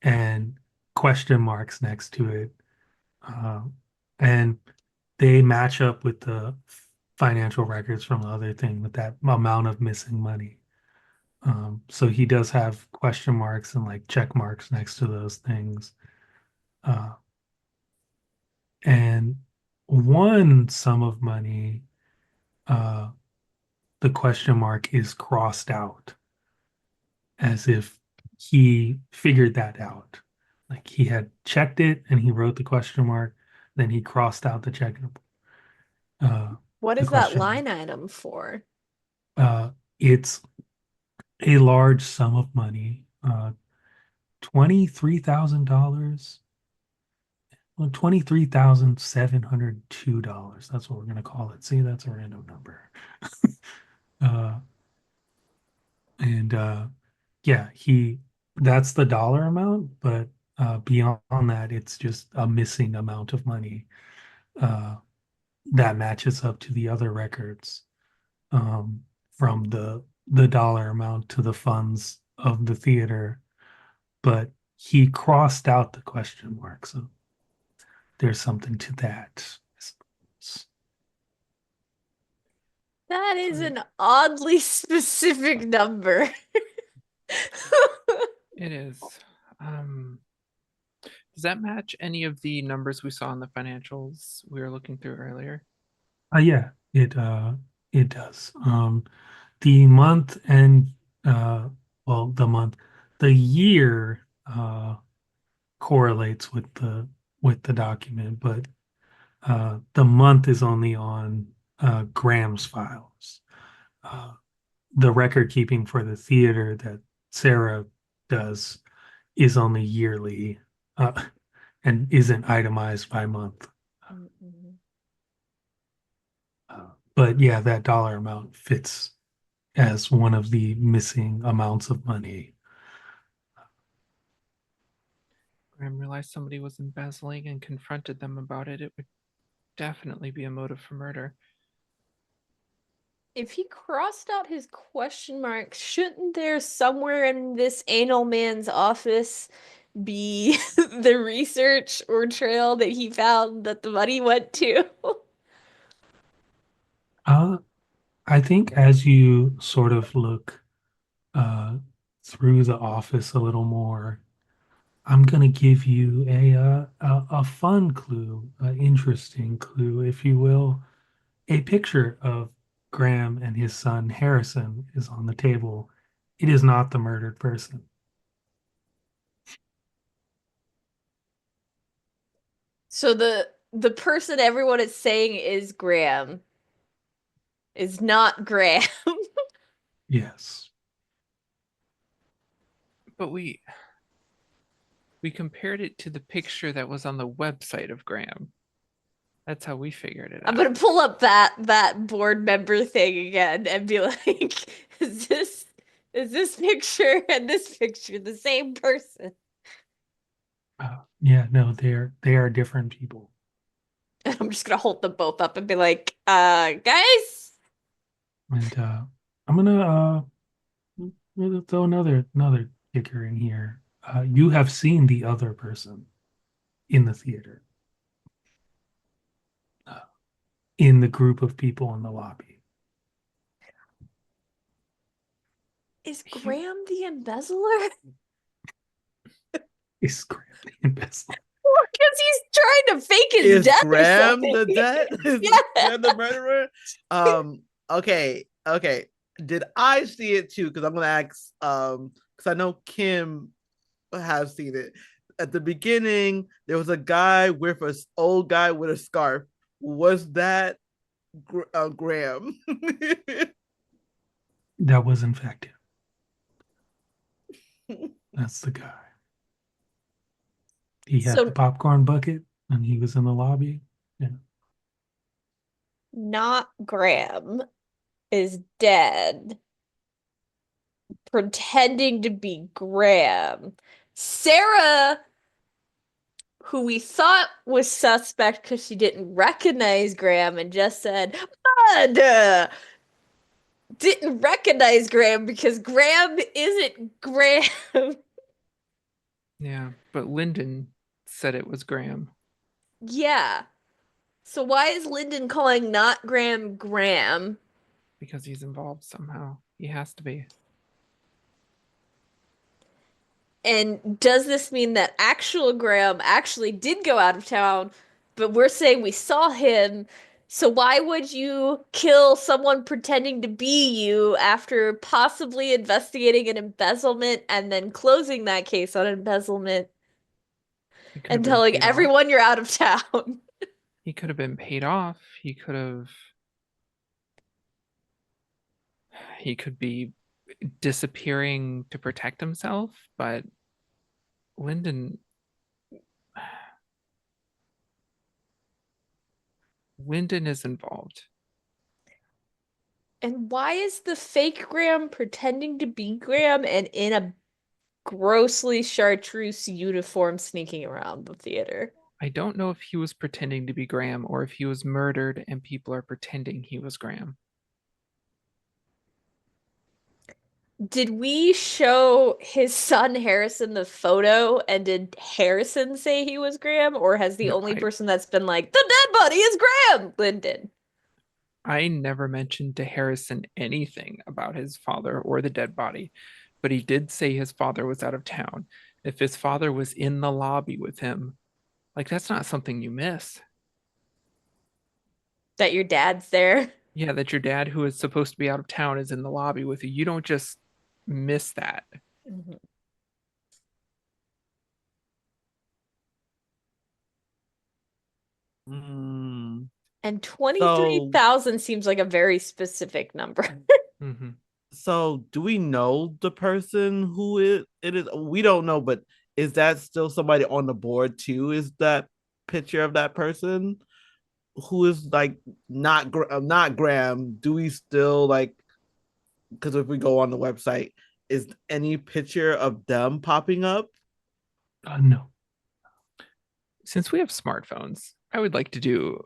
[SPEAKER 1] and question marks next to it. Uh, and they match up with the financial records from the other thing with that amount of missing money. So he does have question marks and like check marks next to those things. Uh, and one sum of money, uh, the question mark is crossed out as if he figured that out. Like he had checked it and he wrote the question mark, then he crossed out uh,
[SPEAKER 3] What
[SPEAKER 1] the
[SPEAKER 3] is that
[SPEAKER 1] question mark.
[SPEAKER 3] line item for?
[SPEAKER 1] It's a large sum of money, $23,000. Well, $23,702. That's what we're gonna call it. See, that's a random number. uh, and yeah, that's the dollar amount, but beyond that, it's just a missing amount of money uh, that matches up to the other records, from the dollar amount to the funds of the theater, but he crossed out the question mark, so there's something to that.
[SPEAKER 3] That is
[SPEAKER 5] Right.
[SPEAKER 3] an oddly specific number.
[SPEAKER 5] It is. Does that match any of the numbers we saw in the financials we were looking through earlier?
[SPEAKER 1] Yeah, it does. The month and well, the year correlates with the document, but the month is only on Graham's files. Uh, the record keeping for the theater that Sarah does is only yearly, and isn't itemized by month. But yeah, that dollar amount fits as one of the missing amounts of money.
[SPEAKER 5] Graham realized somebody was embezzling and confronted them about it. It would definitely be a motive for murder.
[SPEAKER 3] If he crossed out his question mark, shouldn't there somewhere in this anal man's office be the research or trail that he found that the money went to?
[SPEAKER 1] I think as you sort of look uh, through the office a little more, I'm gonna give you a fun clue, an interesting clue, if you will. A picture of Graham and his son Harrison is on the table. It is not the murdered person.
[SPEAKER 3] So the person everyone is saying is Graham is not Graham.
[SPEAKER 1] Yes.
[SPEAKER 5] But we compared it to the picture that was on the website of Graham. That's how we figured it
[SPEAKER 3] I'm
[SPEAKER 5] out.
[SPEAKER 3] gonna pull up that board member thing again and be like, is this picture and this picture the same person?
[SPEAKER 1] Yeah, no, they are different people.
[SPEAKER 3] And I'm just gonna hold them both up and be like, guys.
[SPEAKER 1] And I'm gonna throw another kicker in here. You have seen the other person in the theater, uh, in the group of people in the lobby.
[SPEAKER 3] Is Graham the embezzler?
[SPEAKER 1] Is Graham the embezzler?
[SPEAKER 3] Because he's trying to fake his
[SPEAKER 4] Is
[SPEAKER 3] death
[SPEAKER 4] Graham
[SPEAKER 3] or something.
[SPEAKER 4] the dead? Is
[SPEAKER 3] Yeah.
[SPEAKER 4] Graham the murderer? Okay. Did I see it too? Because I'm gonna ask because I know Kim has seen it. At the beginning, there was a guy with an old guy with a scarf. Was that Graham?
[SPEAKER 1] That was in fact him. That's the guy. He had the
[SPEAKER 3] So
[SPEAKER 1] popcorn bucket and he was in the lobby. Yeah.
[SPEAKER 3] not Graham is dead, pretending to be Graham. Sarah, who we thought was suspect because she didn't recognize Graham and just said, Mud! Didn't recognize Graham because Graham isn't Graham.
[SPEAKER 5] Yeah, but Lyndon said it was Graham.
[SPEAKER 3] Yeah. So why is Lyndon calling not Graham Graham?
[SPEAKER 5] Because he's involved somehow. He has to be.
[SPEAKER 3] And does this mean that actual Graham actually did go out of town, but we're saying we saw him? So why would you kill someone pretending to be you after possibly investigating an embezzlement and then closing that case on embezzlement
[SPEAKER 5] He could have
[SPEAKER 3] and
[SPEAKER 5] been
[SPEAKER 3] telling
[SPEAKER 5] paid off.
[SPEAKER 3] everyone you're out of town?
[SPEAKER 5] He could have been paid off. He could be disappearing to protect himself, but Lyndon is involved.
[SPEAKER 3] And why is the fake Graham pretending to be Graham and in a grossly chartreuse uniform sneaking around the theater?
[SPEAKER 5] I don't know if he was pretending to be Graham or if he was murdered and people are pretending he was Graham.
[SPEAKER 3] Did we show his son Harrison the photo and did Harrison say he was Graham, or has the
[SPEAKER 5] No,
[SPEAKER 3] only person that's been like, the dead body is Graham, Lyndon?
[SPEAKER 5] I never mentioned to Harrison anything about his father or the dead body, but he did say his father was out of town. If his father was in the lobby with him, like that's not something you miss.
[SPEAKER 3] That your dad's there?
[SPEAKER 5] Yeah, that your dad, who is supposed to be out of town, is in the lobby with you. You don't just miss that.
[SPEAKER 3] Mhm.
[SPEAKER 4] Mm.
[SPEAKER 3] And 23,000 seems like a very specific number.
[SPEAKER 5] Mm-hmm.
[SPEAKER 4] So do we know the person who it is? We don't know, but is that still somebody on the board too? Is that picture of that person who is like not Graham? Do we still like? Because if we go on the website, is any picture of them popping up?
[SPEAKER 1] No.
[SPEAKER 5] Since we have smartphones, I would like to do,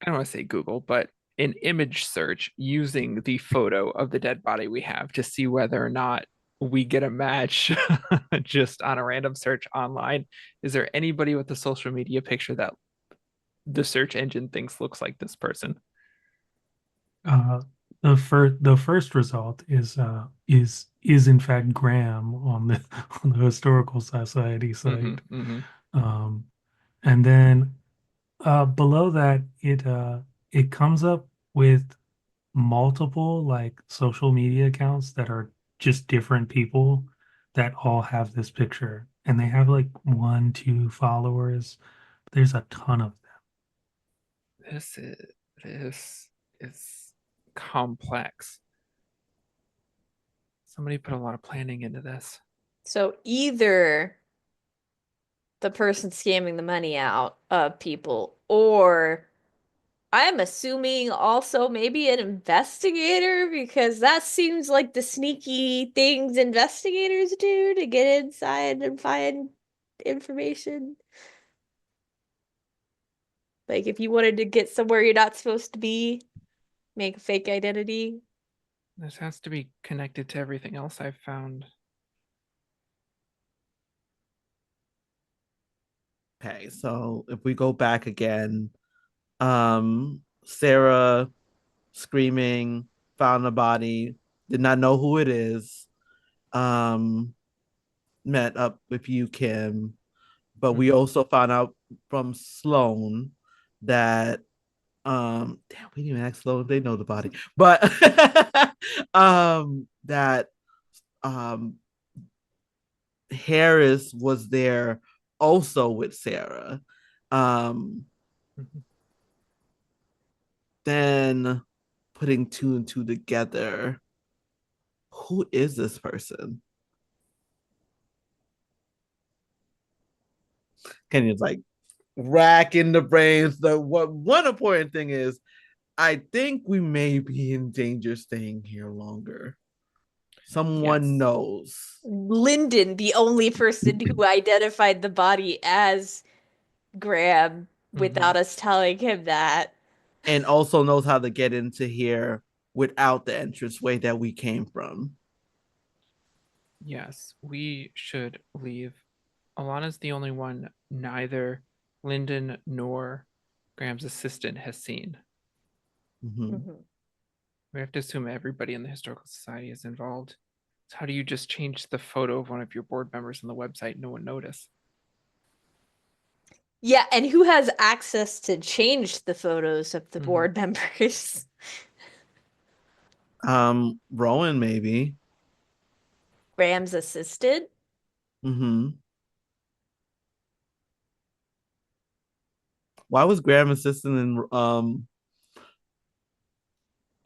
[SPEAKER 5] I don't want to say Google, but an image search using the photo of the dead body we have to see whether or not we get a match just on a random search online. Is there anybody with a social media picture that the search engine thinks looks like this person?
[SPEAKER 1] The first result is in fact Graham on the on the historical society
[SPEAKER 5] Mm-hmm,
[SPEAKER 1] site.
[SPEAKER 5] mm-hmm.
[SPEAKER 1] Um, and then below that it comes up with multiple like social media accounts that are just different people that all have this picture, and they have like 1, 2 followers. There's a ton of
[SPEAKER 5] This is complex. Somebody put a lot of planning into this.
[SPEAKER 3] So either the person scamming the money out of people, or I'm assuming also maybe an investigator, because that seems like the sneaky things investigators do to get inside and find information. Like if you wanted to get somewhere you're not supposed to be, make a fake identity.
[SPEAKER 5] This has to be connected to everything else I've found.
[SPEAKER 4] Okay, so if we go back again, Sarah screaming, found a body, did not know who it is. Um, Met up with you, Kim, but we
[SPEAKER 5] Mhm.
[SPEAKER 4] also found out from Sloan that damn, we didn't even ask Sloan if they know the body, but that um Harris was there also with Sarah. Um,
[SPEAKER 5] Mhm.
[SPEAKER 4] then putting two and two together, who is this person? Can you like rack in the brains? The what one important thing is, I think we may be in danger staying here longer. Someone
[SPEAKER 5] Yes.
[SPEAKER 4] knows.
[SPEAKER 3] Lyndon, the only person who identified the body as Graham
[SPEAKER 5] Mhm.
[SPEAKER 3] without us telling him that.
[SPEAKER 4] And also knows how to get into here without the entranceway that we came from.
[SPEAKER 5] Yes, we should leave. Alana's the only one neither Lyndon nor Graham's assistant has seen.
[SPEAKER 4] Mhm.
[SPEAKER 3] Mhm.
[SPEAKER 5] We have to assume everybody in the historical society is involved. So how do you just change the photo of one of your board members on the website? No one noticed.
[SPEAKER 3] Yeah, and who has access to change the photos of the
[SPEAKER 5] Mhm.
[SPEAKER 3] board members?
[SPEAKER 4] Rowan maybe.
[SPEAKER 3] Graham's assistant?
[SPEAKER 4] Mm-hmm. Why was Graham assistant in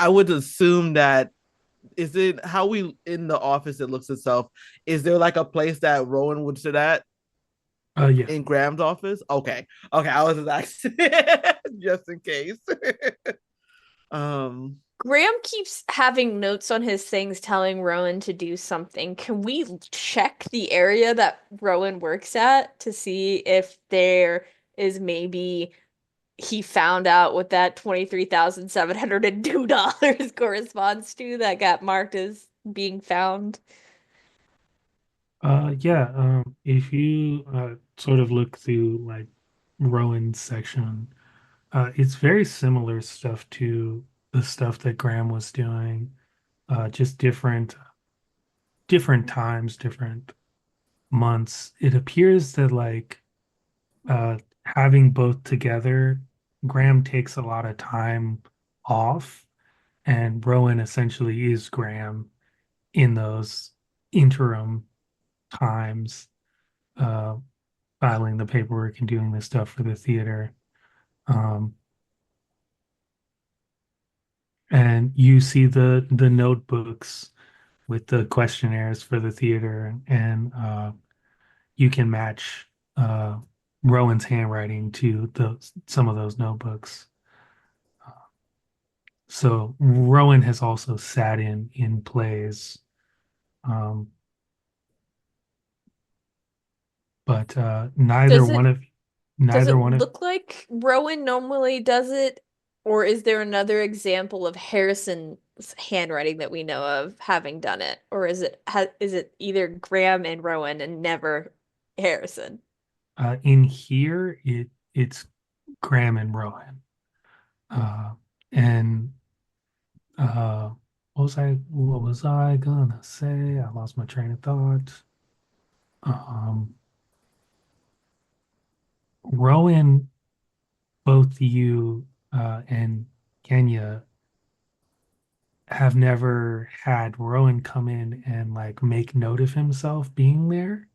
[SPEAKER 4] I would assume that is it how we in the office it looks itself. Is there like a place that Rowan would sit at
[SPEAKER 1] Yeah.
[SPEAKER 4] in Graham's office? Okay. Okay, I was just asking just in case. um
[SPEAKER 3] Graham keeps having notes on his things telling Rowan to do something. Can we check the area that Rowan works at to see if there is maybe he found out what that $23,702 corresponds to that got marked as being found?
[SPEAKER 1] Yeah, if you sort of look through like Rowan's section, it's very similar stuff to the stuff that Graham was doing, just different times, different months. It appears that like having both together, Graham takes a lot of time off, and Rowan essentially is Graham in those interim times. Uh, Filing the paperwork and doing this stuff for the theater. Um, and you see the notebooks with the questionnaires for the theater, and you can match Rowan's handwriting to some of those notebooks. So Rowan has also sat in plays, um, but
[SPEAKER 3] Does it does
[SPEAKER 1] neither
[SPEAKER 3] it
[SPEAKER 1] one of
[SPEAKER 3] look like Rowan normally does it, or is there another example of Harrison handwriting that we know of having done it, or is it either Graham and Rowan and never Harrison?
[SPEAKER 1] In here, it's Graham and Rowan. And what was I gonna say? I lost my train of thought. Um, Rowan, both you and Kenya have never had Rowan come in and like make note of himself being there.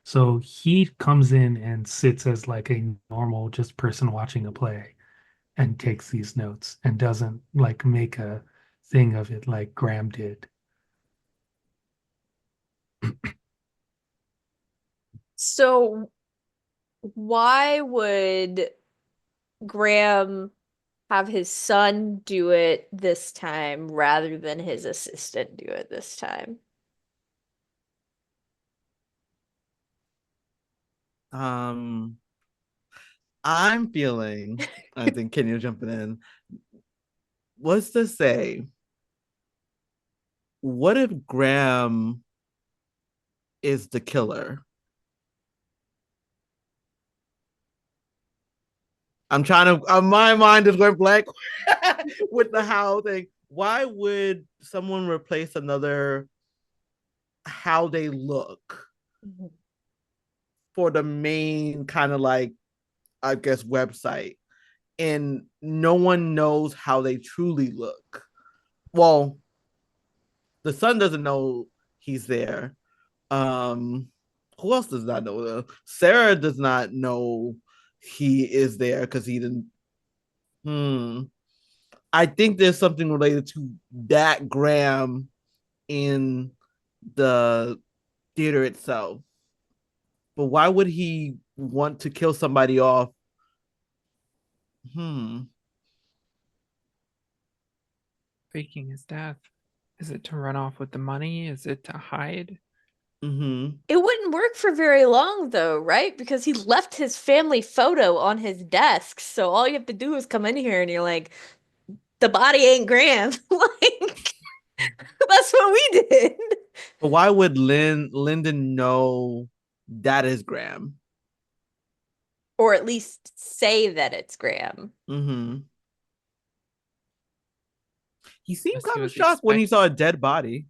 [SPEAKER 1] So he comes in and sits as like a normal just person watching a play and takes these notes and doesn't like make a thing of it like Graham did.
[SPEAKER 3] So why would Graham have his son do it this time rather than his assistant do it this time?
[SPEAKER 4] I'm feeling, I think Kenya jumping in. What's to say? What if Graham is the killer? I'm trying to, my mind is going blank with the how thing. Why would someone replace another how they look for the main kind of like, I guess, website? And no one knows how they truly look. Well, the son doesn't know he's there. Who else does not know though? Sarah does not know he is there because he didn't. I think there's something related to that Graham in the theater itself. But why would he want to kill somebody off?
[SPEAKER 5] Faking his death. Is it to run off with the money? Is it to hide?
[SPEAKER 3] It wouldn't work for very long though, right? Because he left his family photo on his desk. So all you have to do is come in here and you're like, the body ain't Graham. Like that's what we did.
[SPEAKER 4] But why would Lyndon know that is Graham?
[SPEAKER 3] Or at least say that it's Graham.
[SPEAKER 4] He seemed
[SPEAKER 5] Unless he
[SPEAKER 4] kind of
[SPEAKER 5] was
[SPEAKER 4] shocked when he saw a dead body.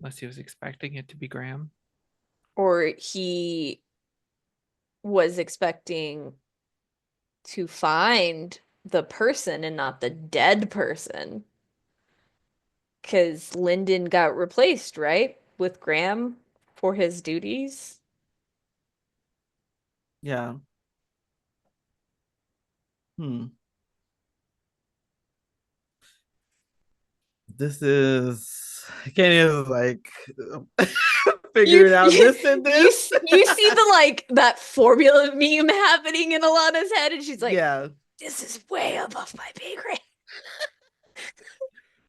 [SPEAKER 5] Unless he was expecting it to be Graham.
[SPEAKER 3] Or he was expecting to find the person and not the dead person. Because Lyndon got replaced, right? With Graham for his duties.
[SPEAKER 4] Yeah. This is, I can't even like figure it out. This and this.
[SPEAKER 3] You see the like that formula meme happening in Alana's head, and she's like,
[SPEAKER 4] yeah,
[SPEAKER 3] this is way above my pay grade.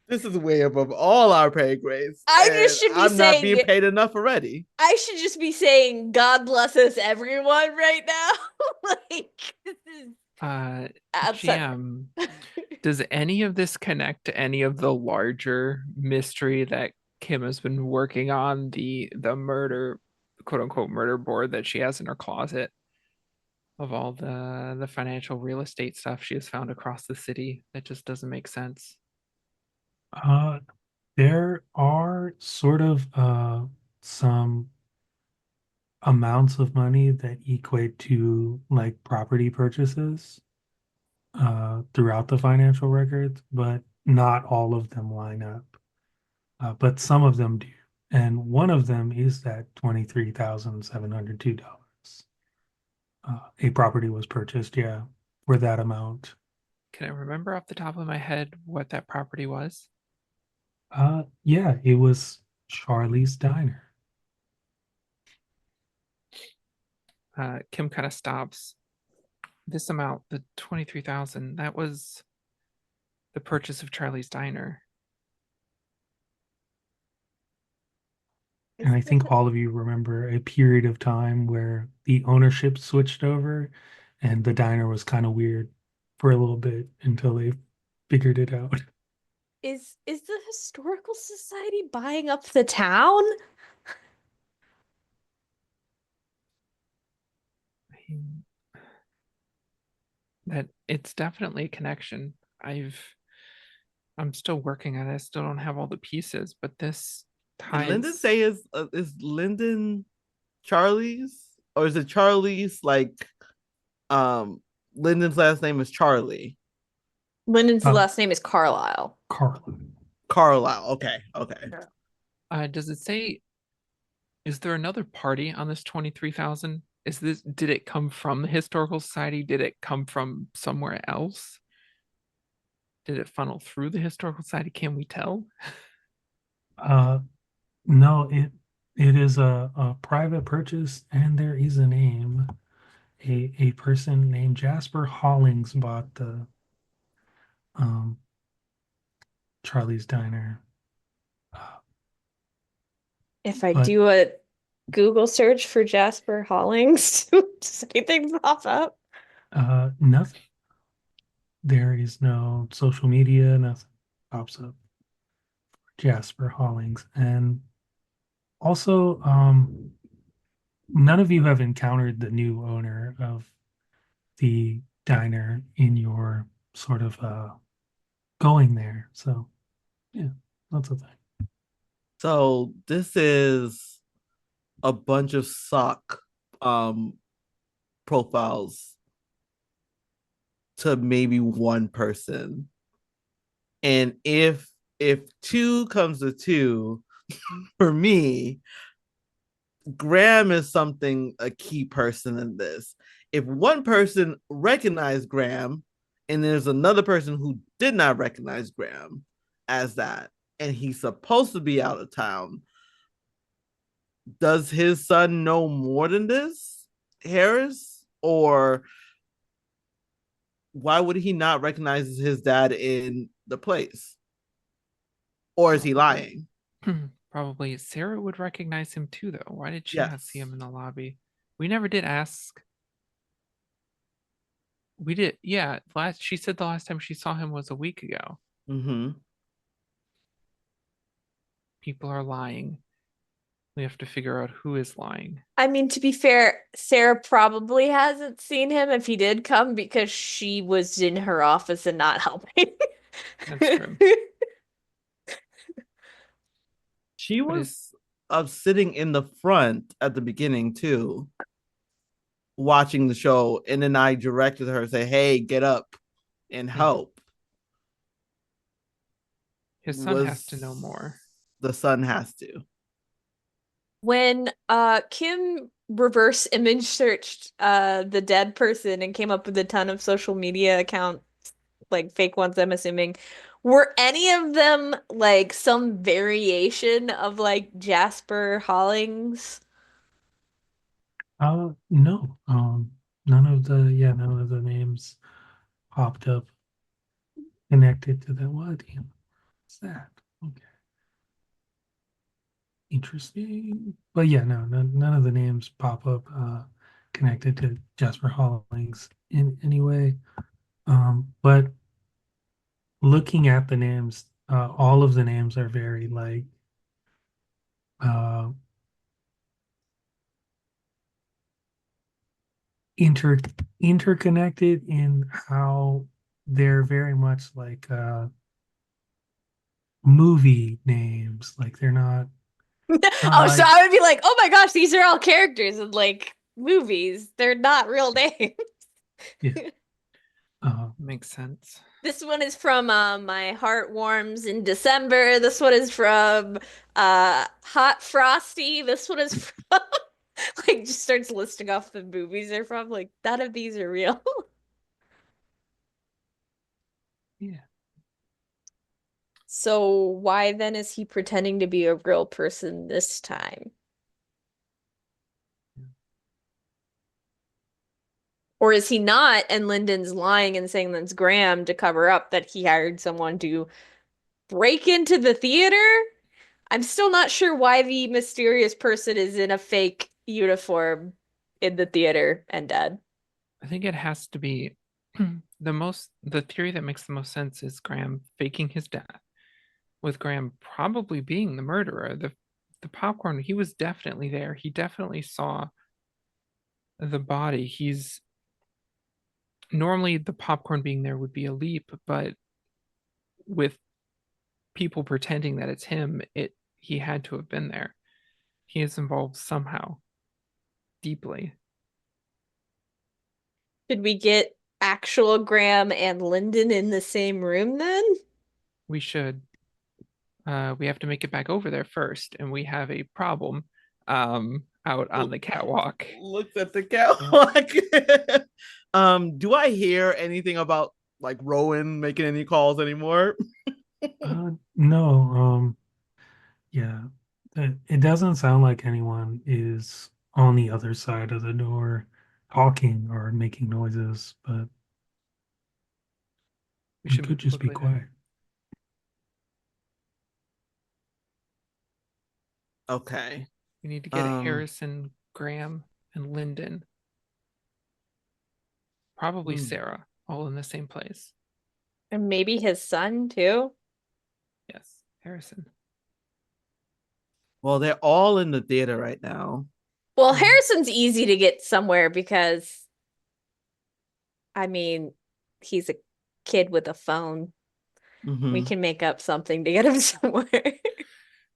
[SPEAKER 4] this is way above all our pay grades.
[SPEAKER 3] I just should be
[SPEAKER 4] I'm not being
[SPEAKER 3] saying
[SPEAKER 4] paid enough already.
[SPEAKER 3] I should just be saying God bless us everyone right now. Like this is
[SPEAKER 5] GM, does any of this connect to any of the larger mystery that Kim has been working on, the murder, quote unquote murder board that she has in her closet of all the financial real estate stuff she has found across the city that just doesn't make sense?
[SPEAKER 1] There are sort of some amounts of money that equate to like property purchases throughout the financial records, but not all of them line up. But some of them do. And one of them is that $23,702. A property was purchased, yeah, for that amount.
[SPEAKER 5] Can I remember off the top of my head what that property was?
[SPEAKER 1] Yeah, it was Charlie's Diner.
[SPEAKER 5] Kim kind of stops. This amount, the 23,000, that was the purchase of Charlie's Diner.
[SPEAKER 1] And I think all of you remember a period of time where the ownership switched over and the diner was kind of weird for a little bit until they figured it out.
[SPEAKER 3] Is the historical society buying up the town?
[SPEAKER 5] That it's definitely a connection. I'm still working on it. I still don't have all the pieces, but this
[SPEAKER 4] Did Lyndon
[SPEAKER 5] ties.
[SPEAKER 4] say is Lyndon Charlie's, or is it Charlie's like um Lyndon's last name is Charlie?
[SPEAKER 3] Lyndon's
[SPEAKER 1] Uh,
[SPEAKER 3] last name is Carlisle.
[SPEAKER 1] Carla.
[SPEAKER 4] Carlisle. Okay.
[SPEAKER 5] Does it say, is there another party on this 23,000? Did it come from the historical society? Did it come from somewhere else? Did it funnel through the historical society? Can we tell?
[SPEAKER 1] No, it is a private purchase, and there is a name. A person named Jasper Hollings bought the um, Charlie's Diner.
[SPEAKER 3] If I
[SPEAKER 1] But
[SPEAKER 3] do a Google search for Jasper Hollings, does anything pop up?
[SPEAKER 1] nothing. There is no social media. Nothing pops up. Jasper Hollings, and also none of you have encountered the new owner of the diner in your sort of going there. So yeah, that's a thing.
[SPEAKER 4] So this is a bunch of sock profiles to maybe one person. And if two comes to two, for me, Graham is something a key person in this. If one person recognized Graham and there's another person who did not recognize Graham as that, and he's supposed to be out of town, does his son know more than this, Harris? Or why would he not recognize his dad in the place? Or is he lying?
[SPEAKER 5] Probably Sarah would recognize him too, though. Why did she not see
[SPEAKER 4] Yes.
[SPEAKER 5] him in the lobby? We never did ask. We did, yeah. She said the last time she saw him was a week ago.
[SPEAKER 4] Mm-hmm.
[SPEAKER 5] People are lying. We have to figure out who is lying.
[SPEAKER 3] I mean, to be fair, Sarah probably hasn't seen him if he did come because she was in her office and not helping.
[SPEAKER 5] That's true.
[SPEAKER 4] She
[SPEAKER 5] But
[SPEAKER 4] was sitting in the front at the beginning too, watching the show, and then I directed her, say, "Hey, get up and help."
[SPEAKER 5] his son has to know more.
[SPEAKER 4] The son has to.
[SPEAKER 3] When Kim reverse image searched the dead person and came up with a ton of social media accounts, like fake ones, I'm assuming, were any of them like some variation of like Jasper Hollings?
[SPEAKER 1] No, none of the names popped up connected to that. What? What's that? Okay, interesting. But yeah, no, none of the names pop up connected to Jasper Hollings in any way. But looking at the names, all of the names are very like uh, inter interconnected in how they're very much like movie names. Like they're not
[SPEAKER 3] Oh, so
[SPEAKER 1] like
[SPEAKER 3] I would be like, oh my gosh, these are all characters in like movies. They're not real names.
[SPEAKER 1] yeah.
[SPEAKER 5] Makes sense.
[SPEAKER 3] This one is from My Heart Warms in December. This one is from Hot Frosty. This one is from like just starts listing off the movies they're from. Like none of these are real.
[SPEAKER 5] Yeah.
[SPEAKER 3] So why then is he pretending to be a real person this time? Or is he not? And Lyndon's lying and saying that's Graham to cover up that he hired someone to break into the theater? I'm still not sure why the mysterious person is in a fake uniform in the theater and dead.
[SPEAKER 5] I think it has to be the theory that makes the most sense is Graham faking his death, with Graham probably being the murderer. The popcorn, he was definitely there. He definitely saw the body. He's normally the popcorn being there would be a leap, but with people pretending that it's him, he had to have been there. He is involved somehow, deeply.
[SPEAKER 3] Should we get actual Graham and Lyndon in the same room then?
[SPEAKER 5] We should. We have to make it back over there first, and we have a problem out on the catwalk.
[SPEAKER 4] Looks at the catwalk. Do I hear anything about like Rowan making any calls anymore?
[SPEAKER 1] No. Yeah, it doesn't sound like anyone is on the other side of the door talking or making noises, but
[SPEAKER 5] We
[SPEAKER 1] we
[SPEAKER 5] should
[SPEAKER 1] could just
[SPEAKER 5] look
[SPEAKER 1] be
[SPEAKER 5] later.
[SPEAKER 1] quiet.
[SPEAKER 4] Okay.
[SPEAKER 5] We need to get Harrison, Graham, and Lyndon. Probably Sarah, all in the same place.
[SPEAKER 3] And maybe his son too?
[SPEAKER 5] Yes, Harrison.
[SPEAKER 4] Well, they're all in the theater right now.
[SPEAKER 3] Well, Harrison's easy to get somewhere because, I mean, he's a kid with a phone. We can make up something to get him somewhere.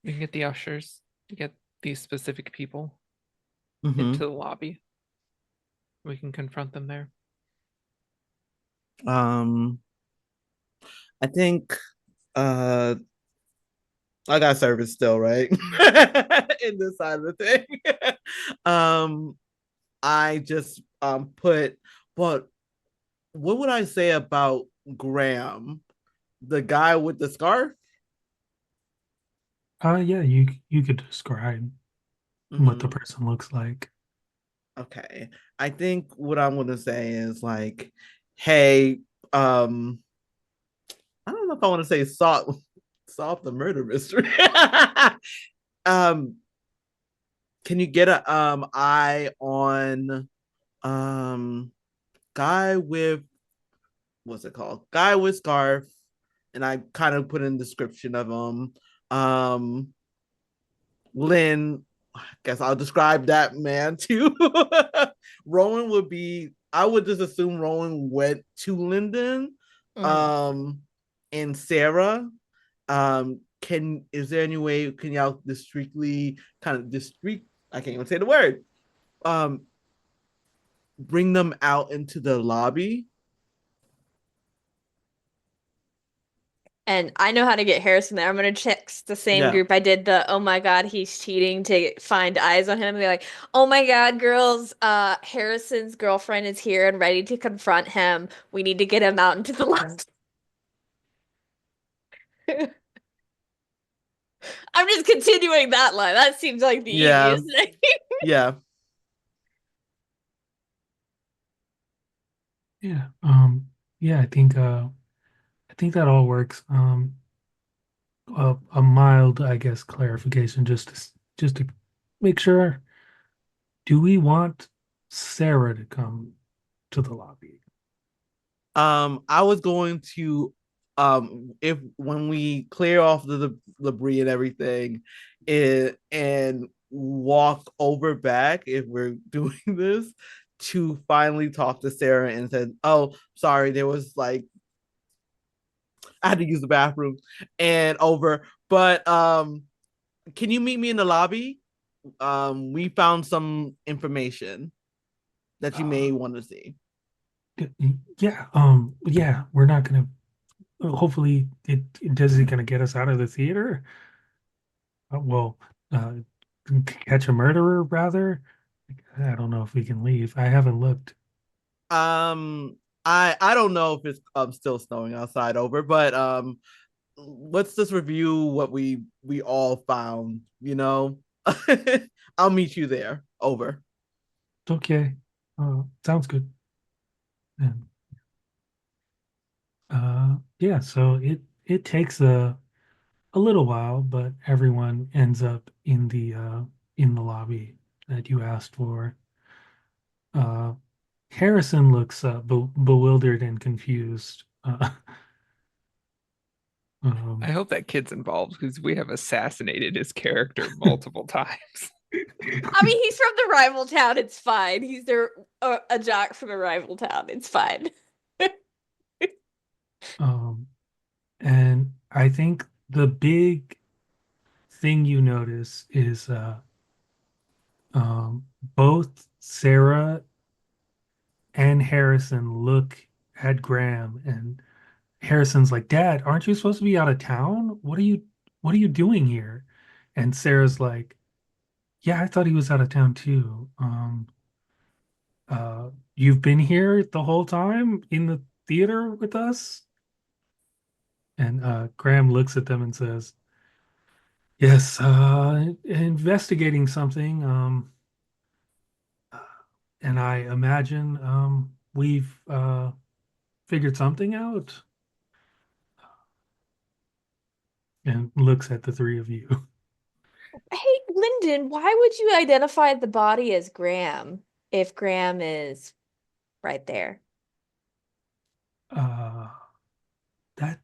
[SPEAKER 5] We can get the ushers to get these specific people into the lobby. We can confront them there.
[SPEAKER 4] I think I got service still, right? In this side of the thing. I just put, but what would I say about Graham? The guy with the scarf?
[SPEAKER 1] Yeah, you could describe what the person looks like.
[SPEAKER 4] Okay. I think what I'm gonna say is like, hey, I don't know if I want to say solve the murder mystery. Can you get a eye on guy with what's it called? Guy with scarf, and I kind of put in the description of him. Lynn, I guess I'll describe that man too. Rowan would be, I would just assume Rowan went to Lyndon. And Sarah. Is there any way can y'all discreetly I can't even say the word. Bring them out into the lobby?
[SPEAKER 3] And I know how to get Harrison there. I'm gonna check the same group I did the oh my god, he's cheating to find eyes on him and be like, oh my god, girls, Harrison's girlfriend is here and ready to confront him. We need to get him out into the lobby. I'm just continuing that line. That seems like the easiest thing.
[SPEAKER 1] Yeah. Yeah, I think that all works. A mild, I guess, clarification just to make sure. Do we want Sarah to come to the lobby?
[SPEAKER 4] I was going to if when we clear off the debris and everything and walk over back, if we're doing this, to finally talk to Sarah and said, oh, sorry, there was like I had to use the bathroom and over. But can you meet me in the lobby? We found some information that you may want to see.
[SPEAKER 1] Yeah, yeah, we're not gonna hopefully it gonna get us out of the theater. Well, catch a murderer rather. I don't know if we can leave. I haven't looked.
[SPEAKER 4] I don't know if it's still snowing outside over, but let's just review what we all found, you know. I'll meet you there. Over.
[SPEAKER 1] Okay. Sounds good. And yeah, so it takes a little while, but everyone ends up in the lobby that you asked for. Harrison looks bewildered and confused.
[SPEAKER 5] I hope that kid's involved because we have assassinated his character multiple times.
[SPEAKER 3] I mean, he's from the rival town. It's fine. He's a jock from a rival town. It's fine.
[SPEAKER 1] And I think the big thing you notice is both Sarah and Harrison look at Graham, and Harrison's like, "Dad, aren't you supposed to be out of town? What are you doing here?" And Sarah's like, "Yeah, I thought he was out of town too. You've been here the whole time in the theater with us?" And Graham looks at them and says, "Yes, investigating something. And I imagine we've figured something out." And looks at the three of you.
[SPEAKER 3] Hey, Lyndon, why would you identify the body as Graham if Graham is right there?
[SPEAKER 1] Uh, that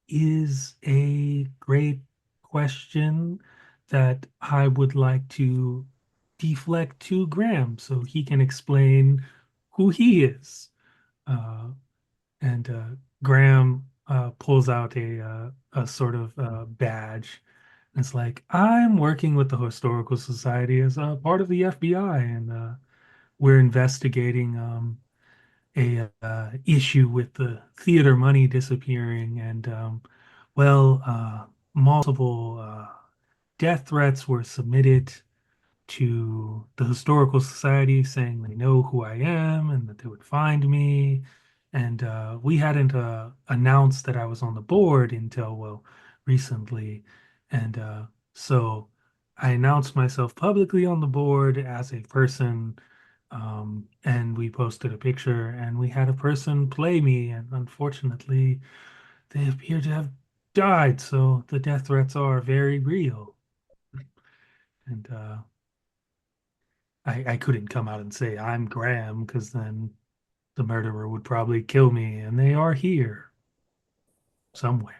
[SPEAKER 1] is a great question that I would like to deflect to Graham so he can explain who he is. Uh, and Graham pulls out a sort of badge. It's like, "I'm working with the Historical Society as a part of the FBI, and we're investigating a issue with the theater money disappearing, and multiple death threats were submitted to the Historical Society saying they know who I am and that they would find me. And we hadn't announced that I was on the board until, well, recently. And so I announced myself publicly on the board as a person. And we posted a picture, and we had a person play me. And unfortunately, they appear to have died. So the death threats are very real. And I couldn't come out and say I'm Graham because then the murderer would probably kill me, and they are here somewhere.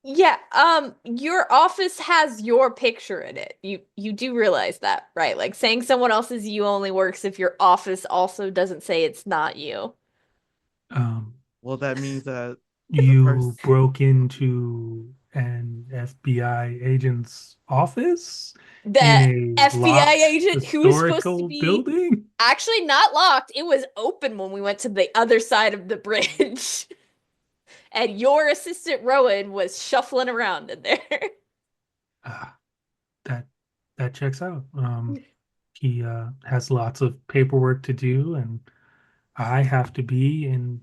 [SPEAKER 3] Yeah, your office has your picture in it. You do realize that, right? Like saying someone else's you only works if your office also doesn't say it's not you.
[SPEAKER 1] Um,
[SPEAKER 4] Well, that means that the
[SPEAKER 1] you
[SPEAKER 4] person.
[SPEAKER 1] broke into an FBI agent's office in
[SPEAKER 3] The
[SPEAKER 1] a
[SPEAKER 3] FBI
[SPEAKER 1] locked
[SPEAKER 3] agent who was supposed to
[SPEAKER 1] historical
[SPEAKER 3] be
[SPEAKER 1] building.
[SPEAKER 3] actually not locked. It was open when we went to the other side of the bridge. And your assistant Rowan was shuffling around in there.
[SPEAKER 1] Ah, that that checks out. He has lots of paperwork to do, and I have to be in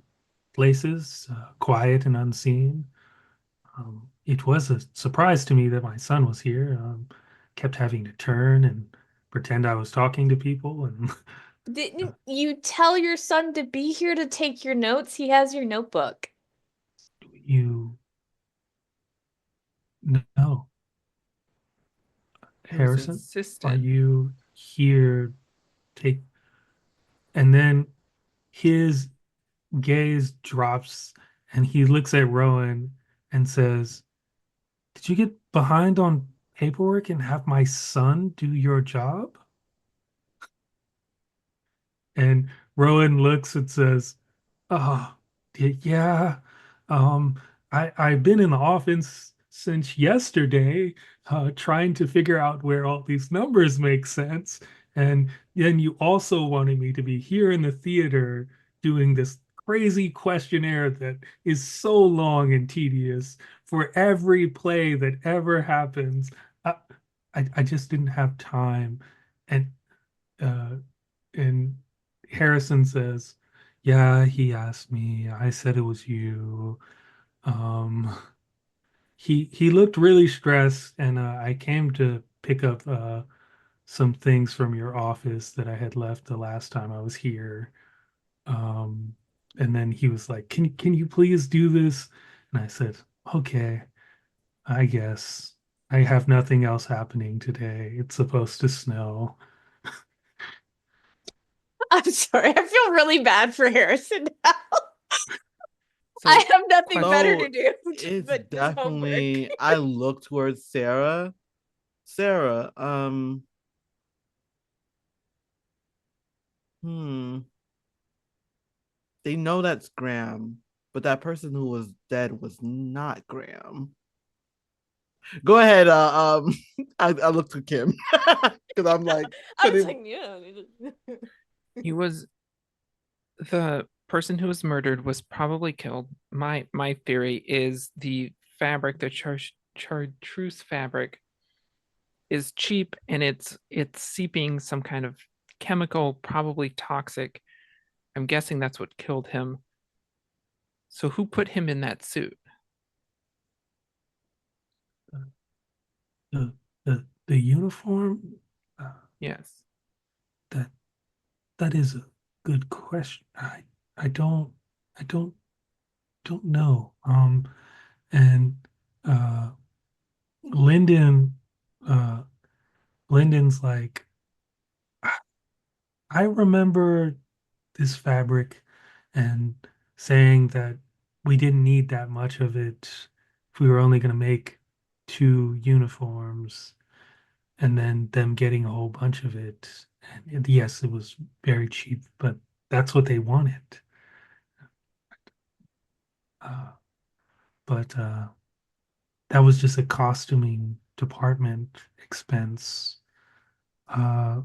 [SPEAKER 1] places quiet and unseen. It was a surprise to me that my son was here. Kept having to turn and pretend I was talking to people, and
[SPEAKER 3] Didn't you tell your son to be here to take your notes? He has your notebook.
[SPEAKER 1] you know,
[SPEAKER 5] It was
[SPEAKER 1] Harrison, are
[SPEAKER 5] insistent.
[SPEAKER 1] you here? Take, and then his gaze drops, and he looks at Rowan and says, "Did you get behind on paperwork and have my son do your job?" And Rowan looks and says, "Oh, yeah. Um, I've been in the office since yesterday, trying to figure out where all these numbers make sense. And then you also wanted me to be here in the theater doing this crazy questionnaire that is so long and tedious for every play that ever happens. I, I just didn't have time." And uh, and Harrison says, "Yeah, he asked me. I said it was you." Um, he looked really stressed, and I came to pick up some things from your office that I had left the last time I was here. Um, and then he was like, "Can you please do this?" And I said, "Okay, I guess. I have nothing else happening today. It's supposed to snow."
[SPEAKER 3] I'm sorry, I feel really bad for Harrison now.
[SPEAKER 5] So,
[SPEAKER 3] I have nothing
[SPEAKER 5] question-
[SPEAKER 3] better
[SPEAKER 4] So
[SPEAKER 3] to do
[SPEAKER 4] it's
[SPEAKER 3] but do homework.
[SPEAKER 4] definitely I look towards Sarah. Sarah, hmm. They know that's Graham, but that person who was dead was not Graham. Go ahead. I look to Kim because I'm like,
[SPEAKER 3] I was like, yeah.
[SPEAKER 5] he was the person who was murdered was probably killed. My theory is the fabric, the chartreuse fabric, is cheap and it's seeping some kind of chemical, probably toxic. I'm guessing that's what killed him. So who put him in that suit?
[SPEAKER 1] The uniform.
[SPEAKER 5] Yes.
[SPEAKER 1] That that is a good question. I don't know. And uh, Lyndon, uh, Lyndon's like, I remember this fabric and saying that we didn't need that much of it if we were only going to make two uniforms, and then them getting a whole bunch of it. And yes, it was very cheap, but that's what they wanted. Uh, but that was just a costuming department expense. Uh,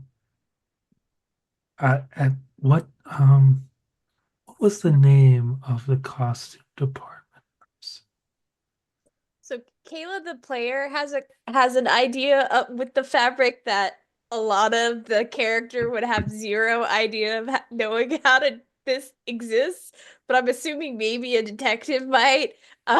[SPEAKER 1] at what was the name of the costume department?
[SPEAKER 3] So Kayla, the player, has an idea with the fabric that a lot of the character would have zero idea of knowing how to this exists, but I'm assuming maybe a detective might. Uh,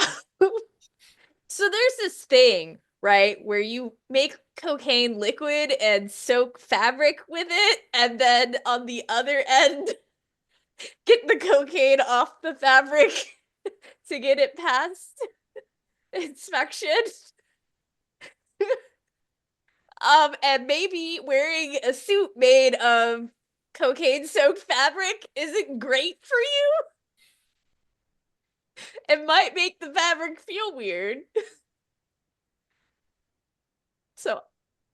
[SPEAKER 3] so there's this thing, right, where you make cocaine liquid and soak fabric with it, and then on the other end, get the cocaine off the fabric to get it past inspection. And maybe wearing a suit made of cocaine soaked fabric isn't great for you. It might make the fabric feel weird. So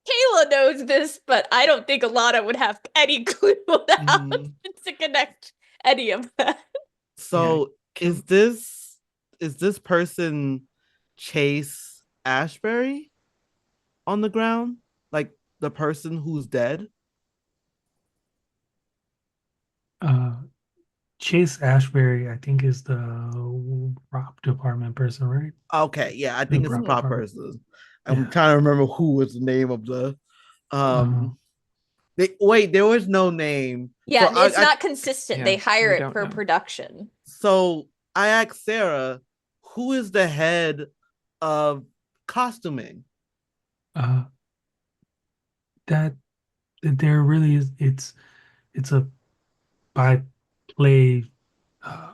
[SPEAKER 3] Kayla knows this, but I don't think Alana would have any clue on how to connect any of that.
[SPEAKER 4] so
[SPEAKER 5] Kim-
[SPEAKER 4] is this person Chase Ashbury on the ground? Like the person who's dead?
[SPEAKER 1] Uh, Chase Ashbury, I think, is the prop department person, right?
[SPEAKER 4] Okay, yeah, I
[SPEAKER 1] The
[SPEAKER 4] think it's a
[SPEAKER 1] prop
[SPEAKER 4] prop
[SPEAKER 1] department.
[SPEAKER 4] person. I'm
[SPEAKER 1] Yeah.
[SPEAKER 4] trying to remember who was the name of the
[SPEAKER 1] Uh,
[SPEAKER 4] wait, there was no name. So
[SPEAKER 3] Yeah, it's not consistent. They
[SPEAKER 5] Yeah,
[SPEAKER 3] hire
[SPEAKER 5] we
[SPEAKER 3] it
[SPEAKER 5] don't
[SPEAKER 3] for
[SPEAKER 5] know.
[SPEAKER 3] production.
[SPEAKER 4] so I asked Sarah, who is the head of costuming?
[SPEAKER 1] uh, that there really is. It's a by play uh,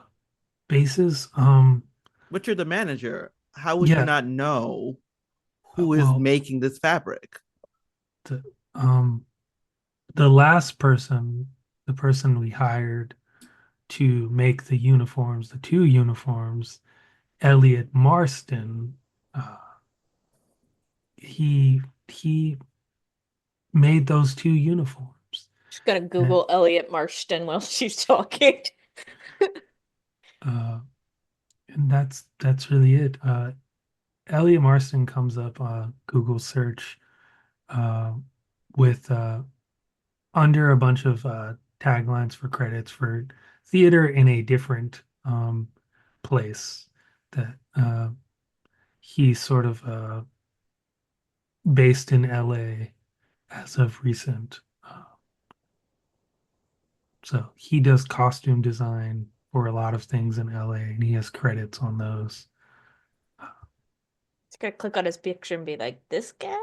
[SPEAKER 1] basis.
[SPEAKER 4] But you're the manager. How would you
[SPEAKER 1] Yeah.
[SPEAKER 4] not know who is
[SPEAKER 1] Well,
[SPEAKER 4] making this fabric?
[SPEAKER 1] the um the last person, the person we hired to make the uniforms, the two uniforms, Elliot Marston, uh, he made those two uniforms.
[SPEAKER 3] Just gonna Google Elliot Marston while she's talking.
[SPEAKER 1] Uh, and that's really it. Elliot Marston comes up Google search uh, with under a bunch of taglines for credits for theater in a different place that he's sort of based in LA as of recent. So he does costume design for a lot of things in LA, and he has credits on those.
[SPEAKER 3] Just gonna click on his picture and be like, this guy?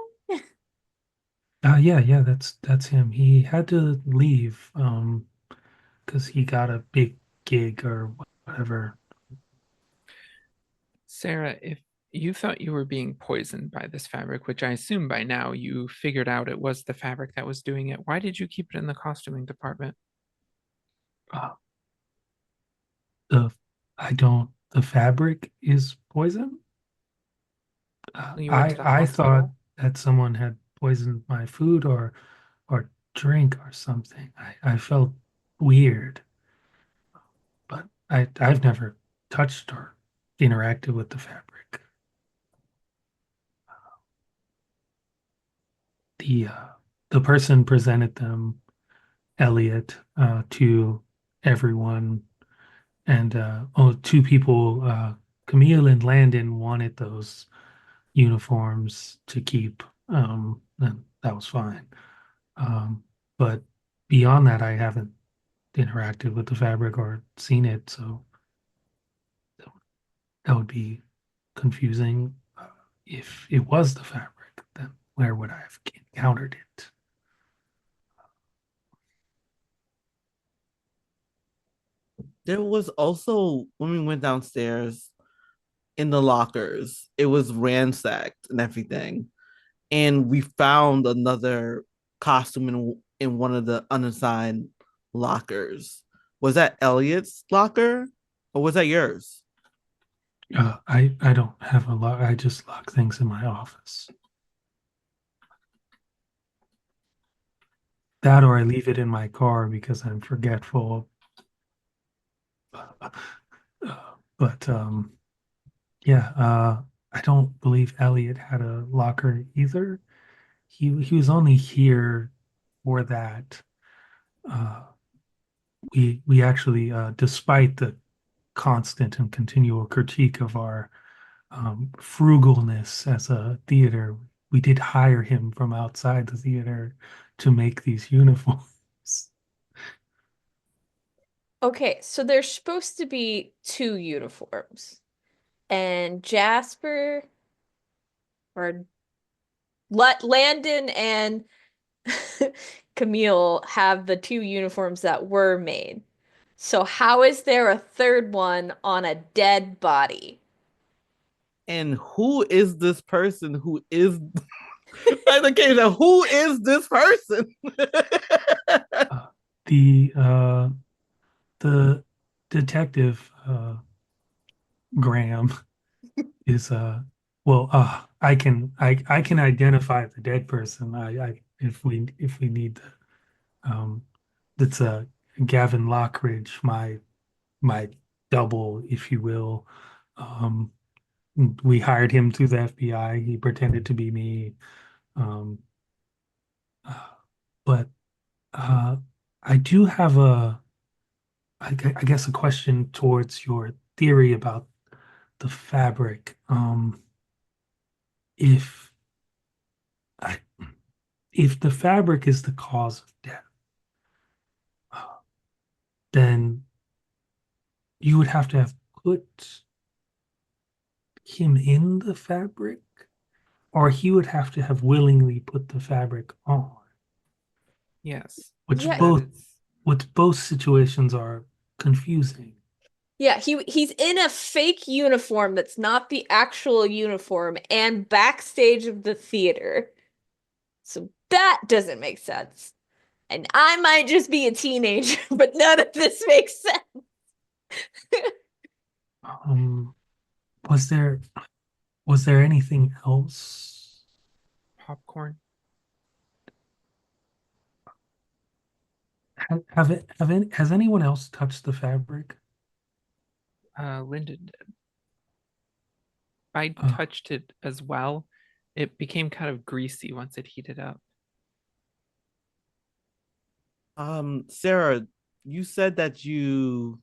[SPEAKER 1] Yeah, that's him. He had to leave because he got a big gig or whatever.
[SPEAKER 5] Sarah, if you thought you were being poisoned by this fabric, which I assume by now you figured out it was the fabric that was doing it, why did you keep it in the costuming department?
[SPEAKER 1] Uh, the I don't the fabric is poison.
[SPEAKER 5] When you went to the
[SPEAKER 1] I thought
[SPEAKER 5] hospital?
[SPEAKER 1] that someone had poisoned my food or drink or something. I felt weird, but I've never touched or interacted with the fabric. The uh, the person presented them, Elliot, to everyone, and two people, Camille and Landon, wanted those uniforms to keep, and that was fine. But beyond that, I haven't interacted with the fabric or seen it, so that would be confusing. If it was the fabric, then where would I have encountered it?
[SPEAKER 4] There was also when we went downstairs in the lockers, it was ransacked and everything. And we found another costume in one of the unassigned lockers. Was that Elliot's locker or was that yours?
[SPEAKER 1] I don't have a lock. I just lock things in my office. That or I leave it in my car because I'm forgetful. But yeah, I don't believe Elliot had a locker either. He was only here for that. Uh, we actually, despite the constant and continual critique of our frugalness as a theater, we did hire him from outside the theater to make these uniforms.
[SPEAKER 3] Okay, so there's supposed to be two uniforms, and Jasper or Landon and Camille have the two uniforms that were made. So how is there a third one on a dead body?
[SPEAKER 4] And who is this person who is like the case of who is this person?
[SPEAKER 1] Uh, the the detective, Graham, is well, I can identify the dead person. I if we need the that's Gavin Lockridge, my double, if you will. Um, we hired him through the FBI. He pretended to be me. Um, uh, but uh, I do have I guess, a question towards your theory about the fabric. If I, if the fabric is the cause of death, uh, then you would have to have put him in the fabric, or he would have to have willingly put the fabric on,
[SPEAKER 5] Yes.
[SPEAKER 1] which
[SPEAKER 3] Yeah,
[SPEAKER 5] That
[SPEAKER 1] both
[SPEAKER 5] is
[SPEAKER 1] which both situations are confusing.
[SPEAKER 3] yeah, he's in a fake uniform that's not the actual uniform and backstage of the theater. So that doesn't make sense. And I might just be a teenager, but none of this makes sense.
[SPEAKER 1] Um, was there anything else?
[SPEAKER 5] popcorn.
[SPEAKER 1] Has anyone else touched the fabric?
[SPEAKER 5] Lyndon did. I
[SPEAKER 1] Uh,
[SPEAKER 5] touched it as well. It became kind of greasy once it heated up.
[SPEAKER 4] Sarah, you said that you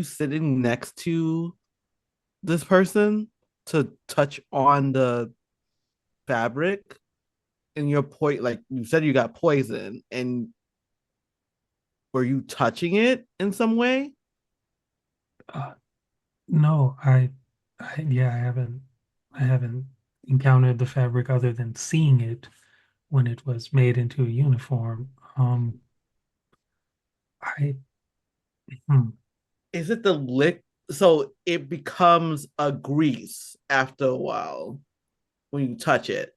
[SPEAKER 4] sitting next to this person to touch on the fabric and your point, like you said you got poison, and were you touching it in some way?
[SPEAKER 1] uh, no, yeah, I haven't encountered the fabric other than seeing it when it was made into a uniform. I hmm,
[SPEAKER 4] Is it the lick? So it becomes a grease after a while when you touch it.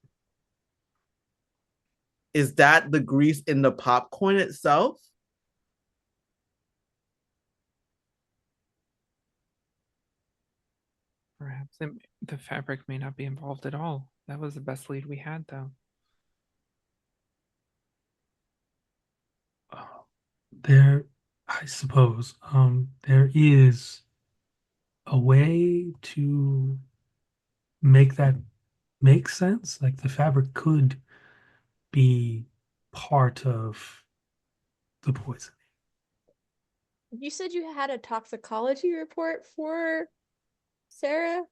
[SPEAKER 4] Is that the grease in the popcorn itself?
[SPEAKER 5] Perhaps the fabric may not be involved at all. That was the best lead we had, though.
[SPEAKER 1] There, I suppose, there is a way to make that make sense. Like the fabric could be part of the poison.
[SPEAKER 3] You said you had a toxicology report for Sarah?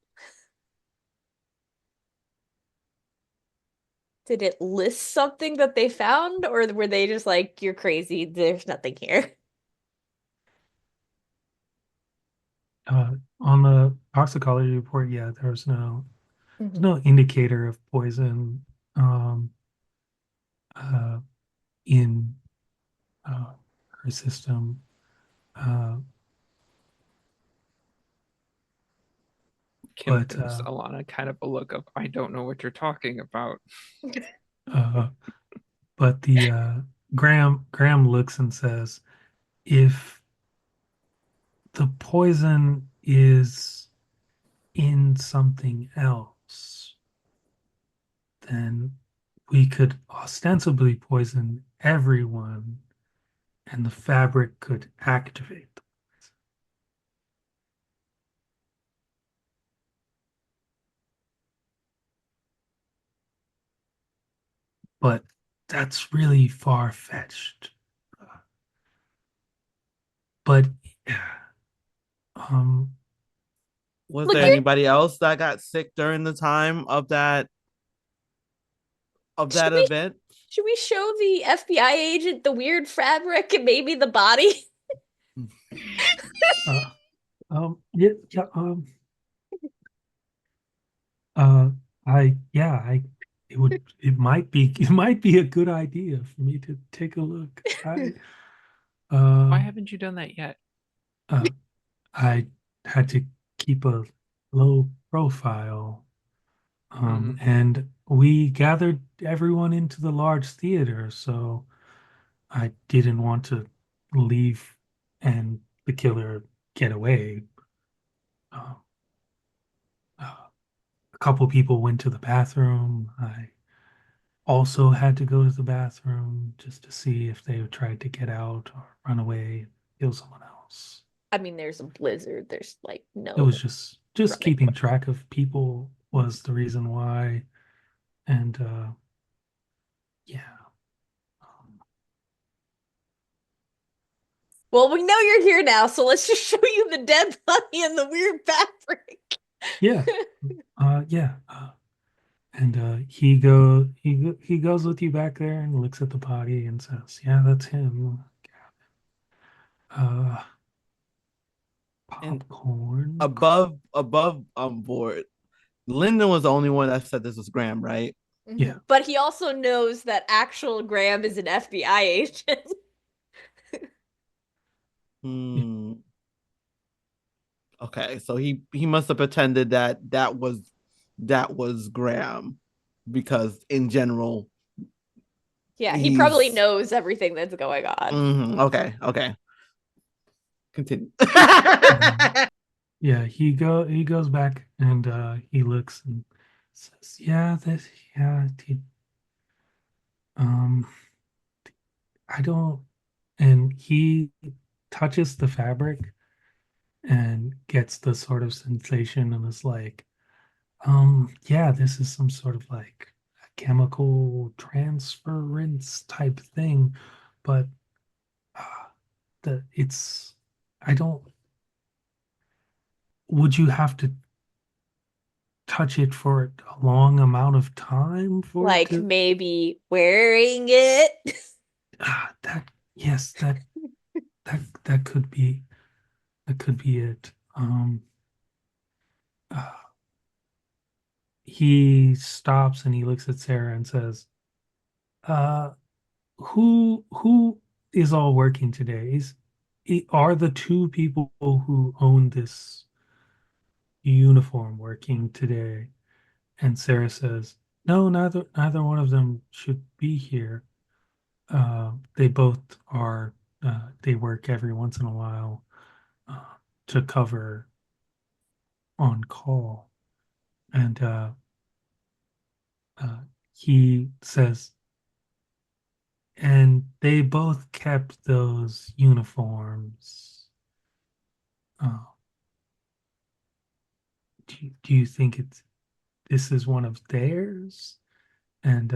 [SPEAKER 3] Did it list something that they found, or were they just like, you're crazy, there's nothing here?
[SPEAKER 1] On the toxicology report, yeah, there's no indicator of poison um, uh, in her system.
[SPEAKER 5] Kim
[SPEAKER 1] But
[SPEAKER 5] gives Alana kind of a look of, I don't know what you're talking about.
[SPEAKER 1] but the Graham looks and says, if the poison is in something else, then we could ostensibly poison everyone, and the fabric could activate them. But that's really far-fetched. But um,
[SPEAKER 4] Was
[SPEAKER 3] Look,
[SPEAKER 4] there
[SPEAKER 3] you're
[SPEAKER 4] anybody else that got sick during the time of that
[SPEAKER 3] should we
[SPEAKER 4] event?
[SPEAKER 3] should we show the FBI agent the weird fabric and maybe the body?
[SPEAKER 1] yeah, yeah, uh, I, it might be a good idea for me to take a look.
[SPEAKER 5] Why
[SPEAKER 1] Uh,
[SPEAKER 5] haven't you done that yet?
[SPEAKER 1] uh, I had to keep a low profile. And we gathered everyone into the large theater, so I didn't want to leave and the killer get away. Uh, a couple people went to the bathroom. I also had to go to the bathroom just to see if they tried to get out or run away, kill someone else.
[SPEAKER 3] I mean, there's a blizzard. There's like
[SPEAKER 1] It was
[SPEAKER 3] no
[SPEAKER 1] just
[SPEAKER 3] running.
[SPEAKER 1] keeping track of people was the reason why. And yeah. Um,
[SPEAKER 3] Well, we know you're here now, so let's just show you the dead body and the weird fabric.
[SPEAKER 1] yeah. Yeah. And he goes with you back there and looks at the body and says, "Yeah, that's him." Uh,
[SPEAKER 4] And
[SPEAKER 1] popcorn.
[SPEAKER 4] above board, Lyndon was the only one that said this was Graham, right?
[SPEAKER 1] Yeah.
[SPEAKER 3] But he also knows that actual Graham is an FBI agent.
[SPEAKER 4] Hmm. Okay, so he must have pretended that was Graham, because in general
[SPEAKER 3] Yeah, he probably
[SPEAKER 4] he's
[SPEAKER 3] knows everything that's going on.
[SPEAKER 4] okay. Continue.
[SPEAKER 1] Yeah, he goes back and he looks and says, "Yeah, this yeah, um I don't," and he touches the fabric and gets the sort of sensation and is like, yeah, this is some sort of like a chemical transference type thing, but uh, the it's I don't would you have to touch it for a long amount of time for it
[SPEAKER 3] Like
[SPEAKER 1] to
[SPEAKER 3] maybe wearing it.
[SPEAKER 1] that yes that could be it. Uh, he stops and he looks at Sarah and says, uh who is all working today? Are the two people who own this uniform working today? And Sarah says, no, neither one of them should be here. They both are. They work every once in a while uh, to cover on call. and he says, and they both kept those uniforms. Uh, do you think this is one of theirs? And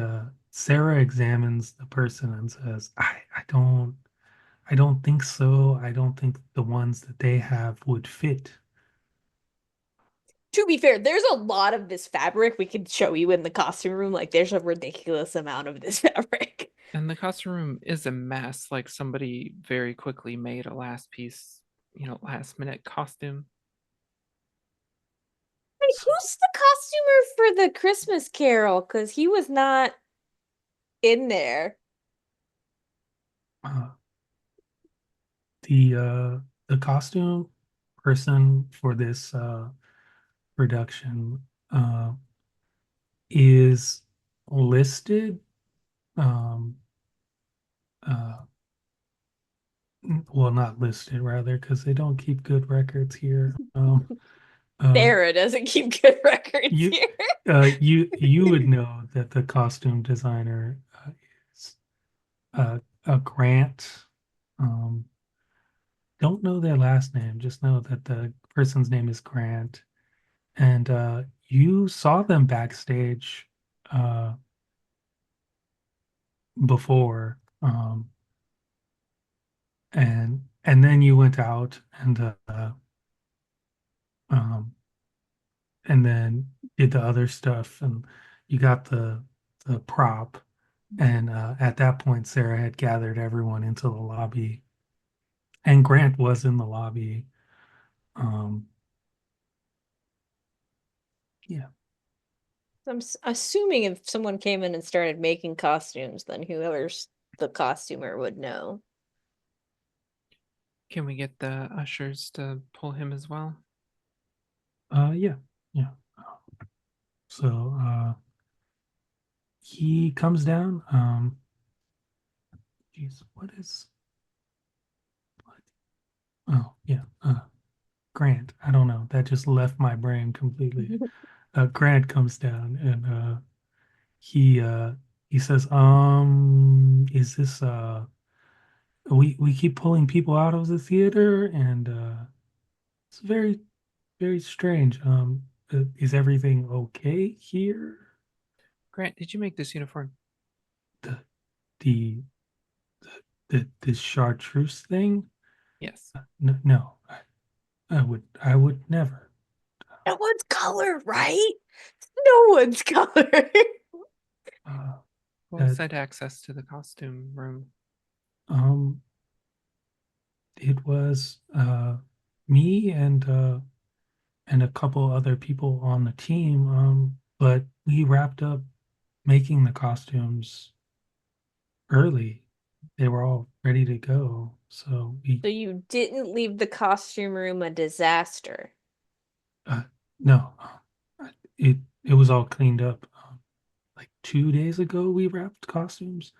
[SPEAKER 1] Sarah examines the person and says, I don't think so. I don't think the ones that they have would fit.
[SPEAKER 3] To be fair, there's a lot of this fabric we can show you in the costume room. Like, there's a ridiculous amount of this fabric.
[SPEAKER 5] And the costume room is a mess. Like somebody very quickly made a last piece, last minute costume.
[SPEAKER 3] Wait,
[SPEAKER 1] So
[SPEAKER 3] who's the costumer for the Christmas Carol? Because he was not in there.
[SPEAKER 1] uh, the costume person for this production is listed. Um, uh, well, not listed rather, because they don't keep good records here.
[SPEAKER 3] Sarah doesn't keep good records
[SPEAKER 1] You
[SPEAKER 3] here.
[SPEAKER 1] you would know that the costume designer is a Grant. Um, don't know their last name, just know that the person's name is Grant. And you saw them backstage uh, before, and then you went out um, and then did the other stuff, and you got the prop. And at that point, Sarah had gathered everyone into the lobby, and Grant was in the lobby. Um, yeah.
[SPEAKER 3] I'm assuming if someone came in and started making costumes, then whoever's the costumer would know.
[SPEAKER 5] Can we get the ushers to pull him as well?
[SPEAKER 1] Yeah. Yeah. So he comes down. Geez, what is? What? Oh, yeah. Grant. I don't know. That just left my brain completely. Grant comes down and he uh he says, is this we keep pulling people out of the theater and it's very, very strange. Is everything okay here?
[SPEAKER 5] Grant, did you make this uniform?
[SPEAKER 1] The the this chartreuse thing?
[SPEAKER 5] Yes.
[SPEAKER 1] No, I would never.
[SPEAKER 3] No one's color, right? No one's color.
[SPEAKER 1] Uh,
[SPEAKER 5] We'll
[SPEAKER 1] uh,
[SPEAKER 5] set access to the costume room.
[SPEAKER 1] um, it was me and a couple other people on the team. But we wrapped up making the costumes early. They were all ready to go. So we
[SPEAKER 3] So you didn't leave the costume room a disaster.
[SPEAKER 1] uh, no, it was all cleaned up. Like 2 days ago, we wrapped costumes.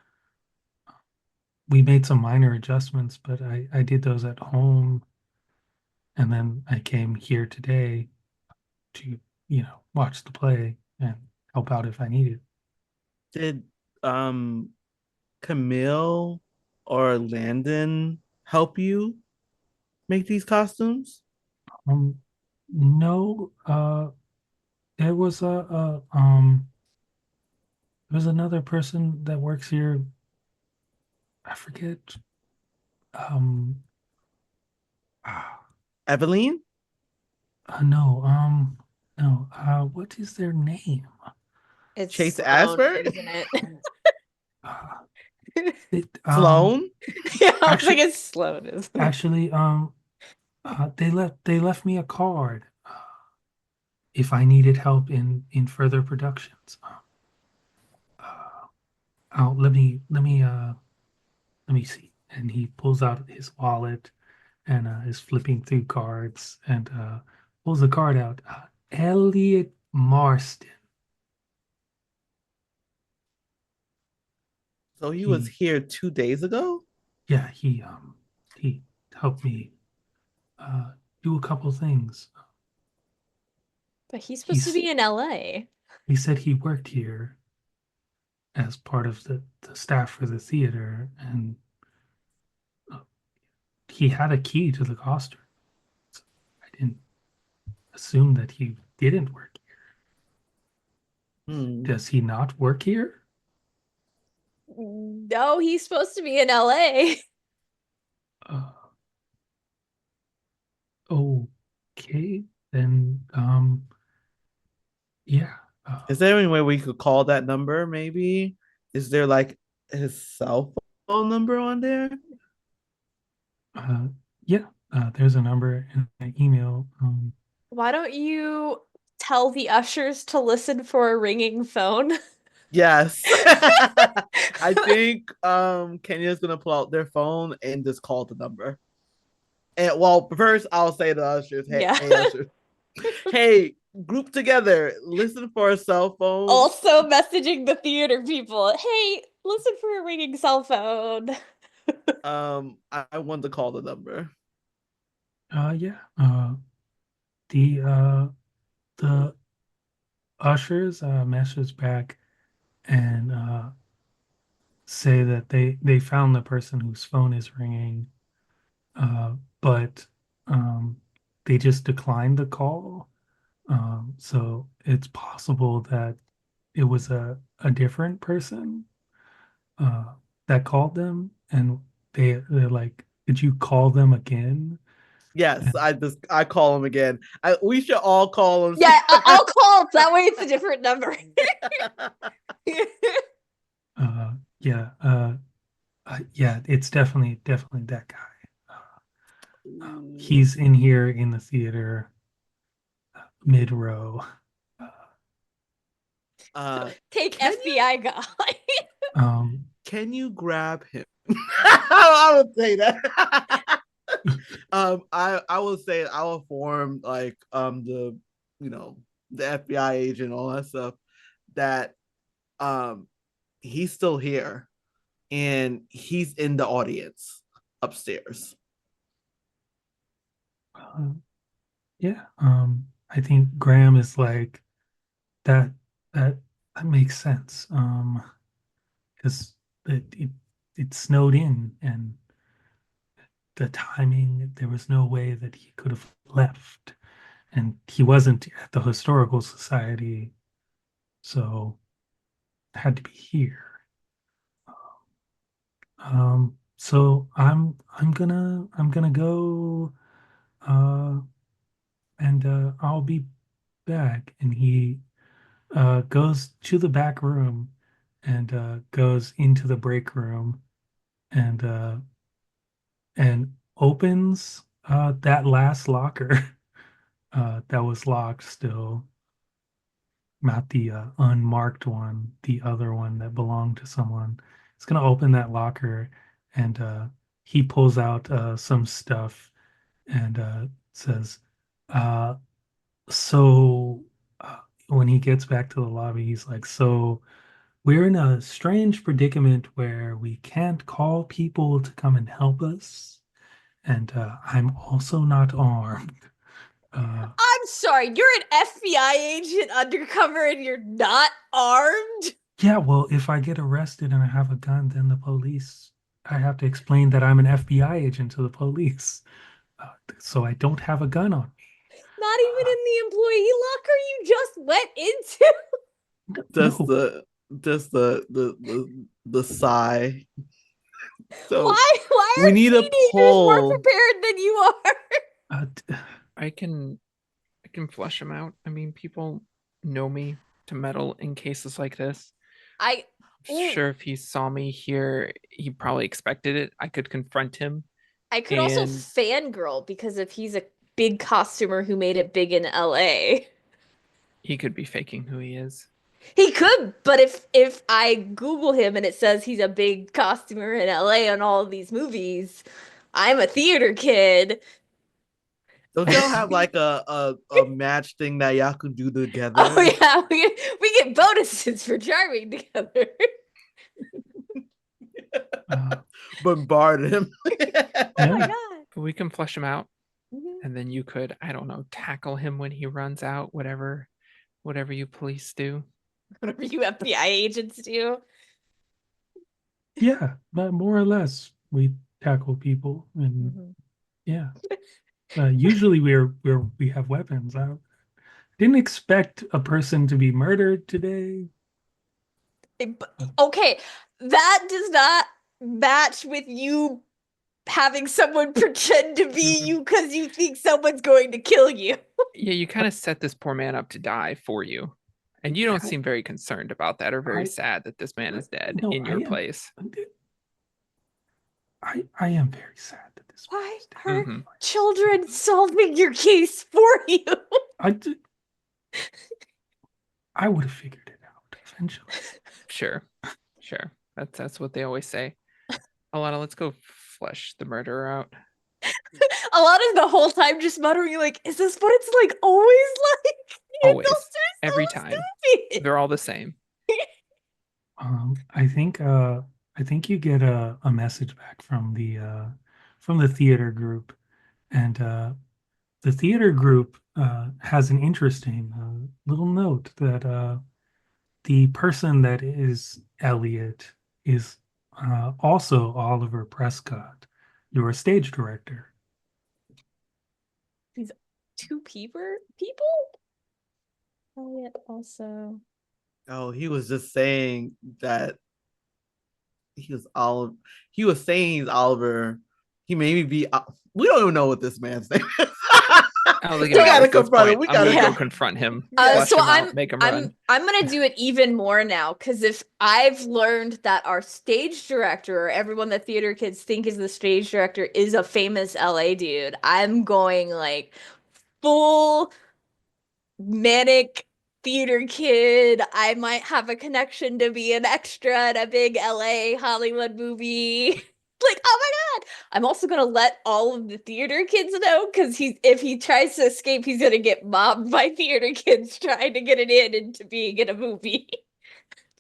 [SPEAKER 1] We made some minor adjustments, but I did those at home, and then I came here today to watch the play and help out if I needed.
[SPEAKER 4] Did Camille or Landon help you make these costumes?
[SPEAKER 1] Um, no, there was there's another person that works here. I forget. Um, ah,
[SPEAKER 4] Eveline?
[SPEAKER 1] no, no. What is their name?
[SPEAKER 3] It's
[SPEAKER 4] Chase
[SPEAKER 3] Sloan,
[SPEAKER 4] Ashford?
[SPEAKER 3] isn't it?
[SPEAKER 1] Uh,
[SPEAKER 3] Yeah,
[SPEAKER 1] it
[SPEAKER 4] Sloan?
[SPEAKER 3] I was like,
[SPEAKER 1] actually
[SPEAKER 3] it's Sloan, isn't it?
[SPEAKER 1] actually they left me a card if I needed help in further productions. Uh, oh, let me see. And he pulls out his wallet and is flipping through cards and pulls the card out. Elliot Marston.
[SPEAKER 4] So he was
[SPEAKER 1] He
[SPEAKER 4] here 2 days ago?
[SPEAKER 1] Yeah, he helped me uh do a couple things.
[SPEAKER 3] But he's supposed to be in LA.
[SPEAKER 1] He said he worked here as part of the staff for the theater, and he had a key to the costume. So I didn't assume that he didn't work here.
[SPEAKER 4] Hmm.
[SPEAKER 1] Does he not work here?
[SPEAKER 3] No, he's supposed to be in LA.
[SPEAKER 1] Uh, okay, then yeah.
[SPEAKER 4] Is there any way we could call that number? Maybe. Is there like his cell phone number on there?
[SPEAKER 1] Yeah. There's a number in the email.
[SPEAKER 3] Why don't you tell the ushers to listen for a ringing phone?
[SPEAKER 4] Yes. I think Kenya's gonna pull out their phone and just call the number. And well, first I'll say to the ushers, hey,
[SPEAKER 3] Yeah.
[SPEAKER 4] hey ushers, hey, group together, listen for a cell phone.
[SPEAKER 3] Also messaging the theater people, hey, listen for a ringing cell phone.
[SPEAKER 4] I want to call the number.
[SPEAKER 1] Yeah. The ushers message back and say that they found the person whose phone is ringing, but they just declined the call. So it's possible that it was a different person that called them, and they're like, "Did you call them again?"
[SPEAKER 4] Yes,
[SPEAKER 1] And,
[SPEAKER 4] I call him again. We should all call him.
[SPEAKER 3] Yeah, I'll call. That way it's a different number.
[SPEAKER 1] yeah, yeah, it's definitely that guy. He's in here in the theater, mid row.
[SPEAKER 3] Take
[SPEAKER 4] Can
[SPEAKER 3] FBI guy.
[SPEAKER 4] Can you grab him? I would say that. I will say I will form like the the FBI agent, all that stuff. That he's still here and he's in the audience upstairs.
[SPEAKER 1] Yeah, I think Graham is like that. That that makes sense. Because it snowed in, and the timing, there was no way that he could have left, and he wasn't at the historical society, so it had to be here. So I'm gonna go, uh, and I'll be back. And he goes to the back room and goes into the break room and opens that last locker that was locked still, not the unmarked one, the other one that belonged to someone. He's gonna open that locker and he pulls out some stuff and says, uh, so when he gets back to the lobby, he's like, so we're in a strange predicament where we can't call people to come and help us. And I'm also not armed.
[SPEAKER 3] I'm sorry, you're an FBI agent undercover and you're not armed?
[SPEAKER 1] Yeah, well, if I get arrested and I have a gun, then I have to explain that I'm an FBI agent to the police. So I don't have a gun on me.
[SPEAKER 3] Not even in the employee locker you just went into?
[SPEAKER 4] Just
[SPEAKER 1] No,
[SPEAKER 4] the sigh. So
[SPEAKER 3] Why
[SPEAKER 4] we
[SPEAKER 3] are
[SPEAKER 4] need a
[SPEAKER 3] teenagers more
[SPEAKER 4] poll.
[SPEAKER 3] prepared than you are?
[SPEAKER 5] I can flush him out. I mean, people know me to meddle in cases like this.
[SPEAKER 3] I'm
[SPEAKER 5] Sure, if he saw me here, he probably expected it. I could confront him.
[SPEAKER 3] I could also fangirl because if he's a big costumer who made it big in LA.
[SPEAKER 5] He could be faking who he is.
[SPEAKER 3] He could, but if I Google him and it says he's a big costumer in LA on all of these movies, I'm a theater kid.
[SPEAKER 4] Don't y'all have like a match thing that y'all can do together?
[SPEAKER 3] Oh yeah, we get bonuses for charming together.
[SPEAKER 4] Bombard him.
[SPEAKER 3] Oh my god.
[SPEAKER 5] We can flush him out. And then you could, I don't know, tackle him when he runs out, whatever you police do.
[SPEAKER 3] Whatever you FBI agents do.
[SPEAKER 1] Yeah, but more or less we tackle people, and
[SPEAKER 3] Mhm.
[SPEAKER 1] yeah. Usually we have weapons. I didn't expect a person to be murdered today.
[SPEAKER 3] Okay, that does not match with you having someone pretend to be
[SPEAKER 5] Mhm.
[SPEAKER 3] you because you think someone's going to kill you.
[SPEAKER 5] Yeah, you kind of set this poor man up to die for you. And you don't
[SPEAKER 1] I-
[SPEAKER 5] seem very concerned about that or very
[SPEAKER 1] I-
[SPEAKER 5] sad that this man is dead
[SPEAKER 1] No,
[SPEAKER 5] in
[SPEAKER 1] I
[SPEAKER 5] your
[SPEAKER 1] am.
[SPEAKER 5] place.
[SPEAKER 1] I am very sad that this.
[SPEAKER 3] Why
[SPEAKER 1] man is
[SPEAKER 3] are
[SPEAKER 5] Mhm.
[SPEAKER 3] children solving your case for you?
[SPEAKER 1] dead. I would have figured it out eventually.
[SPEAKER 5] Sure. That's what they always say. Alana, let's go flesh the murderer out.
[SPEAKER 3] Alana's the whole time just muttering, like, is this what it's like always like?
[SPEAKER 5] Always.
[SPEAKER 3] Those are
[SPEAKER 5] Every
[SPEAKER 3] so
[SPEAKER 5] time.
[SPEAKER 3] stupid.
[SPEAKER 5] They're all the same.
[SPEAKER 1] I think you get a message back from the theater group, and the theater group has an interesting little note that the person that is Elliot is also Oliver Prescott, your stage director.
[SPEAKER 3] These two people? Elliot also.
[SPEAKER 4] Oh, he was just saying that he was saying he's Oliver. He made me be. We don't even know what this man's name is.
[SPEAKER 5] I don't think
[SPEAKER 4] We
[SPEAKER 5] it
[SPEAKER 4] gotta
[SPEAKER 5] matters at this
[SPEAKER 4] confront him.
[SPEAKER 5] point.
[SPEAKER 4] We
[SPEAKER 5] I'm gonna
[SPEAKER 4] gotta
[SPEAKER 5] go
[SPEAKER 3] Yeah.
[SPEAKER 5] confront him,
[SPEAKER 4] Yeah.
[SPEAKER 5] flush
[SPEAKER 3] So
[SPEAKER 5] him out, make him run.
[SPEAKER 3] I'm gonna do it even more now because if I've learned that our stage director or everyone that theater kids think is the stage director is a famous LA dude, I'm going like full manic theater kid. I might have a connection to be an extra in a big LA Hollywood movie. Like, oh my God. I'm also gonna let all of the theater kids know because if he tries to escape, he's gonna get mobbed by theater kids trying to get it into being in a movie.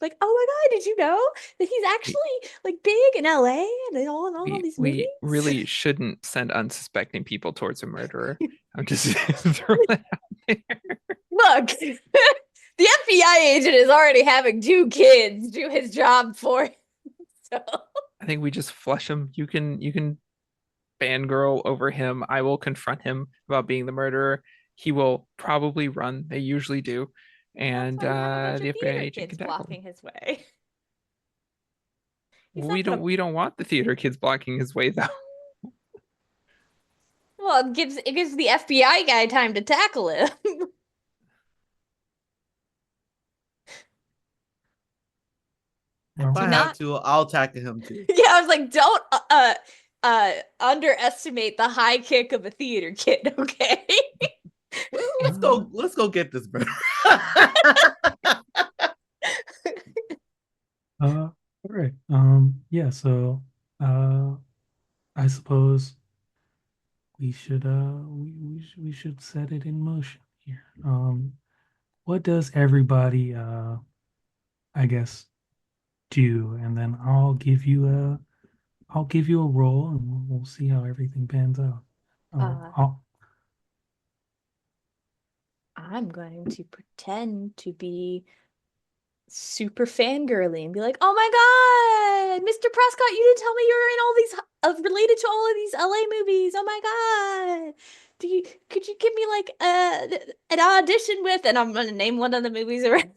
[SPEAKER 3] Like, oh my God, did you know that he's actually like big in LA and in all these movies?
[SPEAKER 5] We really shouldn't send unsuspecting people towards a murderer. I'm just throwing that out there.
[SPEAKER 3] Look, the FBI agent is already having two kids do his job for him. So
[SPEAKER 5] I think we just flush him. You can fangirl over him. I will confront him about being the murderer. He will probably run. They usually do. And
[SPEAKER 3] that's why you have a bunch
[SPEAKER 5] the
[SPEAKER 3] of
[SPEAKER 5] FBI
[SPEAKER 3] theater
[SPEAKER 5] agent
[SPEAKER 3] kids
[SPEAKER 5] can tackle him.
[SPEAKER 3] blocking his way. He's
[SPEAKER 5] We
[SPEAKER 3] not gonna.
[SPEAKER 5] we don't want the theater kids blocking his way though.
[SPEAKER 3] Well, it gives the FBI guy time to tackle him.
[SPEAKER 4] If I have to, I'll tackle him too.
[SPEAKER 3] Yeah, I was like, don't underestimate the high kick of a theater kid, okay?
[SPEAKER 4] Let's go get this, bro.
[SPEAKER 1] All right. Yeah, so I suppose we should set it in motion here. What does everybody I guess do, and then I'll give you a roll, and we'll see how everything pans out.
[SPEAKER 3] I'm going to pretend to be super fangirly and be like, "Oh my God, Mr. Prescott, you didn't tell me you were in all these related to all of these LA movies. Oh my God. Could you give me like an audition with," and I'm gonna name one of the movies around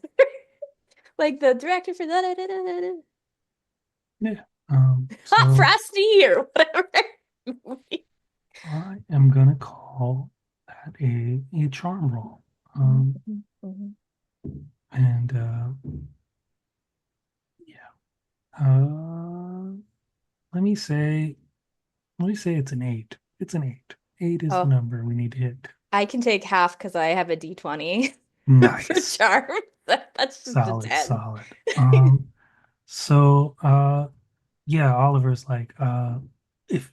[SPEAKER 3] like the director for that.
[SPEAKER 1] Yeah.
[SPEAKER 3] Hot
[SPEAKER 1] So
[SPEAKER 3] Frosty or whatever movie.
[SPEAKER 1] I am gonna call that a charm roll. And yeah. Let me say it's an 8. It's an 8. 8 is the
[SPEAKER 3] Oh,
[SPEAKER 1] number we need to hit.
[SPEAKER 3] I can take half because I have a D20 for
[SPEAKER 1] Nice.
[SPEAKER 3] charm. That's just a
[SPEAKER 1] Solid,
[SPEAKER 3] 10.
[SPEAKER 1] solid. So yeah, Oliver's like, if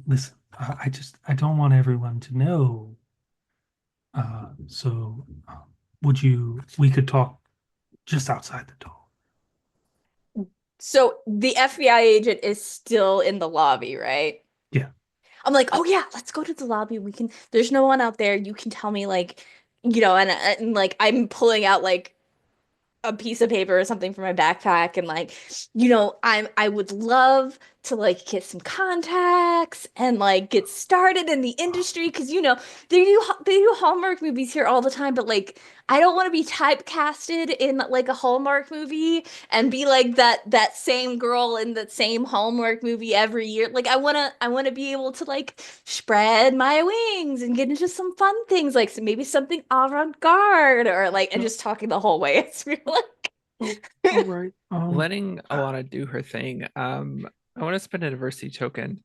[SPEAKER 1] listen, I don't want everyone to know. So we could talk just outside the door.
[SPEAKER 3] So the FBI agent is still in the lobby, right?
[SPEAKER 1] Yeah.
[SPEAKER 3] I'm like, oh yeah, let's go to the lobby. There's no one out there. You can tell me like, and like I'm pulling out like a piece of paper or something from my backpack and like I would love to like get some contacts and like get started in the industry because they do Hallmark movies here all the time, but like I don't want to be typecasted in like a Hallmark movie and be like that same girl in that same Hallmark movie every year. Like I want to be able to like spread my wings and get into some fun things like maybe something avant-garde or like and just talking the whole way. It's really like
[SPEAKER 1] Oh, all right.
[SPEAKER 5] Letting Alana do her thing. I want to spend a diversity token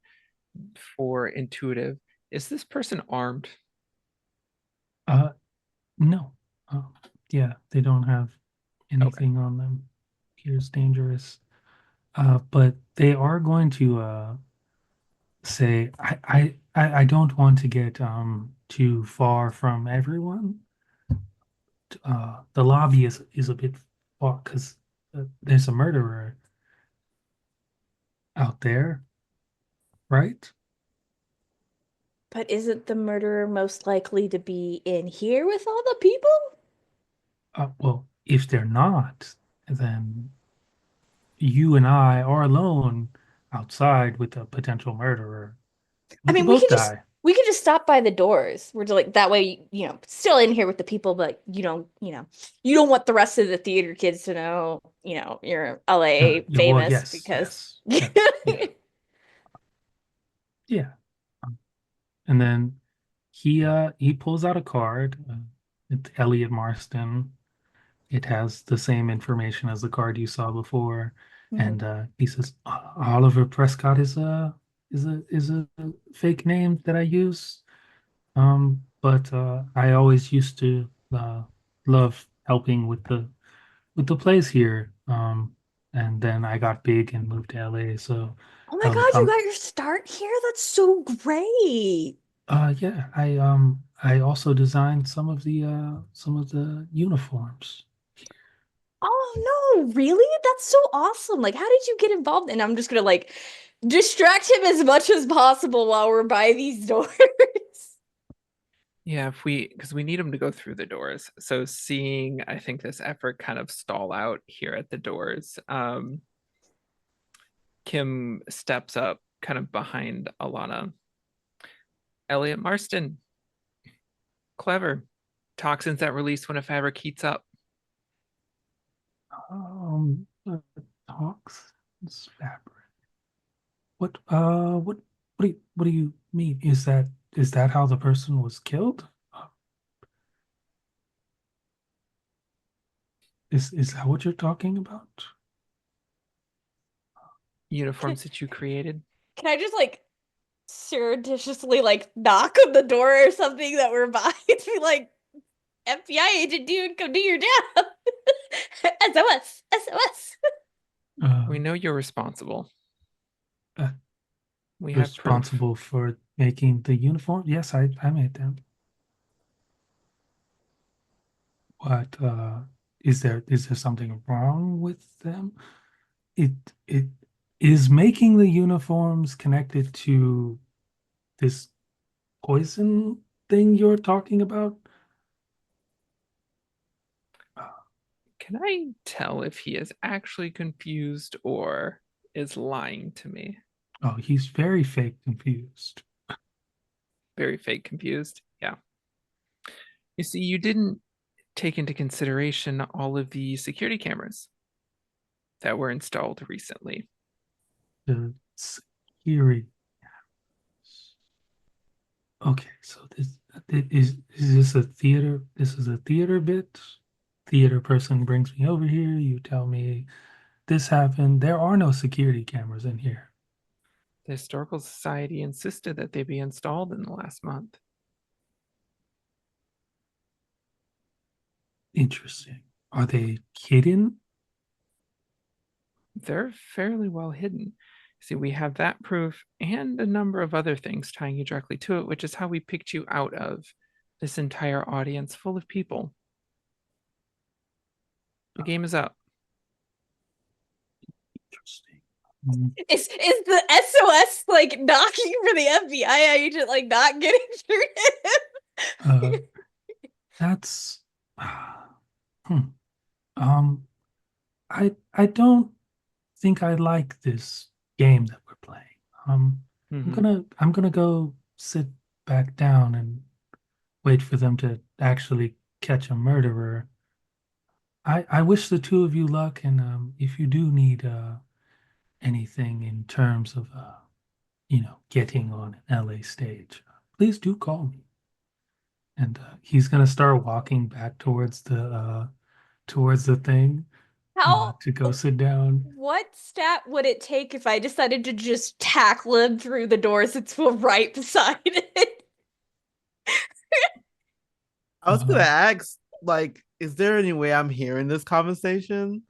[SPEAKER 5] for intuitive. Is this person armed?
[SPEAKER 1] No. Yeah, they don't have anything on them. Appears dangerous. But they are going to say, I don't want to get too far from everyone. The lobby is a bit far because there's a murderer out there, right?
[SPEAKER 3] but isn't the murderer most likely to be in here with all the people?
[SPEAKER 1] Well, if they're not, then you and I are alone outside with a potential murderer.
[SPEAKER 3] I
[SPEAKER 1] We could
[SPEAKER 3] mean, we
[SPEAKER 1] both
[SPEAKER 3] can just
[SPEAKER 1] die.
[SPEAKER 3] we can just stop by the doors. We're just like that way, still in here with the people, but you don't want the rest of the theater kids to know, you're LA
[SPEAKER 1] Yeah, well,
[SPEAKER 3] famous
[SPEAKER 1] yes,
[SPEAKER 3] because
[SPEAKER 1] yes, yeah, yeah. And then he pulls out a card. It's Elliot Marston. It has the same information as the card you saw before,
[SPEAKER 3] Mhm.
[SPEAKER 1] and he says Oliver Prescott is a fake name that I use. But I always used to love helping with the plays here. And then I got big and moved to LA. So
[SPEAKER 3] Oh my
[SPEAKER 1] um,
[SPEAKER 3] God, you
[SPEAKER 1] um
[SPEAKER 3] got your start here? That's so great.
[SPEAKER 1] yeah, I also designed some of the uniforms.
[SPEAKER 3] Oh no, really? That's so awesome. Like, how did you get involved? And I'm just gonna like distract him as much as possible while we're by these doors.
[SPEAKER 5] Yeah, because we need him to go through the doors. So seeing, I think this effort kind of stall out here at the doors. Kim steps up kind of behind Alana. Elliot Marston, clever. Toxins that release when a fabric heats up.
[SPEAKER 1] Uh, Talks fabric. What do you mean? Is that how the person was killed? Is that what you're talking about?
[SPEAKER 3] Can,
[SPEAKER 5] Uniforms that you created.
[SPEAKER 3] can I just like surreptitiously like knock on the door or something that we're by to be like, FBI agent dude, come do your job. SOS, SOS.
[SPEAKER 5] We
[SPEAKER 1] Uh,
[SPEAKER 5] know you're responsible.
[SPEAKER 1] uh,
[SPEAKER 5] We have proof.
[SPEAKER 1] Responsible for making the uniform? Yes, I made them. What is there something wrong with them? It it is making the uniforms connected to this poison thing you're talking about? Uh,
[SPEAKER 5] Can I tell if he is actually confused or is lying to me?
[SPEAKER 1] oh, he's very fake confused.
[SPEAKER 5] Very fake confused. Yeah. You see, you didn't take into consideration all of the security cameras that were installed recently.
[SPEAKER 1] The security. Okay, so is this a theater? This is a theater bit. Theater person brings me over here. You tell me this happened. There are no security cameras in here.
[SPEAKER 5] The Historical Society insisted that they be installed in the last month.
[SPEAKER 1] Interesting. Are they hidden?
[SPEAKER 5] They're fairly well hidden. See, we have that proof and a number of other things tying you directly to it, which is how we picked you out of this entire audience full of people. The game is up.
[SPEAKER 1] Interesting.
[SPEAKER 3] Is the SOS like knocking for the FBI agent like not getting through to him?
[SPEAKER 1] That's hmm. I don't think I like this game that we're playing. I'm gonna go sit back down and wait for them to actually catch a murderer. I wish the two of you luck, and if you do need anything in terms of getting on an LA stage, please do call me. And he's gonna start walking back towards the thing
[SPEAKER 3] How
[SPEAKER 1] to go sit down.
[SPEAKER 3] what stat would it take if I decided to just tackle him through the door since we're right beside it?
[SPEAKER 4] I was gonna
[SPEAKER 1] Uh,
[SPEAKER 4] ask, like, is there any way I'm hearing this conversation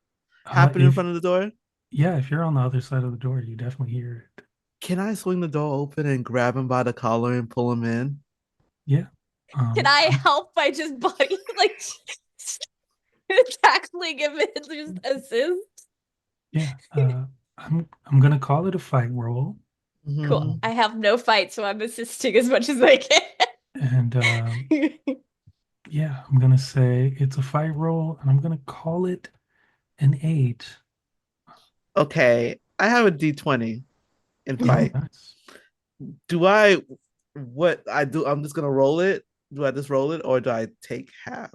[SPEAKER 4] happen in
[SPEAKER 1] if
[SPEAKER 4] front of the door?
[SPEAKER 1] Yeah, if you're on the other side of the door, you definitely hear it.
[SPEAKER 4] Can I swing the door open and grab him by the collar and pull him in?
[SPEAKER 1] Yeah.
[SPEAKER 3] Can I help by just body like tackling him and just assist?
[SPEAKER 1] Yeah. I'm gonna call it a fight roll.
[SPEAKER 3] Cool. I have no fight, so I'm assisting as much as I can.
[SPEAKER 1] And yeah, I'm gonna say it's a fight roll, and I'm gonna call it an 8.
[SPEAKER 4] Okay, I have a D20 in
[SPEAKER 1] Oh,
[SPEAKER 4] fight.
[SPEAKER 1] nice.
[SPEAKER 4] Do I what I do? I'm just gonna roll it. Do I just roll it or do I take half?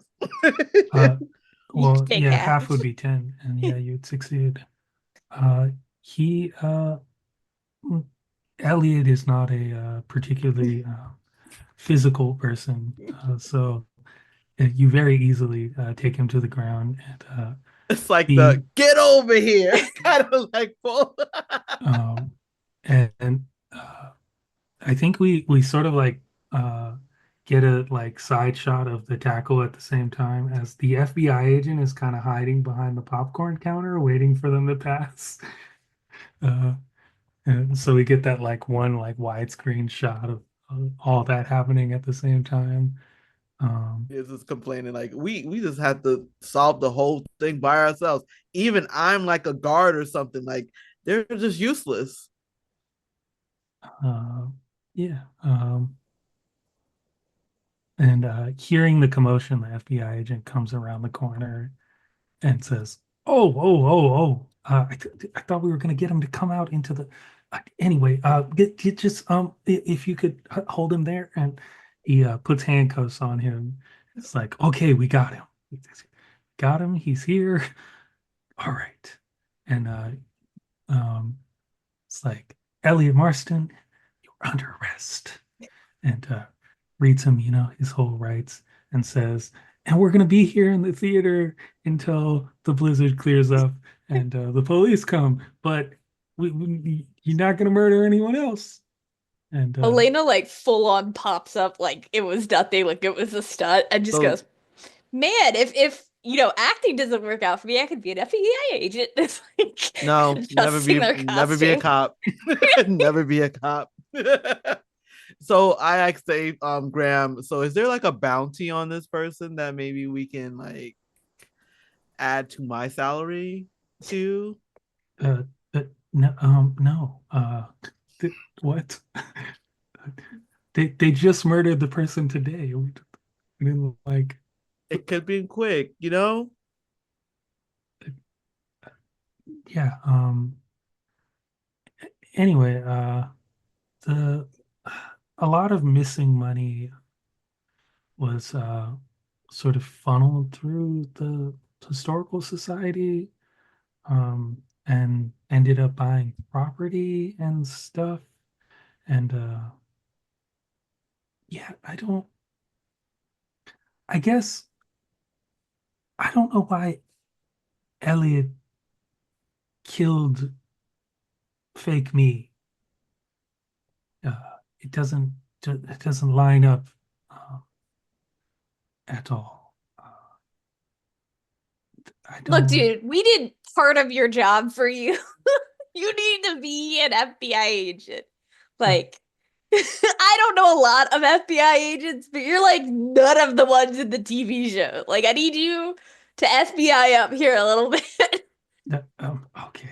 [SPEAKER 1] Well,
[SPEAKER 3] take
[SPEAKER 1] yeah,
[SPEAKER 3] half.
[SPEAKER 1] half would be 10, and yeah, you'd succeed. He Elliot is not a particularly physical person, so you very easily take him to the ground, and
[SPEAKER 4] It's like
[SPEAKER 1] he
[SPEAKER 4] the get over here kind of like pull.
[SPEAKER 1] and I think we sort of like get a like side shot of the tackle at the same time as the FBI agent is kind of hiding behind the popcorn counter waiting for them to pass. Uh, and so we get that like one like widescreen shot of all that happening at the same time.
[SPEAKER 4] Is just complaining like we just had to solve the whole thing by ourselves. Even I'm like a guard or something. Like they're just useless.
[SPEAKER 1] Yeah. And hearing the commotion, the FBI agent comes around the corner and says, "Oh, oh, oh, oh! I thought we were going to get him to come out into the. Anyway, get just if you could hold him there." And he puts handcuffs on him. It's like, okay, we got him. Got him. He's here. All right. And it's like, Elliot Marston, you're under arrest. And reads him, his whole rights, and says, and we're going to be here in the theater until the blizzard clears up and the police come, but you're not going to murder anyone else. And
[SPEAKER 3] Elena like full on pops up like it was nothing, like it was a stunt, and just goes, man, if acting doesn't work out for me, I could be an FBI agent. It's like
[SPEAKER 4] no, never be a cop. Never be a cop. So I asked Dave, Graham, so is there like a bounty on this person that maybe we can like add to my salary to?
[SPEAKER 1] No. What? They just murdered the person today. We didn't like.
[SPEAKER 4] It could be quick, you know?
[SPEAKER 1] Yeah. Anyway, the a lot of missing money was sort of funneled through the historical society, and ended up buying property and stuff. And yeah, I guess I don't know why Elliot killed fake me. Uh, it doesn't line up uh, at all. I
[SPEAKER 3] look,
[SPEAKER 1] don't.
[SPEAKER 3] dude, we did part of your job for you. You need to be an FBI agent. Like, I don't know a lot of FBI agents, but you're like none of the ones in the TV show. Like, I need you to FBI up here a little bit.
[SPEAKER 1] Okay.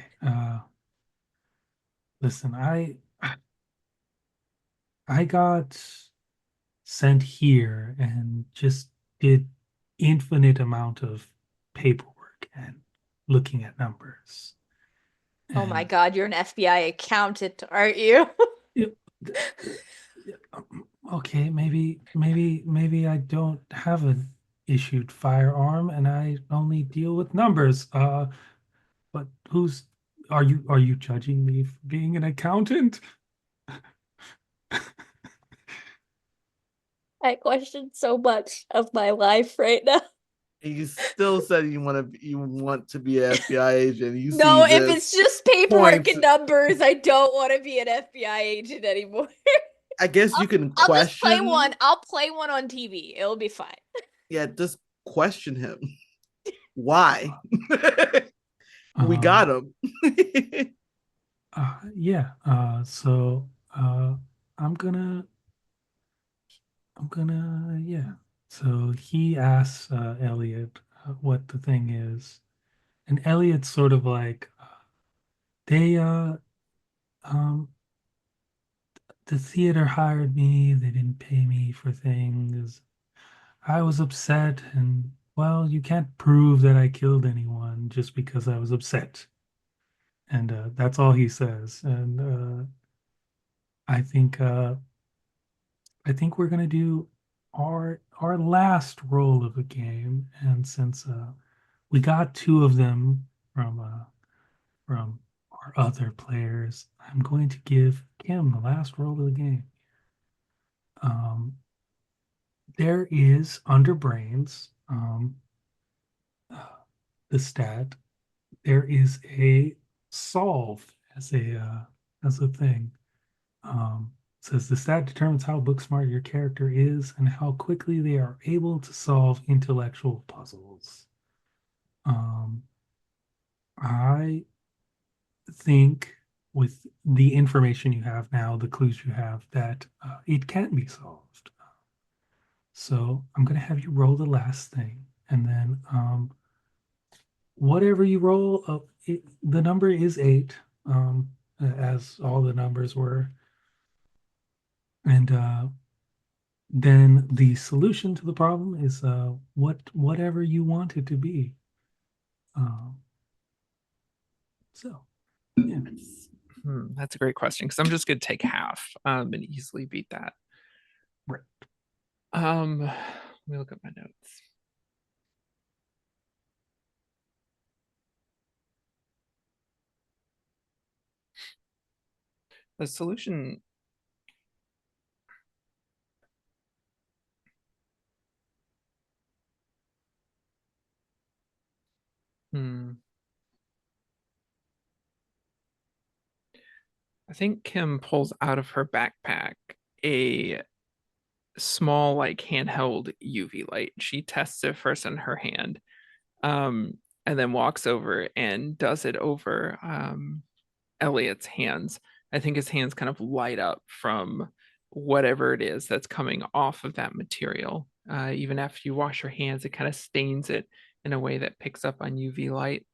[SPEAKER 1] listen, I got sent here and just did infinite amount of paperwork and looking at numbers.
[SPEAKER 3] Oh my
[SPEAKER 1] And
[SPEAKER 3] God, you're an FBI accountant, aren't you?
[SPEAKER 1] it, okay, maybe I don't have an issued firearm and I only deal with numbers. But who's are you judging me for being an accountant?
[SPEAKER 3] I question so much of my life right now.
[SPEAKER 4] You still said you want to be an FBI agent. You see
[SPEAKER 3] No, if
[SPEAKER 4] this
[SPEAKER 3] it's just paperwork
[SPEAKER 4] points.
[SPEAKER 3] and numbers, I don't want to be an FBI agent anymore.
[SPEAKER 4] I guess you can
[SPEAKER 3] I'll just play
[SPEAKER 4] question.
[SPEAKER 3] one. I'll play one on TV. It'll be fine.
[SPEAKER 4] Yeah, just question him. Why? We
[SPEAKER 1] Um,
[SPEAKER 4] got him.
[SPEAKER 1] yeah. So I'm gonna yeah. So he asks Elliot what the thing is, and Elliot's sort of like they um the theater hired me. They didn't pay me for things. I was upset, and well, you can't prove that I killed anyone just because I was upset. And that's all he says. And I think I think we're gonna do our last roll of the game, and since we got two of them from our other players, I'm going to give Kim the last roll of the game. Um, there is under brains, the stat. There is a solve as a thing. It says the stat determines how book smart your character is and how quickly they are able to solve intellectual puzzles. Um, I think with the information you have now, the clues you have, that it can be solved. So I'm going to have you roll the last thing, and then whatever you roll, the number is 8, as all the numbers were, and then the solution to the problem is whatever you want it to be. Um, so, yeah.
[SPEAKER 5] That's a great question because I'm just going to take half and easily beat that.
[SPEAKER 1] Right.
[SPEAKER 5] Let me look at my notes. The solution. I think Kim pulls out of her backpack a small, like handheld UV light. She tests it first in her hand, and then walks over and does it over Elliot's hands. I think his hands kind of light up from whatever it is that's coming off of that material. Even after you wash your hands, it kind of stains it in a way that picks up on UV light.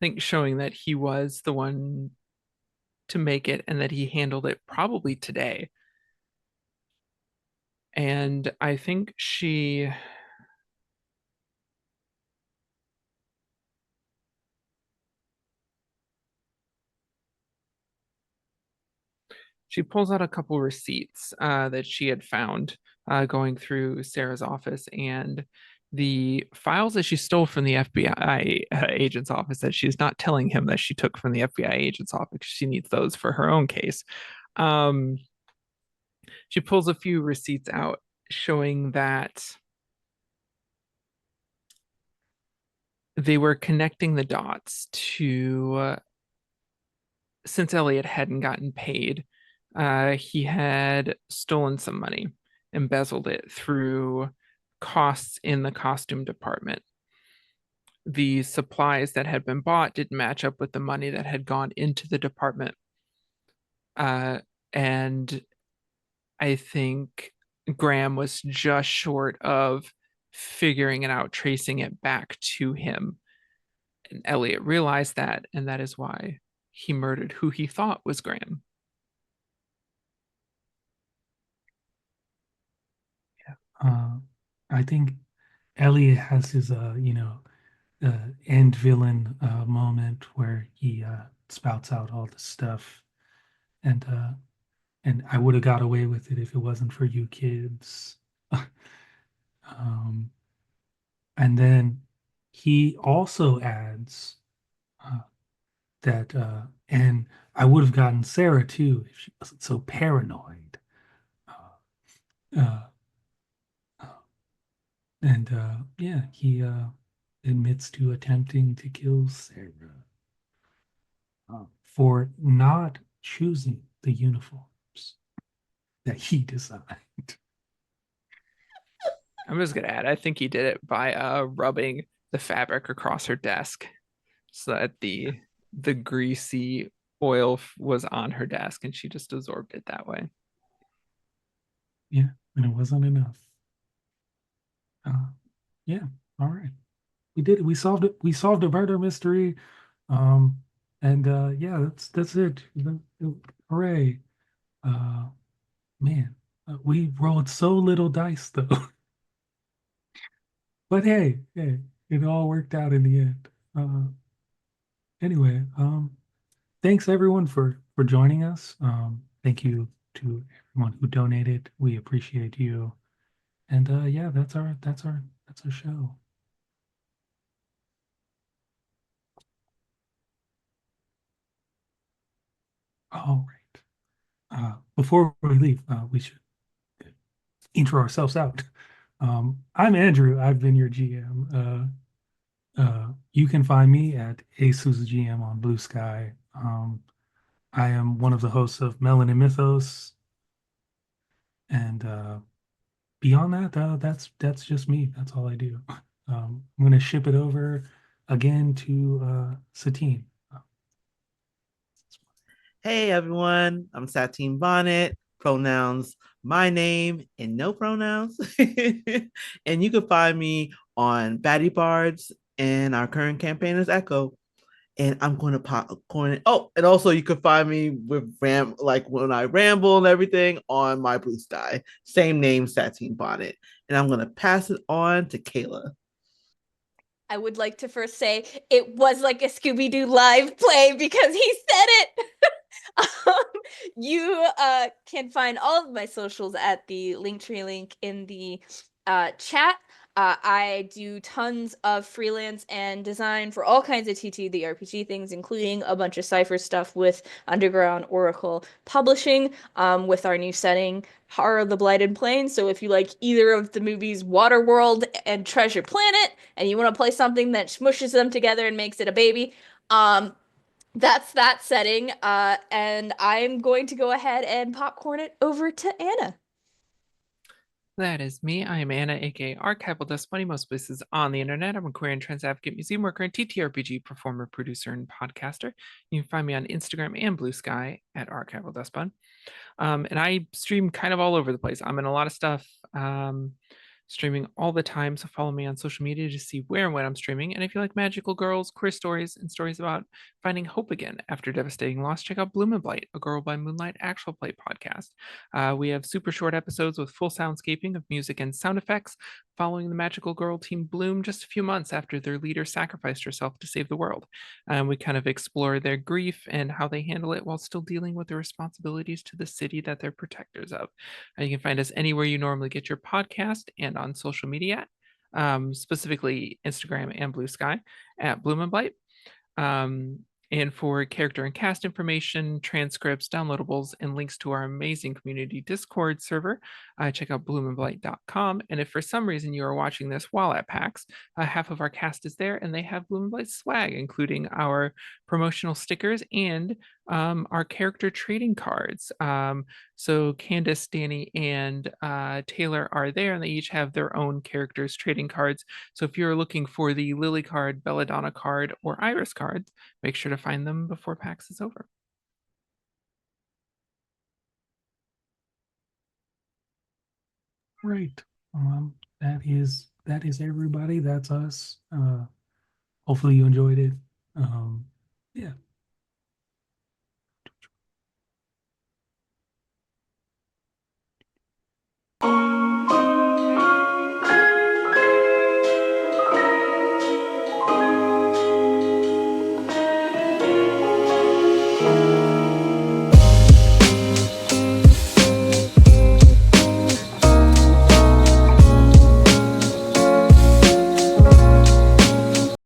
[SPEAKER 5] I think showing that he was the one to make it and that he handled it probably today. And I think she pulls out a couple receipts that she had found going through Sarah's office and the files that she stole from the FBI agent's office that she's not telling him that she took from the FBI agent's office. She needs those for her own case. She pulls a few receipts out showing that they were connecting the dots to since Elliot hadn't gotten paid, he had stolen some money, embezzled it through costs in the costume department. The supplies that had been bought didn't match up with the money that had gone into the department. And I think Graham was just short of figuring it out, tracing it back to him And Elliot realized that, and that is why he murdered who he thought was Graham.
[SPEAKER 1] I think Elliot has his end villain moment where he spouts out all the stuff, and I would have got away with it if it wasn't for you kids. um, and then he also adds that, and I would have gotten Sarah too if she wasn't so paranoid. Uh, uh, uh, and yeah, he admits to attempting to kill Sarah for not choosing the uniforms that he designed.
[SPEAKER 5] I'm just gonna add, I think he did it by rubbing the fabric across her desk so that the greasy oil was on her desk and she just absorbed it that way.
[SPEAKER 1] Yeah, and it wasn't enough. Yeah, all right. We did it. We solved it. We solved a murder mystery. Um, and yeah, that's it. Hooray. Uh, man, we rolled so little dice though. But hey, it all worked out in the end. Anyway, thanks everyone for joining us. Thank you to everyone who donated. We appreciate you. And yeah, that's our show. All right. Before we leave, we should intro ourselves out. I'm Andrew. I've been your GM. You can find me at Souza GM on Blue Sky. I am one of the hosts of Melanin Mythos, and beyond that, that's just me. That's all I do. I'm going to ship it over again to Satine.
[SPEAKER 4] Hey everyone, I'm Sateenbonnet. Pronouns my name and no pronouns. And you can find me on Batty Bards, and our current campaign is Echo. And I'm going to pop a corner. Oh, and also you can find me with like when I ramble and everything on my Blue Sky. Same name, Sateenbonnet. And I'm going to pass it on to Kayla.
[SPEAKER 3] I would like to first say it was like a Scooby-Doo live play because he said it. You can find all of my socials at the Linktree link in the chat. I do tons of freelance and design for all kinds of TT the RPG things, including a bunch of Cypher stuff with Underground Oracle Publishing, with our new setting, Horror of the Blighted Plains. So if you like either of the movies Waterworld and Treasure Planet, and you want to play something that smushes them together and makes it a baby, that's that setting. And I'm going to go ahead and popcorn it over to Anna.
[SPEAKER 5] That is me. I am Anna, aka Archival Dust Bunny, most places on the internet. I'm a queer and trans advocate, museum worker, and TTRPG performer, producer, and podcaster. You can find me on Instagram and Blue Sky at Archival Dust Bun. And I stream kind of all over the place. I'm in a lot of stuff, streaming all the time. So follow me on social media to see where and when I'm streaming. And if you like magical girls, queer stories, and stories about finding hope again after devastating loss, check out Bloom and Blight, a Girl by Moonlight actual play podcast. We have super short episodes with full soundscaping of music and sound effects following the magical girl team Bloom just a few months after their leader sacrificed herself to save the world. And we kind of explore their grief and how they handle it while still dealing with their responsibilities to the city that they're protectors of. You can find us anywhere you normally get your podcast and on social media, specifically Instagram and Blue Sky at Bloom and Blight. And for character and cast information, transcripts, downloadables, and links to our amazing community Discord server, check out bloomandblight.com. And if for some reason you are watching this while at PAX, half of our cast is there and they have Bloom and Blight swag, including our promotional stickers and our character trading cards. So Candace, Danny, and Taylor are there, and they each have their own characters trading cards. So if you're looking for the Lily card, Belladonna card, or Iris cards, make sure to find them before PAX is over.
[SPEAKER 1] Right. That is everybody. That's us. hopefully you enjoyed it. Yeah.